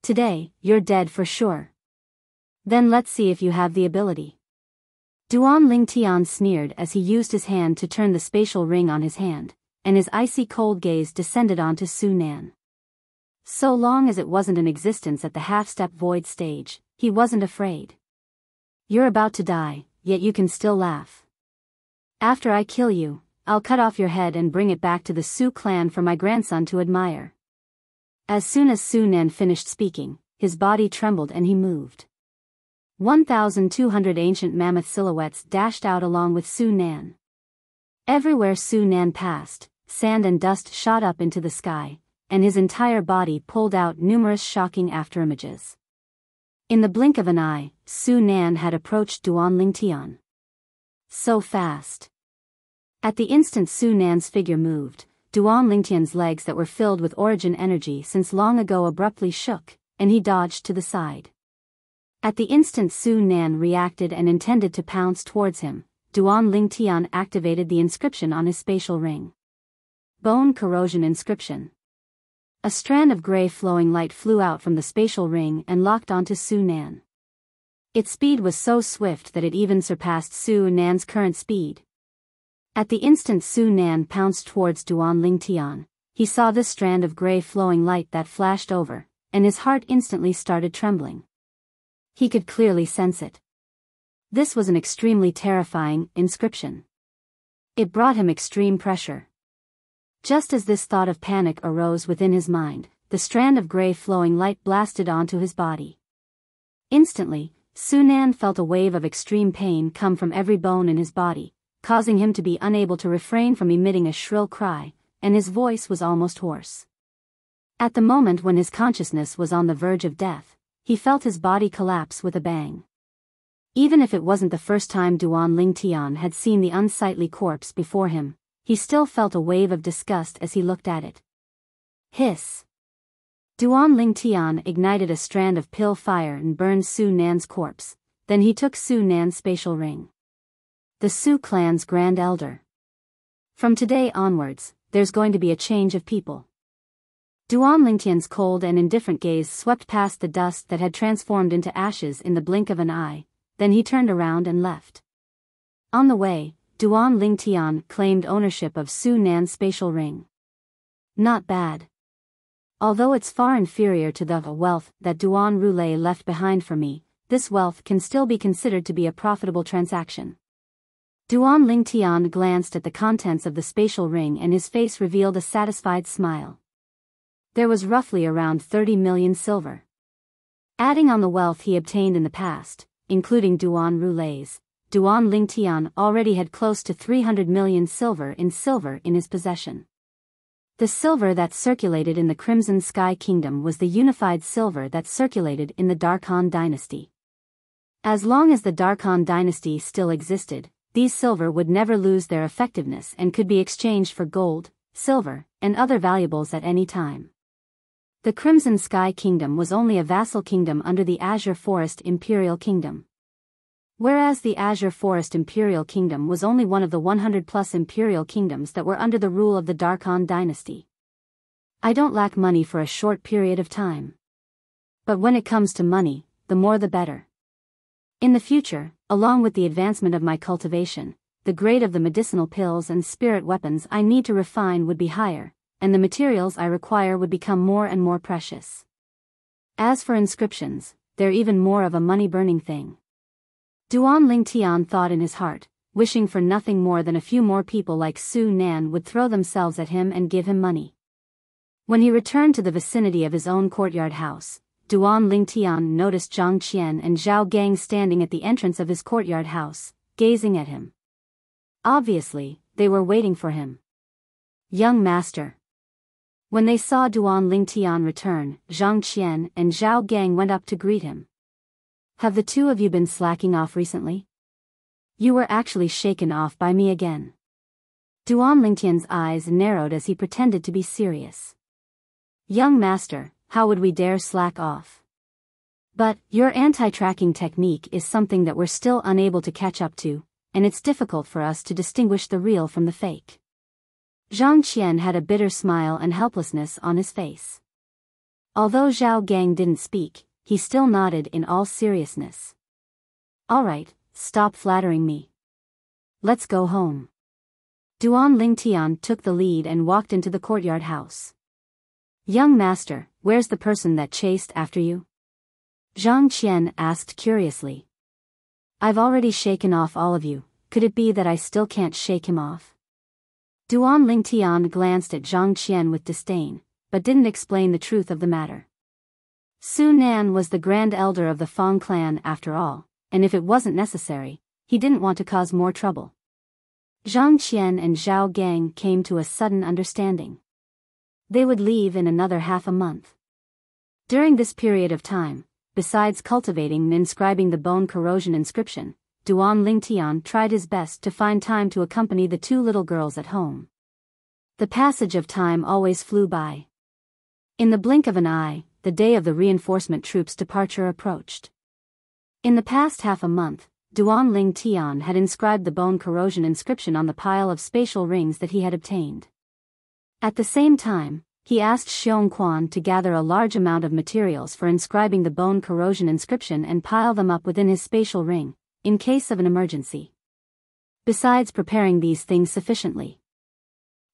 Today, you're dead for sure. Then let's see if you have the ability. Duan Lingtian sneered as he used his hand to turn the spatial ring on his hand, and his icy cold gaze descended onto Su Nan. So long as it wasn't an existence at the half-step void stage, he wasn't afraid. You're about to die, yet you can still laugh. After I kill you, I'll cut off your head and bring it back to the Su clan for my grandson to admire. As soon as Su Nan finished speaking, his body trembled and he moved. 1,200 ancient mammoth silhouettes dashed out along with Su Nan. Everywhere Su Nan passed, sand and dust shot up into the sky, and his entire body pulled out numerous shocking afterimages. In the blink of an eye, Su Nan had approached Duan Lingtian. So fast. At the instant Su Nan's figure moved, Duan Lingtian's legs that were filled with origin energy since long ago abruptly shook, and he dodged to the side. At the instant Su Nan reacted and intended to pounce towards him, Duan Lingtian activated the inscription on his spatial ring. Bone corrosion inscription. A strand of gray flowing light flew out from the spatial ring and locked onto Su Nan. Its speed was so swift that it even surpassed Su Nan's current speed. At the instant Su Nan pounced towards Duan Lingtian, he saw this strand of gray flowing light that flashed over, and his heart instantly started trembling. He could clearly sense it. This was an extremely terrifying inscription. It brought him extreme pressure. Just as this thought of panic arose within his mind, the strand of gray flowing light blasted onto his body. Instantly, Su Nan felt a wave of extreme pain come from every bone in his body, causing him to be unable to refrain from emitting a shrill cry, and his voice was almost hoarse. At the moment when his consciousness was on the verge of death, he felt his body collapse with a bang. Even if it wasn't the first time Duan Lingtian had seen the unsightly corpse before him, he still felt a wave of disgust as he looked at it. Hiss! Duan Lingtian ignited a strand of pill fire and burned Su Nan's corpse, then he took Su Nan's spatial ring. The Su clan's Grand Elder. From today onwards, there's going to be a change of people. Duan Lingtian's cold and indifferent gaze swept past the dust that had transformed into ashes in the blink of an eye, then he turned around and left. On the way, Duan Lingtian claimed ownership of Su Nan's spatial ring. Not bad. Although it's far inferior to the wealth that Duan Roulé left behind for me, this wealth can still be considered to be a profitable transaction. Duan Lingtian glanced at the contents of the spatial ring and his face revealed a satisfied smile. There was roughly around 30 million silver. Adding on the wealth he obtained in the past, including Duan Roulé's, Duan Lingtian already had close to 300 million silver in his possession. The silver that circulated in the Crimson Sky Kingdom was the unified silver that circulated in the Darkhan dynasty. As long as the Darkhan dynasty still existed, these silver would never lose their effectiveness and could be exchanged for gold, silver, and other valuables at any time. The Crimson Sky Kingdom was only a vassal kingdom under the Azure Forest Imperial Kingdom. Whereas the Azure Forest Imperial Kingdom was only one of the 100+ imperial kingdoms that were under the rule of the Darkhan dynasty. I don't lack money for a short period of time. But when it comes to money, the more the better. In the future, along with the advancement of my cultivation, the grade of the medicinal pills and spirit weapons I need to refine would be higher, and the materials I require would become more and more precious. As for inscriptions, they're even more of a money-burning thing. Duan Lingtian thought in his heart, wishing for nothing more than a few more people like Su Nan would throw themselves at him and give him money. When he returned to the vicinity of his own courtyard house, Duan Lingtian noticed Zhang Qian and Zhao Gang standing at the entrance of his courtyard house, gazing at him. Obviously, they were waiting for him. Young master. When they saw Duan Lingtian return, Zhang Qian and Zhao Gang went up to greet him. Have the two of you been slacking off recently? You were actually shaken off by me again. Duan Lingtian's eyes narrowed as he pretended to be serious. Young master, how would we dare slack off? But, your anti-tracking technique is something that we're still unable to catch up to, and it's difficult for us to distinguish the real from the fake. Zhang Qian had a bitter smile and helplessness on his face. Although Zhao Gang didn't speak, he still nodded in all seriousness. All right, stop flattering me. Let's go home. Duan Lingtian took the lead and walked into the courtyard house. Young master, where's the person that chased after you? Zhang Qian asked curiously. I've already shaken off all of you, could it be that I still can't shake him off? Duan Lingtian glanced at Zhang Qian with disdain, but didn't explain the truth of the matter. Su Nan was the grand elder of the Fang clan after all, and if it wasn't necessary, he didn't want to cause more trouble. Zhang Qian and Zhao Gang came to a sudden understanding. They would leave in another half a month. During this period of time, besides cultivating and inscribing the bone corrosion inscription, Duan Lingtian tried his best to find time to accompany the two little girls at home. The passage of time always flew by. In the blink of an eye, the day of the reinforcement troops' departure approached. In the past half a month, Duan Lingtian had inscribed the bone corrosion inscription on the pile of spatial rings that he had obtained. At the same time, he asked Xiong Quan to gather a large amount of materials for inscribing the bone corrosion inscription and pile them up within his spatial ring, in case of an emergency. Besides preparing these things sufficiently,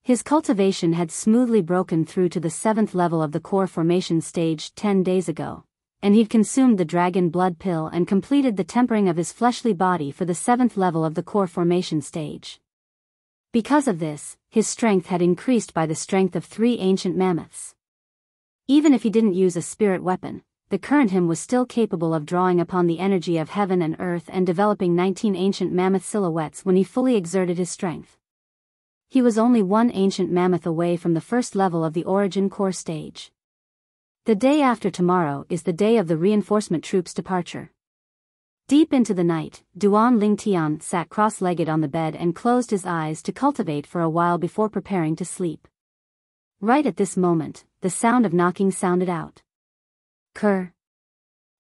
his cultivation had smoothly broken through to the 7th level of the core formation stage 10 days ago, and he'd consumed the dragon blood pill and completed the tempering of his fleshly body for the 7th level of the core formation stage. Because of this, his strength had increased by the strength of 3 ancient mammoths. Even if he didn't use a spirit weapon, the current him was still capable of drawing upon the energy of heaven and earth and developing 19 ancient mammoth silhouettes when he fully exerted his strength. He was only 1 ancient mammoth away from the 1st level of the origin core stage. The day after tomorrow is the day of the reinforcement troops' departure. Deep into the night, Duan Lingtian sat cross-legged on the bed and closed his eyes to cultivate for a while before preparing to sleep. Right at this moment, the sound of knocking sounded out. Kerr.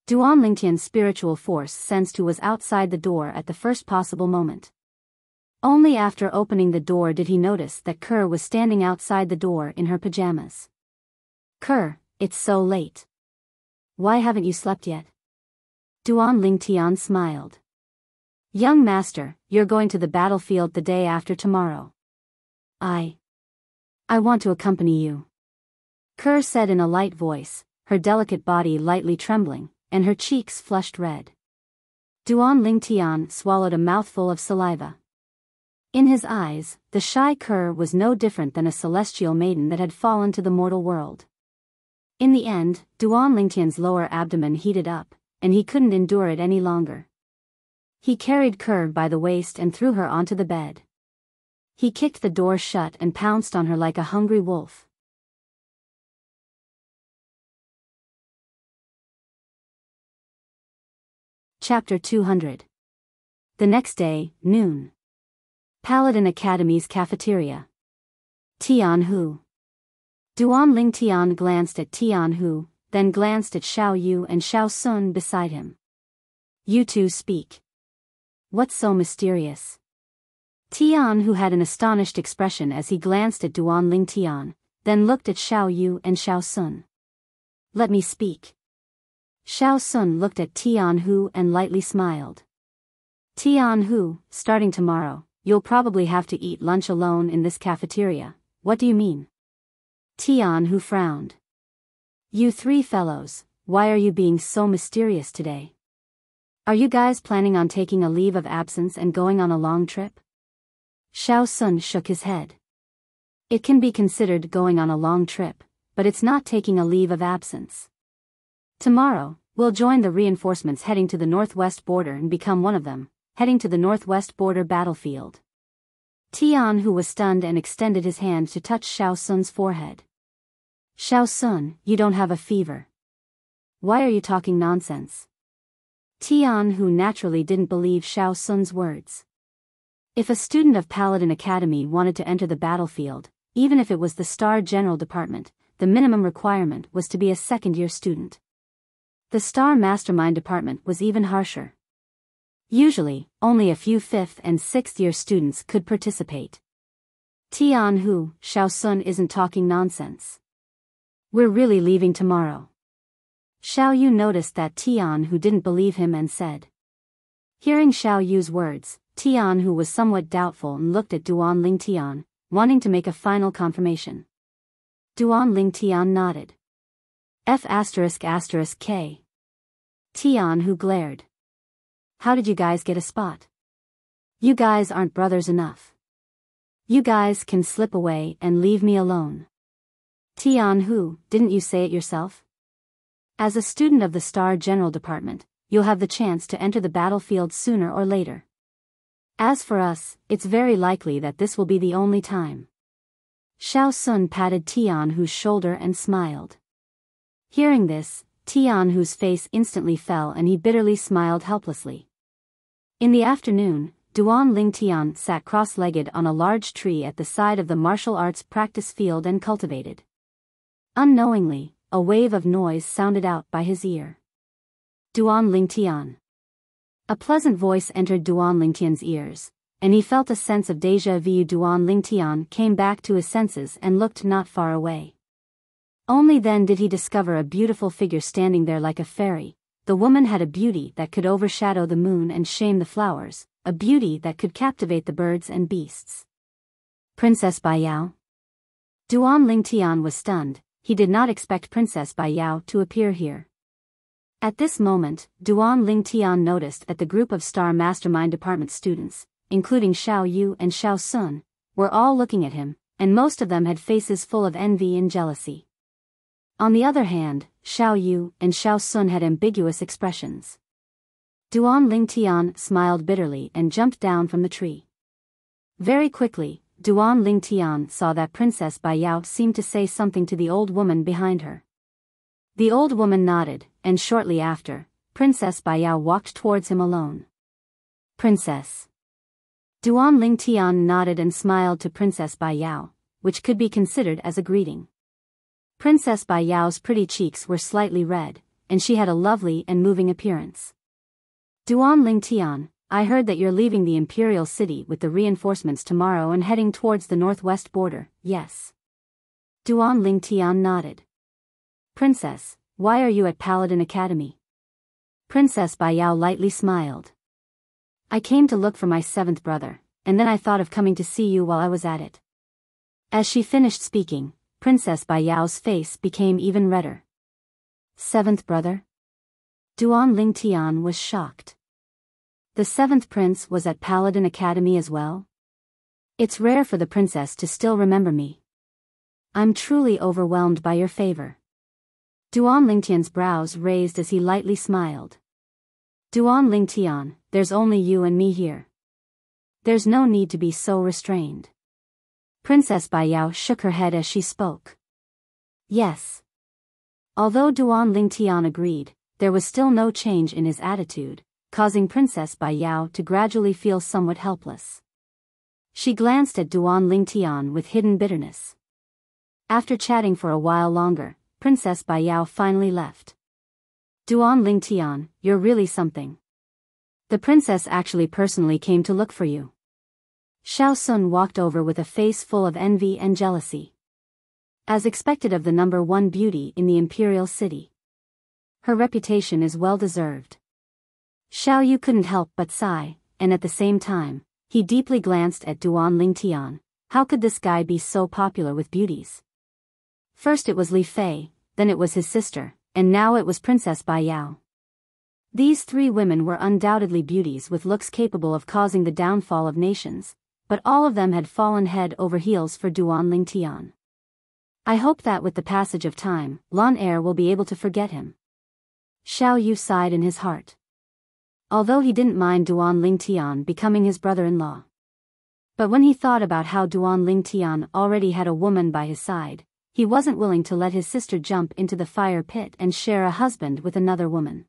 Duan Lingtian's spiritual force sensed who was outside the door at the first possible moment. Only after opening the door did he notice that Kerr was standing outside the door in her pajamas. Kerr, it's so late. Why haven't you slept yet? Duan Lingtian smiled. Young master, you're going to the battlefield the day after tomorrow. I want to accompany you. Kerr said in a light voice, her delicate body lightly trembling, and her cheeks flushed red. Duan Lingtian swallowed a mouthful of saliva. In his eyes, the shy Kerr was no different than a celestial maiden that had fallen to the mortal world. In the end, Duan Lingtian's lower abdomen heated up, and he couldn't endure it any longer. He carried Kerr by the waist and threw her onto the bed. He kicked the door shut and pounced on her like a hungry wolf. Chapter 200. The next day, noon. Paladin Academy's cafeteria. Tianhu. Duan Lingtian glanced at Tianhu, then glanced at Xiao Yu and Xiao Sun beside him. You two speak. What's so mysterious? Tianhu had an astonished expression as he glanced at Duan Lingtian, then looked at Xiao Yu and Xiao Sun. Let me speak. Xiao Sun looked at Tianhu and lightly smiled. Tianhu, starting tomorrow, you'll probably have to eat lunch alone in this cafeteria. What do you mean? Tianhu frowned. You 3 fellows, why are you being so mysterious today? Are you guys planning on taking a leave of absence and going on a long trip? Xiao Sun shook his head. It can be considered going on a long trip, but it's not taking a leave of absence. Tomorrow, we'll join the reinforcements heading to the northwest border and become one of them, heading to the northwest border battlefield. Tianhu was stunned and extended his hand to touch Xiao Sun's forehead. Xiao Sun, you don't have a fever. Why are you talking nonsense? Tianhu naturally didn't believe Xiao Sun's words. If a student of Paladin Academy wanted to enter the battlefield, even if it was the Star General Department, the minimum requirement was to be a second-year student. The Star Mastermind Department was even harsher. Usually, only a few 5th and 6th-year students could participate. Tianhu, Xiao Sun isn't talking nonsense. We're really leaving tomorrow. Xiao Yu noticed that Tianhu didn't believe him and said. Hearing Xiao Yu's words, Tianhu was somewhat doubtful and looked at Duan Lingtian, wanting to make a final confirmation. Duan Ling Tian nodded. F***K. Tian Hu glared. How did you guys get a spot? You guys aren't brothers enough. You guys can slip away and leave me alone. Tian Hu, didn't you say it yourself? As a student of the Star General Department, you'll have the chance to enter the battlefield sooner or later. As for us, it's very likely that this will be the only time. Xiao Sun patted Tian Hu's shoulder and smiled. Hearing this, Tian Hu's face instantly fell and he bitterly smiled helplessly. In the afternoon, Duan Ling Tian sat cross-legged on a large tree at the side of the martial arts practice field and cultivated. Unknowingly, a wave of noise sounded out by his ear. Duan Ling Tian. A pleasant voice entered Duan Ling Tian's ears, and he felt a sense of déjà vu. Duan Ling Tian came back to his senses and looked not far away. Only then did he discover a beautiful figure standing there like a fairy. The woman had a beauty that could overshadow the moon and shame the flowers, a beauty that could captivate the birds and beasts. Princess Biyao? Duan Ling Tian was stunned. He did not expect Princess Biyao to appear here. At this moment, Duan Ling Tian noticed that the group of Star Mastermind Department students, including Xiao Yu and Xiao Sun, were all looking at him, and most of them had faces full of envy and jealousy. On the other hand, Xiao Yu and Xiao Sun had ambiguous expressions. Duan Ling Tian smiled bitterly and jumped down from the tree. Very quickly, Duan Ling Tian saw that Princess Biyao seemed to say something to the old woman behind her. The old woman nodded, and shortly after, Princess Biyao walked towards him alone. Princess. Duan Ling Tian nodded and smiled to Princess Biyao, which could be considered as a greeting. Princess Biyao's pretty cheeks were slightly red, and she had a lovely and moving appearance. Duan Ling Tian, I heard that you're leaving the Imperial City with the reinforcements tomorrow and heading towards the northwest border, yes? Duan Ling Tian nodded. Princess, why are you at Paladin Academy? Princess Biyao lightly smiled. I came to look for my seventh brother, and then I thought of coming to see you while I was at it. As she finished speaking, Princess Biyao's face became even redder. Seventh brother? Duan Ling Tian was shocked. The seventh prince was at Paladin Academy as well? It's rare for the princess to still remember me. I'm truly overwhelmed by your favor. Duan Ling Tian's brows raised as he lightly smiled. Duan Ling Tian, there's only you and me here. There's no need to be so restrained. Princess Biyao shook her head as she spoke. Yes. Although Duan Ling Tian agreed, there was still no change in his attitude, causing Princess Biyao to gradually feel somewhat helpless. She glanced at Duan Ling Tian with hidden bitterness. After chatting for a while longer, Princess Biyao finally left. Duan Ling Tian, you're really something. The princess actually personally came to look for you. Xiao Sun walked over with a face full of envy and jealousy. As expected of the number one beauty in the Imperial City. Her reputation is well deserved. Xiao Yu couldn't help but sigh, and at the same time, he deeply glanced at Duan Ling Tian. How could this guy be so popular with beauties? First it was Li Fei, then it was his sister, and now it was Princess Biyao. These three women were undoubtedly beauties with looks capable of causing the downfall of nations, but all of them had fallen head over heels for Duan Ling Tian. I hope that with the passage of time, Lan Er will be able to forget him. Xiao Yu sighed in his heart. Although he didn't mind Duan Ling Tian becoming his brother-in-law. But when he thought about how Duan Ling Tian already had a woman by his side, he wasn't willing to let his sister jump into the fire pit and share a husband with another woman.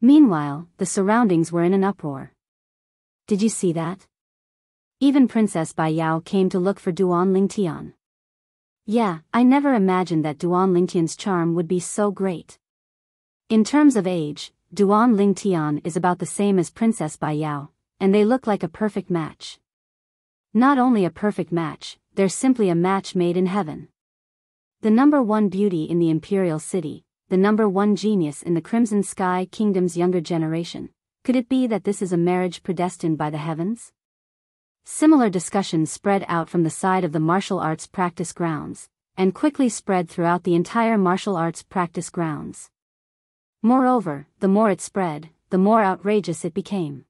Meanwhile, the surroundings were in an uproar. Did you see that? Even Princess Biyao came to look for Duan Ling Tian. Yeah, I never imagined that Duan Ling Tian's charm would be so great. In terms of age, Duan Ling Tian is about the same as Princess Biyao, and they look like a perfect match. Not only a perfect match, they're simply a match made in heaven. The number one beauty in the Imperial City, the number one genius in the Crimson Sky Kingdom's younger generation. Could it be that this is a marriage predestined by the heavens? Similar discussions spread out from the side of the martial arts practice grounds, and quickly spread throughout the entire martial arts practice grounds. Moreover, the more it spread, the more outrageous it became.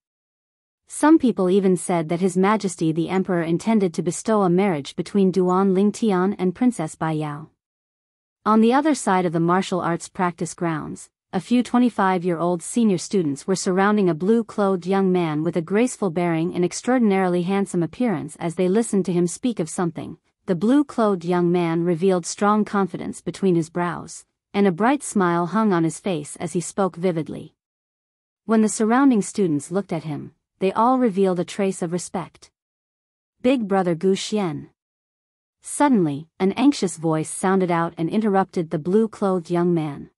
Some people even said that His Majesty the Emperor intended to bestow a marriage between Duan Lingtian and Princess Biyao. On the other side of the martial arts practice grounds, a few 25-year-old senior students were surrounding a blue-clothed young man with a graceful bearing and extraordinarily handsome appearance as they listened to him speak of something. The blue-clothed young man revealed strong confidence between his brows, and a bright smile hung on his face as he spoke vividly. When the surrounding students looked at him, they all revealed a trace of respect. Big brother Gu Xian. Suddenly, an anxious voice sounded out and interrupted the blue-clothed young man.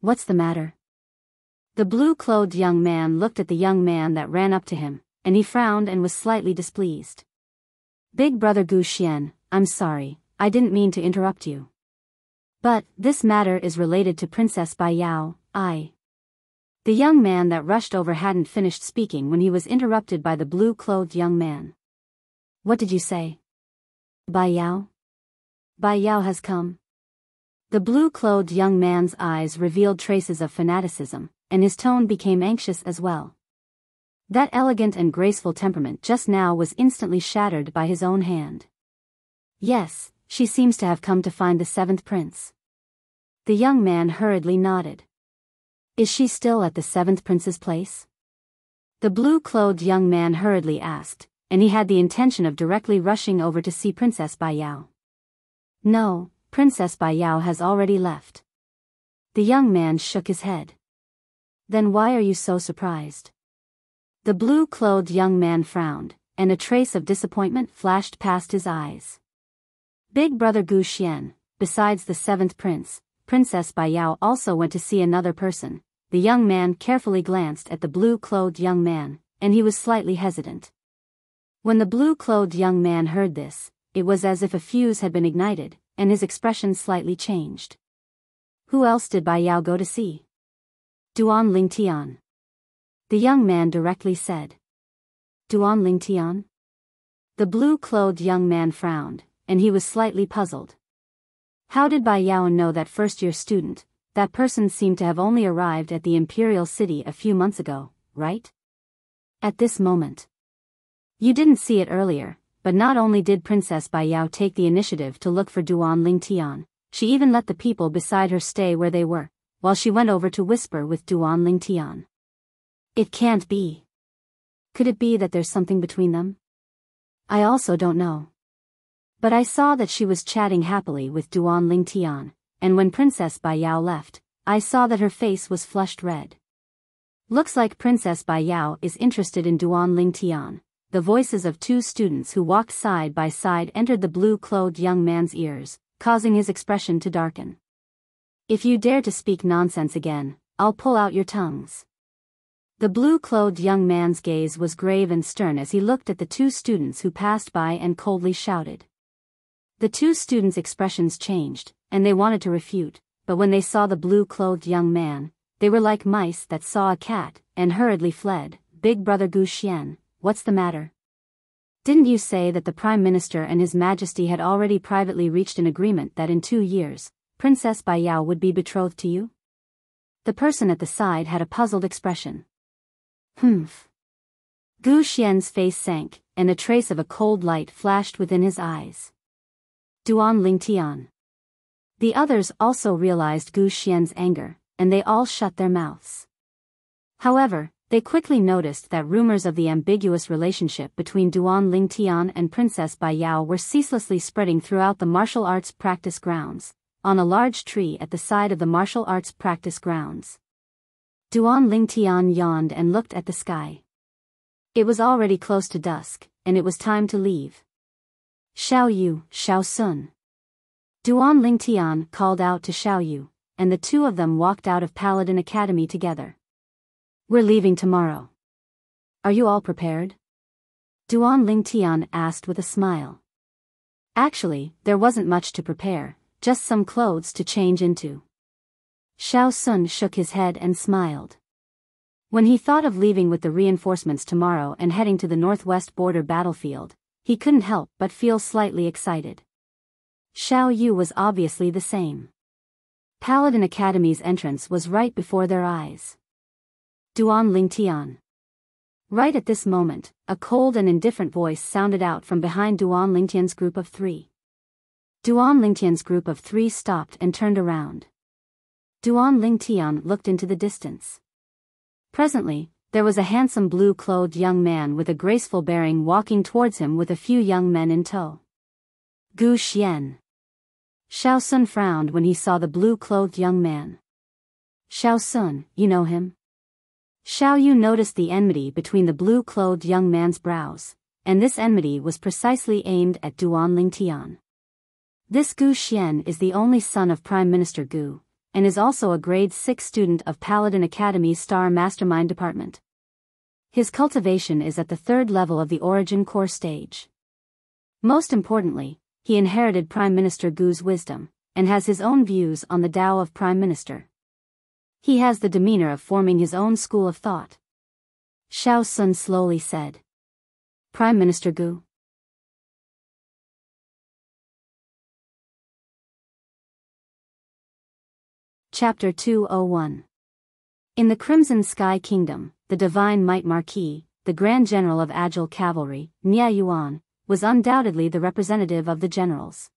What's the matter? The blue-clothed young man looked at the young man that ran up to him, and he frowned and was slightly displeased. Big brother Gu Xian, I'm sorry, I didn't mean to interrupt you. But, this matter is related to Princess Biyao. The young man that rushed over hadn't finished speaking when he was interrupted by the blue-clothed young man. What did you say? Biyao? Biyao has come. The blue-clothed young man's eyes revealed traces of fanaticism, and his tone became anxious as well. That elegant and graceful temperament just now was instantly shattered by his own hand. Yes, she seems to have come to find the seventh prince. The young man hurriedly nodded. Is she still at the seventh prince's place? The blue-clothed young man hurriedly asked, and he had the intention of directly rushing over to see Princess Biyao. No, Princess Biyao has already left. The young man shook his head. Then why are you so surprised? The blue-clothed young man frowned, and a trace of disappointment flashed past his eyes. Big brother Gu Xian, besides the seventh prince, Princess Biyao also went to see another person. The young man carefully glanced at the blue-clothed young man, and he was slightly hesitant. When the blue-clothed young man heard this, it was as if a fuse had been ignited, and his expression slightly changed. Who else did Biyao go to see? Duan Lingtian. The young man directly said. Duan Lingtian? The blue-clothed young man frowned, and he was slightly puzzled. How did Biyao know that first-year student? That person seemed to have only arrived at the imperial city a few months ago, right? At this moment. You didn't see it earlier, but not only did Princess Biyao take the initiative to look for Duan Lingtian, she even let the people beside her stay where they were, while she went over to whisper with Duan Lingtian. It can't be. Could it be that there's something between them? I also don't know. But I saw that she was chatting happily with Duan Lingtian, and when Princess Biyao left, I saw that her face was flushed red. Looks like Princess Biyao is interested in Duan Lingtian. The voices of two students who walked side by side entered the blue-clothed young man's ears, causing his expression to darken. If you dare to speak nonsense again, I'll pull out your tongues. The blue-clothed young man's gaze was grave and stern as he looked at the two students who passed by and coldly shouted. The two students' expressions changed, and they wanted to refute, but when they saw the blue-clothed young man, they were like mice that saw a cat, and hurriedly fled. Big brother Gu Xian, what's the matter? Didn't you say that the Prime Minister and His Majesty had already privately reached an agreement that in 2 years, Princess Biyao would be betrothed to you? The person at the side had a puzzled expression. Humph. Gu Xian's face sank, and a trace of a cold light flashed within his eyes. Duan Lingtian. The others also realized Gu Xian's anger, and they all shut their mouths. However, they quickly noticed that rumors of the ambiguous relationship between Duan Lingtian and Princess Biyao were ceaselessly spreading throughout the martial arts practice grounds, on a large tree at the side of the martial arts practice grounds. Duan Lingtian yawned and looked at the sky. It was already close to dusk, and it was time to leave. Xiao Yu, Xiao Sun. Duan Lingtian called out to Xiao Yu, and the two of them walked out of Paladin Academy together. We're leaving tomorrow. Are you all prepared? Duan Lingtian asked with a smile. Actually, there wasn't much to prepare, just some clothes to change into. Xiao Sun shook his head and smiled. When he thought of leaving with the reinforcements tomorrow and heading to the northwest border battlefield, he couldn't help but feel slightly excited. Xiao Yu was obviously the same. Paladin Academy's entrance was right before their eyes. Duan Lingtian. Right at this moment, a cold and indifferent voice sounded out from behind Duan Lingtian's group of three. Duan Lingtian's group of three stopped and turned around. Duan Lingtian looked into the distance. Presently, there was a handsome blue-clothed young man with a graceful bearing walking towards him with a few young men in tow. Gu Xian. Xiao Sun frowned when he saw the blue-clothed young man. Xiao Sun, you know him? Xiao Yu noticed the enmity between the blue-clothed young man's brows, and this enmity was precisely aimed at Duan Lingtian. This Gu Xian is the only son of Prime Minister Gu, and is also a grade 6 student of Paladin Academy's Star Mastermind Department. His cultivation is at the 3rd level of the Origin Core stage. Most importantly, he inherited Prime Minister Gu's wisdom, and has his own views on the Tao of Prime Minister. He has the demeanor of forming his own school of thought. Xiao Sun slowly said. Prime Minister Gu. Chapter 201. In the Crimson Sky Kingdom, the Divine Might Marquis, the Grand General of Agile Cavalry, Nia Yuan, was undoubtedly the representative of the generals.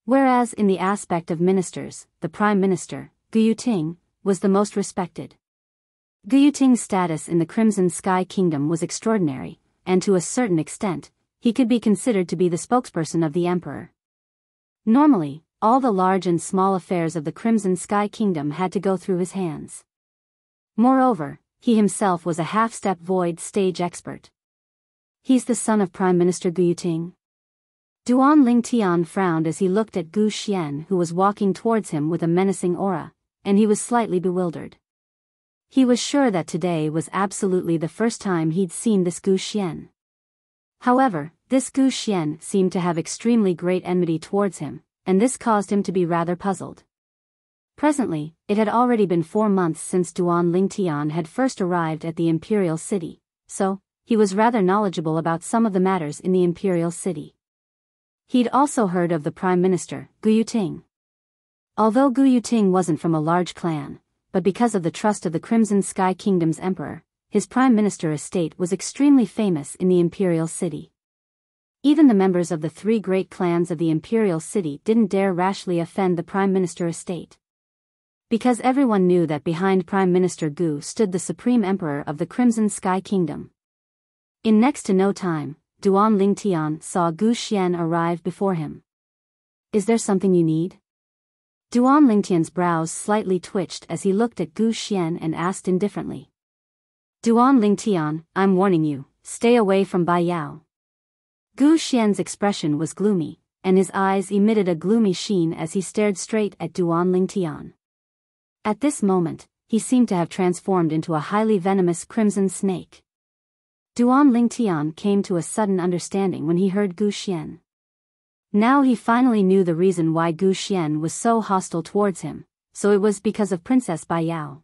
Whereas in the aspect of ministers, the Prime Minister, Gu Yuting, was the most respected. Gu Yuting's status in the Crimson Sky Kingdom was extraordinary, and to a certain extent, he could be considered to be the spokesperson of the Emperor. Normally, all the large and small affairs of the Crimson Sky Kingdom had to go through his hands. Moreover, he himself was a half-step void stage expert. He's the son of Prime Minister Gu Yuting. Duan Lingtian frowned as he looked at Gu Xian, who was walking towards him with a menacing aura, and he was slightly bewildered. He was sure that today was absolutely the first time he'd seen this Gu Xian. However, this Gu Xian seemed to have extremely great enmity towards him, and this caused him to be rather puzzled. Presently, it had already been 4 months since Duan Lingtian had first arrived at the Imperial City, so he was rather knowledgeable about some of the matters in the Imperial City. He'd also heard of the Prime Minister, Gu Yuting. Although Gu Yuting wasn't from a large clan, but because of the trust of the Crimson Sky Kingdom's Emperor, his Prime Minister estate was extremely famous in the Imperial City. Even the members of the 3 great clans of the Imperial City didn't dare rashly offend the Prime Minister estate. Because everyone knew that behind Prime Minister Gu stood the Supreme Emperor of the Crimson Sky Kingdom. In next to no time, Duan Lingtian saw Gu Xian arrive before him. Is there something you need? Duan Lingtian's brows slightly twitched as he looked at Gu Xian and asked indifferently. Duan Lingtian, I'm warning you, stay away from Biyao. Gu Xian's expression was gloomy, and his eyes emitted a gloomy sheen as he stared straight at Duan Lingtian. At this moment, he seemed to have transformed into a highly venomous crimson snake. Duan Lingtian came to a sudden understanding when he heard Gu Xian. Now he finally knew the reason why Gu Xian was so hostile towards him, so it was because of Princess Biyao.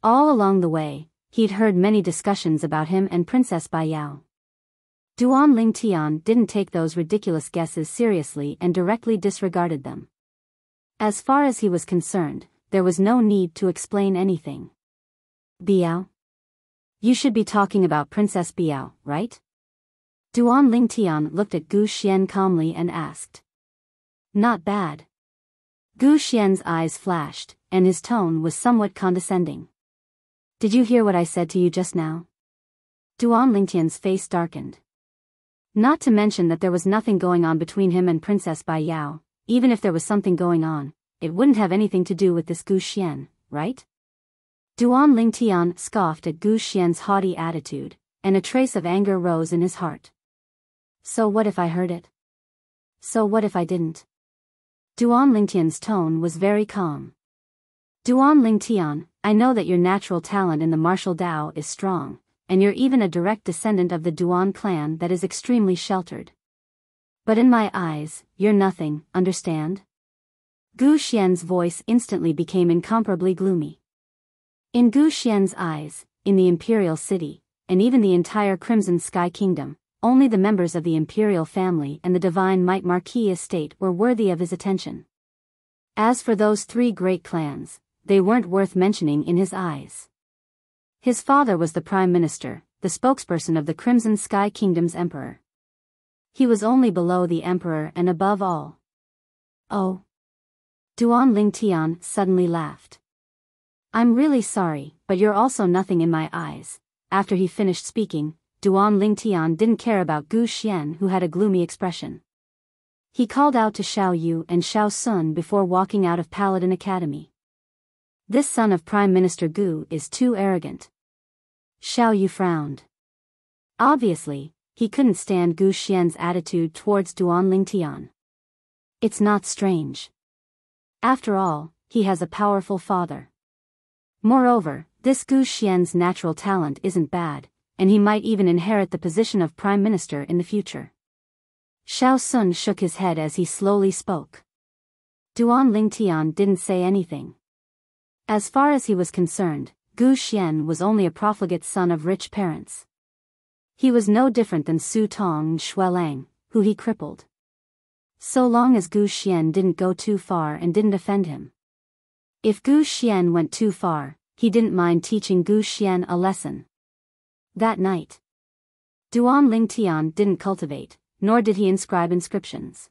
All along the way, he'd heard many discussions about him and Princess Biyao. Duan Lingtian didn't take those ridiculous guesses seriously and directly disregarded them. As far as he was concerned, there was no need to explain anything. Biyao? You should be talking about Princess Biyao, right? Duan Lingtian looked at Gu Xian calmly and asked. Not bad. Gu Xian's eyes flashed, and his tone was somewhat condescending. Did you hear what I said to you just now? Duan Lingtian's face darkened. Not to mention that there was nothing going on between him and Princess Biyao. Even if there was something going on, it wouldn't have anything to do with this Gu Xian, right? Duan Lingtian scoffed at Gu Xian's haughty attitude, and a trace of anger rose in his heart. So what if I heard it? So what if I didn't? Duan Lingtian's tone was very calm. Duan Lingtian, I know that your natural talent in the martial Tao is strong, and you're even a direct descendant of the Duan clan that is extremely sheltered. But in my eyes, you're nothing, understand? Gu Xian's voice instantly became incomparably gloomy. In Gu Xian's eyes, in the Imperial City, and even the entire Crimson Sky Kingdom, only the members of the imperial family and the divine might marquis estate were worthy of his attention. As for those 3 great clans, they weren't worth mentioning in his eyes. His father was the prime minister, the spokesperson of the Crimson Sky Kingdom's emperor. He was only below the emperor and above all. Oh. Duan Lingtian suddenly laughed. I'm really sorry, but you're also nothing in my eyes. After he finished speaking, Duan Lingtian didn't care about Gu Xian, who had a gloomy expression. He called out to Xiao Yu and Xiao Sun before walking out of Paladin Academy. This son of Prime Minister Gu is too arrogant. Xiao Yu frowned. Obviously, he couldn't stand Gu Xian's attitude towards Duan Lingtian. It's not strange. After all, he has a powerful father. Moreover, this Gu Xian's natural talent isn't bad, and he might even inherit the position of Prime Minister in the future. Xiao Sun shook his head as he slowly spoke. Duan Lingtian didn't say anything. As far as he was concerned, Gu Xian was only a profligate son of rich parents. He was no different than Su Tong and Xuelang, who he crippled. So long as Gu Xian didn't go too far and didn't offend him. If Gu Xian went too far, he didn't mind teaching Gu Xian a lesson. That night, Duan Lingtian didn't cultivate, nor did he inscribe inscriptions.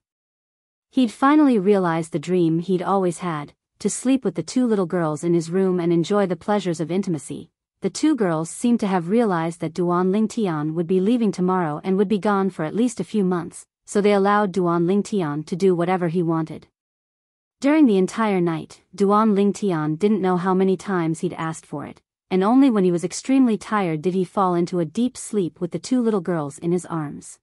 He'd finally realized the dream he'd always had, to sleep with the 2 little girls in his room and enjoy the pleasures of intimacy. The 2 girls seemed to have realized that Duan Lingtian would be leaving tomorrow and would be gone for at least a few months, so they allowed Duan Lingtian to do whatever he wanted. During the entire night, Duan Lingtian didn't know how many times he'd asked for it, and only when he was extremely tired did he fall into a deep sleep with the 2 little girls in his arms.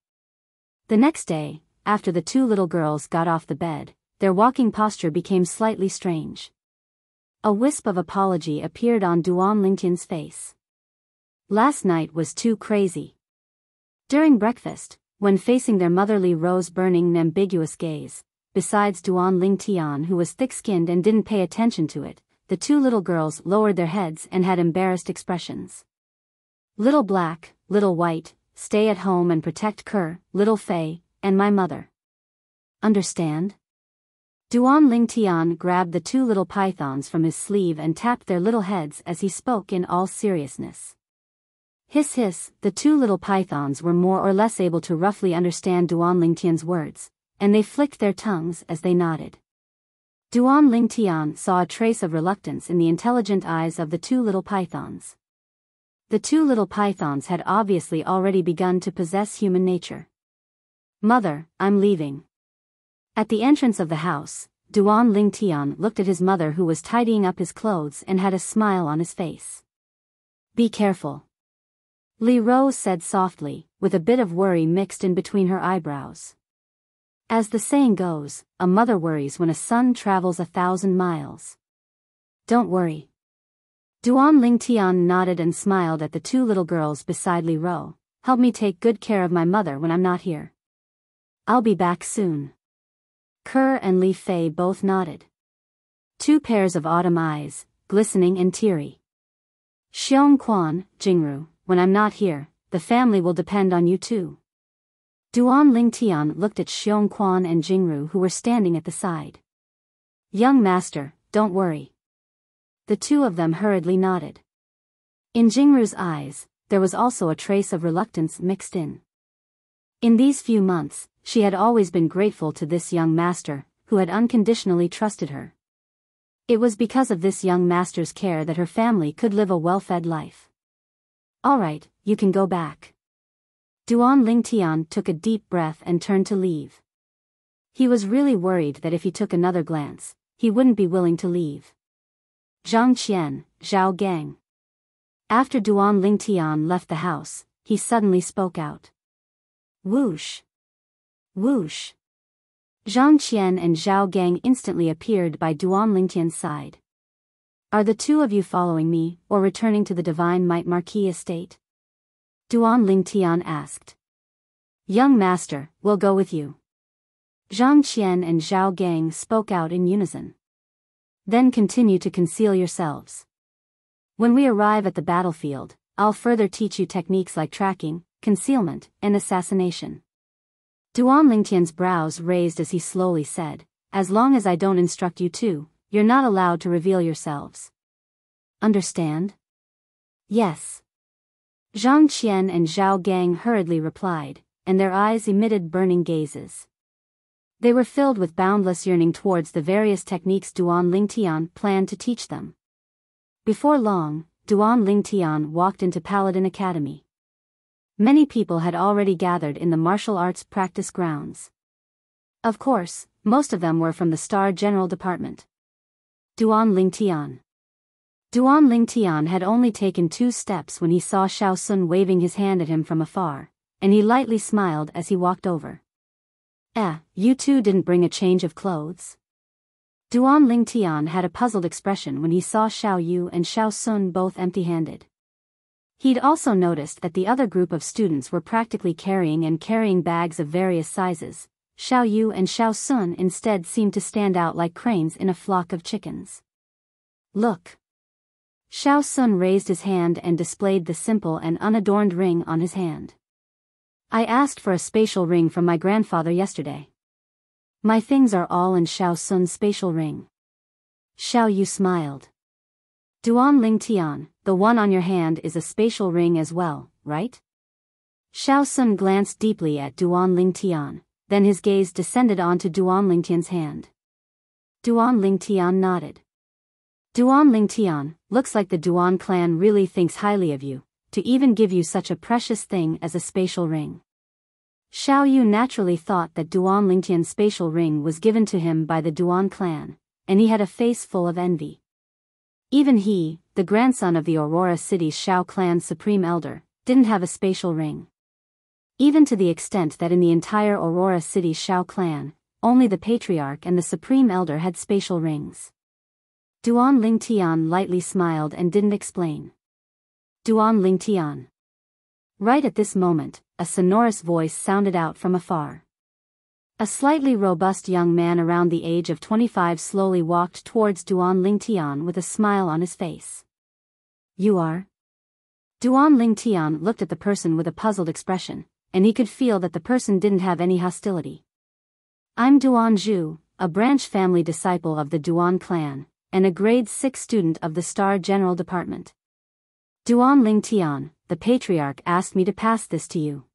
The next day, after the 2 little girls got off the bed, their walking posture became slightly strange. A wisp of apology appeared on Duan Lingtian's face. Last night was too crazy. During breakfast, when facing their motherly rose-burning and ambiguous gaze, besides Duan Lingtian, who was thick-skinned and didn't pay attention to it, the 2 little girls lowered their heads and had embarrassed expressions. Little Black, Little White, stay at home and protect Kerr, Little Fei, and my mother. Understand? Duan Lingtian grabbed the 2 little pythons from his sleeve and tapped their little heads as he spoke in all seriousness. Hiss hiss, the 2 little pythons were more or less able to roughly understand Duan Lingtian's words, and they flicked their tongues as they nodded. Duan Lingtian saw a trace of reluctance in the intelligent eyes of the 2 little pythons. The 2 little pythons had obviously already begun to possess human nature. Mother, I'm leaving. At the entrance of the house, Duan Lingtian looked at his mother, who was tidying up his clothes, and had a smile on his face. Be careful. Li Rose said softly, with a bit of worry mixed in between her eyebrows. As the saying goes, a mother worries when a son travels 1,000 miles. Don't worry. Duan Lingtian nodded and smiled at the 2 little girls beside Li Rose. Help me take good care of my mother when I'm not here. I'll be back soon. Kerr and Li Fei both nodded. 2 pairs of autumn eyes, glistening and teary. Xiong Quan, Jingru, when I'm not here, the family will depend on you too. Duan Lingtian looked at Xiong Quan and Jingru, who were standing at the side. Young master, don't worry. The 2 of them hurriedly nodded. In Jingru's eyes, there was also a trace of reluctance mixed in. In these few months, she had always been grateful to this young master, who had unconditionally trusted her. It was because of this young master's care that her family could live a well-fed life. All right, you can go back. Duan Lingtian took a deep breath and turned to leave. He was really worried that if he took another glance, he wouldn't be willing to leave. Zhang Qian, Zhao Gang. After Duan Lingtian left the house, he suddenly spoke out. Whoosh! Whoosh! Zhang Qian and Zhao Gang instantly appeared by Duan Lingtian's side. Are the 2 of you following me, or returning to the Divine Might Marquis estate? Duan Lingtian asked. Young master, we'll go with you. Zhang Qian and Zhao Gang spoke out in unison. Then continue to conceal yourselves. When we arrive at the battlefield, I'll further teach you techniques like tracking, concealment, and assassination. Duan Lingtian's brows raised as he slowly said, "As long as I don't instruct you to, you're not allowed to reveal yourselves. Understand?" "Yes." Zhang Qian and Zhao Gang hurriedly replied, and their eyes emitted burning gazes. They were filled with boundless yearning towards the various techniques Duan Lingtian planned to teach them. Before long, Duan Lingtian walked into Paladin Academy. Many people had already gathered in the martial arts practice grounds. Of course, most of them were from the Star General Department. Duan Lingtian. Duan Lingtian had only taken 2 steps when he saw Xiao Sun waving his hand at him from afar, and he lightly smiled as he walked over. You two didn't bring a change of clothes?" Duan Lingtian had a puzzled expression when he saw Xiao Yu and Xiao Sun both empty-handed. He'd also noticed that the other group of students were practically carrying bags of various sizes. Xiao Yu and Xiao Sun instead seemed to stand out like cranes in a flock of chickens. "Look." Xiao Sun raised his hand and displayed the simple and unadorned ring on his hand. "I asked for a spatial ring from my grandfather yesterday. My things are all in Xiao Sun's spatial ring." Xiao Yu smiled. "Duan Lingtian, the one on your hand is a spatial ring as well, right?" Xiao Sun glanced deeply at Duan Lingtian, then his gaze descended onto Duan Lingtian's hand. Duan Lingtian nodded. "Duan Lingtian, looks like the Duan clan really thinks highly of you, to even give you such a precious thing as a spatial ring." Xiao Yu naturally thought that Duan Lingtian's spatial ring was given to him by the Duan clan, and he had a face full of envy. Even he, the grandson of the Aurora City's Xiao clan's supreme elder, didn't have a spatial ring. Even to the extent that in the entire Aurora City Xiao clan, only the patriarch and the supreme elder had spatial rings. Duan Lingtian lightly smiled and didn't explain. Duan Lingtian. Right at this moment, a sonorous voice sounded out from afar. A slightly robust young man around the age of 25 slowly walked towards Duan Lingtian with a smile on his face. "You are?" Duan Lingtian looked at the person with a puzzled expression, and he could feel that the person didn't have any hostility. "I'm Duan Zhu, a branch family disciple of the Duan clan, and a grade 6 student of the Star General Department. Duan Lingtian, the patriarch asked me to pass this to you."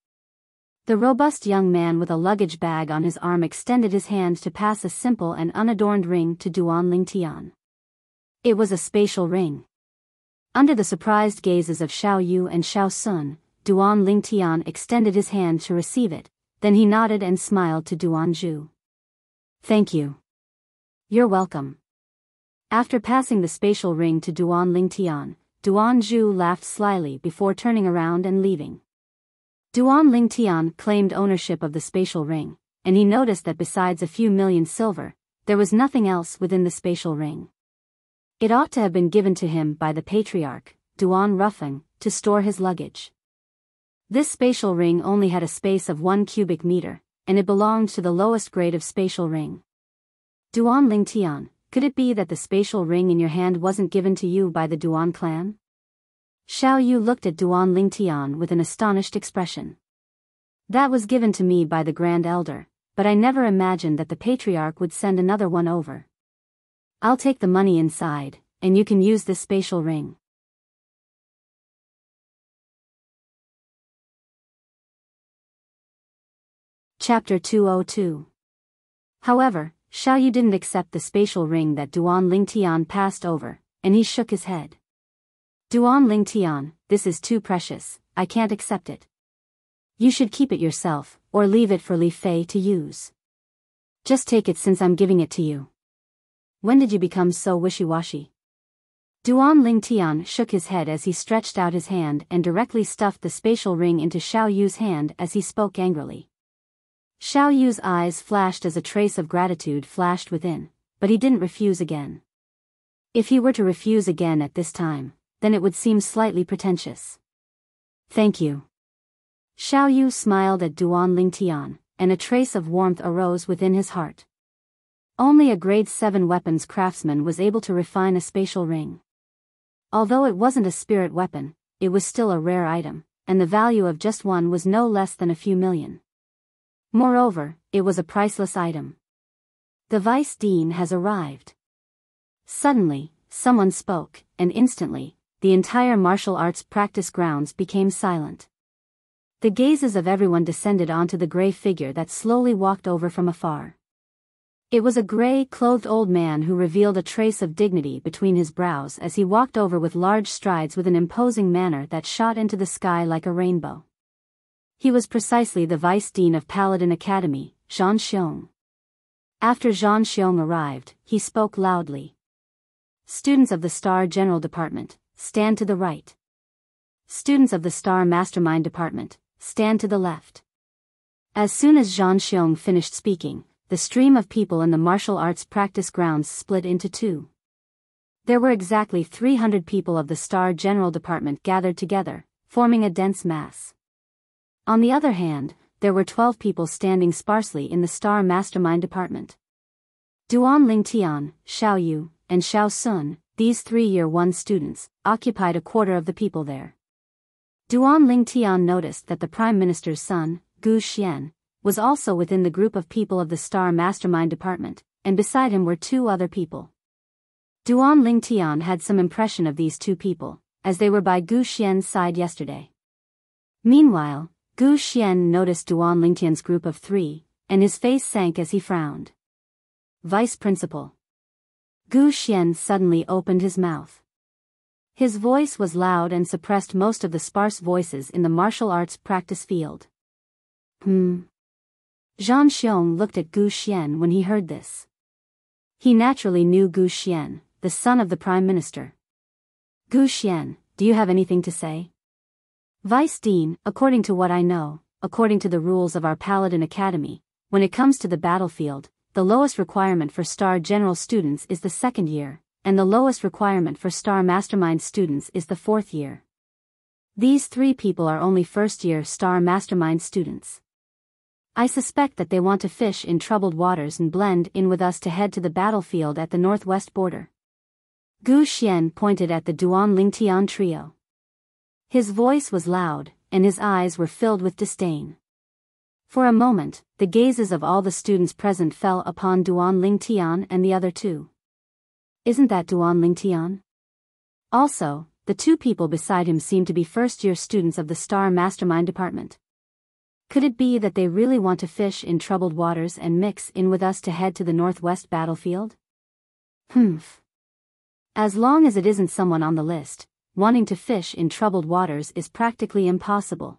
The robust young man with a luggage bag on his arm extended his hand to pass a simple and unadorned ring to Duan Lingtian. It was a spatial ring. Under the surprised gazes of Xiao Yu and Xiao Sun, Duan Lingtian extended his hand to receive it, then he nodded and smiled to Duan Zhu. "Thank you." "You're welcome." After passing the spatial ring to Duan Lingtian, Duan Zhu laughed slyly before turning around and leaving. Duan Lingtian claimed ownership of the spatial ring, and he noticed that besides a few million silver, there was nothing else within the spatial ring. It ought to have been given to him by the patriarch, Duan Ruffeng, to store his luggage. This spatial ring only had a space of 1 cubic meter, and it belonged to the lowest grade of spatial ring. Duan Lingtian, could it be that the spatial ring in your hand wasn't given to you by the Duan clan? Xiao Yu looked at Duan Lingtian with an astonished expression. "That was given to me by the Grand Elder, but I never imagined that the Patriarch would send another one over. I'll take the money inside, and you can use this spatial ring." Chapter 202. However, Xiao Yu didn't accept the spatial ring that Duan Lingtian passed over, and he shook his head. "Duan Lingtian, this is too precious, I can't accept it. You should keep it yourself, or leave it for Li Fei to use. Just take it since I'm giving it to you. When did you become so wishy-washy?" Duan Lingtian shook his head as he stretched out his hand and directly stuffed the spatial ring into Xiao Yu's hand as he spoke angrily. Xiao Yu's eyes flashed as a trace of gratitude flashed within, but he didn't refuse again. If he were to refuse again at this time, then it would seem slightly pretentious. "Thank you." Xiao Yu smiled at Duan Lingtian, and a trace of warmth arose within his heart. Only a grade 7 weapons craftsman was able to refine a spatial ring. Although it wasn't a spirit weapon, it was still a rare item, and the value of just one was no less than a few million. Moreover, it was a priceless item. The vice dean has arrived. Suddenly, someone spoke, and instantly, the entire martial arts practice grounds became silent. The gazes of everyone descended onto the gray figure that slowly walked over from afar. It was a gray-clothed old man who revealed a trace of dignity between his brows as he walked over with large strides with an imposing manner that shot into the sky like a rainbow. He was precisely the vice dean of Paladin Academy, Zhang Xiong. After Zhang Xiong arrived, he spoke loudly. Students of the Star General Department, stand to the right. Students of the Star Mastermind Department, stand to the left. As soon as Zhang Xiong finished speaking, the stream of people in the martial arts practice grounds split into two. There were exactly 300 people of the Star General Department gathered together, forming a dense mass. On the other hand, there were 12 people standing sparsely in the Star Mastermind Department. Duan Lingtian, Xiao Yu, and Xiao Sun, these 3 Year 1 students, occupied a quarter of the people there. Duan Lingtian noticed that the Prime Minister's son, Gu Xian, was also within the group of people of the Star Mastermind Department, and beside him were 2 other people. Duan Lingtian had some impression of these 2 people, as they were by Gu Xian's side yesterday. Meanwhile, Gu Xian noticed Duan Lingtian's group of 3, and his face sank as he frowned. Vice Principal. Gu Xian suddenly opened his mouth. His voice was loud and suppressed most of the sparse voices in the martial arts practice field. Zhang Xiong looked at Gu Xian when he heard this. He naturally knew Gu Xian, the son of the Prime Minister. Gu Xian, do you have anything to say? Vice Dean, according to what I know, according to the rules of our Paladin Academy, when it comes to the battlefield, the lowest requirement for Star General students is the 2nd year, and the lowest requirement for Star Mastermind students is the 4th year. These 3 people are only 1st year Star Mastermind students. I suspect that they want to fish in troubled waters and blend in with us to head to the battlefield at the northwest border. Gu Xian pointed at the Duan Lingtian trio. His voice was loud, and his eyes were filled with disdain. For a moment, the gazes of all the students present fell upon Duan Lingtian and the other 2. Isn't that Duan Lingtian? Also, the 2 people beside him seemed to be first-year students of the Star Mastermind Department. Could it be that they really want to fish in troubled waters and mix in with us to head to the northwest battlefield? As long as it isn't someone on the list, wanting to fish in troubled waters is practically impossible.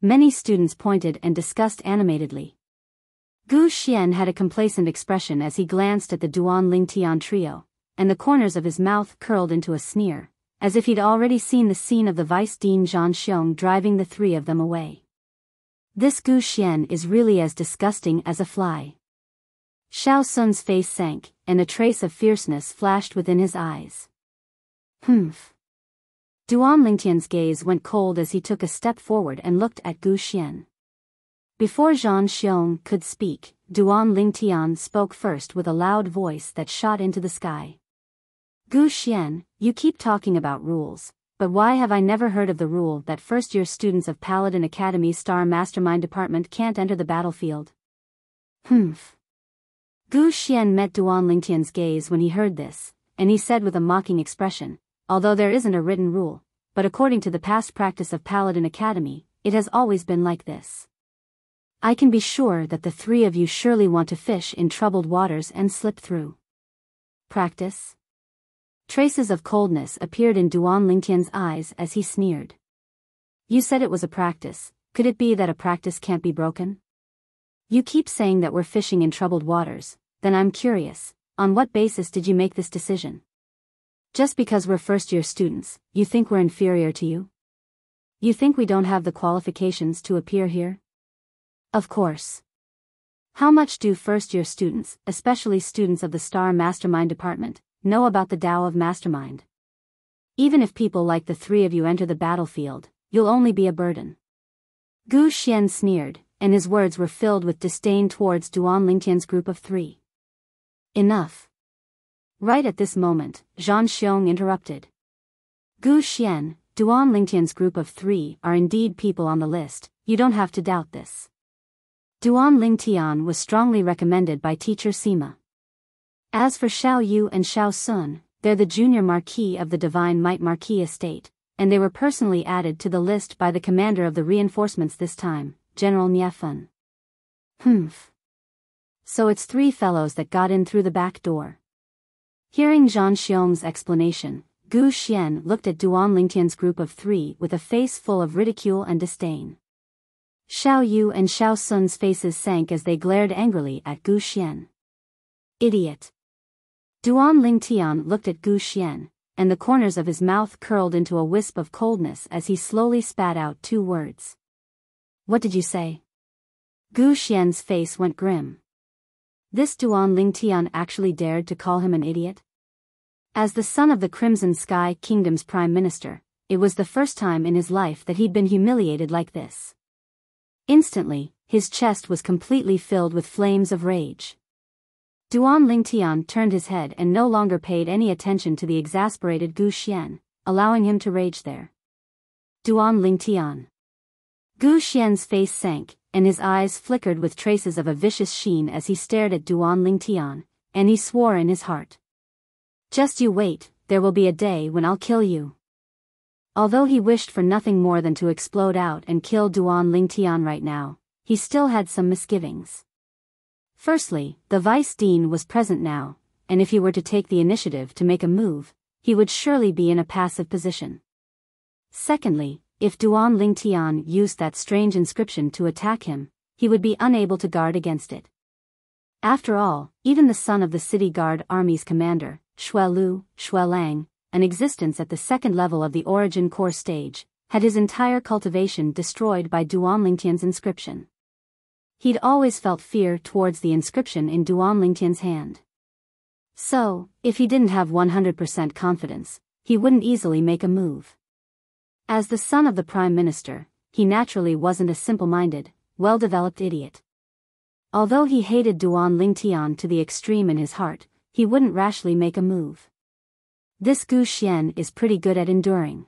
Many students pointed and discussed animatedly. Gu Xian had a complacent expression as he glanced at the Duan Lingtian trio, and the corners of his mouth curled into a sneer, as if he'd already seen the scene of the Vice Dean Zhang Xiong driving the 3 of them away. This Gu Xian is really as disgusting as a fly. Xiao Sun's face sank, and a trace of fierceness flashed within his eyes. Duan Lingtian's gaze went cold as he took a step forward and looked at Gu Xian. Before Zhang Xiong could speak, Duan Lingtian spoke first with a loud voice that shot into the sky. Gu Xian, you keep talking about rules, but why have I never heard of the rule that first-year students of Paladin Academy Star Mastermind Department can't enter the battlefield? Gu Xian met Duan Lingtian's gaze when he heard this, and he said with a mocking expression, although there isn't a written rule, but according to the past practice of Paladin Academy, it has always been like this. I can be sure that the 3 of you surely want to fish in troubled waters and slip through. Practice? Traces of coldness appeared in Duan Lingtian's eyes as he sneered. You said it was a practice, could it be that a practice can't be broken? You keep saying that we're fishing in troubled waters, then I'm curious, on what basis did you make this decision? Just because we're first-year students, you think we're inferior to you? You think we don't have the qualifications to appear here? Of course. How much do first-year students, especially students of the Star Mastermind Department, know about the Tao of Mastermind? Even if people like the 3 of you enter the battlefield, you'll only be a burden. Gu Xian sneered, and his words were filled with disdain towards Duan Lingtian's group of 3. Enough. Right at this moment, Zhang Xiong interrupted. Gu Xian, Duan Lingtian's group of 3 are indeed people on the list, you don't have to doubt this. Duan Lingtian was strongly recommended by teacher Sima. As for Xiao Yu and Xiao Sun, they're the junior marquis of the Divine Might Marquis estate, and they were personally added to the list by the commander of the reinforcements this time, General Niefan. Humph. So it's 3 fellows that got in through the back door. Hearing Zhang Xiong's explanation, Gu Xian looked at Duan Lingtian's group of 3 with a face full of ridicule and disdain. Xiao Yu and Xiao Sun's faces sank as they glared angrily at Gu Xian. Idiot. Duan Lingtian looked at Gu Xian, and the corners of his mouth curled into a wisp of coldness as he slowly spat out 2 words. What did you say? Gu Xian's face went grim. This Duan Lingtian actually dared to call him an idiot? As the son of the Crimson Sky Kingdom's prime minister, it was the first time in his life that he'd been humiliated like this. Instantly, his chest was completely filled with flames of rage. Duan Lingtian turned his head and no longer paid any attention to the exasperated Gu Xian, allowing him to rage there. Duan Lingtian. Gu Xian's face sank, and his eyes flickered with traces of a vicious sheen as he stared at Duan Lingtian, and he swore in his heart. Just you wait, there will be a day when I'll kill you. Although he wished for nothing more than to explode out and kill Duan Lingtian right now, he still had some misgivings. Firstly, the vice dean was present now, and if he were to take the initiative to make a move, he would surely be in a passive position. Secondly, if Duan Lingtian used that strange inscription to attack him, he would be unable to guard against it. After all, even the son of the city guard army's commander, Shuelu, Shuelang, an existence at the 2nd level of the origin core stage, had his entire cultivation destroyed by Duan Lingtian's inscription. He'd always felt fear towards the inscription in Duan Lingtian's hand. So, if he didn't have 100% confidence, he wouldn't easily make a move. As the son of the prime minister, he naturally wasn't a simple-minded, well-developed idiot. Although he hated Duan Lingtian to the extreme in his heart, he wouldn't rashly make a move. This Gu Xian is pretty good at enduring.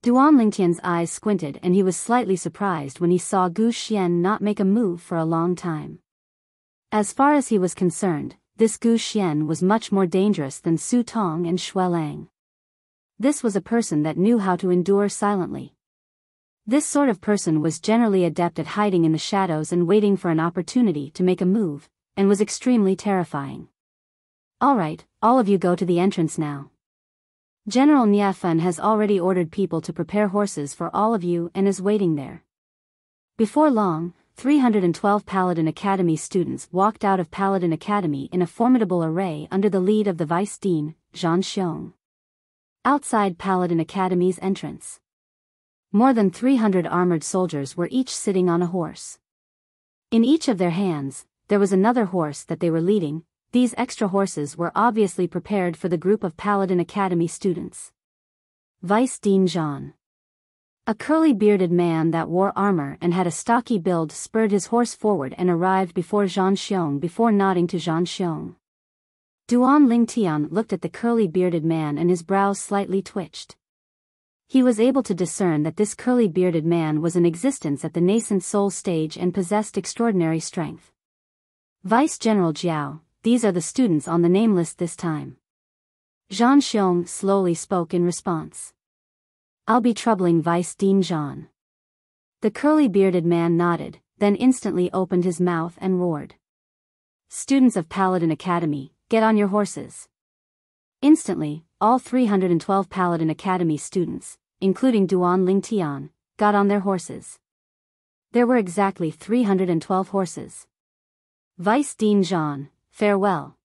Duan Lingtian's eyes squinted and he was slightly surprised when he saw Gu Xian not make a move for a long time. As far as he was concerned, this Gu Xian was much more dangerous than Su Tong and Shuelang. This was a person that knew how to endure silently. This sort of person was generally adept at hiding in the shadows and waiting for an opportunity to make a move, and was extremely terrifying. Alright, all of you go to the entrance now. General Niefan has already ordered people to prepare horses for all of you and is waiting there. Before long, 312 Paladin Academy students walked out of Paladin Academy in a formidable array under the lead of the Vice Dean, Zhang Xiong. Outside Paladin Academy's entrance, more than 300 armored soldiers were each sitting on a horse. In each of their hands, there was another horse that they were leading. These extra horses were obviously prepared for the group of Paladin Academy students. Vice Dean Zhan, a curly-bearded man that wore armor and had a stocky build, spurred his horse forward and arrived before Zhang Xiong before nodding to Zhang Xiong. Duan Lingtian looked at the curly-bearded man and his brows slightly twitched. He was able to discern that this curly-bearded man was in existence at the nascent soul stage and possessed extraordinary strength. Vice General Jiao, these are the students on the name list this time. Zhang Xiong slowly spoke in response. I'll be troubling Vice Dean Zhan. The curly-bearded man nodded, then instantly opened his mouth and roared. Students of Paladin Academy, get on your horses. Instantly, all 312 Paladin Academy students, including Duan Lingtian, got on their horses. There were exactly 312 horses. Vice Dean Zhan, farewell.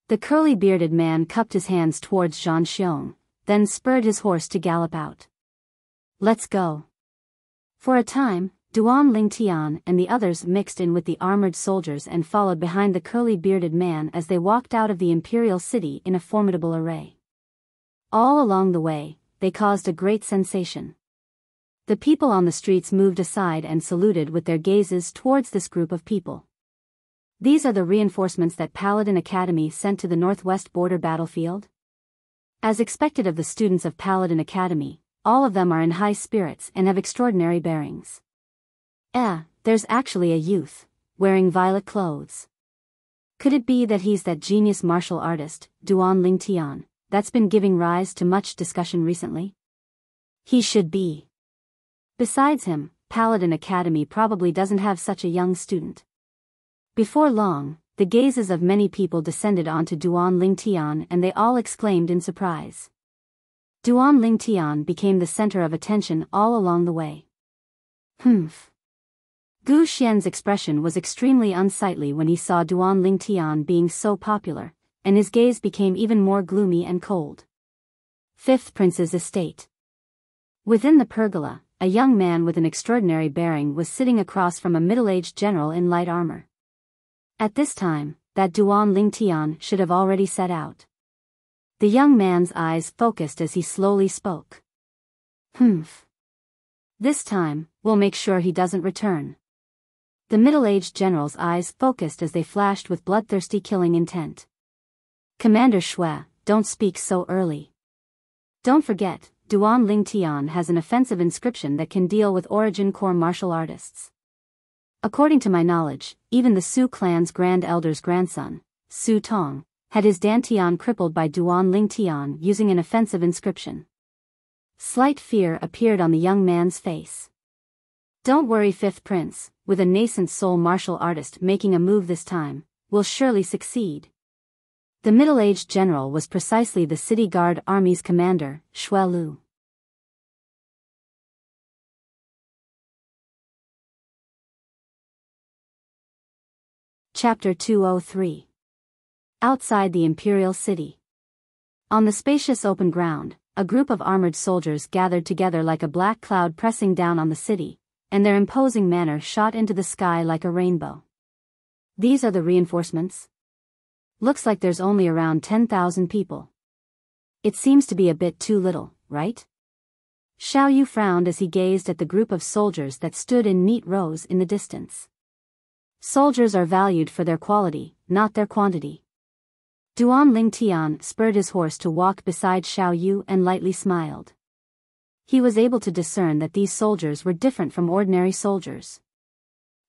The curly-bearded man cupped his hands towards Zhang Xiong, then spurred his horse to gallop out. Let's go. For a time, Duan Lingtian and the others mixed in with the armored soldiers and followed behind the curly-bearded man as they walked out of the imperial city in a formidable array. All along the way, they caused a great sensation. The people on the streets moved aside and saluted with their gazes towards this group of people. These are the reinforcements that Paladin Academy sent to the northwest border battlefield? As expected of the students of Paladin Academy, all of them are in high spirits and have extraordinary bearings. There's actually a youth, wearing violet clothes. Could it be that he's that genius martial artist, Duan Lingtian, that's been giving rise to much discussion recently? He should be. Besides him, Paladin Academy probably doesn't have such a young student. Before long, the gazes of many people descended onto Duan Lingtian and they all exclaimed in surprise. Duan Lingtian became the center of attention all along the way. Humph. Gu Xian's expression was extremely unsightly when he saw Duan Lingtian being so popular, and his gaze became even more gloomy and cold. Fifth Prince's estate. Within the pergola, a young man with an extraordinary bearing was sitting across from a middle-aged general in light armor. At this time, that Duan Lingtian should have already set out. The young man's eyes focused as he slowly spoke. Humph. This time, we'll make sure he doesn't return. The middle-aged general's eyes focused as they flashed with bloodthirsty killing intent. Commander Shui, don't speak so early. Don't forget, Duan Lingtian has an offensive inscription that can deal with origin core martial artists. According to my knowledge, even the Su clan's Grand Elder's grandson, Su Tong, had his Dantian crippled by Duan Lingtian using an offensive inscription. Slight fear appeared on the young man's face. Don't worry, Fifth Prince, with a nascent soul martial artist making a move this time, we'll surely succeed. The middle-aged general was precisely the City Guard Army's commander, Shui Lu. Chapter 203. Outside the Imperial City. On the spacious open ground, a group of armored soldiers gathered together like a black cloud pressing down on the city, and their imposing manner shot into the sky like a rainbow. These are the reinforcements? Looks like there's only around 10,000 people. It seems to be a bit too little, right? Xiao Yu frowned as he gazed at the group of soldiers that stood in neat rows in the distance. Soldiers are valued for their quality, not their quantity. Duan Lingtian spurred his horse to walk beside Xiao Yu and lightly smiled. He was able to discern that these soldiers were different from ordinary soldiers.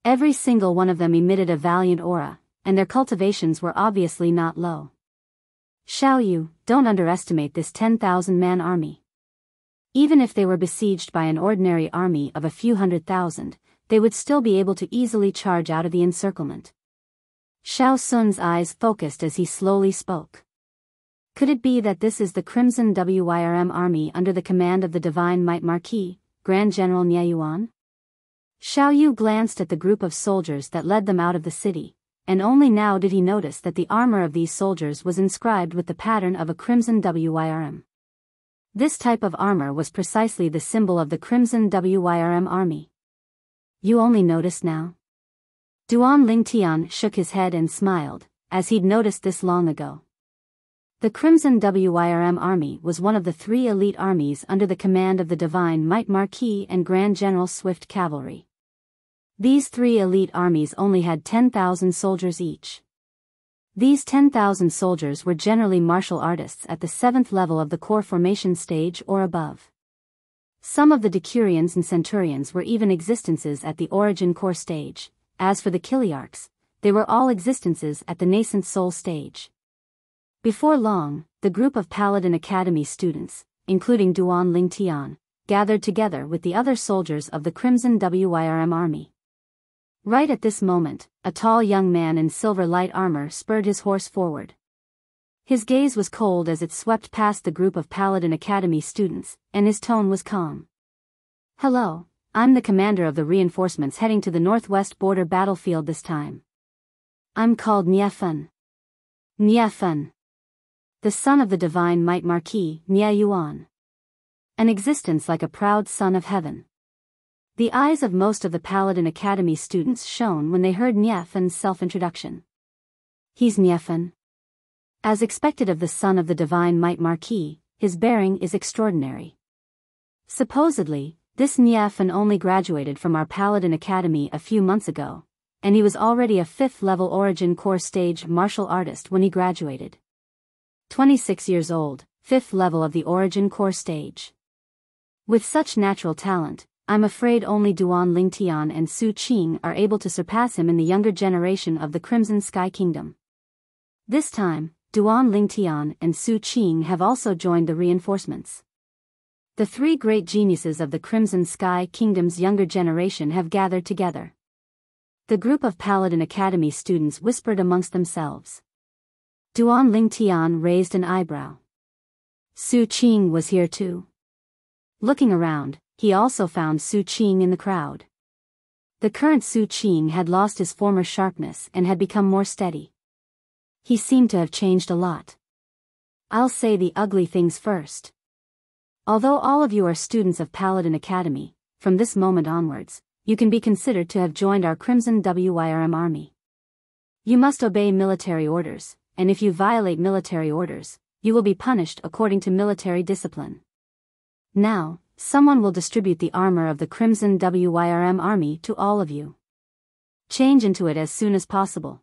Every single one of them emitted a valiant aura, and their cultivations were obviously not low. Xiao Yu, don't underestimate this 10,000-man army. Even if they were besieged by an ordinary army of a few 100,000, they would still be able to easily charge out of the encirclement. Xiao Sun's eyes focused as he slowly spoke. Could it be that this is the Crimson Wyrm army under the command of the Divine Might Marquis, Grand General Nie Yuan? Xiao Yu glanced at the group of soldiers that led them out of the city, and only now did he notice that the armor of these soldiers was inscribed with the pattern of a Crimson Wyrm. This type of armor was precisely the symbol of the Crimson Wyrm army. You only noticed now? Duan Lingtian shook his head and smiled, as he'd noticed this long ago. The Crimson Wyrm army was one of the 3 elite armies under the command of the Divine Might Marquis and Grand General Swift Cavalry. These 3 elite armies only had 10,000 soldiers each. These 10,000 soldiers were generally martial artists at the 7th level of the core formation stage or above. Some of the Decurions and Centurions were even existences at the origin core stage. As for the Kiliarchs, they were all existences at the nascent soul stage. Before long, the group of Paladin Academy students, including Duan Lingtian, gathered together with the other soldiers of the Crimson Wyrm army. Right at this moment, a tall young man in silver light armor spurred his horse forward. His gaze was cold as it swept past the group of Paladin Academy students, and his tone was calm. Hello, I'm the commander of the reinforcements heading to the northwest border battlefield this time. I'm called Nie Fen. Nie Fen. The son of the Divine Might Marquis, Nie Yuan. An existence like a proud son of heaven. The eyes of most of the Paladin Academy students shone when they heard Nie Fen's self-introduction. He's Nie Fen. As expected of the son of the Divine Might Marquis, his bearing is extraordinary. Supposedly, this Nie Fen only graduated from our Paladin Academy a few months ago, and he was already a 5th level origin core stage martial artist when he graduated. 26 years old, 5th level of the origin core stage. With such natural talent, I'm afraid only Duan Lingtian and Su Qing are able to surpass him in the younger generation of the Crimson Sky Kingdom. This time, Duan Lingtian and Su Qing have also joined the reinforcements. The three great geniuses of the Crimson Sky Kingdom's younger generation have gathered together. The group of Paladin Academy students whispered amongst themselves. Duan Lingtian raised an eyebrow. Su Qing was here too. Looking around, he also found Su Qing in the crowd. The current Su Qing had lost his former sharpness and had become more steady. He seemed to have changed a lot. I'll say the ugly things first. Although all of you are students of Paladin Academy, from this moment onwards, you can be considered to have joined our Crimson WYRM army. You must obey military orders, and if you violate military orders, you will be punished according to military discipline. Now, someone will distribute the armor of the Crimson WYRM army to all of you. Change into it as soon as possible.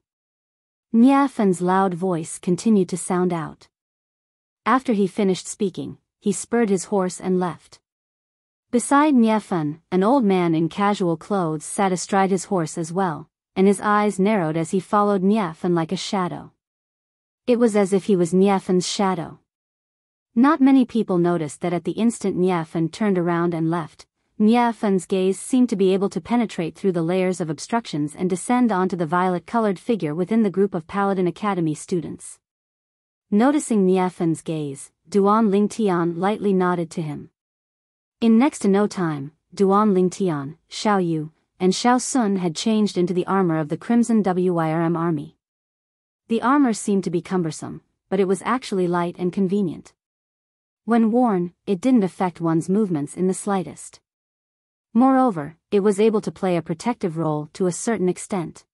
Niafan's loud voice continued to sound out. After he finished speaking, he spurred his horse and left. Beside Niafan, an old man in casual clothes sat astride his horse as well, and his eyes narrowed as he followed Niafan like a shadow. It was as if he was Niafan's shadow. Not many people noticed that at the instant Niafan turned around and left, Niafan's gaze seemed to be able to penetrate through the layers of obstructions and descend onto the violet-colored figure within the group of Paladin Academy students. Noticing Niafan's gaze, Duan Lingtian lightly nodded to him. In next to no time, Duan Lingtian, Xiao Yu, and Xiao Sun had changed into the armor of the Crimson WYRM army. The armor seemed to be cumbersome, but it was actually light and convenient. When worn, it didn't affect one's movements in the slightest. Moreover, it was able to play a protective role to a certain extent.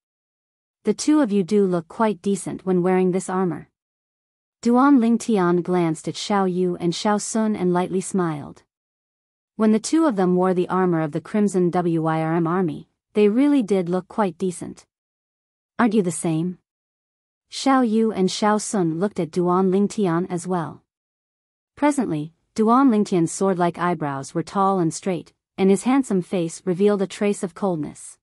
The two of you do look quite decent when wearing this armor. Duan Lingtian glanced at Xiao Yu and Xiao Sun and lightly smiled. When the two of them wore the armor of the Crimson WYRM army, they really did look quite decent. Aren't you the same? Xiao Yu and Xiao Sun looked at Duan Lingtian as well. Presently, Duan Lingtian's sword-like eyebrows were tall and straight, and his handsome face revealed a trace of coldness.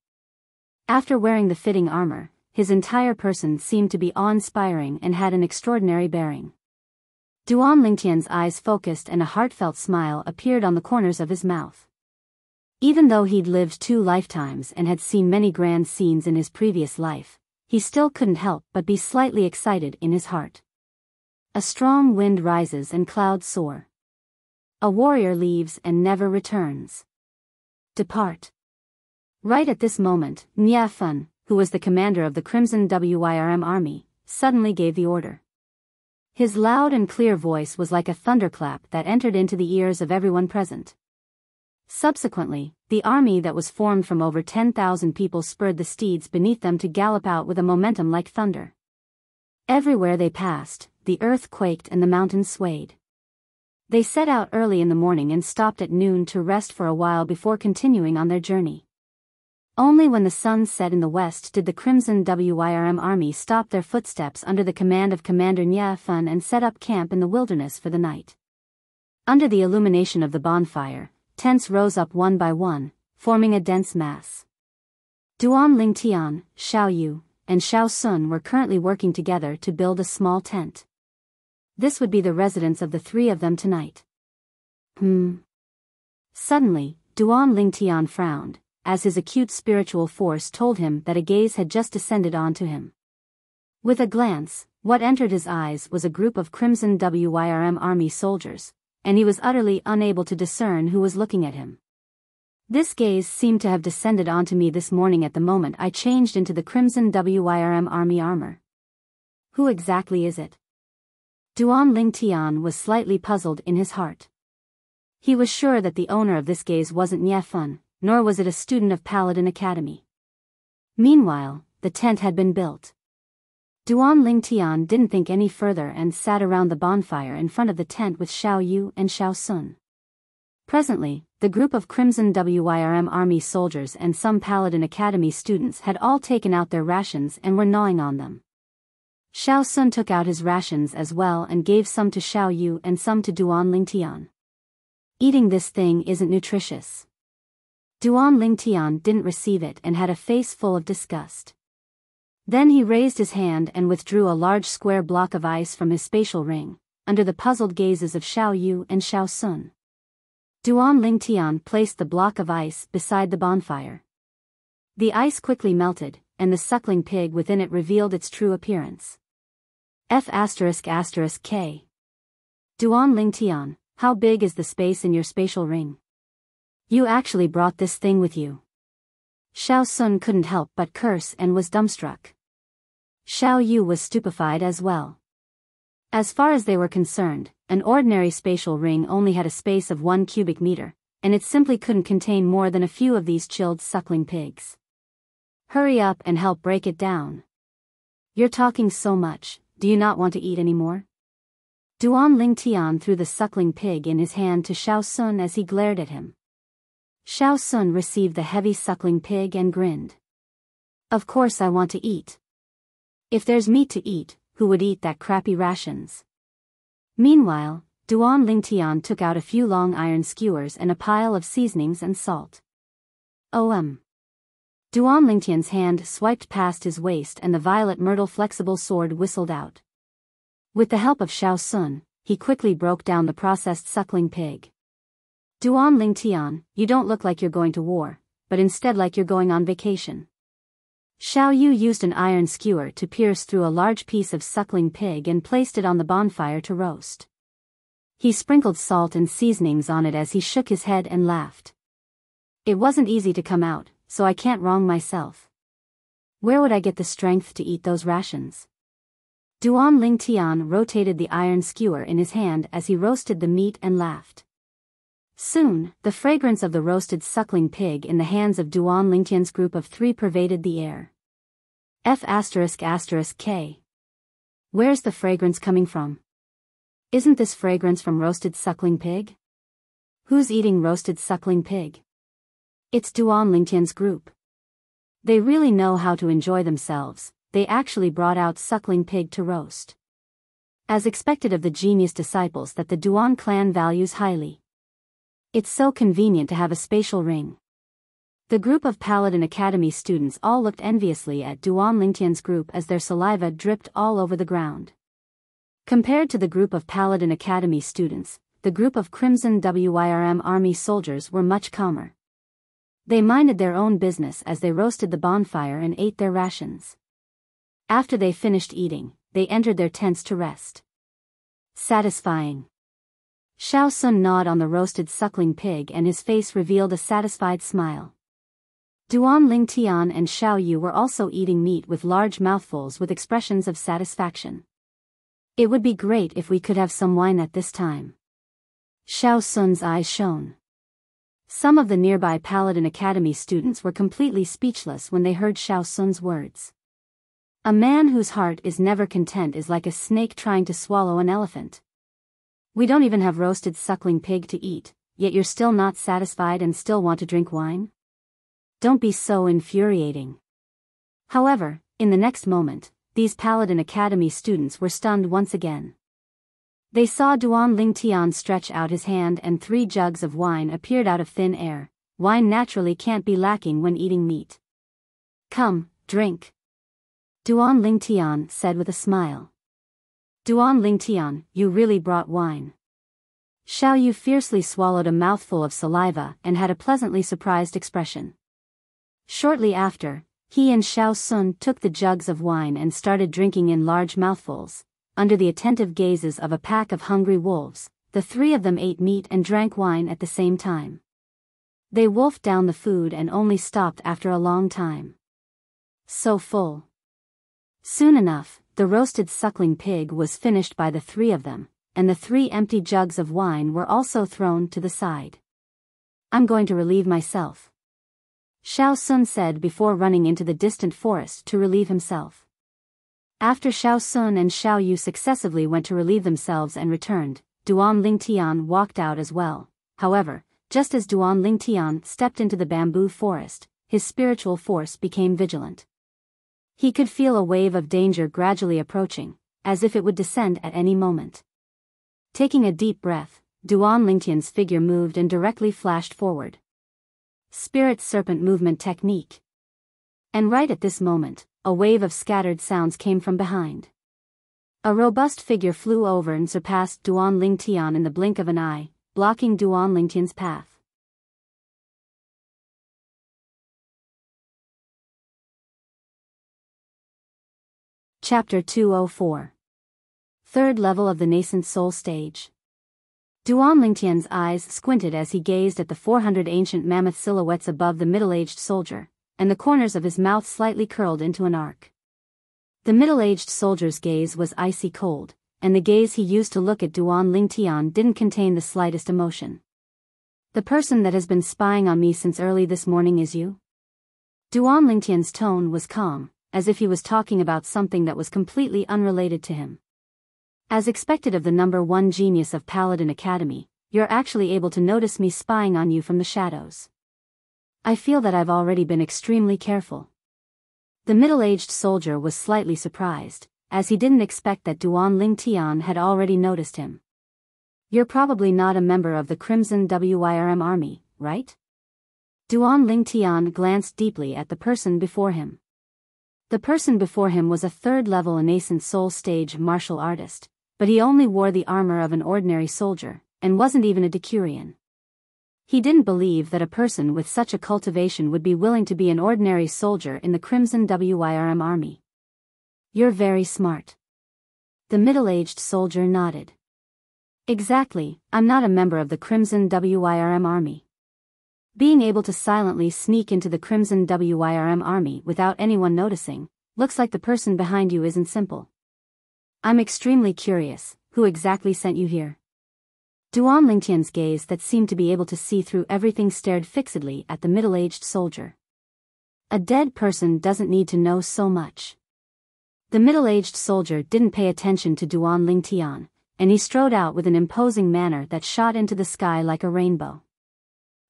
After wearing the fitting armor, his entire person seemed to be awe-inspiring and had an extraordinary bearing. Duan Lingtian's eyes focused and a heartfelt smile appeared on the corners of his mouth. Even though he'd lived 2 lifetimes and had seen many grand scenes in his previous life, he still couldn't help but be slightly excited in his heart. A strong wind rises and clouds soar. A warrior leaves and never returns. Depart. Right at this moment, Niafan, who was the commander of the Crimson WYRM army, suddenly gave the order. His loud and clear voice was like a thunderclap that entered into the ears of everyone present. Subsequently, the army that was formed from over 10,000 people spurred the steeds beneath them to gallop out with a momentum like thunder. Everywhere they passed, the earth quaked and the mountains swayed. They set out early in the morning and stopped at noon to rest for a while before continuing on their journey. Only when the sun set in the west did the Crimson WYRM army stop their footsteps under the command of Commander Niafan and set up camp in the wilderness for the night. Under the illumination of the bonfire, tents rose up one by one, forming a dense mass. Duan Lingtian, Xiao Yu, and Xiao Sun were currently working together to build a small tent. This would be the residence of the 3 of them tonight. Suddenly, Duan Lingtian frowned, as his acute spiritual force told him that a gaze had just descended onto him. With a glance, what entered his eyes was a group of Crimson WYRM army soldiers, and he was utterly unable to discern who was looking at him. This gaze seemed to have descended onto me this morning at the moment I changed into the Crimson WYRM army armor. Who exactly is it? Duan Lingtian was slightly puzzled in his heart. He was sure that the owner of this gaze wasn't Niafan, nor was it a student of Paladin Academy. Meanwhile, the tent had been built. Duan Lingtian didn't think any further and sat around the bonfire in front of the tent with Xiao Yu and Xiao Sun. Presently, the group of Crimson WYRM army soldiers and some Paladin Academy students had all taken out their rations and were gnawing on them. Xiao Sun took out his rations as well and gave some to Xiao Yu and some to Duan Lingtian. Eating this thing isn't nutritious. Duan Lingtian didn't receive it and had a face full of disgust. Then he raised his hand and withdrew a large square block of ice from his spatial ring, under the puzzled gazes of Xiao Yu and Xiao Sun. Duan Lingtian placed the block of ice beside the bonfire. The ice quickly melted, and the suckling pig within it revealed its true appearance. F***K. Duan Lingtian, how big is the space in your spatial ring? You actually brought this thing with you. Xiao Sun couldn't help but curse and was dumbstruck. Xiao Yu was stupefied as well. As far as they were concerned, an ordinary spatial ring only had a space of 1 cubic meter, and it simply couldn't contain more than a few of these chilled suckling pigs. Hurry up and help break it down. You're talking so much, do you not want to eat anymore? Duan Lingtian threw the suckling pig in his hand to Xiao Sun as he glared at him. Xiao Sun received the heavy suckling pig and grinned. Of course I want to eat. If there's meat to eat, who would eat that crappy rations? Meanwhile, Duan Lingtian took out a few long iron skewers and a pile of seasonings and salt. Duan Lingtian's hand swiped past his waist and the violet myrtle flexible sword whistled out. With the help of Xiao Sun, he quickly broke down the processed suckling pig. Duan Lingtian, you don't look like you're going to war, but instead like you're going on vacation. Xiao Yu used an iron skewer to pierce through a large piece of suckling pig and placed it on the bonfire to roast. He sprinkled salt and seasonings on it as he shook his head and laughed. It wasn't easy to come out, so I can't wrong myself. Where would I get the strength to eat those rations? Duan Lingtian rotated the iron skewer in his hand as he roasted the meat and laughed. Soon, the fragrance of the roasted suckling pig in the hands of Duan Lingtian's group of 3 pervaded the air. F***K. Where's the fragrance coming from? Isn't this fragrance from roasted suckling pig? Who's eating roasted suckling pig? It's Duan Lingtian's group. They really know how to enjoy themselves, they actually brought out suckling pig to roast. As expected of the genius disciples that the Duan clan values highly. It's so convenient to have a spatial ring. The group of Paladin Academy students all looked enviously at Duan Lingtian's group as their saliva dripped all over the ground. Compared to the group of Paladin Academy students, the group of Crimson WYRM army soldiers were much calmer. They minded their own business as they roasted the bonfire and ate their rations. After they finished eating, they entered their tents to rest. Satisfying. Xiao Sun gnawed on the roasted suckling pig and his face revealed a satisfied smile. Duan Lingtian and Xiao Yu were also eating meat with large mouthfuls with expressions of satisfaction. It would be great if we could have some wine at this time. Xiao Sun's eyes shone. Some of the nearby Paladin Academy students were completely speechless when they heard Xiao Sun's words. A man whose heart is never content is like a snake trying to swallow an elephant. We don't even have roasted suckling pig to eat, yet you're still not satisfied and still want to drink wine? Don't be so infuriating. However, in the next moment, these Paladin Academy students were stunned once again. They saw Duan Lingtian stretch out his hand and 3 jugs of wine appeared out of thin air. Wine naturally can't be lacking when eating meat. Come, drink. Duan Lingtian said with a smile. Duan Lingtian, you really brought wine. Xiao Yu fiercely swallowed a mouthful of saliva and had a pleasantly surprised expression. Shortly after, he and Xiao Sun took the jugs of wine and started drinking in large mouthfuls. Under the attentive gazes of a pack of hungry wolves, the 3 of them ate meat and drank wine at the same time. They wolfed down the food and only stopped after a long time. So full. Soon enough, the roasted suckling pig was finished by the 3 of them, and the 3 empty jugs of wine were also thrown to the side. I'm going to relieve myself. Xiao Sun said before running into the distant forest to relieve himself. After Xiao Sun and Xiao Yu successively went to relieve themselves and returned, Duan Lingtian walked out as well. However, just as Duan Lingtian stepped into the bamboo forest, his spiritual force became vigilant. He could feel a wave of danger gradually approaching, as if it would descend at any moment. Taking a deep breath, Duan Lingtian's figure moved and directly flashed forward. Spirit serpent movement technique. And right at this moment, a wave of scattered sounds came from behind. A robust figure flew over and surpassed Duan Lingtian in the blink of an eye, blocking Duan Lingtian's path. Chapter 204. Third level of the nascent soul stage. Duan Lingtian's eyes squinted as he gazed at the 400 ancient mammoth silhouettes above the middle-aged soldier, and the corners of his mouth slightly curled into an arc. The middle-aged soldier's gaze was icy cold, and the gaze he used to look at Duan Lingtian didn't contain the slightest emotion. The person that has been spying on me since early this morning is you? Duan Lingtian's tone was calm, as if he was talking about something that was completely unrelated to him. As expected of the #1 genius of Paladin Academy, you're actually able to notice me spying on you from the shadows. I feel that I've already been extremely careful. The middle-aged soldier was slightly surprised, as he didn't expect that Duan Lingtian had already noticed him. You're probably not a member of the Crimson Wyrm army, right? Duan Lingtian glanced deeply at the person before him. The person before him was a third-level nascent soul stage martial artist, but he only wore the armor of an ordinary soldier, and wasn't even a Decurion. He didn't believe that a person with such a cultivation would be willing to be an ordinary soldier in the Crimson Wyrm army. You're very smart. The middle-aged soldier nodded. Exactly, I'm not a member of the Crimson Wyrm army. Being able to silently sneak into the Crimson Wyrm army without anyone noticing, looks like the person behind you isn't simple. I'm extremely curious, who exactly sent you here? Duan Lingtian's gaze that seemed to be able to see through everything stared fixedly at the middle-aged soldier. A dead person doesn't need to know so much. The middle-aged soldier didn't pay attention to Duan Lingtian, and he strode out with an imposing manner that shot into the sky like a rainbow.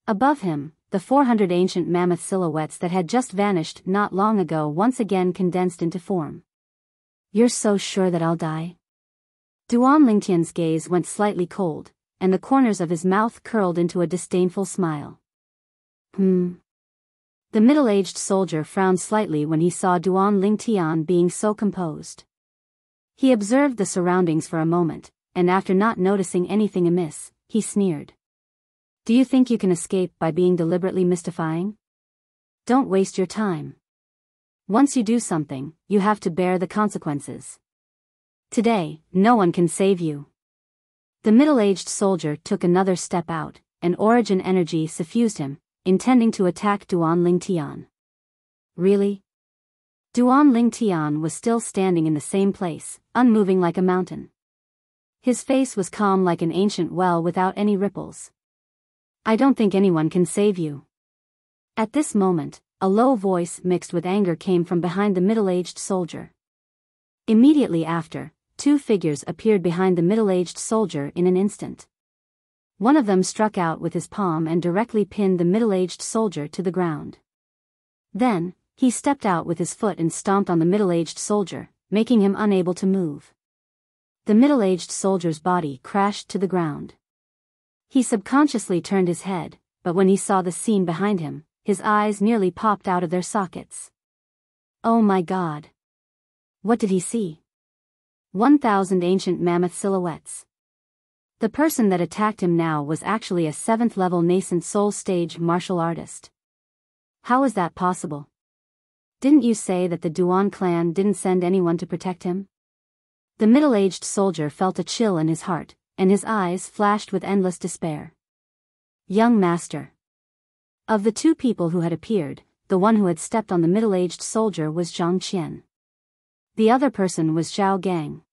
Above him, the 400 ancient mammoth silhouettes that had just vanished not long ago once again condensed into form. You're so sure that I'll die? Duan Lingtian's gaze went slightly cold, and the corners of his mouth curled into a disdainful smile. The middle-aged soldier frowned slightly when he saw Duan Lingtian being so composed. He observed the surroundings for a moment, and after not noticing anything amiss, he sneered. Do you think you can escape by being deliberately mystifying? Don't waste your time. Once you do something, you have to bear the consequences. Today, no one can save you. The middle-aged soldier took another step out, and origin energy suffused him, intending to attack Duan Lingtian. Really? Duan Lingtian was still standing in the same place, unmoving like a mountain. His face was calm like an ancient well without any ripples. I don't think anyone can save you. At this moment, a low voice mixed with anger came from behind the middle-aged soldier. Immediately after, two figures appeared behind the middle-aged soldier in an instant. One of them struck out with his palm and directly pinned the middle-aged soldier to the ground. Then, he stepped out with his foot and stomped on the middle-aged soldier, making him unable to move. The middle-aged soldier's body crashed to the ground. He subconsciously turned his head, but when he saw the scene behind him, his eyes nearly popped out of their sockets. Oh my God! What did he see? 1,000 ancient mammoth silhouettes. The person that attacked him now was actually a 7th-level nascent soul stage martial artist. How is that possible? Didn't you say that the Duan clan didn't send anyone to protect him? The middle-aged soldier felt a chill in his heart, and his eyes flashed with endless despair. Young master. Of the two people who had appeared, the one who had stepped on the middle-aged soldier was Zhang Qian. The other person was Zhao Gang.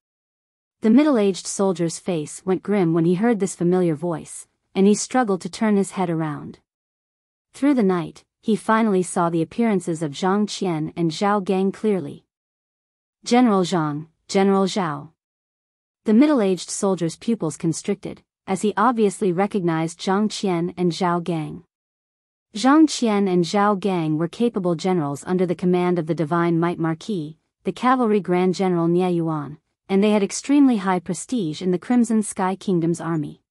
The middle-aged soldier's face went grim when he heard this familiar voice, and he struggled to turn his head around. Through the night, he finally saw the appearances of Zhang Qian and Zhao Gang clearly. General Zhang, General Zhao. The middle-aged soldier's pupils constricted, as he obviously recognized Zhang Qian and Zhao Gang. Zhang Qian and Zhao Gang were capable generals under the command of the Divine Might Marquis, the Cavalry Grand General Nie Yuan, and they had extremely high prestige in the Crimson Sky Kingdom's army.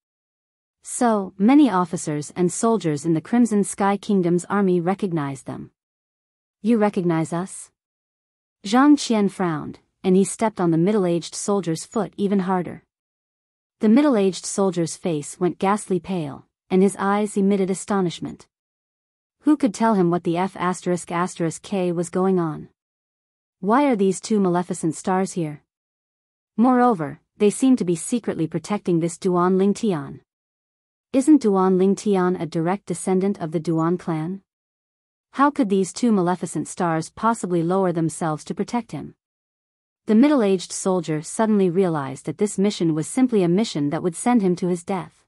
So, many officers and soldiers in the Crimson Sky Kingdom's army recognized them. You recognize us? Zhang Qian frowned, and he stepped on the middle-aged soldier's foot even harder. The middle-aged soldier's face went ghastly pale, and his eyes emitted astonishment. Who could tell him what the F***K was going on? Why are these two maleficent stars here? Moreover, they seem to be secretly protecting this Duan Lingtian. Isn't Duan Lingtian a direct descendant of the Duan clan? How could these two maleficent stars possibly lower themselves to protect him? The middle-aged soldier suddenly realized that this mission was simply a mission that would send him to his death.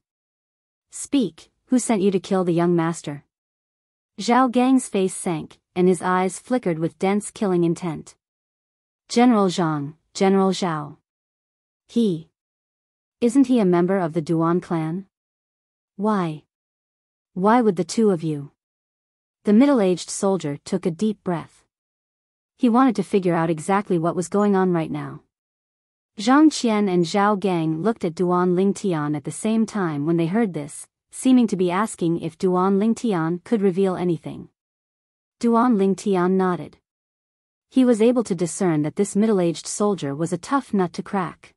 Speak, who sent you to kill the young master? Zhao Gang's face sank, and his eyes flickered with dense killing intent. General Zhang, General Zhao. Isn't he a member of the Duan clan? Why? Why would the two of you? The middle-aged soldier took a deep breath. He wanted to figure out exactly what was going on right now. Zhang Qian and Zhao Gang looked at Duan Lingtian at the same time when they heard this, seeming to be asking if Duan Lingtian could reveal anything. Duan Lingtian nodded. He was able to discern that this middle-aged soldier was a tough nut to crack.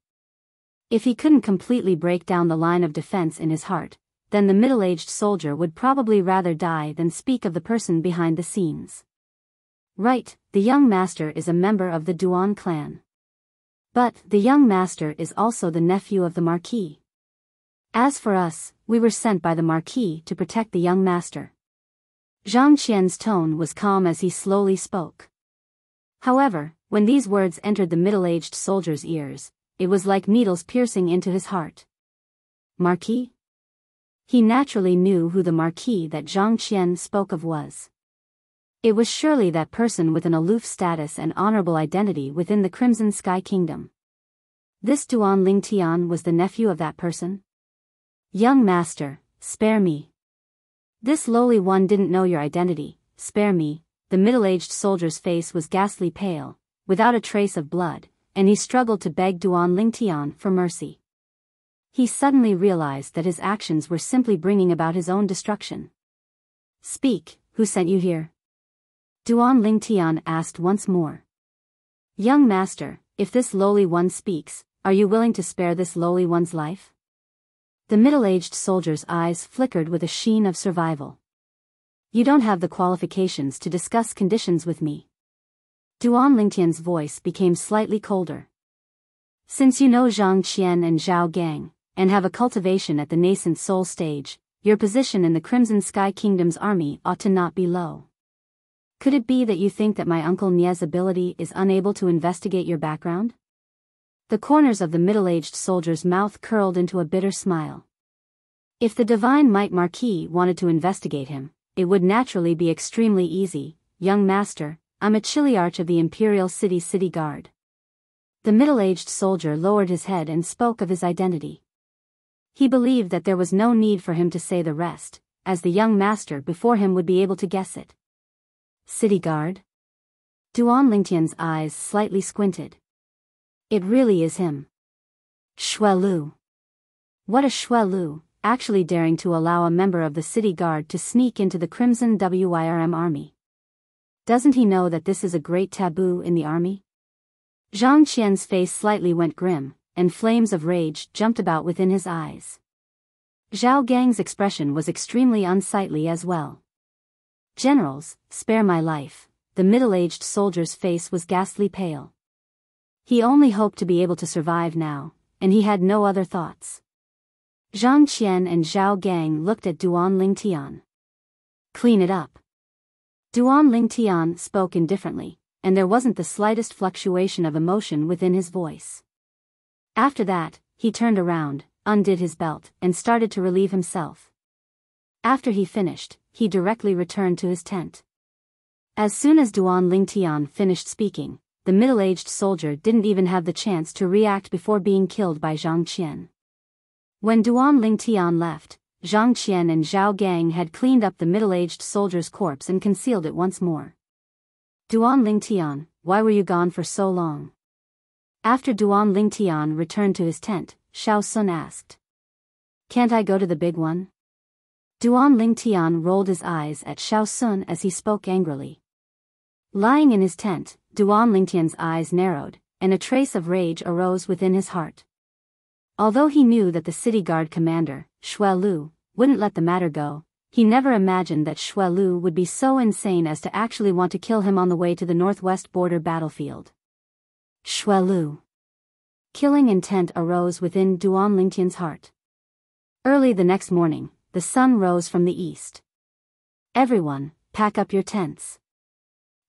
If he couldn't completely break down the line of defense in his heart, then the middle-aged soldier would probably rather die than speak of the person behind the scenes. Right, the young master is a member of the Duan clan. But the young master is also the nephew of the Marquis. As for us, we were sent by the Marquis to protect the young master. Zhang Qian's tone was calm as he slowly spoke. However, when these words entered the middle-aged soldier's ears, it was like needles piercing into his heart. Marquis? He naturally knew who the Marquis that Zhang Qian spoke of was. It was surely that person with an aloof status and honorable identity within the Crimson Sky Kingdom. This Duan Lingtian was the nephew of that person? Young master, spare me. This lowly one didn't know your identity, spare me. The middle-aged soldier's face was ghastly pale, without a trace of blood, and he struggled to beg Duan Lingtian for mercy. He suddenly realized that his actions were simply bringing about his own destruction. Speak, who sent you here? Duan Lingtian asked once more. Young master, if this lowly one speaks, are you willing to spare this lowly one's life? The middle-aged soldier's eyes flickered with a sheen of survival. You don't have the qualifications to discuss conditions with me. Duan Lingtian's voice became slightly colder. Since you know Zhang Qian and Zhao Gang, and have a cultivation at the nascent soul stage, your position in the Crimson Sky Kingdom's army ought to not be low. Could it be that you think that my uncle Nie's ability is unable to investigate your background? The corners of the middle-aged soldier's mouth curled into a bitter smile. If the divine might Marquis wanted to investigate him, it would naturally be extremely easy. Young master, I'm a Chiliarch of the Imperial City Guard. The middle-aged soldier lowered his head and spoke of his identity. He believed that there was no need for him to say the rest, as the young master before him would be able to guess it. City Guard? Duan Lingtian's eyes slightly squinted. It really is him. Shuelu. What a Shuelu, actually daring to allow a member of the City Guard to sneak into the Crimson Wirm army. Doesn't he know that this is a great taboo in the army? Zhang Qian's face slightly went grim, and flames of rage jumped about within his eyes. Zhao Gang's expression was extremely unsightly as well. Generals, spare my life. The middle-aged soldier's face was ghastly pale. He only hoped to be able to survive now, and he had no other thoughts. Zhang Qian and Zhao Gang looked at Duan Lingtian. Clean it up. Duan Lingtian spoke indifferently, and there wasn't the slightest fluctuation of emotion within his voice. After that, he turned around, undid his belt, and started to relieve himself. After he finished, he directly returned to his tent. As soon as Duan Lingtian finished speaking, the middle-aged soldier didn't even have the chance to react before being killed by Zhang Qian. When Duan Lingtian left, Zhang Qian and Zhao Gang had cleaned up the middle-aged soldier's corpse and concealed it once more. Duan Lingtian, why were you gone for so long? After Duan Lingtian returned to his tent, Shao Sun asked. Can't I go to the big one? Duan Lingtian rolled his eyes at Xiao Sun as he spoke angrily. Lying in his tent, Duan Lingtian's eyes narrowed, and a trace of rage arose within his heart. Although he knew that the city guard commander, Xue Lu, wouldn't let the matter go, he never imagined that Xue Lu would be so insane as to actually want to kill him on the way to the northwest border battlefield. Xue Lu. Killing intent arose within Duan Lingtian's heart. Early the next morning, the sun rose from the east. Everyone, pack up your tents.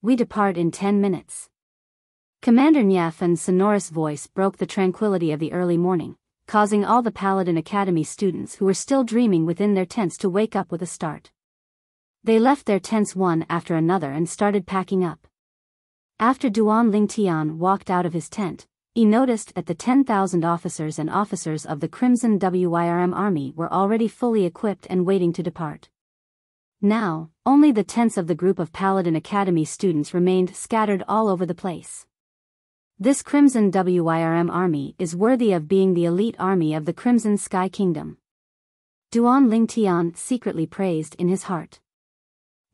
We depart in 10 minutes. Commander Niafan's sonorous voice broke the tranquility of the early morning, causing all the Paladin Academy students who were still dreaming within their tents to wake up with a start. They left their tents one after another and started packing up. After Duan Lingtian walked out of his tent, he noticed that the 10,000 officers and officers of the Crimson Wyrm army were already fully equipped and waiting to depart. Now, only the tents of the group of Paladin Academy students remained scattered all over the place. This Crimson Wyrm army is worthy of being the elite army of the Crimson Sky Kingdom. Duan Lingtian secretly praised in his heart.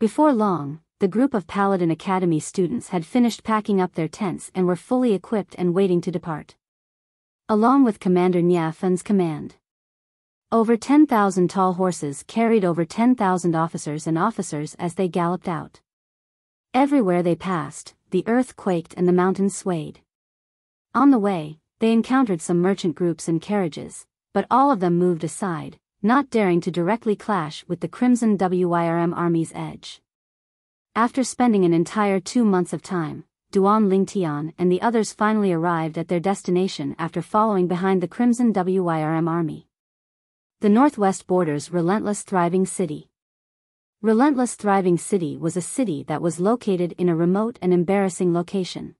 Before long, the group of Paladin Academy students had finished packing up their tents and were fully equipped and waiting to depart. Along with Commander Niafan's command. Over 10,000 tall horses carried over 10,000 officers and officers as they galloped out. Everywhere they passed, the earth quaked and the mountains swayed. On the way, they encountered some merchant groups and carriages, but all of them moved aside, not daring to directly clash with the Crimson Wyrm army's edge. After spending an entire 2 months of time, Duan Lingtian and the others finally arrived at their destination after following behind the Crimson Wyrm army. The northwest border's Relentless Thriving City. Relentless Thriving City was a city that was located in a remote and embarrassing location.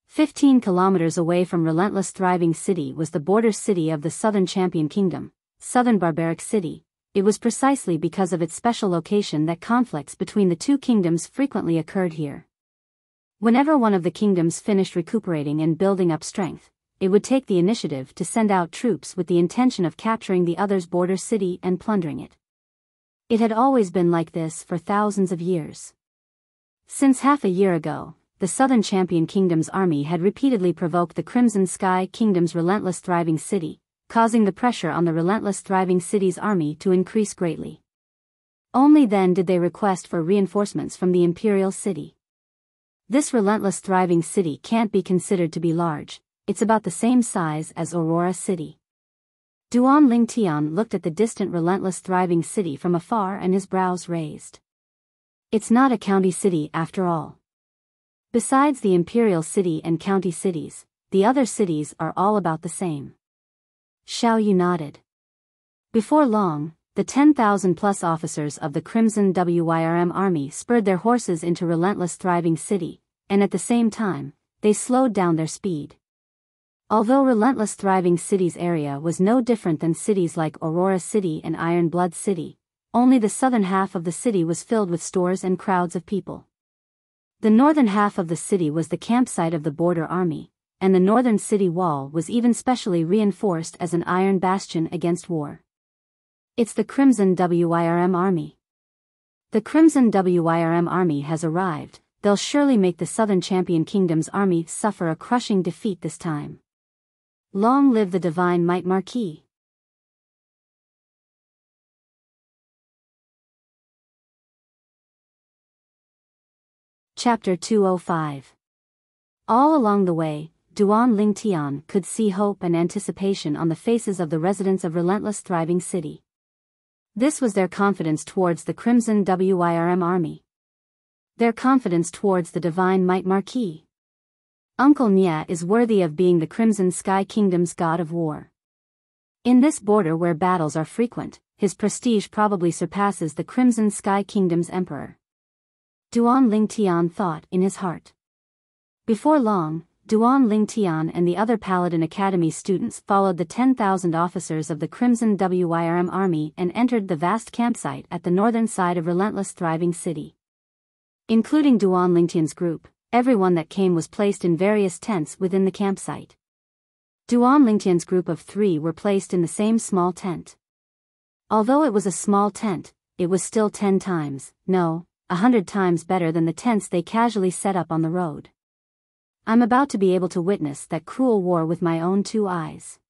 15 kilometers away from Relentless Thriving City was the border city of the Southern Champion Kingdom, Southern Barbaric City. It was precisely because of its special location that conflicts between the two kingdoms frequently occurred here. Whenever one of the kingdoms finished recuperating and building up strength, it would take the initiative to send out troops with the intention of capturing the other's border city and plundering it. It had always been like this for thousands of years. Since half a year ago, the Southern Champion Kingdom's army had repeatedly provoked the Crimson Sky Kingdom's Relentless Thriving City, causing the pressure on the Relentless Thriving City's army to increase greatly. Only then did they request for reinforcements from the Imperial City. This Relentless Thriving City can't be considered to be large, it's about the same size as Aurora City. Duan Lingtian looked at the distant Relentless Thriving City from afar and his brows raised. It's not a county city after all. Besides the Imperial City and county cities, the other cities are all about the same. Xiao Yu nodded. Before long, the 10,000-plus officers of the Crimson Wyrm army spurred their horses into Relentless Thriving City, and at the same time, they slowed down their speed. Although Relentless Thriving City's area was no different than cities like Aurora City and Iron Blood City, only the southern half of the city was filled with stores and crowds of people. The northern half of the city was the campsite of the border army, and the northern city wall was even specially reinforced as an iron bastion against war. It's the Crimson Wyrm army. The Crimson Wyrm army has arrived. They'll surely make the Southern Champion Kingdom's army suffer a crushing defeat this time. Long live the divine might Marquis. Chapter 205. All along the way, Duan Lingtian could see hope and anticipation on the faces of the residents of Relentless Thriving City. This was their confidence towards the Crimson Wyrm army. Their confidence towards the divine might Marquis. Uncle Nia is worthy of being the Crimson Sky Kingdom's god of war. In this border where battles are frequent, his prestige probably surpasses the Crimson Sky Kingdom's emperor. Duan Lingtian thought in his heart. Before long, Duan Lingtian and the other Paladin Academy students followed the 10,000 officers of the Crimson Wyrm army and entered the vast campsite at the northern side of Relentless Thriving City. Including Duan Lingtian's group, everyone that came was placed in various tents within the campsite. Duan Lingtian's group of 3 were placed in the same small tent. Although it was a small tent, it was still 10 times, no, 100 times better than the tents they casually set up on the road. I'm about to be able to witness that cruel war with my own 2 eyes.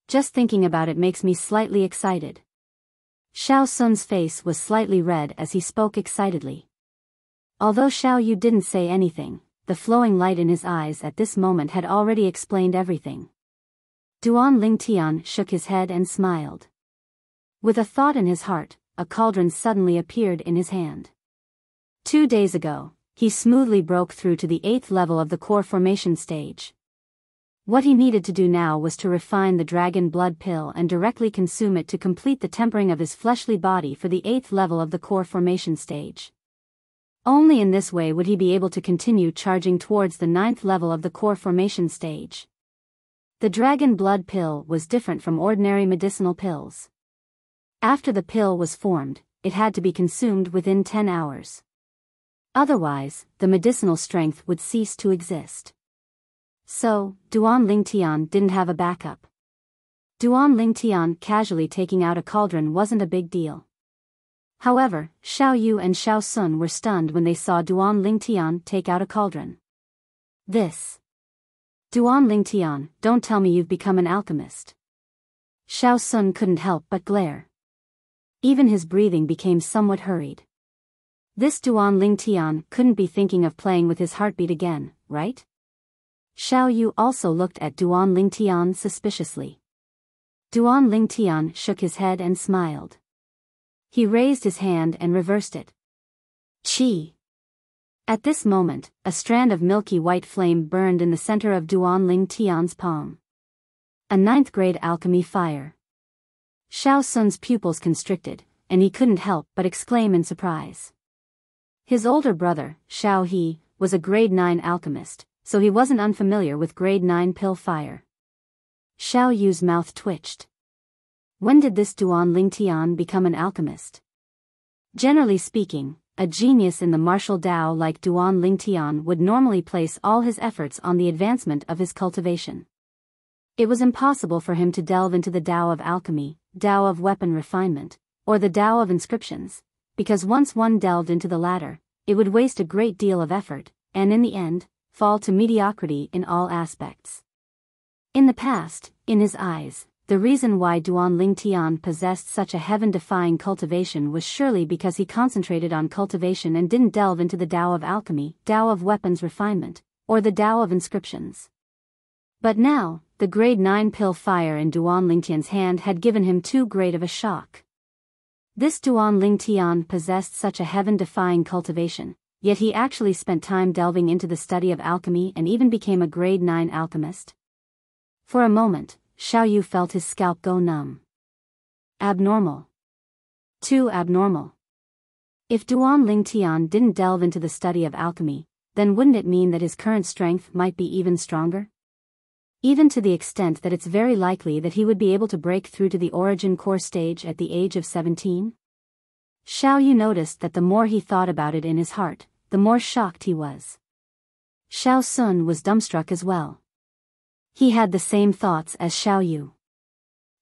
Just thinking about it makes me slightly excited. Xiao Sun's face was slightly red as he spoke excitedly. Although Xiao Yu didn't say anything, the flowing light in his eyes at this moment had already explained everything. Duan Lingtian shook his head and smiled. With a thought in his heart, a cauldron suddenly appeared in his hand. 2 days ago, he smoothly broke through to the 8th level of the core formation stage. What he needed to do now was to refine the dragon blood pill and directly consume it to complete the tempering of his fleshly body for the 8th level of the core formation stage. Only in this way would he be able to continue charging towards the 9th level of the core formation stage. The dragon blood pill was different from ordinary medicinal pills. After the pill was formed, it had to be consumed within 10 hours. Otherwise, the medicinal strength would cease to exist. So, Duan Lingtian didn't have a backup. Duan Lingtian casually taking out a cauldron wasn't a big deal. However, Xiao Yu and Xiao Sun were stunned when they saw Duan Lingtian take out a cauldron. This. Duan Lingtian, don't tell me you've become an alchemist. Xiao Sun couldn't help but glare. Even his breathing became somewhat hurried. This Duan Lingtian couldn't be thinking of playing with his heartbeat again, right? Xiao Yu also looked at Duan Lingtian suspiciously. Duan Lingtian shook his head and smiled. He raised his hand and reversed it. Qi. At this moment, a strand of milky white flame burned in the center of Duan Lingtian's palm. A 9th grade alchemy fire. Xiao Sun's pupils constricted, and he couldn't help but exclaim in surprise. His older brother, Xiao He, was a grade 9 alchemist, so he wasn't unfamiliar with grade 9 pill fire. Xiao Yu's mouth twitched. When did this Duan Lingtian become an alchemist? Generally speaking, a genius in the martial Tao like Duan Lingtian would normally place all his efforts on the advancement of his cultivation. It was impossible for him to delve into the Tao of alchemy, Tao of weapon refinement, or the Tao of inscriptions, because once one delved into the latter, it would waste a great deal of effort, and in the end, fall to mediocrity in all aspects. In the past, in his eyes, the reason why Duan Lingtian possessed such a heaven-defying cultivation was surely because he concentrated on cultivation and didn't delve into the Tao of alchemy, Tao of weapons refinement, or the Tao of inscriptions. But now, the grade 9 pill fire in Duan Lingtian's hand had given him too great of a shock. This Duan Lingtian possessed such a heaven-defying cultivation, yet he actually spent time delving into the study of alchemy and even became a grade 9 alchemist. For a moment, Xiao Yu felt his scalp go numb. Abnormal. Too abnormal. If Duan Lingtian didn't delve into the study of alchemy, then wouldn't it mean that his current strength might be even stronger? Even to the extent that it's very likely that he would be able to break through to the origin core stage at the age of 17? Xiao Yu noticed that the more he thought about it in his heart, the more shocked he was. Xiao Sun was dumbstruck as well. He had the same thoughts as Xiao Yu.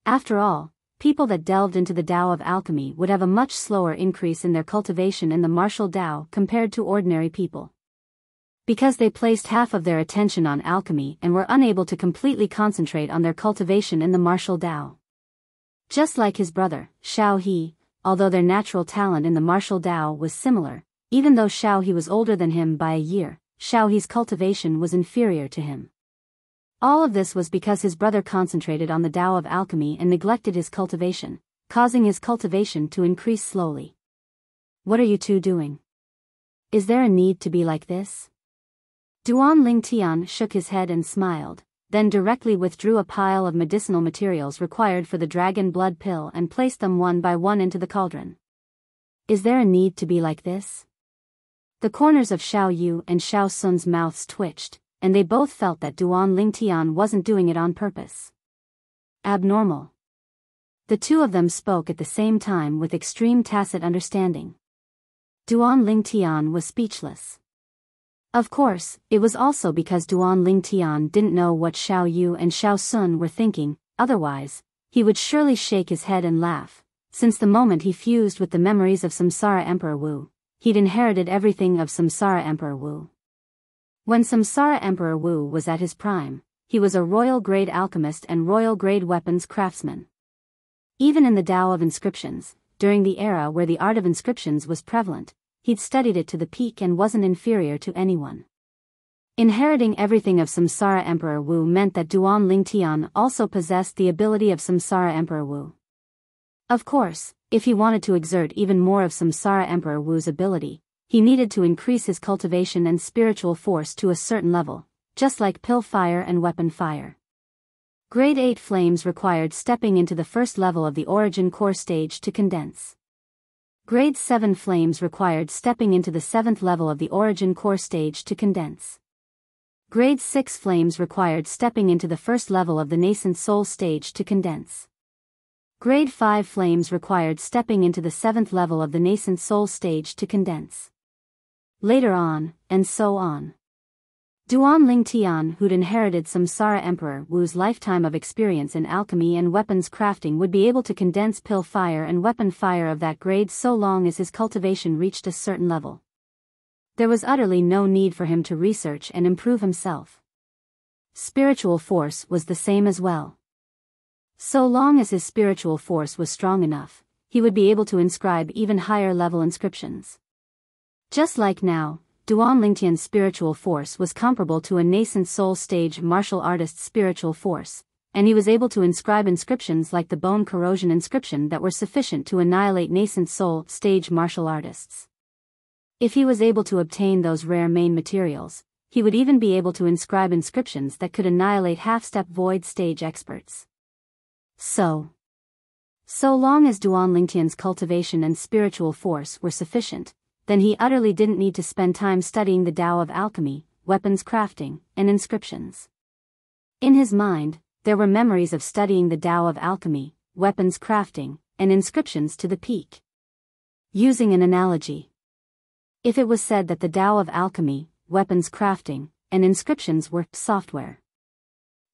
After all, people that delved into the Tao of alchemy would have a much slower increase in their cultivation in the martial Tao compared to ordinary people. Because they placed half of their attention on alchemy and were unable to completely concentrate on their cultivation in the martial Tao. Just like his brother, Xiao He, although their natural talent in the martial Tao was similar, even though Xiao He was older than him by a year, Xiao He's cultivation was inferior to him. All of this was because his brother concentrated on the Tao of alchemy and neglected his cultivation, causing his cultivation to increase slowly. What are you two doing? Is there a need to be like this? Duan Lingtian shook his head and smiled, then directly withdrew a pile of medicinal materials required for the dragon blood pill and placed them one by one into the cauldron. Is there a need to be like this? The corners of Xiao Yu and Xiao Sun's mouths twitched, and they both felt that Duan Lingtian wasn't doing it on purpose. Abnormal. The two of them spoke at the same time with extreme tacit understanding. Duan Lingtian was speechless. Of course, it was also because Duan Lingtian didn't know what Xiao Yu and Xiao Sun were thinking, otherwise, he would surely shake his head and laugh, Since the moment he fused with the memories of Samsara Emperor Wu, he'd inherited everything of Samsara Emperor Wu. When Samsara Emperor Wu was at his prime, he was a royal-grade alchemist and royal-grade weapons craftsman. Even in the Tao of inscriptions, during the era where the art of inscriptions was prevalent, he'd studied it to the peak and wasn't inferior to anyone. Inheriting everything of Samsara Emperor Wu meant that Duan Lingtian also possessed the ability of Samsara Emperor Wu. Of course, if he wanted to exert even more of Samsara Emperor Wu's ability, he needed to increase his cultivation and spiritual force to a certain level, just like pill fire and weapon fire. Grade 8 flames required stepping into the first level of the origin core stage to condense. Grade 7 flames required stepping into the 7th level of the origin core stage to condense. Grade 6 flames required stepping into the first level of the nascent soul stage to condense. Grade 5 flames required stepping into the 7th level of the nascent soul stage to condense. Later on, and so on. Duan Lingtian, who'd inherited Samsara Emperor Wu's lifetime of experience in alchemy and weapons crafting, would be able to condense pill fire and weapon fire of that grade so long as his cultivation reached a certain level. There was utterly no need for him to research and improve himself. Spiritual force was the same as well. So long as his spiritual force was strong enough, he would be able to inscribe even higher level inscriptions. Just like now, Duan Lingtian's spiritual force was comparable to a nascent soul stage martial artist's spiritual force, and he was able to inscribe inscriptions like the bone corrosion inscription that were sufficient to annihilate nascent soul stage martial artists. If he was able to obtain those rare main materials, he would even be able to inscribe inscriptions that could annihilate half-step void stage experts. So long as Duan Lingtian's cultivation and spiritual force were sufficient, then he utterly didn't need to spend time studying the Tao of alchemy, weapons crafting, and inscriptions. In his mind, there were memories of studying the Tao of alchemy, weapons crafting, and inscriptions to the peak. Using an analogy. If it was said that the Tao of alchemy, weapons crafting, and inscriptions were software,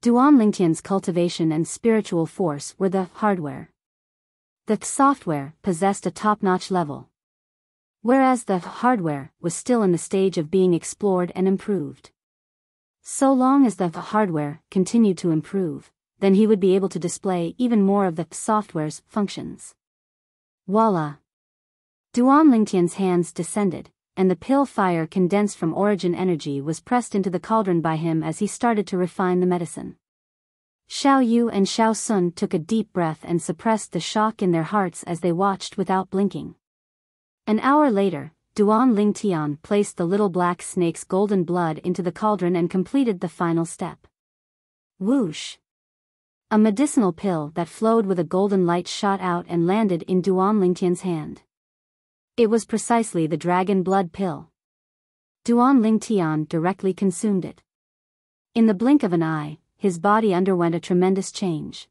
Duan Lingtian's cultivation and spiritual force were the hardware. The software possessed a top-notch level, whereas the hardware was still in the stage of being explored and improved. So long as the hardware continued to improve, then he would be able to display even more of the software's functions. Voila! Duan Lingtian's hands descended, and the pill fire condensed from origin energy was pressed into the cauldron by him as he started to refine the medicine. Xiao Yu and Xiao Sun took a deep breath and suppressed the shock in their hearts as they watched without blinking. An hour later, Duan Lingtian placed the little black snake's golden blood into the cauldron and completed the final step. Whoosh! A medicinal pill that flowed with a golden light shot out and landed in Duan Lingtian's hand. It was precisely the dragon blood pill. Duan Lingtian directly consumed it. In the blink of an eye, his body underwent a tremendous change.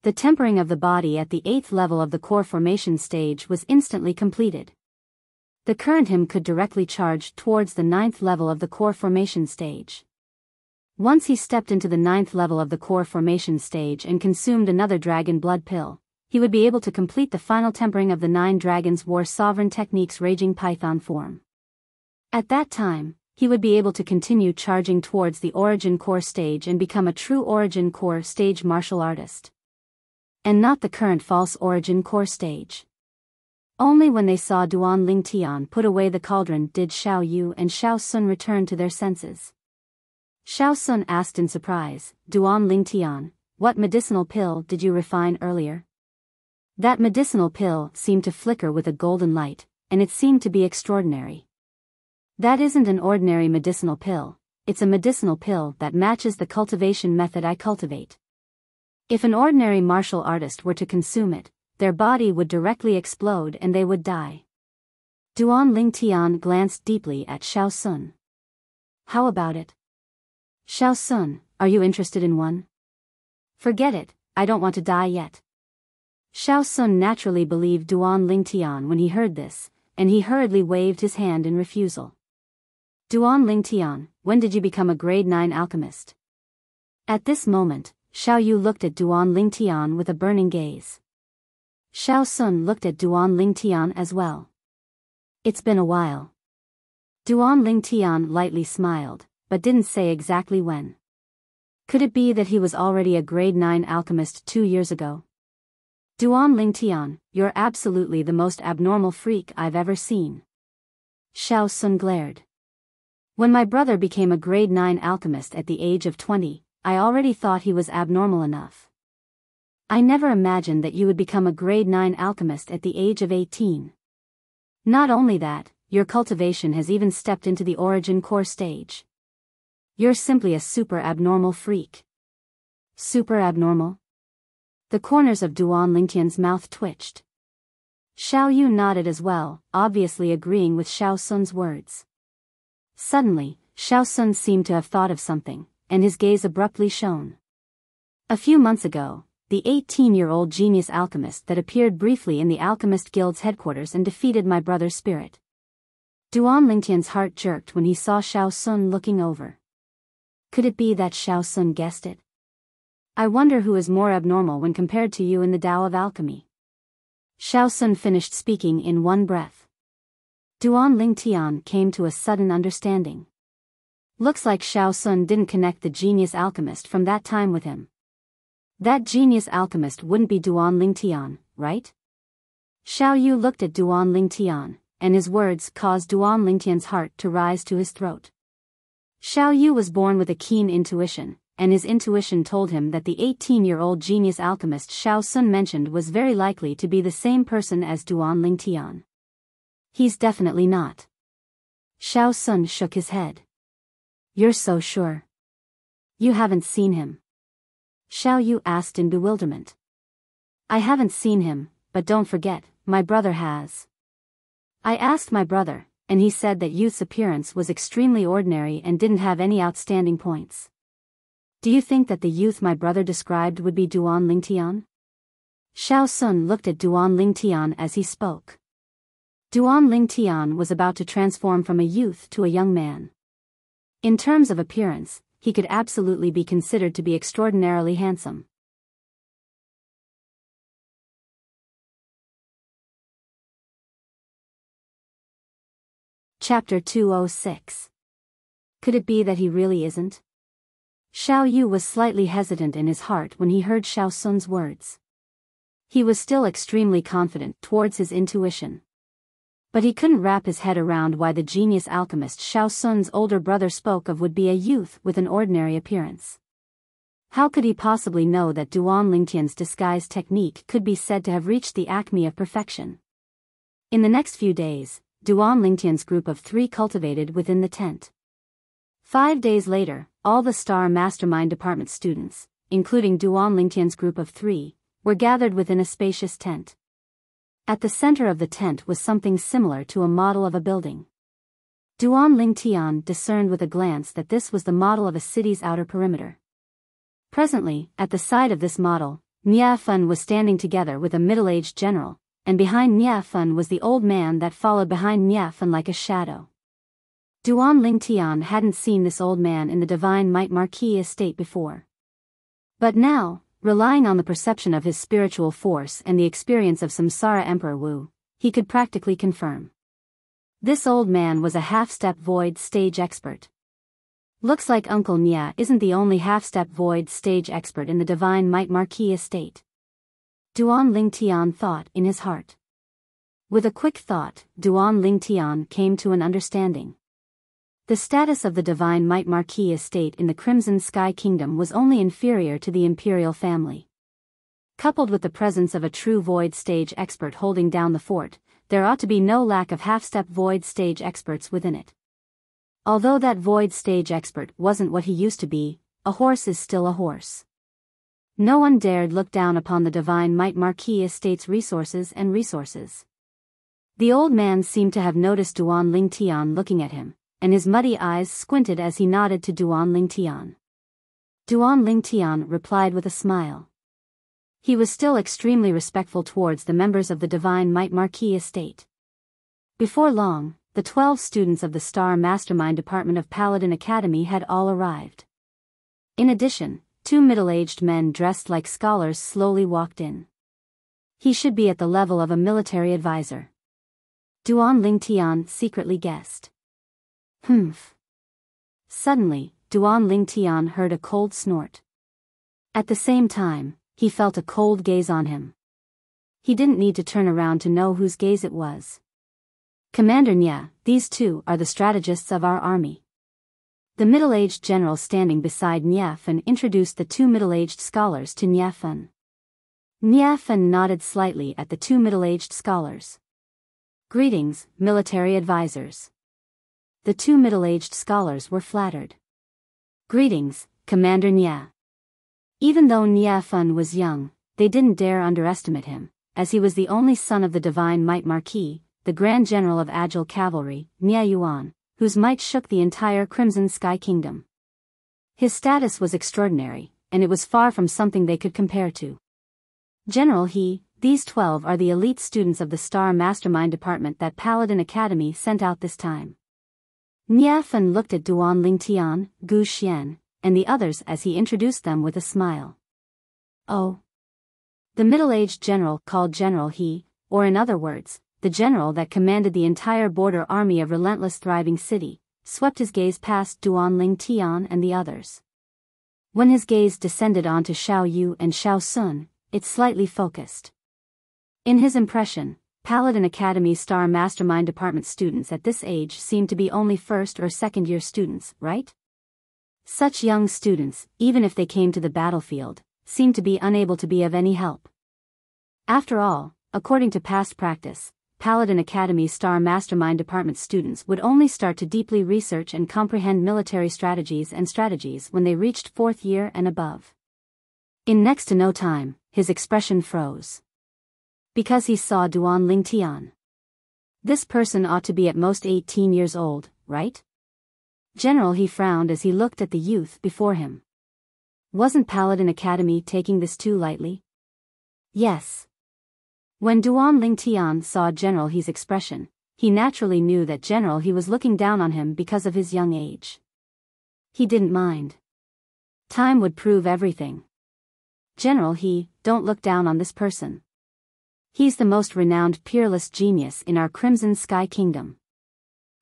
The tempering of the body at the 8th level of the core formation stage was instantly completed. The current him could directly charge towards the 9th level of the core formation stage. Once he stepped into the 9th level of the core formation stage and consumed another dragon blood pill, he would be able to complete the final tempering of the 9 Dragons War Sovereign Technique's Raging Python form. At that time, he would be able to continue charging towards the Origin Core stage and become a true Origin Core stage martial artist. And not the current false Origin Core stage. Only when they saw Duan Lingtian put away the cauldron did Xiao Yu and Xiao Sun return to their senses. Xiao Sun asked in surprise, "Duan Lingtian, what medicinal pill did you refine earlier?" That medicinal pill seemed to flicker with a golden light, and it seemed to be extraordinary. That isn't an ordinary medicinal pill, it's a medicinal pill that matches the cultivation method I cultivate. If an ordinary martial artist were to consume it, their body would directly explode and they would die. Duan Lingtian glanced deeply at Xiao Sun. How about it? Xiao Sun, are you interested in one? Forget it, I don't want to die yet. Xiao Sun naturally believed Duan Lingtian when he heard this, and he hurriedly waved his hand in refusal. Duan Lingtian, when did you become a grade 9 alchemist? At this moment, Xiao Yu looked at Duan Lingtian with a burning gaze. Xiao Sun looked at Duan Lingtian as well. It's been a while. Duan Lingtian lightly smiled, but didn't say exactly when. Could it be that he was already a grade 9 alchemist 2 years ago? Duan Lingtian, you're absolutely the most abnormal freak I've ever seen. Xiao Sun glared. When my brother became a grade 9 alchemist at the age of 20, I already thought he was abnormal enough. I never imagined that you would become a grade 9 alchemist at the age of 18. Not only that, your cultivation has even stepped into the origin core stage. You're simply a super abnormal freak. Super abnormal? The corners of Duan Lingtian's mouth twitched. Xiao Yu nodded as well, obviously agreeing with Xiao Sun's words. Suddenly, Xiao Sun seemed to have thought of something, and his gaze abruptly shone. A few months ago, the 18-year-old genius alchemist that appeared briefly in the Alchemist Guild's headquarters and defeated my brother's spirit. Duan Lingtian's heart jerked when he saw Xiao Sun looking over. Could it be that Xiao Sun guessed it? I wonder who is more abnormal when compared to you in the Tao of Alchemy. Xiao Sun finished speaking in one breath. Duan Lingtian came to a sudden understanding. Looks like Xiao Sun didn't connect the genius alchemist from that time with him. That genius alchemist wouldn't be Duan Lingtian, right? Xiao Yu looked at Duan Lingtian, and his words caused Duan Lingtian's heart to rise to his throat. Xiao Yu was born with a keen intuition, and his intuition told him that the 18-year-old genius alchemist Xiao Sun mentioned was very likely to be the same person as Duan Lingtian. He's definitely not. Xiao Sun shook his head. You're so sure? You haven't seen him? Xiao Yu asked in bewilderment. I haven't seen him, but don't forget, my brother has. I asked my brother, and he said that youth's appearance was extremely ordinary and didn't have any outstanding points. Do you think that the youth my brother described would be Duan Lingtian? Xiao Sun looked at Duan Lingtian as he spoke. Duan Lingtian was about to transform from a youth to a young man. In terms of appearance, he could absolutely be considered to be extraordinarily handsome. Chapter 206. Could it be that he really isn't? Xiao Yu was slightly hesitant in his heart when he heard Xiao Sun's words. He was still extremely confident towards his intuition. But he couldn't wrap his head around why the genius alchemist Xiao Sun's older brother spoke of would be a youth with an ordinary appearance. How could he possibly know that Duan Lingtian's disguise technique could be said to have reached the acme of perfection? In the next few days, Duan Lingtian's group of 3 cultivated within the tent. 5 days later, all the Star Mastermind Department students, including Duan Lingtian's group of 3, were gathered within a spacious tent. At the center of the tent was something similar to a model of a building. Duan Lingtian discerned with a glance that this was the model of a city's outer perimeter. Presently, at the side of this model, Nia Fun was standing together with a middle-aged general, and behind Nia Fun was the old man that followed behind Nia Fun like a shadow. Duan Lingtian hadn't seen this old man in the Divine Might Marquis estate before. But now, relying on the perception of his spiritual force and the experience of Samsara Emperor Wu, he could practically confirm. This old man was a half-step void stage expert. Looks like Uncle Nia isn't the only half-step void stage expert in the Divine Might Marquis estate. Duan Lingtian thought in his heart. With a quick thought, Duan Lingtian came to an understanding. The status of the Divine Might Marquis estate in the Crimson Sky Kingdom was only inferior to the imperial family. Coupled with the presence of a true void stage expert holding down the fort, there ought to be no lack of half-step void stage experts within it. Although that void stage expert wasn't what he used to be, a horse is still a horse. No one dared look down upon the Divine Might Marquis estate's resources. The old man seemed to have noticed Duan Lingtian looking at him, and his muddy eyes squinted as he nodded to Duan Lingtian. Duan Lingtian replied with a smile. He was still extremely respectful towards the members of the Divine Might Marquis estate. Before long, the 12 students of the Star Mastermind Department of Paladin Academy had all arrived. In addition, 2 middle-aged men dressed like scholars slowly walked in. He should be at the level of a military advisor. Duan Lingtian secretly guessed. Humph. Suddenly, Duan Lingtian heard a cold snort. At the same time, he felt a cold gaze on him. He didn't need to turn around to know whose gaze it was. Commander Nye, these two are the strategists of our army. The middle-aged general standing beside Nye Fen introduced the two middle-aged scholars to Nye Fen. Nye Fen nodded slightly at the two middle-aged scholars. Greetings, military advisors. The two middle-aged scholars were flattered. Greetings, Commander Nye. Even though Nye Fen was young, they didn't dare underestimate him, as he was the only son of the Divine Might Marquis, the Grand General of Agile Cavalry, Nye Yuan, whose might shook the entire Crimson Sky Kingdom. His status was extraordinary, and it was far from something they could compare to. General He, these 12 are the elite students of the Star Mastermind Department that Paladin Academy sent out this time. Nye Fen looked at Duan Lingtian, Gu Xian, and the others as he introduced them with a smile. Oh. The middle-aged general called General He, or in other words, the general that commanded the entire border army of Relentless Thriving City, swept his gaze past Duan Lingtian and the others. When his gaze descended onto Xiao Yu and Xiao Sun, it slightly focused. In his impression, Paladin Academy Star Mastermind Department students at this age seemed to be only first or second year students, right? Such young students, even if they came to the battlefield, seemed to be unable to be of any help. After all, according to past practice, Paladin Academy Star Mastermind Department students would only start to deeply research and comprehend military strategies when they reached fourth year and above. In next to no time, his expression froze. Because he saw Duan Lingtian. This person ought to be at most 18 years old, right? General He frowned as he looked at the youth before him. Wasn't Paladin Academy taking this too lightly? Yes. When Duan Lingtian saw General He's expression, he naturally knew that General He was looking down on him because of his young age. He didn't mind. Time would prove everything. General He, don't look down on this person. He's the most renowned peerless genius in our Crimson Sky Kingdom.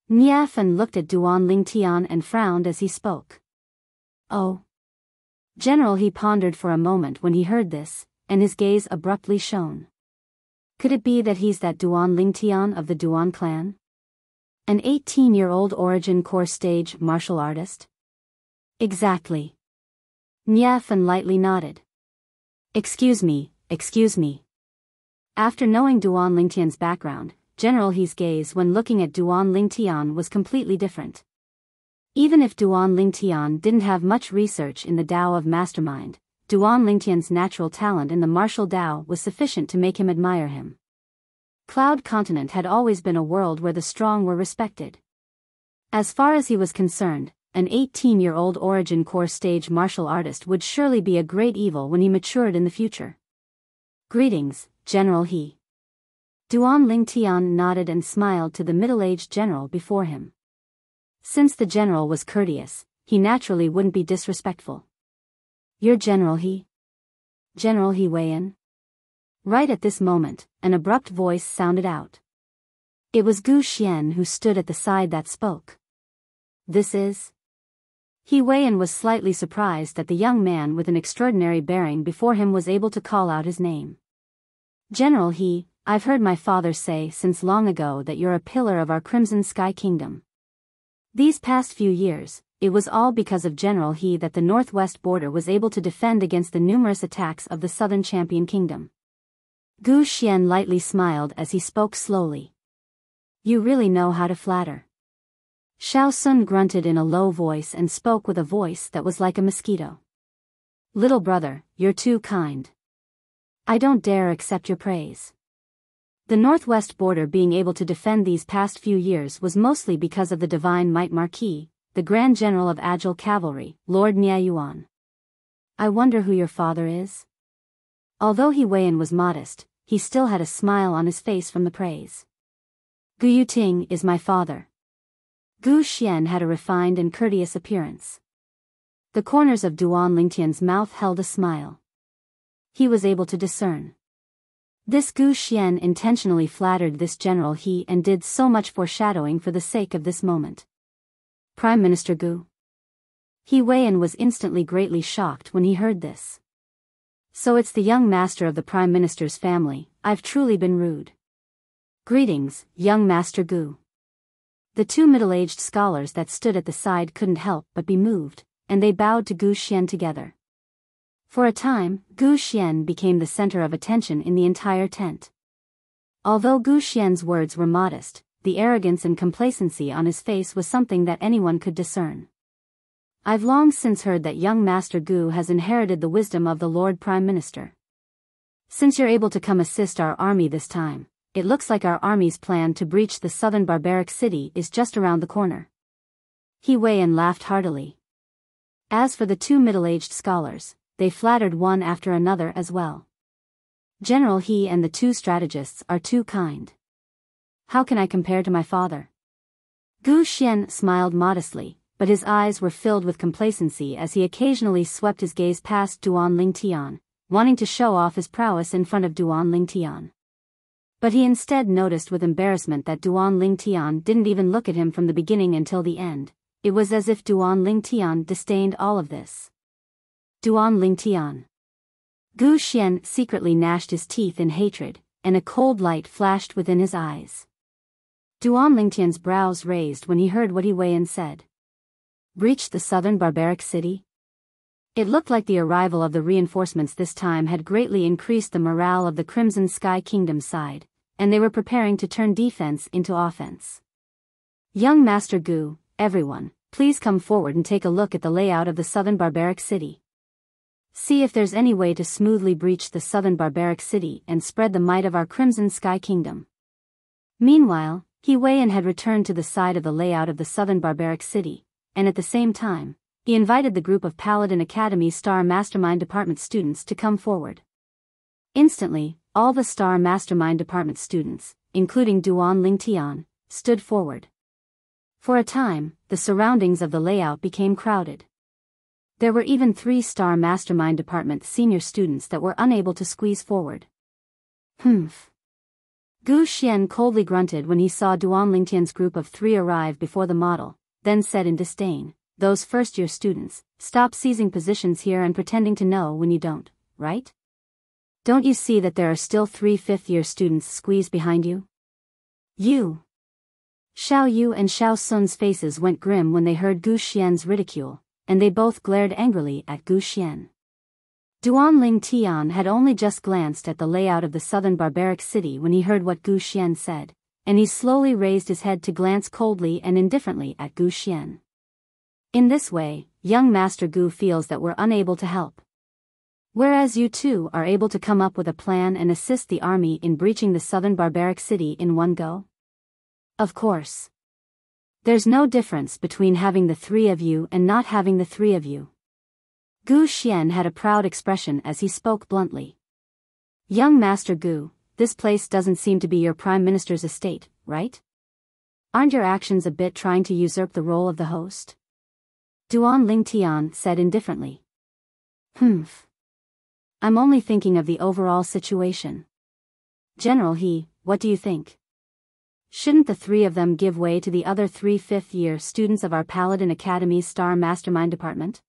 Nye Fen looked at Duan Lingtian and frowned as he spoke. Oh. General He pondered for a moment when he heard this, and his gaze abruptly shone. Could it be that he's that Duan Lingtian of the Duan clan? An 18-year-old origin core stage martial artist? Exactly. Nye Fen lightly nodded. Excuse me. After knowing Duan Lingtian's background, General He's gaze when looking at Duan Lingtian was completely different. Even if Duan Lingtian didn't have much research in the Tao of Mastermind, Duan Lingtian's natural talent in the martial Tao was sufficient to make him admire him. Cloud Continent had always been a world where the strong were respected. As far as he was concerned, an 18-year-old origin core stage martial artist would surely be a great evil when he matured in the future. Greetings, General He. Duan Lingtian nodded and smiled to the middle-aged general before him. Since the general was courteous, he naturally wouldn't be disrespectful. You're General He? General He Weian? Right at this moment, an abrupt voice sounded out. It was Gu Xian who stood at the side that spoke. This is? He Weian was slightly surprised that the young man with an extraordinary bearing before him was able to call out his name. General He, I've heard my father say since long ago that you're a pillar of our Crimson Sky Kingdom. These past few years, it was all because of General He that the northwest border was able to defend against the numerous attacks of the southern Champion Kingdom. Gu Xian lightly smiled as he spoke slowly. You really know how to flatter. Xiao Sun grunted in a low voice and spoke with a voice that was like a mosquito. Little brother, you're too kind. I don't dare accept your praise. The northwest border being able to defend these past few years was mostly because of the Divine Might Marquis, the Grand General of Agile Cavalry, Lord Nye Yuan. I wonder who your father is? Although He Weian was modest, he still had a smile on his face from the praise. Gu Yuting is my father. Gu Xian had a refined and courteous appearance. The corners of Duan Lingtian's mouth held a smile. He was able to discern. This Gu Xian intentionally flattered this General He and did so much foreshadowing for the sake of this moment. Prime Minister Gu. He Weiyan was instantly greatly shocked when he heard this. So it's the young master of the Prime Minister's family. I've truly been rude. Greetings, young Master Gu. The two middle-aged scholars that stood at the side couldn't help but be moved, and they bowed to Gu Xian together. For a time, Gu Xian became the center of attention in the entire tent. Although Gu Xian's words were modest, the arrogance and complacency on his face was something that anyone could discern. I've long since heard that young Master Gu has inherited the wisdom of the Lord Prime Minister. Since you're able to come assist our army this time, it looks like our army's plan to breach the southern barbaric city is just around the corner. He Weiyan laughed heartily. As for the two middle-aged scholars, they flattered one after another as well. General He and the two strategists are too kind. How can I compare to my father? Gu Xian smiled modestly, but his eyes were filled with complacency as he occasionally swept his gaze past Duan Lingtian, wanting to show off his prowess in front of Duan Lingtian. But he instead noticed with embarrassment that Duan Lingtian didn't even look at him from the beginning until the end. It was as if Duan Lingtian disdained all of this. Duan Lingtian. Gu Xian secretly gnashed his teeth in hatred, and a cold light flashed within his eyes. Duan Lingtian's brows raised when he heard what He Weiyan said. Breach the southern barbaric city? It looked like the arrival of the reinforcements this time had greatly increased the morale of the Crimson Sky Kingdom side, and they were preparing to turn defense into offense. Young Master Gu, everyone, please come forward and take a look at the layout of the southern barbaric city. See if there's any way to smoothly breach the southern barbaric city and spread the might of our Crimson Sky Kingdom. Meanwhile, He Weiyan had returned to the side of the layout of the southern barbaric city, and at the same time, he invited the group of Paladin Academy Star Mastermind Department students to come forward. Instantly, all the Star Mastermind Department students, including Duan Lingtian, stood forward. For a time, the surroundings of the layout became crowded. There were even 3 Star Mastermind Department senior students that were unable to squeeze forward. Humph. Gu Xian coldly grunted when he saw Duan Lingtian's group of 3 arrive before the model, then said in disdain, "Those first-year students, stop seizing positions here and pretending to know when you don't, right? Don't you see that there are still 3 fifth-year students squeezed behind you?" You. Xiao Yu and Xiao Sun's faces went grim when they heard Gu Xian's ridicule, and they both glared angrily at Gu Xian. Duan Lingtian had only just glanced at the layout of the southern barbaric city when he heard what Gu Xian said, and he slowly raised his head to glance coldly and indifferently at Gu Xian. In this way, young Master Gu feels that we're unable to help. Whereas you two are able to come up with a plan and assist the army in breaching the southern barbaric city in one go? Of course. There's no difference between having the 3 of you and not having the 3 of you. Gu Xian had a proud expression as he spoke bluntly. Young Master Gu, this place doesn't seem to be your Prime Minister's estate, right? Aren't your actions a bit trying to usurp the role of the host? Duan Lingtian said indifferently. Humph. I'm only thinking of the overall situation. General He, what do you think? Shouldn't the 3 of them give way to the other 3 fifth-year students of our Paladin Academy Star Mastermind Department?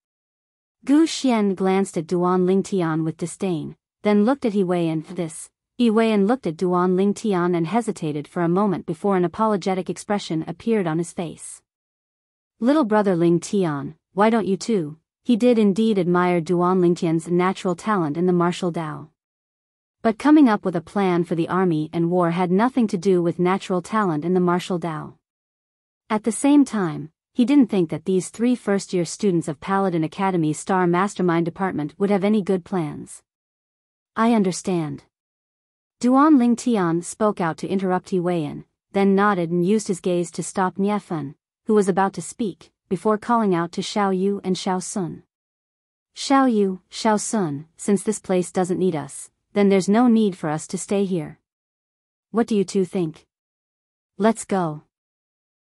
Gu Xian glanced at Duan Lingtian with disdain, then looked at He Weiyan. He Weiyan looked at Duan Lingtian and hesitated for a moment before an apologetic expression appeared on his face. Little brother Lingtian, why don't you too? He did indeed admire Duan Lingtian's natural talent in the martial Dao. But coming up with a plan for the army and war had nothing to do with natural talent in the martial Dao. At the same time, he didn't think that these 3 first-year students of Paladin Academy Star Mastermind Department would have any good plans. I understand. Duan Lingtian spoke out to interrupt He Weiyan, then nodded and used his gaze to stop Niefan, who was about to speak, before calling out to Xiao Yu and Xiao Sun. Xiao Yu, Xiao Sun, since this place doesn't need us, then there's no need for us to stay here. What do you two think? Let's go.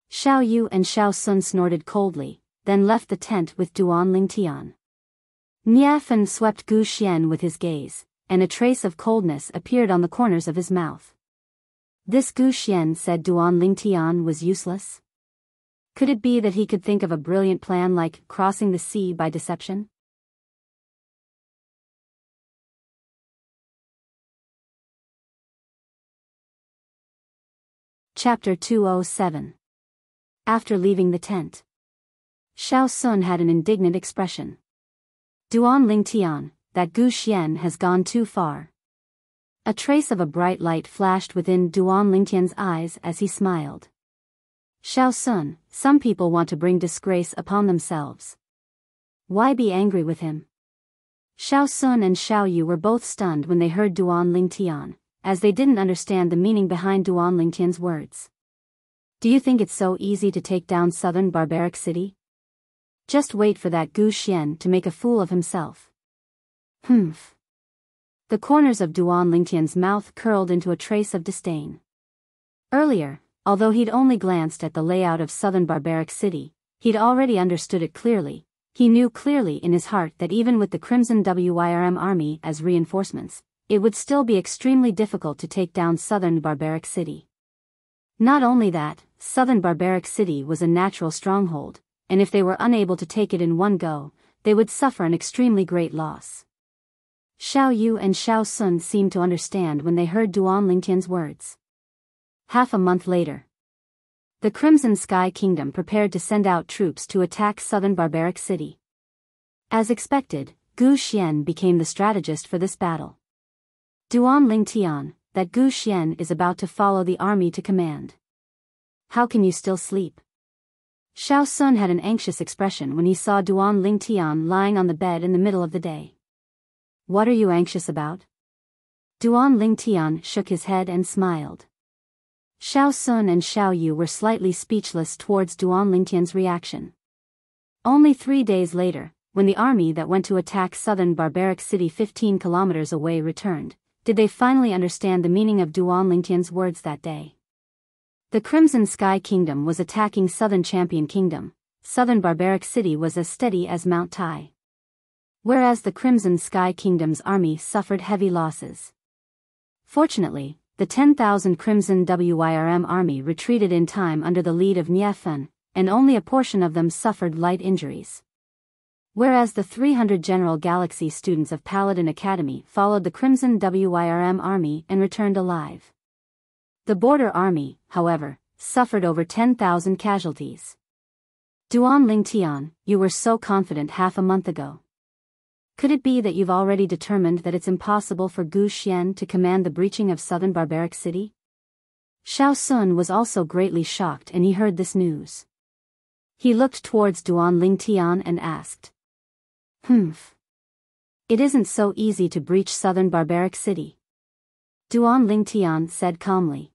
Xiao Yu and Xiao Sun snorted coldly, then left the tent with Duan Lingtian. Niefan swept Gu Xian with his gaze, and a trace of coldness appeared on the corners of his mouth. This Gu Xian said Duan Lingtian was useless? Could it be that he could think of a brilliant plan like crossing the sea by deception? Chapter 207. After leaving the tent, Xiao Sun had an indignant expression. Duan Lingtian, that Gu Xian has gone too far. A trace of a bright light flashed within Duan Lingtian's eyes as he smiled. Xiao Sun, some people want to bring disgrace upon themselves. Why be angry with him? Xiao Sun and Xiao Yu were both stunned when they heard Duan Lingtian, as they didn't understand the meaning behind Duan Lingtian's words. Do you think it's so easy to take down southern barbaric city? Just wait for that Gu Xian to make a fool of himself. Humph. The corners of Duan Lingtian's mouth curled into a trace of disdain. Earlier, although he'd only glanced at the layout of southern barbaric city, he'd already understood it clearly. He knew clearly in his heart that even with the Crimson Wyrm army as reinforcements, it would still be extremely difficult to take down southern barbaric city. Not only that, southern barbaric city was a natural stronghold, and if they were unable to take it in one go, they would suffer an extremely great loss. Xiao Yu and Xiao Sun seemed to understand when they heard Duan Lingtian's words. Half a month later, the Crimson Sky Kingdom prepared to send out troops to attack southern barbaric city. As expected, Gu Xian became the strategist for this battle. Duan Lingtian, that Gu Xian is about to follow the army to command. How can you still sleep? Xiao Sun had an anxious expression when he saw Duan Lingtian lying on the bed in the middle of the day. What are you anxious about? Duan Lingtian shook his head and smiled. Xiao Sun and Xiao Yu were slightly speechless towards Duan Lingtian's reaction. Only 3 days later, when the army that went to attack southern barbaric city 15 kilometers away returned, did they finally understand the meaning of Duan Lingtian's words that day. The Crimson Sky Kingdom was attacking southern Champion Kingdom. Southern barbaric city was as steady as Mount Tai. Whereas the Crimson Sky Kingdom's army suffered heavy losses. Fortunately, the 10,000 Crimson Wyrm army retreated in time under the lead of Niefan, and only a portion of them suffered light injuries. Whereas the 300 General Galaxy students of Paladin Academy followed the Crimson Wyrm army and returned alive. The Border Army, however, suffered over 10,000 casualties. Duan Lingtian, you were so confident half a month ago. Could it be that you've already determined that it's impossible for Gu Xian to command the breaching of southern barbaric city? Xiao Sun was also greatly shocked and he heard this news. He looked towards Duan Lingtian and asked. Humph. It isn't so easy to breach southern barbaric city. Duan Lingtian said calmly.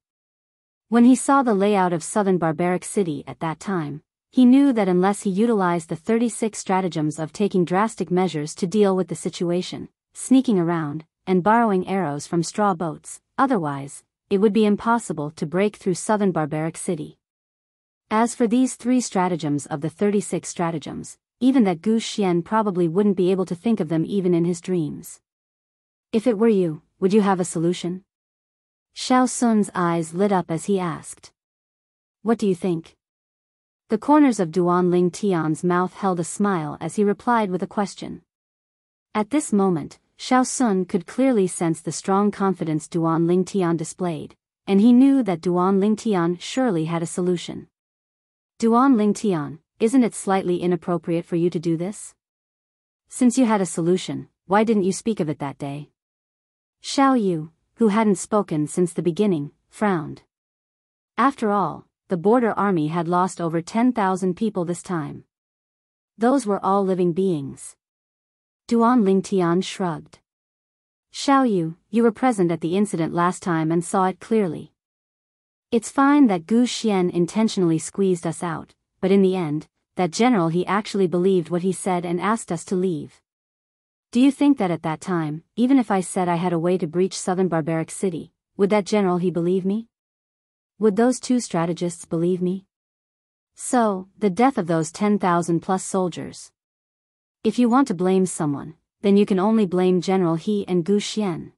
When he saw the layout of southern barbaric city at that time, he knew that unless he utilized the 36 stratagems of taking drastic measures to deal with the situation, sneaking around, and borrowing arrows from straw boats, otherwise, it would be impossible to break through southern barbaric city. As for these 3 stratagems of the 36 stratagems, even that Gu Xian probably wouldn't be able to think of them even in his dreams. If it were you, would you have a solution? Xiao Sun's eyes lit up as he asked. What do you think? The corners of Duan Lingtian's mouth held a smile as he replied with a question. At this moment, Xiao Sun could clearly sense the strong confidence Duan Lingtian displayed, and he knew that Duan Lingtian surely had a solution. Duan Lingtian, isn't it slightly inappropriate for you to do this? Since you had a solution, why didn't you speak of it that day? Xiao Yu, who hadn't spoken since the beginning, frowned. After all, the Border Army had lost over 10,000 people this time. Those were all living beings. Duan Lingtian shrugged. Xiao Yu, you were present at the incident last time and saw it clearly. It's fine that Gu Xian intentionally squeezed us out, but in the end, that general he actually believed what he said and asked us to leave. Do you think that at that time, even if I said I had a way to breach southern barbaric city, would that general he believe me? Would those 2 strategists believe me? So, the death of those 10,000 plus soldiers. If you want to blame someone, then you can only blame General He and Gu Xian.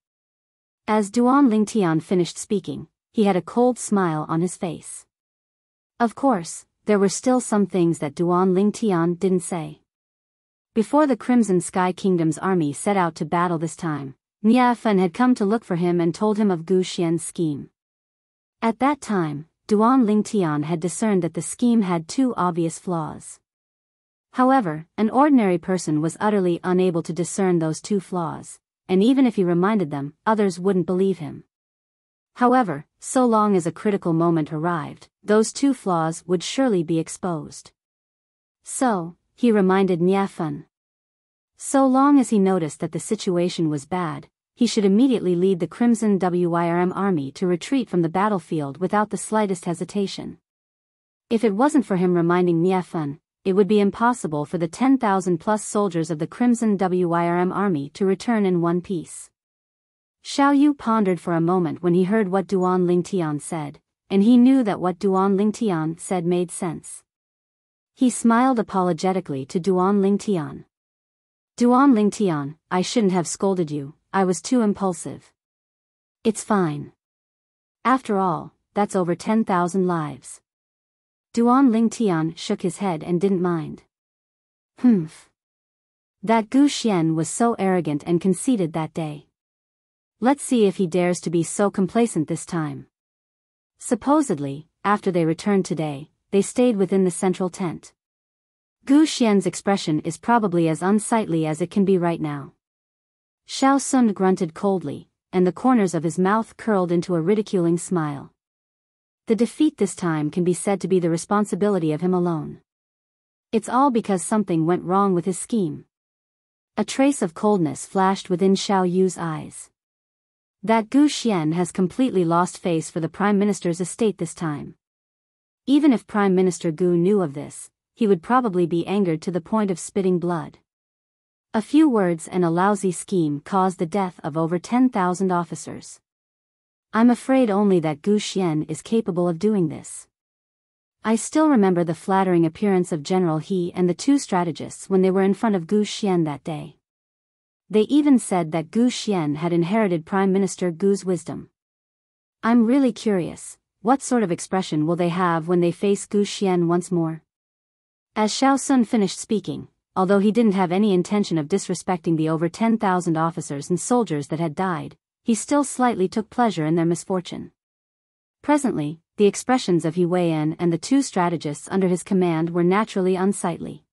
As Duan Lingtian finished speaking, he had a cold smile on his face. Of course, there were still some things that Duan Lingtian didn't say. Before the Crimson Sky Kingdom's army set out to battle this time, Nia Fen had come to look for him and told him of Gu Xian's scheme. At that time, Duan Lingtian had discerned that the scheme had two obvious flaws. However, an ordinary person was utterly unable to discern those two flaws, and even if he reminded them, others wouldn't believe him. However, so long as a critical moment arrived, those two flaws would surely be exposed. So, he reminded Nia Fen. So long as he noticed that the situation was bad, he should immediately lead the Crimson Wyrm army to retreat from the battlefield without the slightest hesitation. If it wasn't for him reminding Nia Fen, it would be impossible for the 10,000-plus soldiers of the Crimson Wyrm army to return in one piece. Xiao Yu pondered for a moment when he heard what Duan Lingtian said, and he knew that what Duan Lingtian said made sense. He smiled apologetically to Duan Lingtian. Duan Lingtian, I shouldn't have scolded you, I was too impulsive. It's fine. After all, that's over 10,000 lives. Duan Lingtian shook his head and didn't mind. Humph. That Gu Xian was so arrogant and conceited that day. Let's see if he dares to be so complacent this time. Supposedly, after they returned today, they stayed within the central tent. Gu Xian's expression is probably as unsightly as it can be right now. Xiao Sun grunted coldly, and the corners of his mouth curled into a ridiculing smile. The defeat this time can be said to be the responsibility of him alone. It's all because something went wrong with his scheme. A trace of coldness flashed within Xiao Yu's eyes. That Gu Xian has completely lost face for the Prime Minister's estate this time. Even if Prime Minister Gu knew of this, he would probably be angered to the point of spitting blood. A few words and a lousy scheme caused the death of over 10,000 officers. I'm afraid only that Gu Xian is capable of doing this. I still remember the flattering appearance of General He and the two strategists when they were in front of Gu Xian that day. They even said that Gu Xian had inherited Prime Minister Gu's wisdom. I'm really curious, what sort of expression will they have when they face Gu Xian once more? As Xiao Sun finished speaking, although he didn't have any intention of disrespecting the over 10,000 officers and soldiers that had died, he still slightly took pleasure in their misfortune. Presently, the expressions of He Weiyan and the two strategists under his command were naturally unsightly.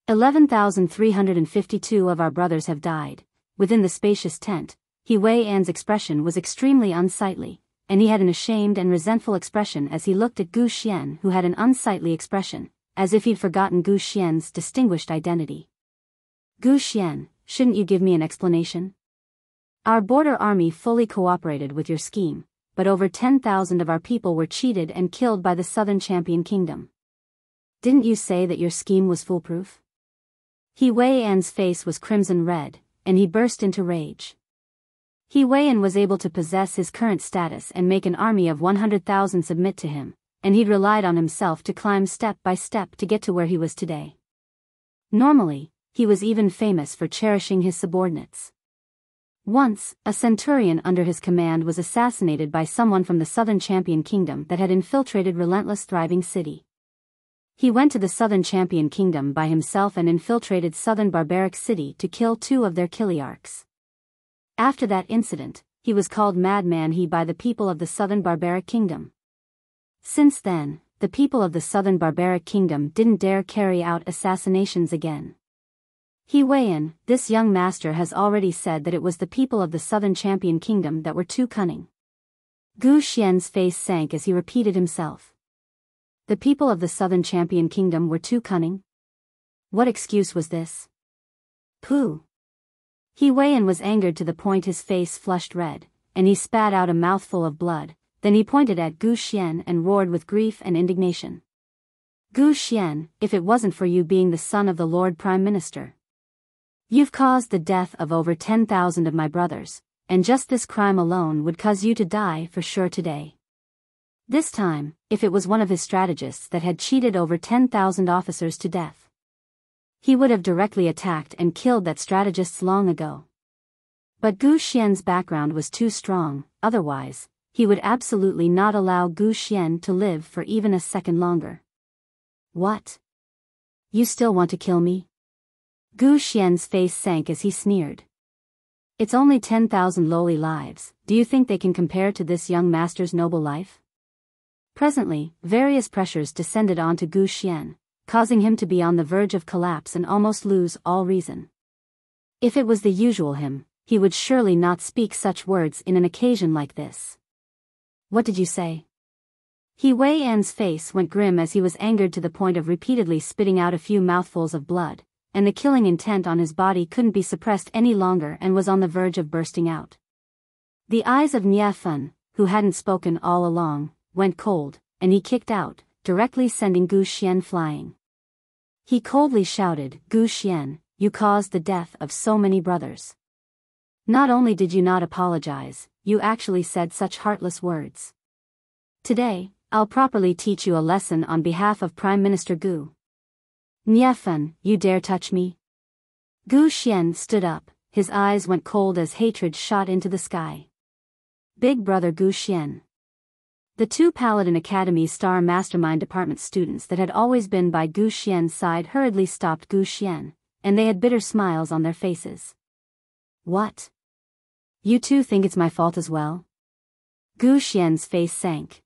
11,352 of our brothers have died. Within the spacious tent, He Weiyan's expression was extremely unsightly, and he had an ashamed and resentful expression as he looked at Gu Xian, who had an unsightly expression, as if he'd forgotten Gu Xian's distinguished identity. Gu Xian, shouldn't you give me an explanation? Our border army fully cooperated with your scheme, but over 10,000 of our people were cheated and killed by the Southern Champion Kingdom. Didn't you say that your scheme was foolproof? He Weiyan's face was crimson red, and he burst into rage. He Weiyan was able to possess his current status and make an army of 100,000 submit to him, and he'd relied on himself to climb step by step to get to where he was today. Normally, he was even famous for cherishing his subordinates. Once, a centurion under his command was assassinated by someone from the Southern Champion Kingdom that had infiltrated Relentless Thriving City. He went to the Southern Champion Kingdom by himself and infiltrated Southern Barbaric City to kill 2 of their Kiliarchs. After that incident, he was called Madman He by the people of the Southern Barbaric Kingdom. Since then, the people of the Southern Barbaric Kingdom didn't dare carry out assassinations again. He Weiyan, this young master has already said that it was the people of the Southern Champion Kingdom that were too cunning. Gu Xian's face sank as he repeated himself. The people of the Southern Champion Kingdom were too cunning? What excuse was this? Pooh! He Weiyan was angered to the point his face flushed red, and he spat out a mouthful of blood. Then he pointed at Gu Xian and roared with grief and indignation. Gu Xian, if it wasn't for you being the son of the Lord Prime Minister, you've caused the death of over 10,000 of my brothers, and just this crime alone would cause you to die for sure today. This time, if it was one of his strategists that had cheated over 10,000 officers to death. He would have directly attacked and killed that strategists long ago. But Gu Xian's background was too strong, otherwise, he would absolutely not allow Gu Xian to live for even a second longer. What? You still want to kill me? Gu Xian's face sank as he sneered. It's only 10,000 lowly lives, do you think they can compare to this young master's noble life? Presently, various pressures descended onto Gu Xian, causing him to be on the verge of collapse and almost lose all reason. If it was the usual him, he would surely not speak such words in an occasion like this. What did you say? He Wei An's face went grim as he was angered to the point of repeatedly spitting out a few mouthfuls of blood, and the killing intent on his body couldn't be suppressed any longer and was on the verge of bursting out. The eyes of Nie Fen, who hadn't spoken all along, went cold, and he kicked out, directly sending Gu Xian flying. He coldly shouted, "Gu Xian, you caused the death of so many brothers. Not only did you not apologize, you actually said such heartless words. Today, I'll properly teach you a lesson on behalf of Prime Minister Gu. Nie Fen, you dare touch me?" Gu Xian stood up, his eyes went cold as hatred shot into the sky. Big brother Gu Xian. The two Paladin Academy Star Mastermind Department students that had always been by Gu Xian's side hurriedly stopped Gu Xian, and they had bitter smiles on their faces. What? You two think it's my fault as well? Gu Xian's face sank.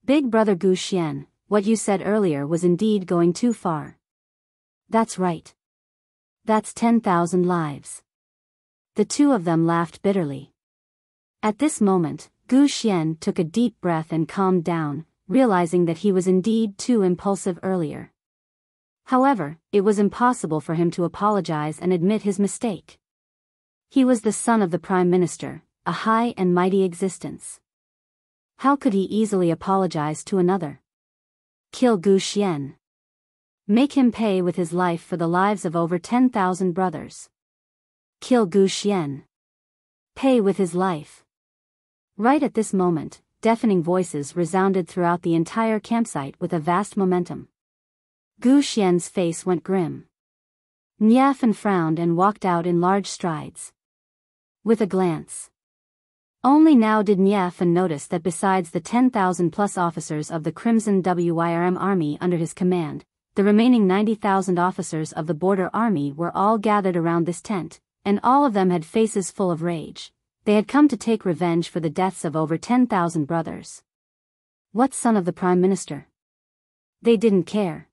Big brother Gu Xian, what you said earlier was indeed going too far. That's right. That's 10,000 lives. The two of them laughed bitterly. At this moment, Gu Xian took a deep breath and calmed down, realizing that he was indeed too impulsive earlier. However, it was impossible for him to apologize and admit his mistake. He was the son of the Prime Minister, a high and mighty existence. How could he easily apologize to another? Kill Gu Xian. Make him pay with his life for the lives of over 10,000 brothers. Kill Gu Xian. Pay with his life. Right at this moment, deafening voices resounded throughout the entire campsite with a vast momentum. Gu Xian's face went grim. Nie Fen frowned and walked out in large strides. With a glance. Only now did Nie Fen notice that besides the 10,000 plus officers of the Crimson Wirm army under his command, the remaining 90,000 officers of the border army were all gathered around this tent, and all of them had faces full of rage. They had come to take revenge for the deaths of over 10,000 brothers. What son of the Prime Minister? They didn't care.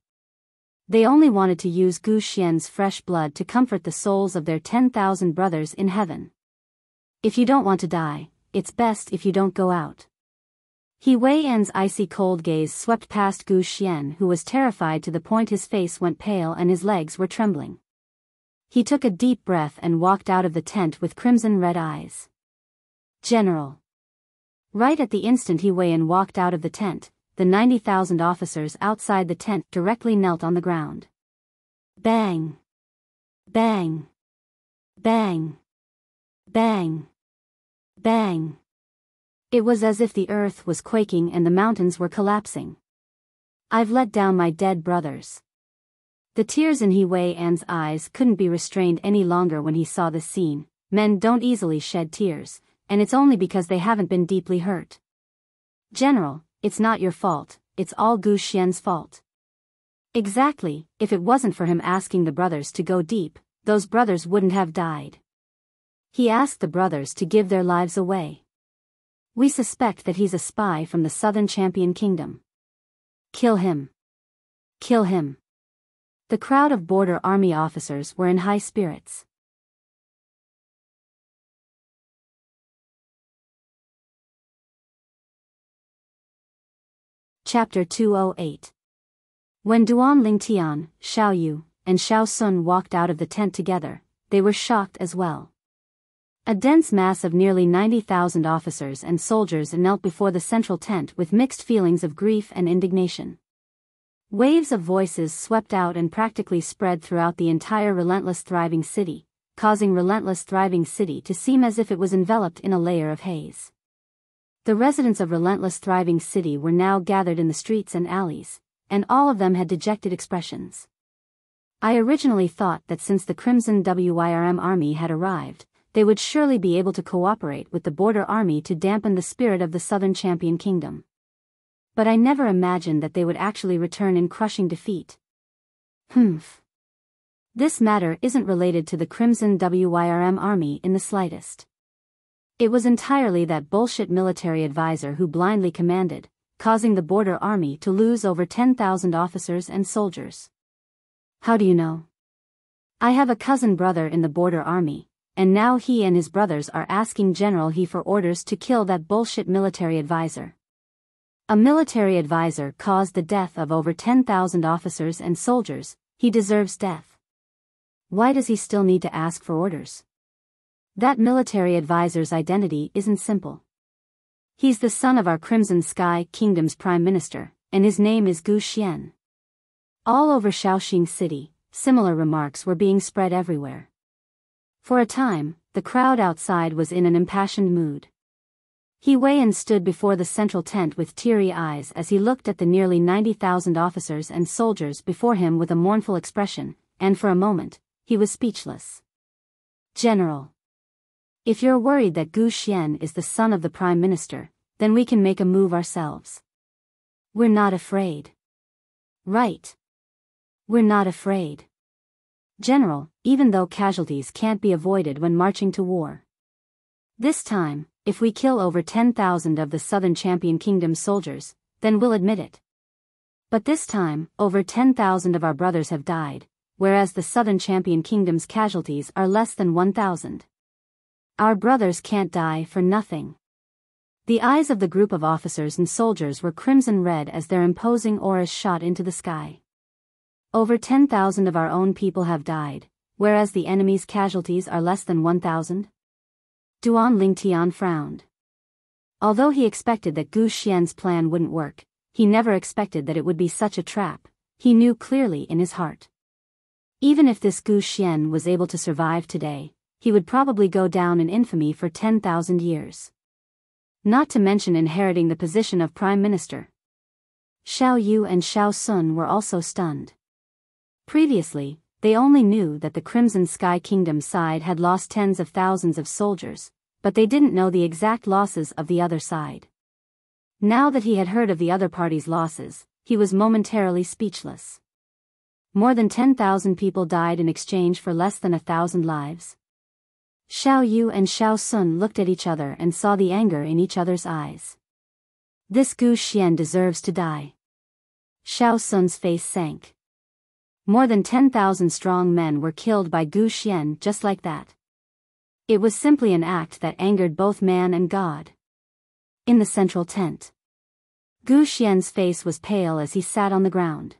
They only wanted to use Gu Xian's fresh blood to comfort the souls of their 10,000 brothers in heaven. If you don't want to die, it's best if you don't go out. He Wei An's icy cold gaze swept past Gu Xian, who was terrified to the point his face went pale and his legs were trembling. He took a deep breath and walked out of the tent with crimson red eyes. General. Right at the instant He Wei An walked out of the tent, the 90,000 officers outside the tent directly knelt on the ground. Bang! Bang! Bang! Bang! Bang! It was as if the earth was quaking and the mountains were collapsing. I've let down my dead brothers. The tears in He Wei An's eyes couldn't be restrained any longer when he saw this scene. Men don't easily shed tears, and it's only because they haven't been deeply hurt. General, it's not your fault, it's all Gu Xian's fault. Exactly, if it wasn't for him asking the brothers to go deep, those brothers wouldn't have died. He asked the brothers to give their lives away. We suspect that he's a spy from the Southern Champion Kingdom. Kill him. Kill him. The crowd of border army officers were in high spirits. Chapter 208. When Duan Lingtian, Xiao Yu, and Xiao Sun walked out of the tent together, they were shocked as well. A dense mass of nearly 90,000 officers and soldiers knelt before the central tent with mixed feelings of grief and indignation. Waves of voices swept out and practically spread throughout the entire Relentless Thriving City, causing Relentless Thriving City to seem as if it was enveloped in a layer of haze. The residents of Relentless Thriving City were now gathered in the streets and alleys, and all of them had dejected expressions. I originally thought that since the Crimson Wyrm army had arrived, they would surely be able to cooperate with the border army to dampen the spirit of the Southern Champion Kingdom. But I never imagined that they would actually return in crushing defeat. This matter isn't related to the Crimson Wyrm army in the slightest. It was entirely that bullshit military advisor who blindly commanded, causing the border army to lose over 10,000 officers and soldiers. How do you know? I have a cousin brother in the border army, and now he and his brothers are asking General He for orders to kill that bullshit military advisor. A military advisor caused the death of over 10,000 officers and soldiers. He deserves death. Why does he still need to ask for orders? That military advisor's identity isn't simple. He's the son of our Crimson Sky Kingdom's Prime Minister, and his name is Gu Xian. All over Shaoxing City, similar remarks were being spread everywhere. For a time, the crowd outside was in an impassioned mood. He Weiyan stood before the central tent with teary eyes as he looked at the nearly 90,000 officers and soldiers before him with a mournful expression, and for a moment, he was speechless. General. If you're worried that Gu Xian is the son of the Prime Minister, then we can make a move ourselves. We're not afraid. Right. We're not afraid. General, even though casualties can't be avoided when marching to war. This time, if we kill over 10,000 of the Southern Champion Kingdom soldiers, then we'll admit it. But this time, over 10,000 of our brothers have died, whereas the Southern Champion Kingdom's casualties are less than 1,000. Our brothers can't die for nothing. The eyes of the group of officers and soldiers were crimson red as their imposing auras shot into the sky. Over 10,000 of our own people have died, whereas the enemy's casualties are less than 1,000. Duan Lingtian frowned. Although he expected that Gu Xian's plan wouldn't work, he never expected that it would be such a trap. He knew clearly in his heart. Even if this Gu Xian was able to survive today, he would probably go down in infamy for 10,000 years. Not to mention inheriting the position of Prime Minister. Xiao Yu and Xiao Sun were also stunned. Previously, they only knew that the Crimson Sky Kingdom side had lost tens of thousands of soldiers, but they didn't know the exact losses of the other side. Now that he had heard of the other party's losses, he was momentarily speechless. More than 10,000 people died in exchange for less than 1,000 lives. Xiao Yu and Xiao Sun looked at each other and saw the anger in each other's eyes. This Gu Xian deserves to die. Xiao Sun's face sank. More than 10,000 strong men were killed by Gu Xian just like that. It was simply an act that angered both man and God. In the central tent, Gu Xian's face was pale as he sat on the ground.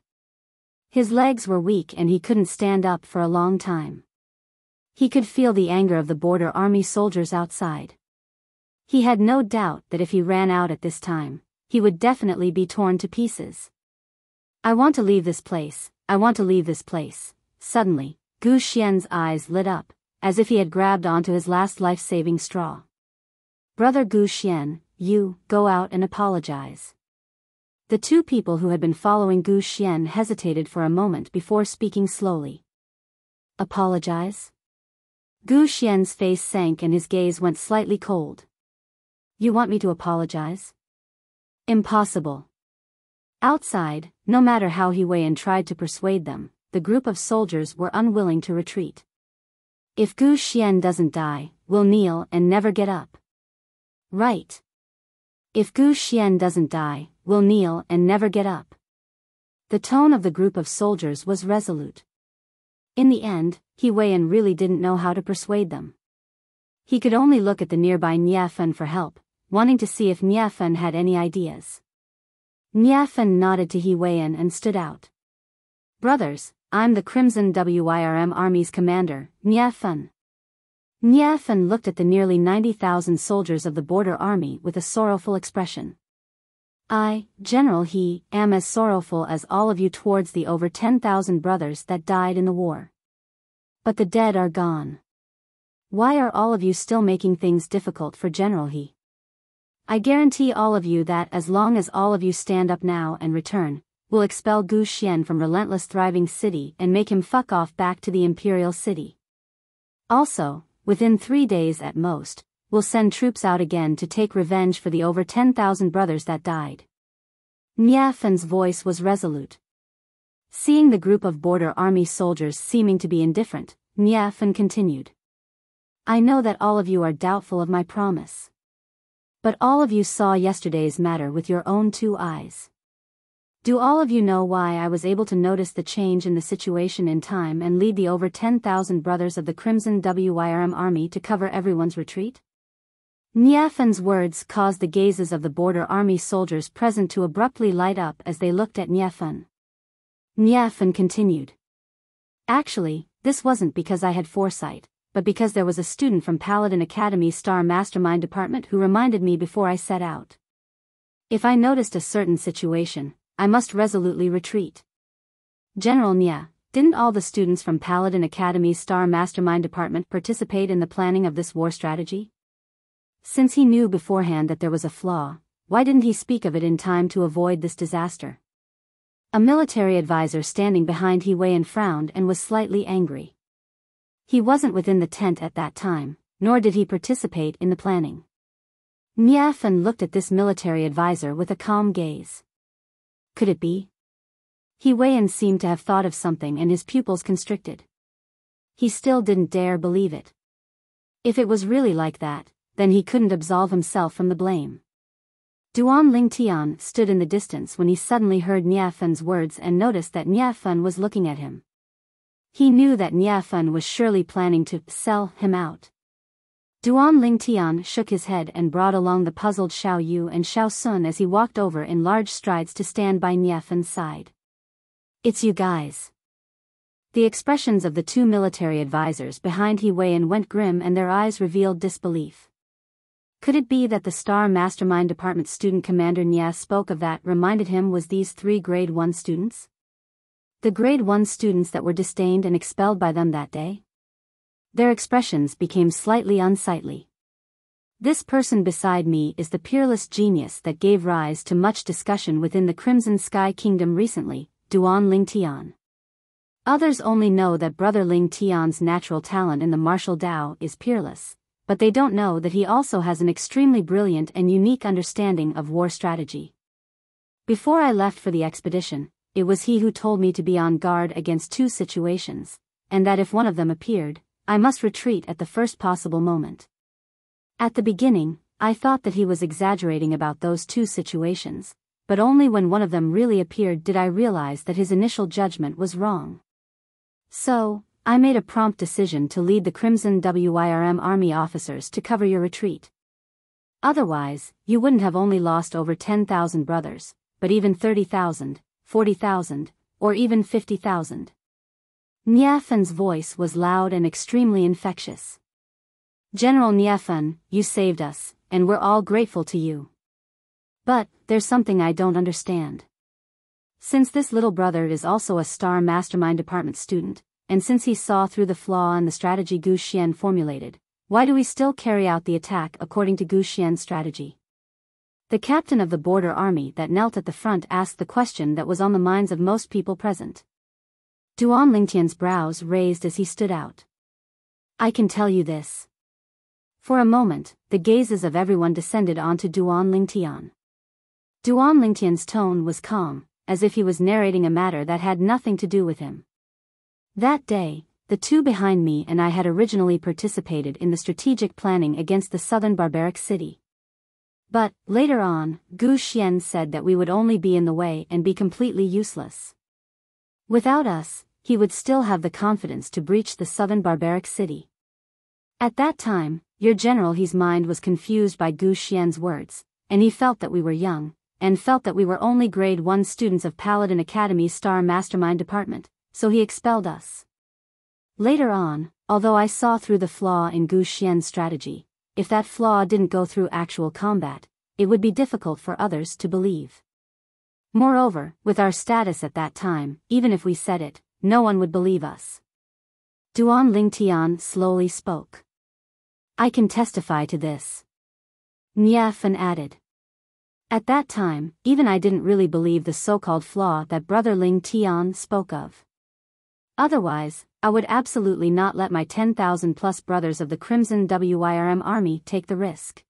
His legs were weak and he couldn't stand up for a long time. He could feel the anger of the border army soldiers outside. He had no doubt that if he ran out at this time, he would definitely be torn to pieces. I want to leave this place. I want to leave this place. Suddenly, Gu Xian's eyes lit up, as if he had grabbed onto his last life-saving straw. Brother Gu Xian, you, go out and apologize. The two people who had been following Gu Xian hesitated for a moment before speaking slowly. Apologize? Gu Xian's face sank and his gaze went slightly cold. You want me to apologize? Impossible. Outside, no matter how He Weiyan tried to persuade them, the group of soldiers were unwilling to retreat. If Gu Xian doesn't die, we'll kneel and never get up. Right. If Gu Xian doesn't die, we'll kneel and never get up. The tone of the group of soldiers was resolute. In the end, He Weiyan really didn't know how to persuade them. He could only look at the nearby Niafen for help, wanting to see if Niafen had any ideas. Niafen nodded to He Weiyan and stood out. Brothers, I'm the Crimson Wyrm Army's commander, Niafen. Niafen looked at the nearly 90,000 soldiers of the border army with a sorrowful expression. I, General He, am as sorrowful as all of you towards the over 10,000 brothers that died in the war. But the dead are gone. Why are all of you still making things difficult for General He? I guarantee all of you that as long as all of you stand up now and return, will expel Gu Xian from relentless thriving city and make him fuck off back to the imperial city. Also, within 3 days at most, we'll send troops out again to take revenge for the over 10,000 brothers that died. Nie Fen's voice was resolute. Seeing the group of border army soldiers seeming to be indifferent, Nie Fen continued. I know that all of you are doubtful of my promise. But all of you saw yesterday's matter with your own 2 eyes. Do all of you know why I was able to notice the change in the situation in time and lead the over 10,000 brothers of the Crimson Wyrm army to cover everyone's retreat? Nie Fen's words caused the gazes of the border army soldiers present to abruptly light up as they looked at Nie Fen. Nie Fen continued. Actually, this wasn't because I had foresight, but because there was a student from Paladin Academy's Star Mastermind department who reminded me before I set out. If I noticed a certain situation, I must resolutely retreat. General Nie, didn't all the students from Paladin Academy's Star Mastermind department participate in the planning of this war strategy? Since he knew beforehand that there was a flaw, why didn't he speak of it in time to avoid this disaster? A military advisor standing behind He Wei frowned and was slightly angry. He wasn't within the tent at that time, nor did he participate in the planning. Nie Fen looked at this military advisor with a calm gaze. Could it be? He Wei seemed to have thought of something and his pupils constricted. He still didn't dare believe it. If it was really like that, then he couldn't absolve himself from the blame. Duan Lingtian stood in the distance when he suddenly heard Nie Fen's words and noticed that Nie Fen was looking at him. He knew that Nie Fen was surely planning to sell him out. Duan Lingtian shook his head and brought along the puzzled Xiao Yu and Xiao Sun as he walked over in large strides to stand by Nie Fen's side. It's you guys. The expressions of the 2 military advisors behind He Wei went grim and their eyes revealed disbelief. Could it be that the Star Mastermind Department student commander Nie spoke of that reminded him was these 3 grade 1 students? The grade 1 students that were disdained and expelled by them that day? Their expressions became slightly unsightly. This person beside me is the peerless genius that gave rise to much discussion within the Crimson Sky Kingdom recently, Duan Lingtian. Others only know that Brother Lingtian's natural talent in the martial Tao is peerless, but they don't know that he also has an extremely brilliant and unique understanding of war strategy. Before I left for the expedition, it was he who told me to be on guard against 2 situations, and that if one of them appeared, I must retreat at the first possible moment. At the beginning, I thought that he was exaggerating about those 2 situations, but only when one of them really appeared did I realize that his initial judgment was wrong. So, I made a prompt decision to lead the Crimson Wyrm army officers to cover your retreat. Otherwise, you wouldn't have only lost over 10,000 brothers, but even 30,000, 40,000, or even 50,000. Nie Fen's voice was loud and extremely infectious. General Nie Fen, you saved us, and we're all grateful to you. But, there's something I don't understand. Since this little brother is also a Star Mastermind Department student, and since he saw through the flaw in the strategy Gu Xian formulated, why do we still carry out the attack according to Gu Xian's strategy? The captain of the border army that knelt at the front asked the question that was on the minds of most people present. Duan Lingtian's brows raised as he stood out. I can tell you this. For a moment, the gazes of everyone descended onto Duan Lingtian. Duan Lingtian's tone was calm, as if he was narrating a matter that had nothing to do with him. That day, the 2 behind me and I had originally participated in the strategic planning against the southern barbaric city. But, later on, Gu Xian said that we would only be in the way and be completely useless. Without us, he would still have the confidence to breach the southern barbaric city. At that time, your general his mind was confused by Gu Xian's words, and he felt that we were young, and felt that we were only grade 1 students of Paladin Academy's Star Mastermind department, so he expelled us. Later on, although I saw through the flaw in Gu Xian's strategy, if that flaw didn't go through actual combat, it would be difficult for others to believe. Moreover, with our status at that time, even if we said it, no one would believe us. Duan Lingtian slowly spoke. I can testify to this. Nie Fen added. At that time, even I didn't really believe the so-called flaw that Brother Ling Tian spoke of. Otherwise, I would absolutely not let my 10,000 plus brothers of the Crimson Wirm army take the risk.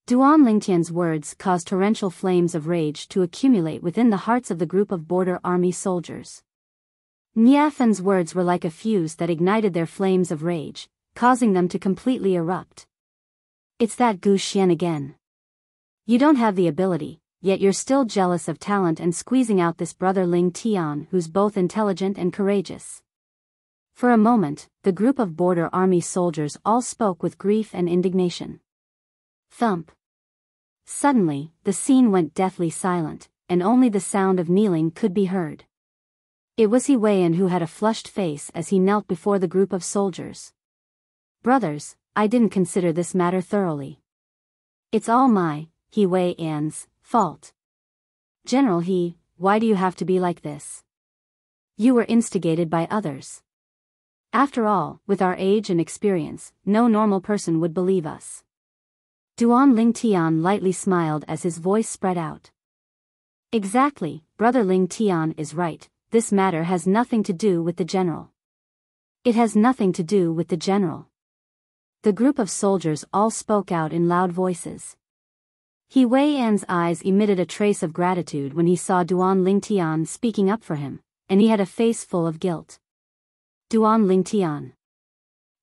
Duan Lingtian's words caused torrential flames of rage to accumulate within the hearts of the group of border army soldiers. Niafen's words were like a fuse that ignited their flames of rage, causing them to completely erupt. It's that Gu Xian again. You don't have the ability, yet you're still jealous of talent and squeezing out this brother Ling Tian who's both intelligent and courageous. For a moment, the group of border army soldiers all spoke with grief and indignation. Thump. Suddenly, the scene went deathly silent, and only the sound of kneeling could be heard. It was He Weian who had a flushed face as he knelt before the group of soldiers. Brothers, I didn't consider this matter thoroughly. It's all my, He Weian's, fault. General He, why do you have to be like this? You were instigated by others. After all, with our age and experience, no normal person would believe us. Duan Ling Tian lightly smiled as his voice spread out. Exactly, Brother Ling Tian is right, this matter has nothing to do with the general. It has nothing to do with the general. The group of soldiers all spoke out in loud voices. He Weian's eyes emitted a trace of gratitude when he saw Duan Ling Tian speaking up for him, and he had a face full of guilt. Duan Ling Tian.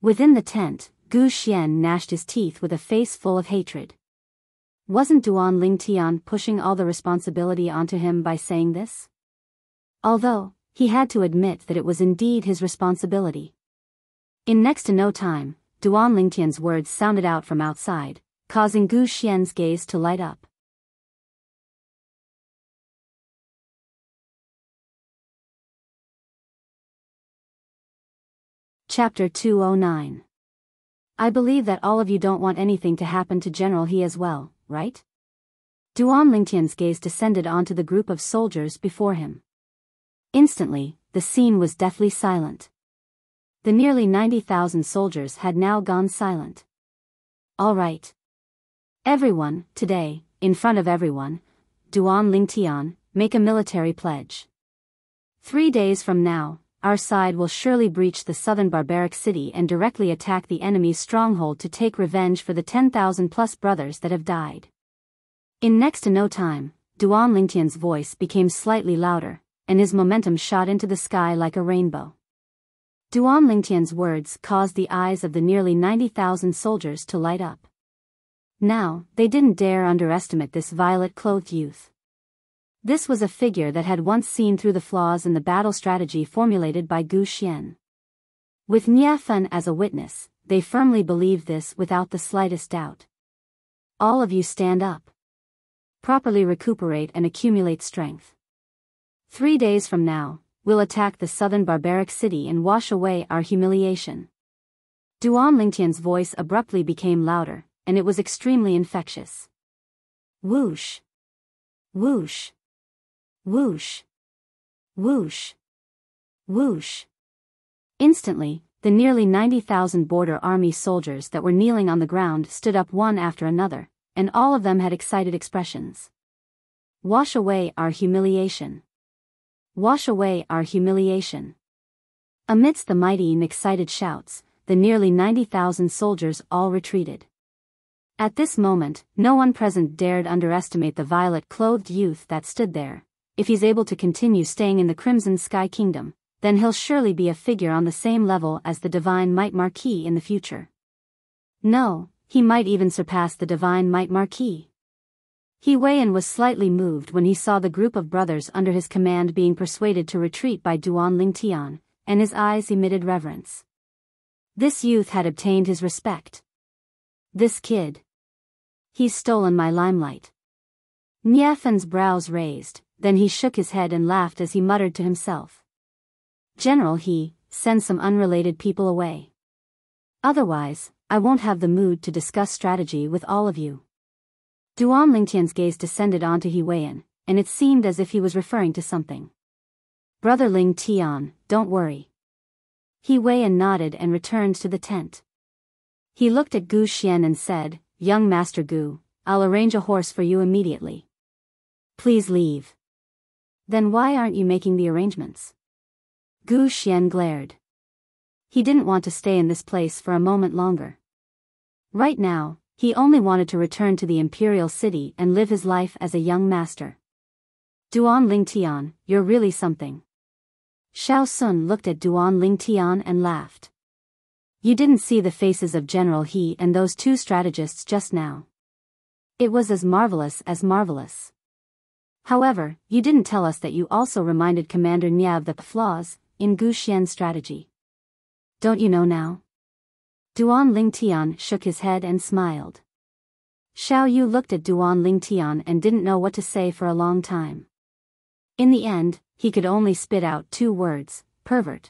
Within the tent, Gu Xian gnashed his teeth with a face full of hatred. Wasn't Duan Ling Tian pushing all the responsibility onto him by saying this? Although, he had to admit that it was indeed his responsibility. In next to no time, Duan Ling Tian's words sounded out from outside, causing Gu Xian's gaze to light up. Chapter 209. I believe that all of you don't want anything to happen to General He as well, right? Duan Lingtian's gaze descended onto the group of soldiers before him. Instantly, the scene was deathly silent. The nearly 90,000 soldiers had now gone silent. All right. Everyone, today, in front of everyone, Duan Lingtian, make a military pledge. 3 days from now, our side will surely breach the southern barbaric city and directly attack the enemy's stronghold to take revenge for the 10,000 plus brothers that have died. In next to no time, Duan Lingtian's voice became slightly louder, and his momentum shot into the sky like a rainbow. Duan Lingtian's words caused the eyes of the nearly 90,000 soldiers to light up. Now, they didn't dare underestimate this violet-clothed youth. This was a figure that had once seen through the flaws in the battle strategy formulated by Gu Xian. With Niafen as a witness, they firmly believed this without the slightest doubt. All of you stand up. Properly recuperate and accumulate strength. 3 days from now, we'll attack the southern barbaric city and wash away our humiliation. Duan Lingtian's voice abruptly became louder, and it was extremely infectious. Whoosh! Whoosh! Whoosh! Whoosh! Whoosh! Instantly, the nearly 90,000 border army soldiers that were kneeling on the ground stood up one after another, and all of them had excited expressions. Wash away our humiliation. Wash away our humiliation. Amidst the mighty and excited shouts, the nearly 90,000 soldiers all retreated. At this moment, no one present dared underestimate the violet-clothed youth that stood there. If he's able to continue staying in the Crimson Sky Kingdom, then he'll surely be a figure on the same level as the Divine Might Marquis in the future. No, he might even surpass the Divine Might Marquis. He Weian was slightly moved when he saw the group of brothers under his command being persuaded to retreat by Duan Lingtian, and his eyes emitted reverence. This youth had obtained his respect. This kid. He's stolen my limelight. Niafen's brows raised, then he shook his head and laughed as he muttered to himself. General He, send some unrelated people away. Otherwise, I won't have the mood to discuss strategy with all of you. Duan Lingtian's gaze descended onto He Weian, and it seemed as if he was referring to something. Brother Ling Tian, don't worry. He Weian nodded and returned to the tent. He looked at Gu Xian and said, Young Master Gu, I'll arrange a horse for you immediately. Please leave. Then why aren't you making the arrangements? Gu Xian glared. He didn't want to stay in this place for a moment longer. Right now, he only wanted to return to the imperial city and live his life as a young master. Duan Lingtian, you're really something. Xiao Sun looked at Duan Lingtian and laughed. You didn't see the faces of General He and those two strategists just now. It was as marvelous as marvelous. However, you didn't tell us that you also reminded Commander Nia of the flaws in Gu Xian's strategy. Don't you know now? Duan Lingtian shook his head and smiled. Xiao Yu looked at Duan Lingtian and didn't know what to say for a long time. In the end, he could only spit out 2 words, pervert.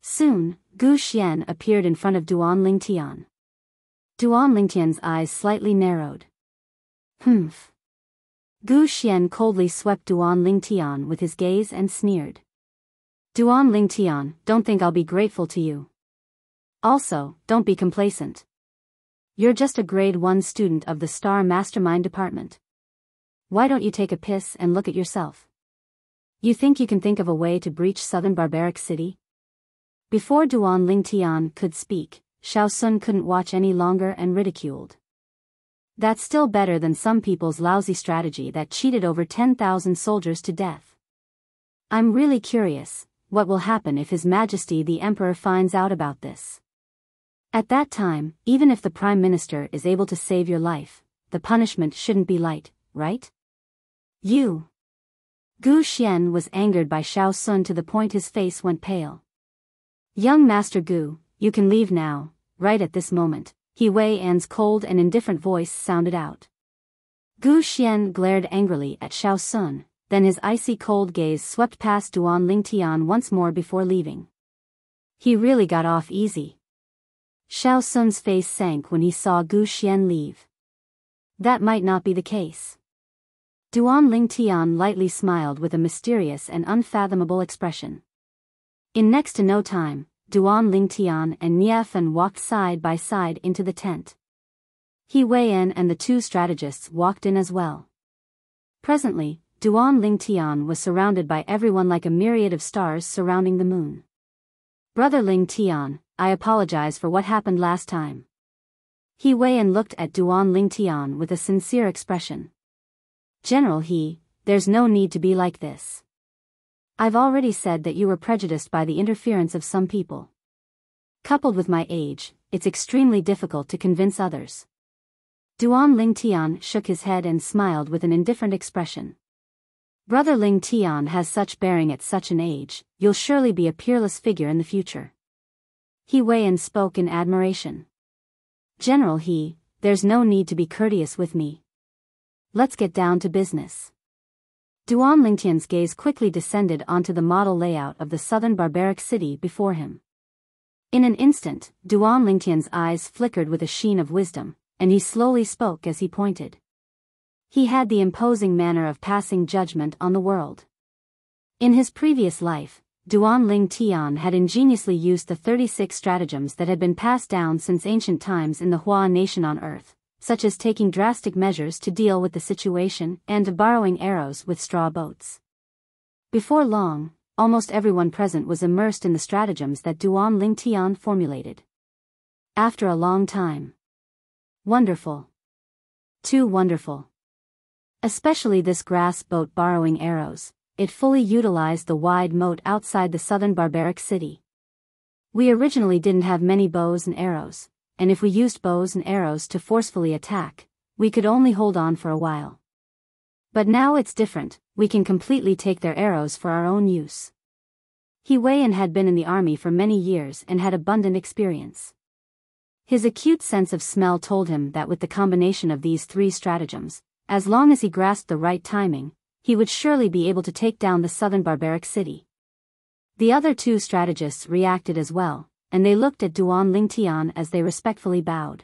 Soon, Gu Xian appeared in front of Duan Lingtian. Duan Lingtian's eyes slightly narrowed. Humph. Gu Xian coldly swept Duan Lingtian with his gaze and sneered. Duan Lingtian, don't think I'll be grateful to you. Also, don't be complacent. You're just a grade 1 student of the Star Mastermind Department. Why don't you take a piss and look at yourself? You think you can think of a way to breach Southern Barbaric City? Before Duan Lingtian could speak, Xiao Sun couldn't watch any longer and ridiculed. That's still better than some people's lousy strategy that cheated over 10,000 soldiers to death. I'm really curious, what will happen if His Majesty the Emperor finds out about this? At that time, even if the Prime Minister is able to save your life, the punishment shouldn't be light, right? You. Gu Xian was angered by Xiao Sun to the point his face went pale. Young Master Gu, you can leave now, right at this moment, He Wei An's cold and indifferent voice sounded out. Gu Xian glared angrily at Xiao Sun, then his icy cold gaze swept past Duan Lingtian once more before leaving. He really got off easy. Xiao Sun's face sank when he saw Gu Xian leave. That might not be the case. Duan Lingtian lightly smiled with a mysterious and unfathomable expression. In next to no time, Duan Lingtian and Niafen walked side by side into the tent. He Wei An and the 2 strategists walked in as well. Presently, Duan Lingtian was surrounded by everyone like a myriad of stars surrounding the moon. Brother Lingtian, I apologize for what happened last time. He Wei An looked at Duan Lingtian with a sincere expression. General He, there's no need to be like this. I've already said that you were prejudiced by the interference of some people. Coupled with my age, it's extremely difficult to convince others. Duan Lingtian shook his head and smiled with an indifferent expression. Brother Lingtian has such bearing at such an age, you'll surely be a peerless figure in the future. He Wei An spoke in admiration. General He, there's no need to be courteous with me. Let's get down to business. Duan Lingtian's gaze quickly descended onto the model layout of the southern barbaric city before him. In an instant, Duan Lingtian's eyes flickered with a sheen of wisdom, and he slowly spoke as he pointed. He had the imposing manner of passing judgment on the world. In his previous life, Duan Lingtian had ingeniously used the 36 stratagems that had been passed down since ancient times in the Hua nation on Earth, such as taking drastic measures to deal with the situation and borrowing arrows with straw boats. Before long, almost everyone present was immersed in the stratagems that Duan Lingtian formulated. After a long time. Wonderful. Too wonderful. Especially this grass boat borrowing arrows, it fully utilized the wide moat outside the southern barbaric city. We originally didn't have many bows and arrows, and if we used bows and arrows to forcefully attack, we could only hold on for a while. But now it's different, we can completely take their arrows for our own use. He Wei An had been in the army for many years and had abundant experience. His acute sense of smell told him that with the combination of these 3 stratagems, as long as he grasped the right timing, he would surely be able to take down the southern barbaric city. The other 2 strategists reacted as well, and they looked at Duan Lingtian as they respectfully bowed.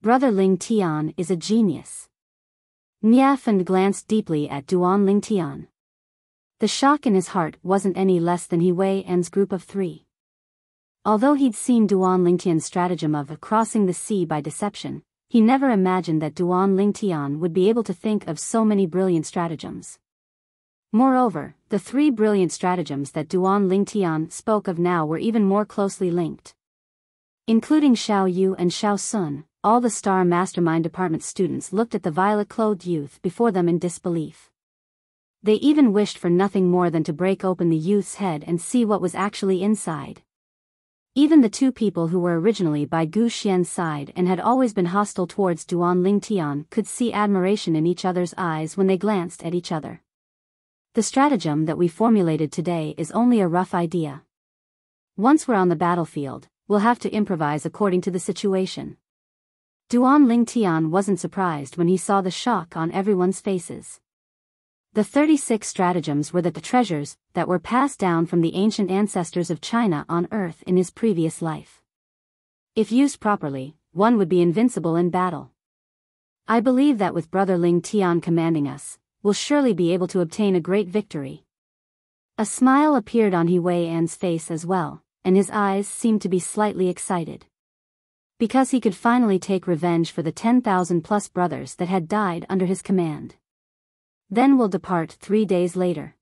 Brother Lingtian is a genius. Niafen glanced deeply at Duan Lingtian. The shock in his heart wasn't any less than He Wei An's group of 3. Although he'd seen Duan Lingtian's stratagem of crossing the sea by deception, he never imagined that Duan Lingtian would be able to think of so many brilliant stratagems. Moreover, the 3 brilliant stratagems that Duan Lingtian spoke of now were even more closely linked. Including Xiao Yu and Xiao Sun, all the Star Mastermind Department students looked at the violet-clothed youth before them in disbelief. They even wished for nothing more than to break open the youth's head and see what was actually inside. Even the 2 people who were originally by Gu Xian's side and had always been hostile towards Duan Lingtian could see admiration in each other's eyes when they glanced at each other. The stratagem that we formulated today is only a rough idea. Once we're on the battlefield, we'll have to improvise according to the situation. Duan Lingtian wasn't surprised when he saw the shock on everyone's faces. The 36 stratagems were the treasures that were passed down from the ancient ancestors of China on Earth in his previous life. If used properly, one would be invincible in battle. I believe that with Brother Ling Tian commanding us, we'll surely be able to obtain a great victory. A smile appeared on He Wei An's face as well, and his eyes seemed to be slightly excited. Because he could finally take revenge for the 10,000 plus brothers that had died under his command. Then we'll depart 3 days later.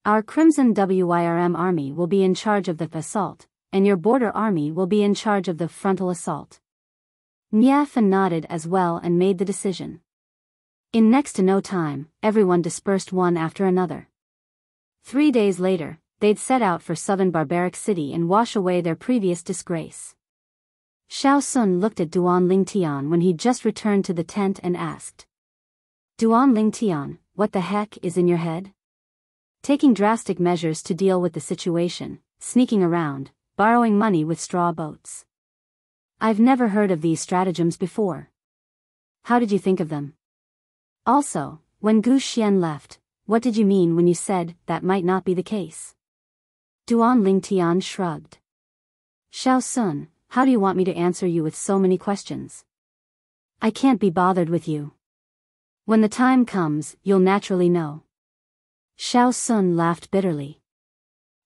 Our Crimson WIRM army will be in charge of the assault, and your border army will be in charge of the frontal assault. Niafan nodded as well and made the decision. In next to no time, everyone dispersed one after another. 3 days later, they'd set out for southern barbaric city and wash away their previous disgrace. Xiao Sun looked at Duan Lingtian when he'd just returned to the tent and asked, Duan Lingtian, what the heck is in your head? Taking drastic measures to deal with the situation, sneaking around, borrowing money with straw boats. I've never heard of these stratagems before. How did you think of them? Also, when Gu Xian left, what did you mean when you said that might not be the case? Duan Lingtian shrugged. Xiao Sun, how do you want me to answer you with so many questions? I can't be bothered with you. When the time comes, you'll naturally know. Xiao Sun laughed bitterly.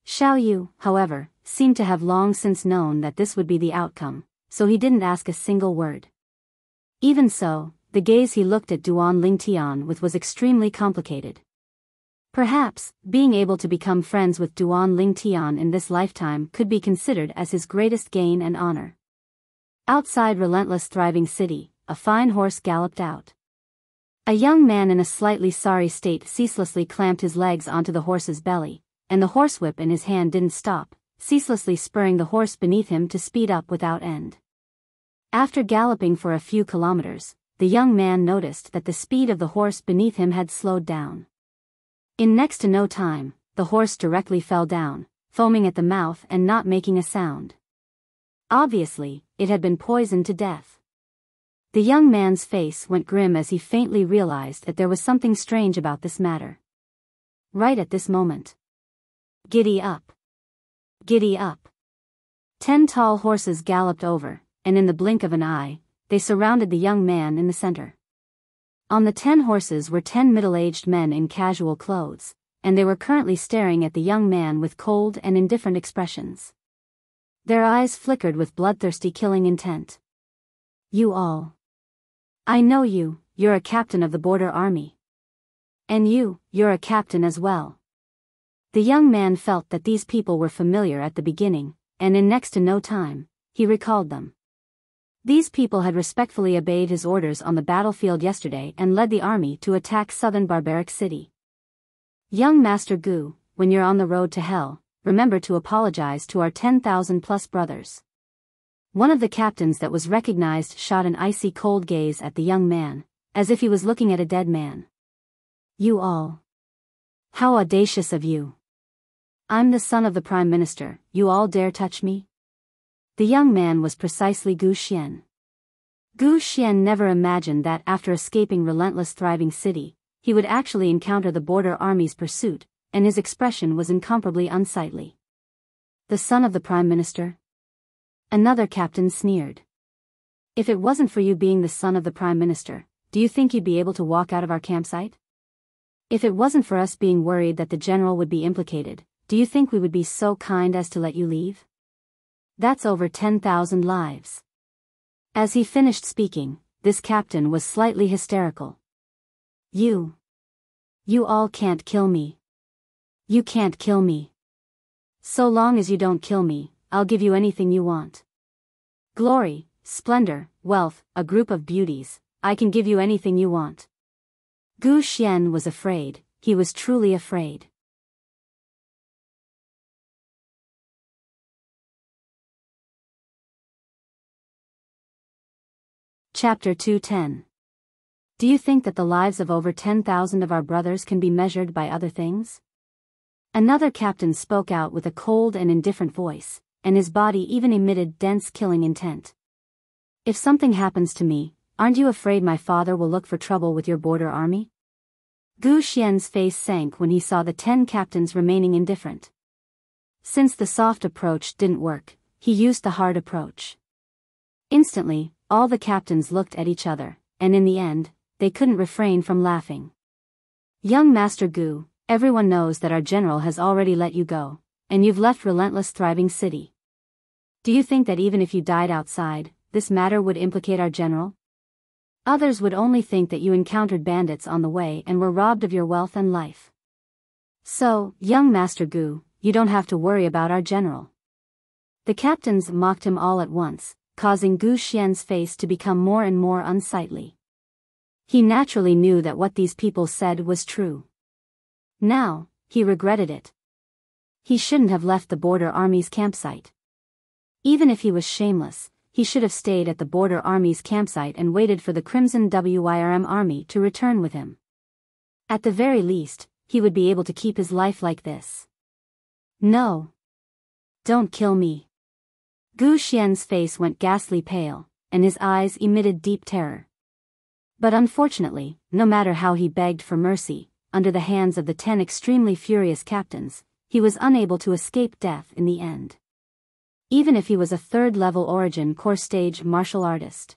Xiao Yu, however, seemed to have long since known that this would be the outcome, so he didn't ask a single word. Even so, the gaze he looked at Duan Lingtian with was extremely complicated. Perhaps, being able to become friends with Duan Lingtian in this lifetime could be considered as his greatest gain and honor. Outside Relentless Thriving City, a fine horse galloped out. A young man in a slightly sorry state ceaselessly clamped his legs onto the horse's belly, and the horsewhip in his hand didn't stop, ceaselessly spurring the horse beneath him to speed up without end. After galloping for a few kilometers, the young man noticed that the speed of the horse beneath him had slowed down. In next to no time, the horse directly fell down, foaming at the mouth and not making a sound. Obviously, it had been poisoned to death. The young man's face went grim as he faintly realized that there was something strange about this matter. Right at this moment. Giddy up! Giddy up! 10 tall horses galloped over, and in the blink of an eye, they surrounded the young man in the center. On the 10 horses were 10 middle-aged men in casual clothes, and they were currently staring at the young man with cold and indifferent expressions. Their eyes flickered with bloodthirsty killing intent. You all. I know you, you're a captain of the border army. And you're a captain as well. The young man felt that these people were familiar at the beginning, and in next to no time, he recalled them. These people had respectfully obeyed his orders on the battlefield yesterday and led the army to attack southern barbaric city. Young Master Gu, when you're on the road to hell, remember to apologize to our 10,000 plus brothers. One of the captains that was recognized shot an icy cold gaze at the young man, as if he was looking at a dead man. You all. How audacious of you. I'm the son of the Prime Minister, you all dare touch me? The young man was precisely Gu Xian. Gu Xian never imagined that after escaping Relentless Thriving City, he would actually encounter the border army's pursuit, and his expression was incomparably unsightly. The son of the Prime Minister? Another captain sneered. If it wasn't for you being the son of the Prime Minister, do you think you'd be able to walk out of our campsite? If it wasn't for us being worried that the general would be implicated, do you think we would be so kind as to let you leave? That's over 10,000 lives. As he finished speaking, this captain was slightly hysterical. You all can't kill me. You can't kill me. So long as you don't kill me, I'll give you anything you want. Glory, splendor, wealth, a group of beauties, I can give you anything you want. Gu Xian was afraid, he was truly afraid. Chapter 210. Do you think that the lives of over 10,000 of our brothers can be measured by other things? Another captain spoke out with a cold and indifferent voice, and his body even emitted dense killing intent. If something happens to me, aren't you afraid my father will look for trouble with your border army? Gu Xian's face sank when he saw the 10 captains remaining indifferent. Since the soft approach didn't work, he used the hard approach. Instantly, all the captains looked at each other, and in the end, they couldn't refrain from laughing. Young Master Gu, everyone knows that our general has already let you go, and you've left relentless thriving city. Do you think that even if you died outside, this matter would implicate our general? Others would only think that you encountered bandits on the way and were robbed of your wealth and life. So, young Master Gu, you don't have to worry about our general. The captains mocked him all at once, causing Gu Xian's face to become more and more unsightly. He naturally knew that what these people said was true. Now, he regretted it. He shouldn't have left the border army's campsite. Even if he was shameless, he should have stayed at the border army's campsite and waited for the Crimson Wyrm army to return with him. At the very least, he would be able to keep his life like this. No. Don't kill me. Gu Xian's face went ghastly pale, and his eyes emitted deep terror. But unfortunately, no matter how he begged for mercy, under the hands of the 10 extremely furious captains, he was unable to escape death in the end. Even if he was a third-level origin core stage martial artist.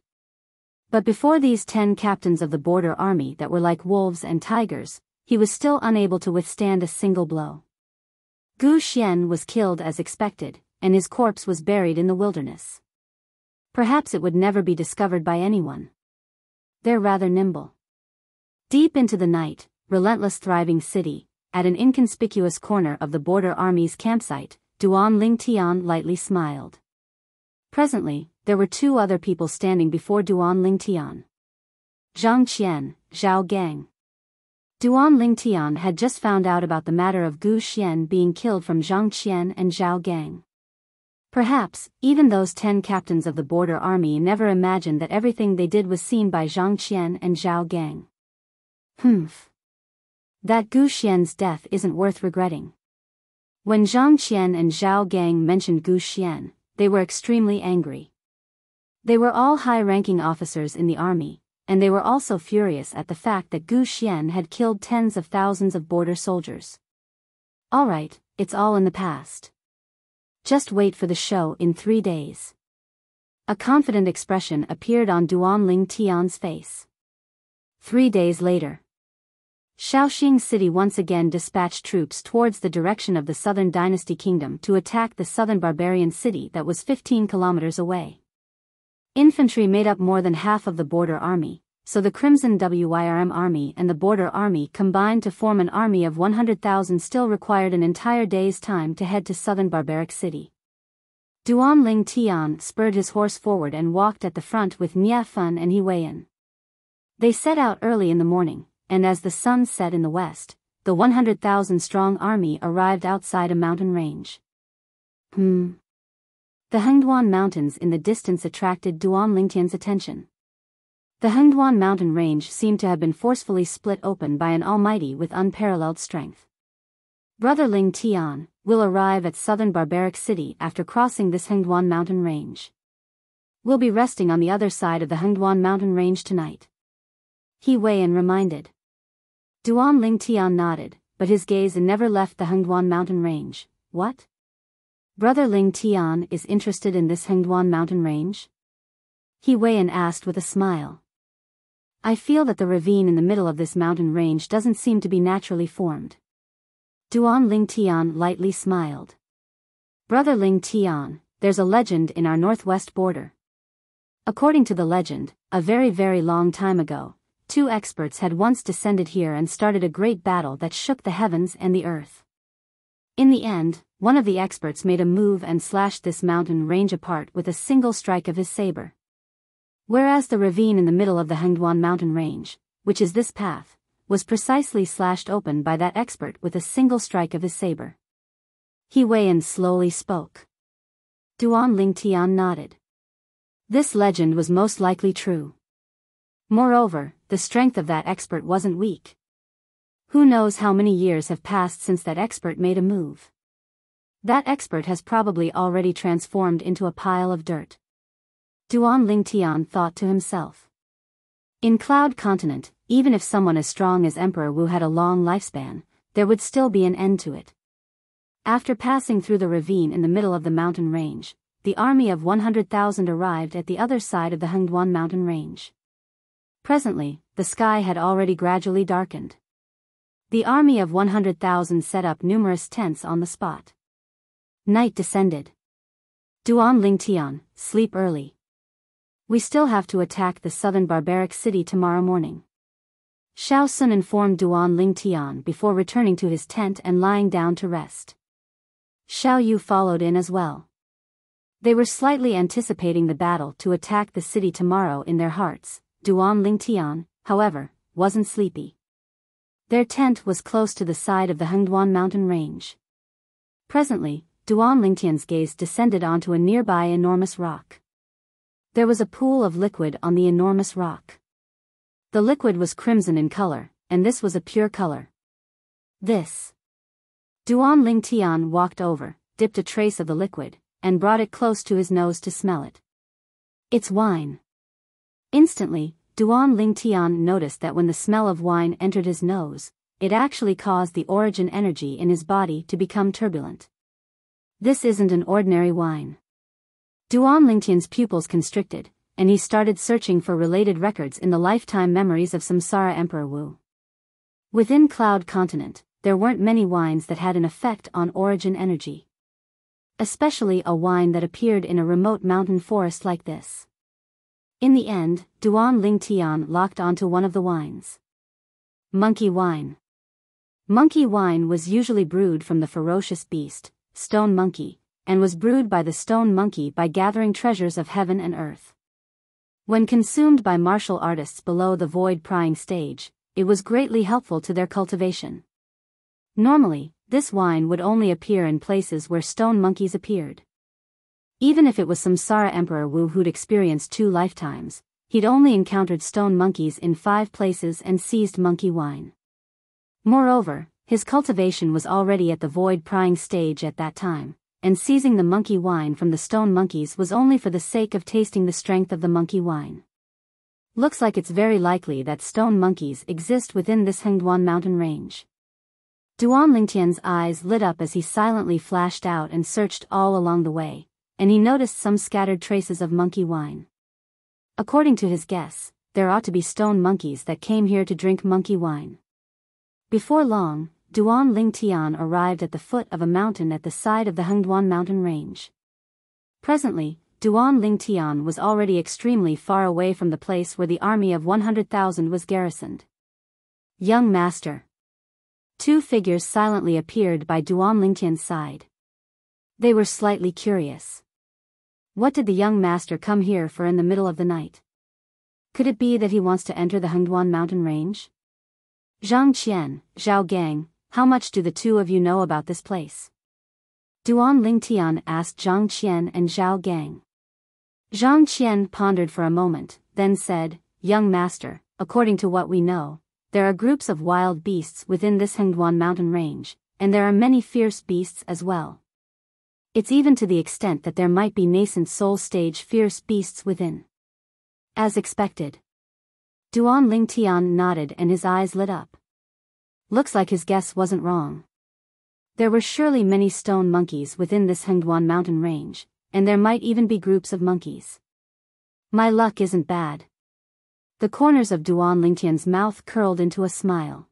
But before these 10 captains of the border army that were like wolves and tigers, he was still unable to withstand a single blow. Gu Xian was killed as expected, and his corpse was buried in the wilderness. Perhaps it would never be discovered by anyone. They're rather nimble. Deep into the night, relentless thriving city, at an inconspicuous corner of the border army's campsite, Duan Lingtian lightly smiled. Presently, there were 2 other people standing before Duan Lingtian. Zhang Qian, Zhao Gang. Duan Lingtian had just found out about the matter of Gu Xian being killed from Zhang Qian and Zhao Gang. Perhaps, even those 10 captains of the border army never imagined that everything they did was seen by Zhang Qian and Zhao Gang. That Gu Xian's death isn't worth regretting. When Zhang Qian and Zhao Gang mentioned Gu Xian, they were extremely angry. They were all high-ranking officers in the army, and they were also furious at the fact that Gu Xian had killed tens of thousands of border soldiers. Alright, it's all in the past. Just wait for the show in 3 days. A confident expression appeared on Duan Lingtian's face. 3 days later. Shaoxing City once again dispatched troops towards the direction of the Southern Dynasty Kingdom to attack the southern barbarian city that was 15 kilometers away. Infantry made up more than half of the border army, so the Crimson Wyrm army and the border army combined to form an army of 100,000 still required an entire day's time to head to southern barbaric city. Duan Lingtian spurred his horse forward and walked at the front with Nia Fun and He Weiyan. They set out early in the morning, and as the sun set in the west, the 100,000-strong army arrived outside a mountain range. The Hengduan Mountains in the distance attracted Duan Lingtian's attention. The Hengduan mountain range seemed to have been forcefully split open by an almighty with unparalleled strength. Brother Lingtian will arrive at southern barbaric city after crossing this Hengduan mountain range. We'll be resting on the other side of the Hengduan mountain range tonight. He Weiyan reminded. Duan Lingtian nodded, but his gaze never left the Hengduan mountain range. What? Brother Lingtian is interested in this Hengduan mountain range? He Weiyan asked with a smile. I feel that the ravine in the middle of this mountain range doesn't seem to be naturally formed. Duan Lingtian lightly smiled. Brother Lingtian, there's a legend in our northwest border. According to the legend, a very very long time ago, two experts had once descended here and started a great battle that shook the heavens and the earth. In the end, one of the experts made a move and slashed this mountain range apart with a single strike of his saber. Whereas the ravine in the middle of the Hengduan mountain range, which is this path, was precisely slashed open by that expert with a single strike of his saber. He Weiyan slowly spoke. Duan Lingtian nodded. This legend was most likely true. Moreover, the strength of that expert wasn't weak. Who knows how many years have passed since that expert made a move. That expert has probably already transformed into a pile of dirt. Duan Lingtian thought to himself. In Cloud Continent, even if someone as strong as Emperor Wu had a long lifespan, there would still be an end to it. After passing through the ravine in the middle of the mountain range, the army of 100,000 arrived at the other side of the Hengduan mountain range. Presently, the sky had already gradually darkened. The army of 100,000 set up numerous tents on the spot. Night descended. Duan Lingtian, sleep early. We still have to attack the southern barbaric city tomorrow morning. Xiao Sun informed Duan Lingtian before returning to his tent and lying down to rest. Xiao Yu followed in as well. They were slightly anticipating the battle to attack the city tomorrow in their hearts. Duan Lingtian, however, wasn't sleepy. Their tent was close to the side of the Hengduan mountain range. Presently, Duan Lingtian's gaze descended onto a nearby enormous rock. There was a pool of liquid on the enormous rock. The liquid was crimson in color, and this was a pure color. This. Duan Lingtian walked over, dipped a trace of the liquid, and brought it close to his nose to smell it. It's wine. Instantly, Duan Lingtian noticed that when the smell of wine entered his nose, it actually caused the origin energy in his body to become turbulent. This isn't an ordinary wine. Duan Lingtian's pupils constricted, and he started searching for related records in the lifetime memories of Samsara Emperor Wu. Within Cloud Continent, there weren't many wines that had an effect on origin energy. Especially a wine that appeared in a remote mountain forest like this. In the end, Duan Lingtian locked onto one of the wines. Monkey wine. Monkey wine was usually brewed from the ferocious beast, Stone Monkey, and was brewed by the Stone Monkey by gathering treasures of heaven and earth. When consumed by martial artists below the void prying stage, it was greatly helpful to their cultivation. Normally, this wine would only appear in places where stone monkeys appeared. Even if it was Samsara Emperor Wu who'd experienced 2 lifetimes, he'd only encountered stone monkeys in 5 places and seized monkey wine. Moreover, his cultivation was already at the void prying stage at that time, and seizing the monkey wine from the stone monkeys was only for the sake of tasting the strength of the monkey wine. Looks like it's very likely that stone monkeys exist within this Hengduan mountain range. Duan Lingtian's eyes lit up as he silently flashed out and searched all along the way, and he noticed some scattered traces of monkey wine. According to his guess, there ought to be stone monkeys that came here to drink monkey wine. Before long, Duan Lingtian arrived at the foot of a mountain at the side of the Hengduan mountain range. Presently, Duan Lingtian was already extremely far away from the place where the army of 100,000 was garrisoned. Young master. 2 figures silently appeared by Duan Lingtian's side. They were slightly curious. What did the young master come here for in the middle of the night? Could it be that he wants to enter the Hengduan mountain range? Zhang Qian, Zhao Gang, how much do the 2 of you know about this place? Duan Lingtian asked Zhang Qian and Zhao Gang. Zhang Qian pondered for a moment, then said, Young master, according to what we know, there are groups of wild beasts within this Hengduan mountain range, and there are many fierce beasts as well. It's even to the extent that there might be nascent soul stage fierce beasts within. As expected. Duan Lingtian nodded and his eyes lit up. Looks like his guess wasn't wrong. There were surely many stone monkeys within this Hengduan mountain range, and there might even be groups of monkeys. My luck isn't bad. The corners of Duan Lingtian's mouth curled into a smile.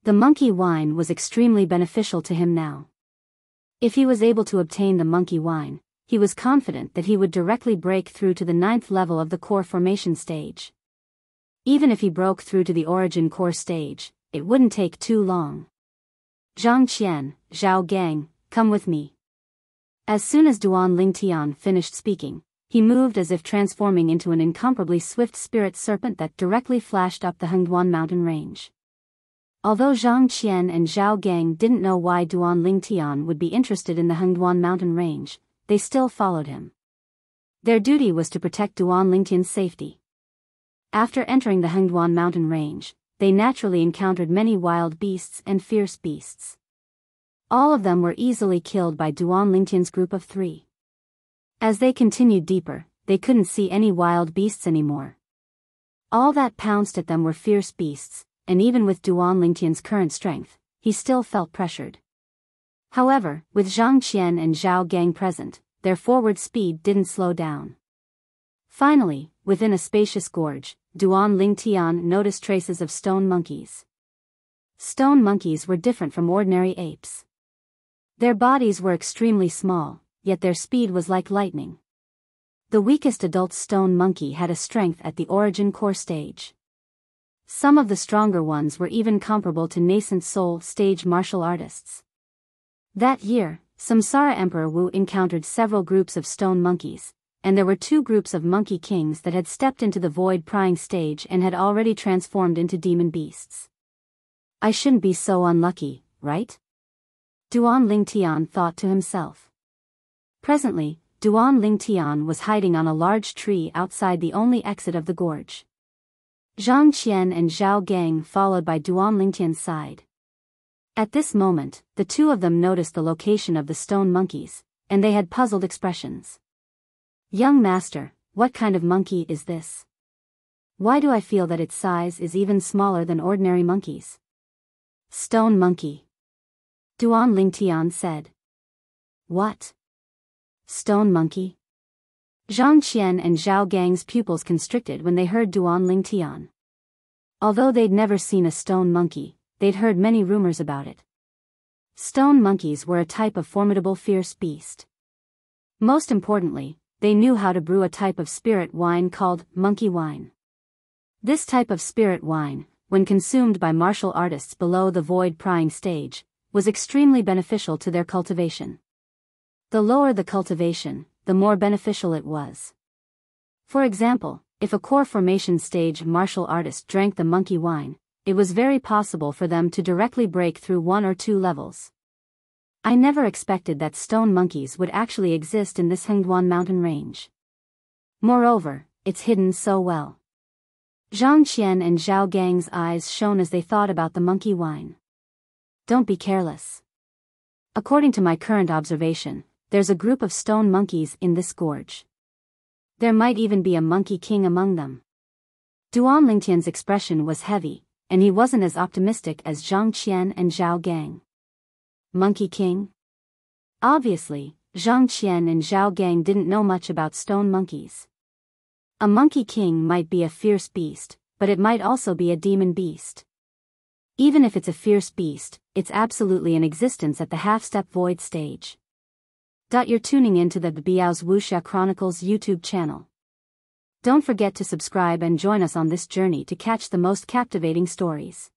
The monkey wine was extremely beneficial to him now. If he was able to obtain the monkey wine, he was confident that he would directly break through to the 9th level of the core formation stage. Even if he broke through to the origin core stage, it wouldn't take too long. Zhang Qian, Zhao Gang, come with me. As soon as Duan Lingtian finished speaking, he moved as if transforming into an incomparably swift spirit serpent that directly flashed up the Hengduan mountain range. Although Zhang Qian and Zhao Gang didn't know why Duan Lingtian would be interested in the Hengduan mountain range, they still followed him. Their duty was to protect Duan Lingtian's safety. After entering the Hengduan mountain range, they naturally encountered many wild beasts and fierce beasts. All of them were easily killed by Duan Lingtian's group of 3. As they continued deeper, they couldn't see any wild beasts anymore. All that pounced at them were fierce beasts, and even with Duan Lingtian's current strength, he still felt pressured. However, with Zhang Qian and Zhao Gang present, their forward speed didn't slow down. Finally, within a spacious gorge, Duan Lingtian noticed traces of stone monkeys. Stone monkeys were different from ordinary apes. Their bodies were extremely small, yet their speed was like lightning. The weakest adult stone monkey had a strength at the origin core stage. Some of the stronger ones were even comparable to nascent soul stage martial artists. That year, Samsara Emperor Wu encountered several groups of stone monkeys, and there were 2 groups of monkey kings that had stepped into the void prying stage and had already transformed into demon beasts. I shouldn't be so unlucky, right? Duan Lingtian thought to himself. Presently, Duan Lingtian was hiding on a large tree outside the only exit of the gorge. Zhang Qian and Zhao Gang followed by Duan Lingtian's side. At this moment, the 2 of them noticed the location of the stone monkeys, and they had puzzled expressions. Young master, what kind of monkey is this? Why do I feel that its size is even smaller than ordinary monkeys? Stone monkey. Duan Lingtian said. What? Stone monkey? Zhang Qian and Zhao Gang's pupils constricted when they heard Duan Lingtian. Although they'd never seen a stone monkey, they'd heard many rumors about it. Stone monkeys were a type of formidable fierce beast. Most importantly, they knew how to brew a type of spirit wine called monkey wine. This type of spirit wine, when consumed by martial artists below the void prying stage, was extremely beneficial to their cultivation. The lower the cultivation, the more beneficial it was. For example, if a core formation stage martial artist drank the monkey wine, it was very possible for them to directly break through 1 or 2 levels. I never expected that stone monkeys would actually exist in this Hengduan mountain range. Moreover, it's hidden so well. Zhang Qian and Zhao Gang's eyes shone as they thought about the monkey wine. Don't be careless. According to my current observation, there's a group of stone monkeys in this gorge. There might even be a monkey king among them. Duan Lingtian's expression was heavy, and he wasn't as optimistic as Zhang Qian and Zhao Gang. Monkey king? Obviously, Zhang Qian and Zhao Gang didn't know much about stone monkeys. A monkey king might be a fierce beast, but it might also be a demon beast. Even if it's a fierce beast, it's absolutely in existence at the half-step void stage. You're tuning into the Biyao's Wuxia Chronicles YouTube channel. Don't forget to subscribe and join us on this journey to catch the most captivating stories.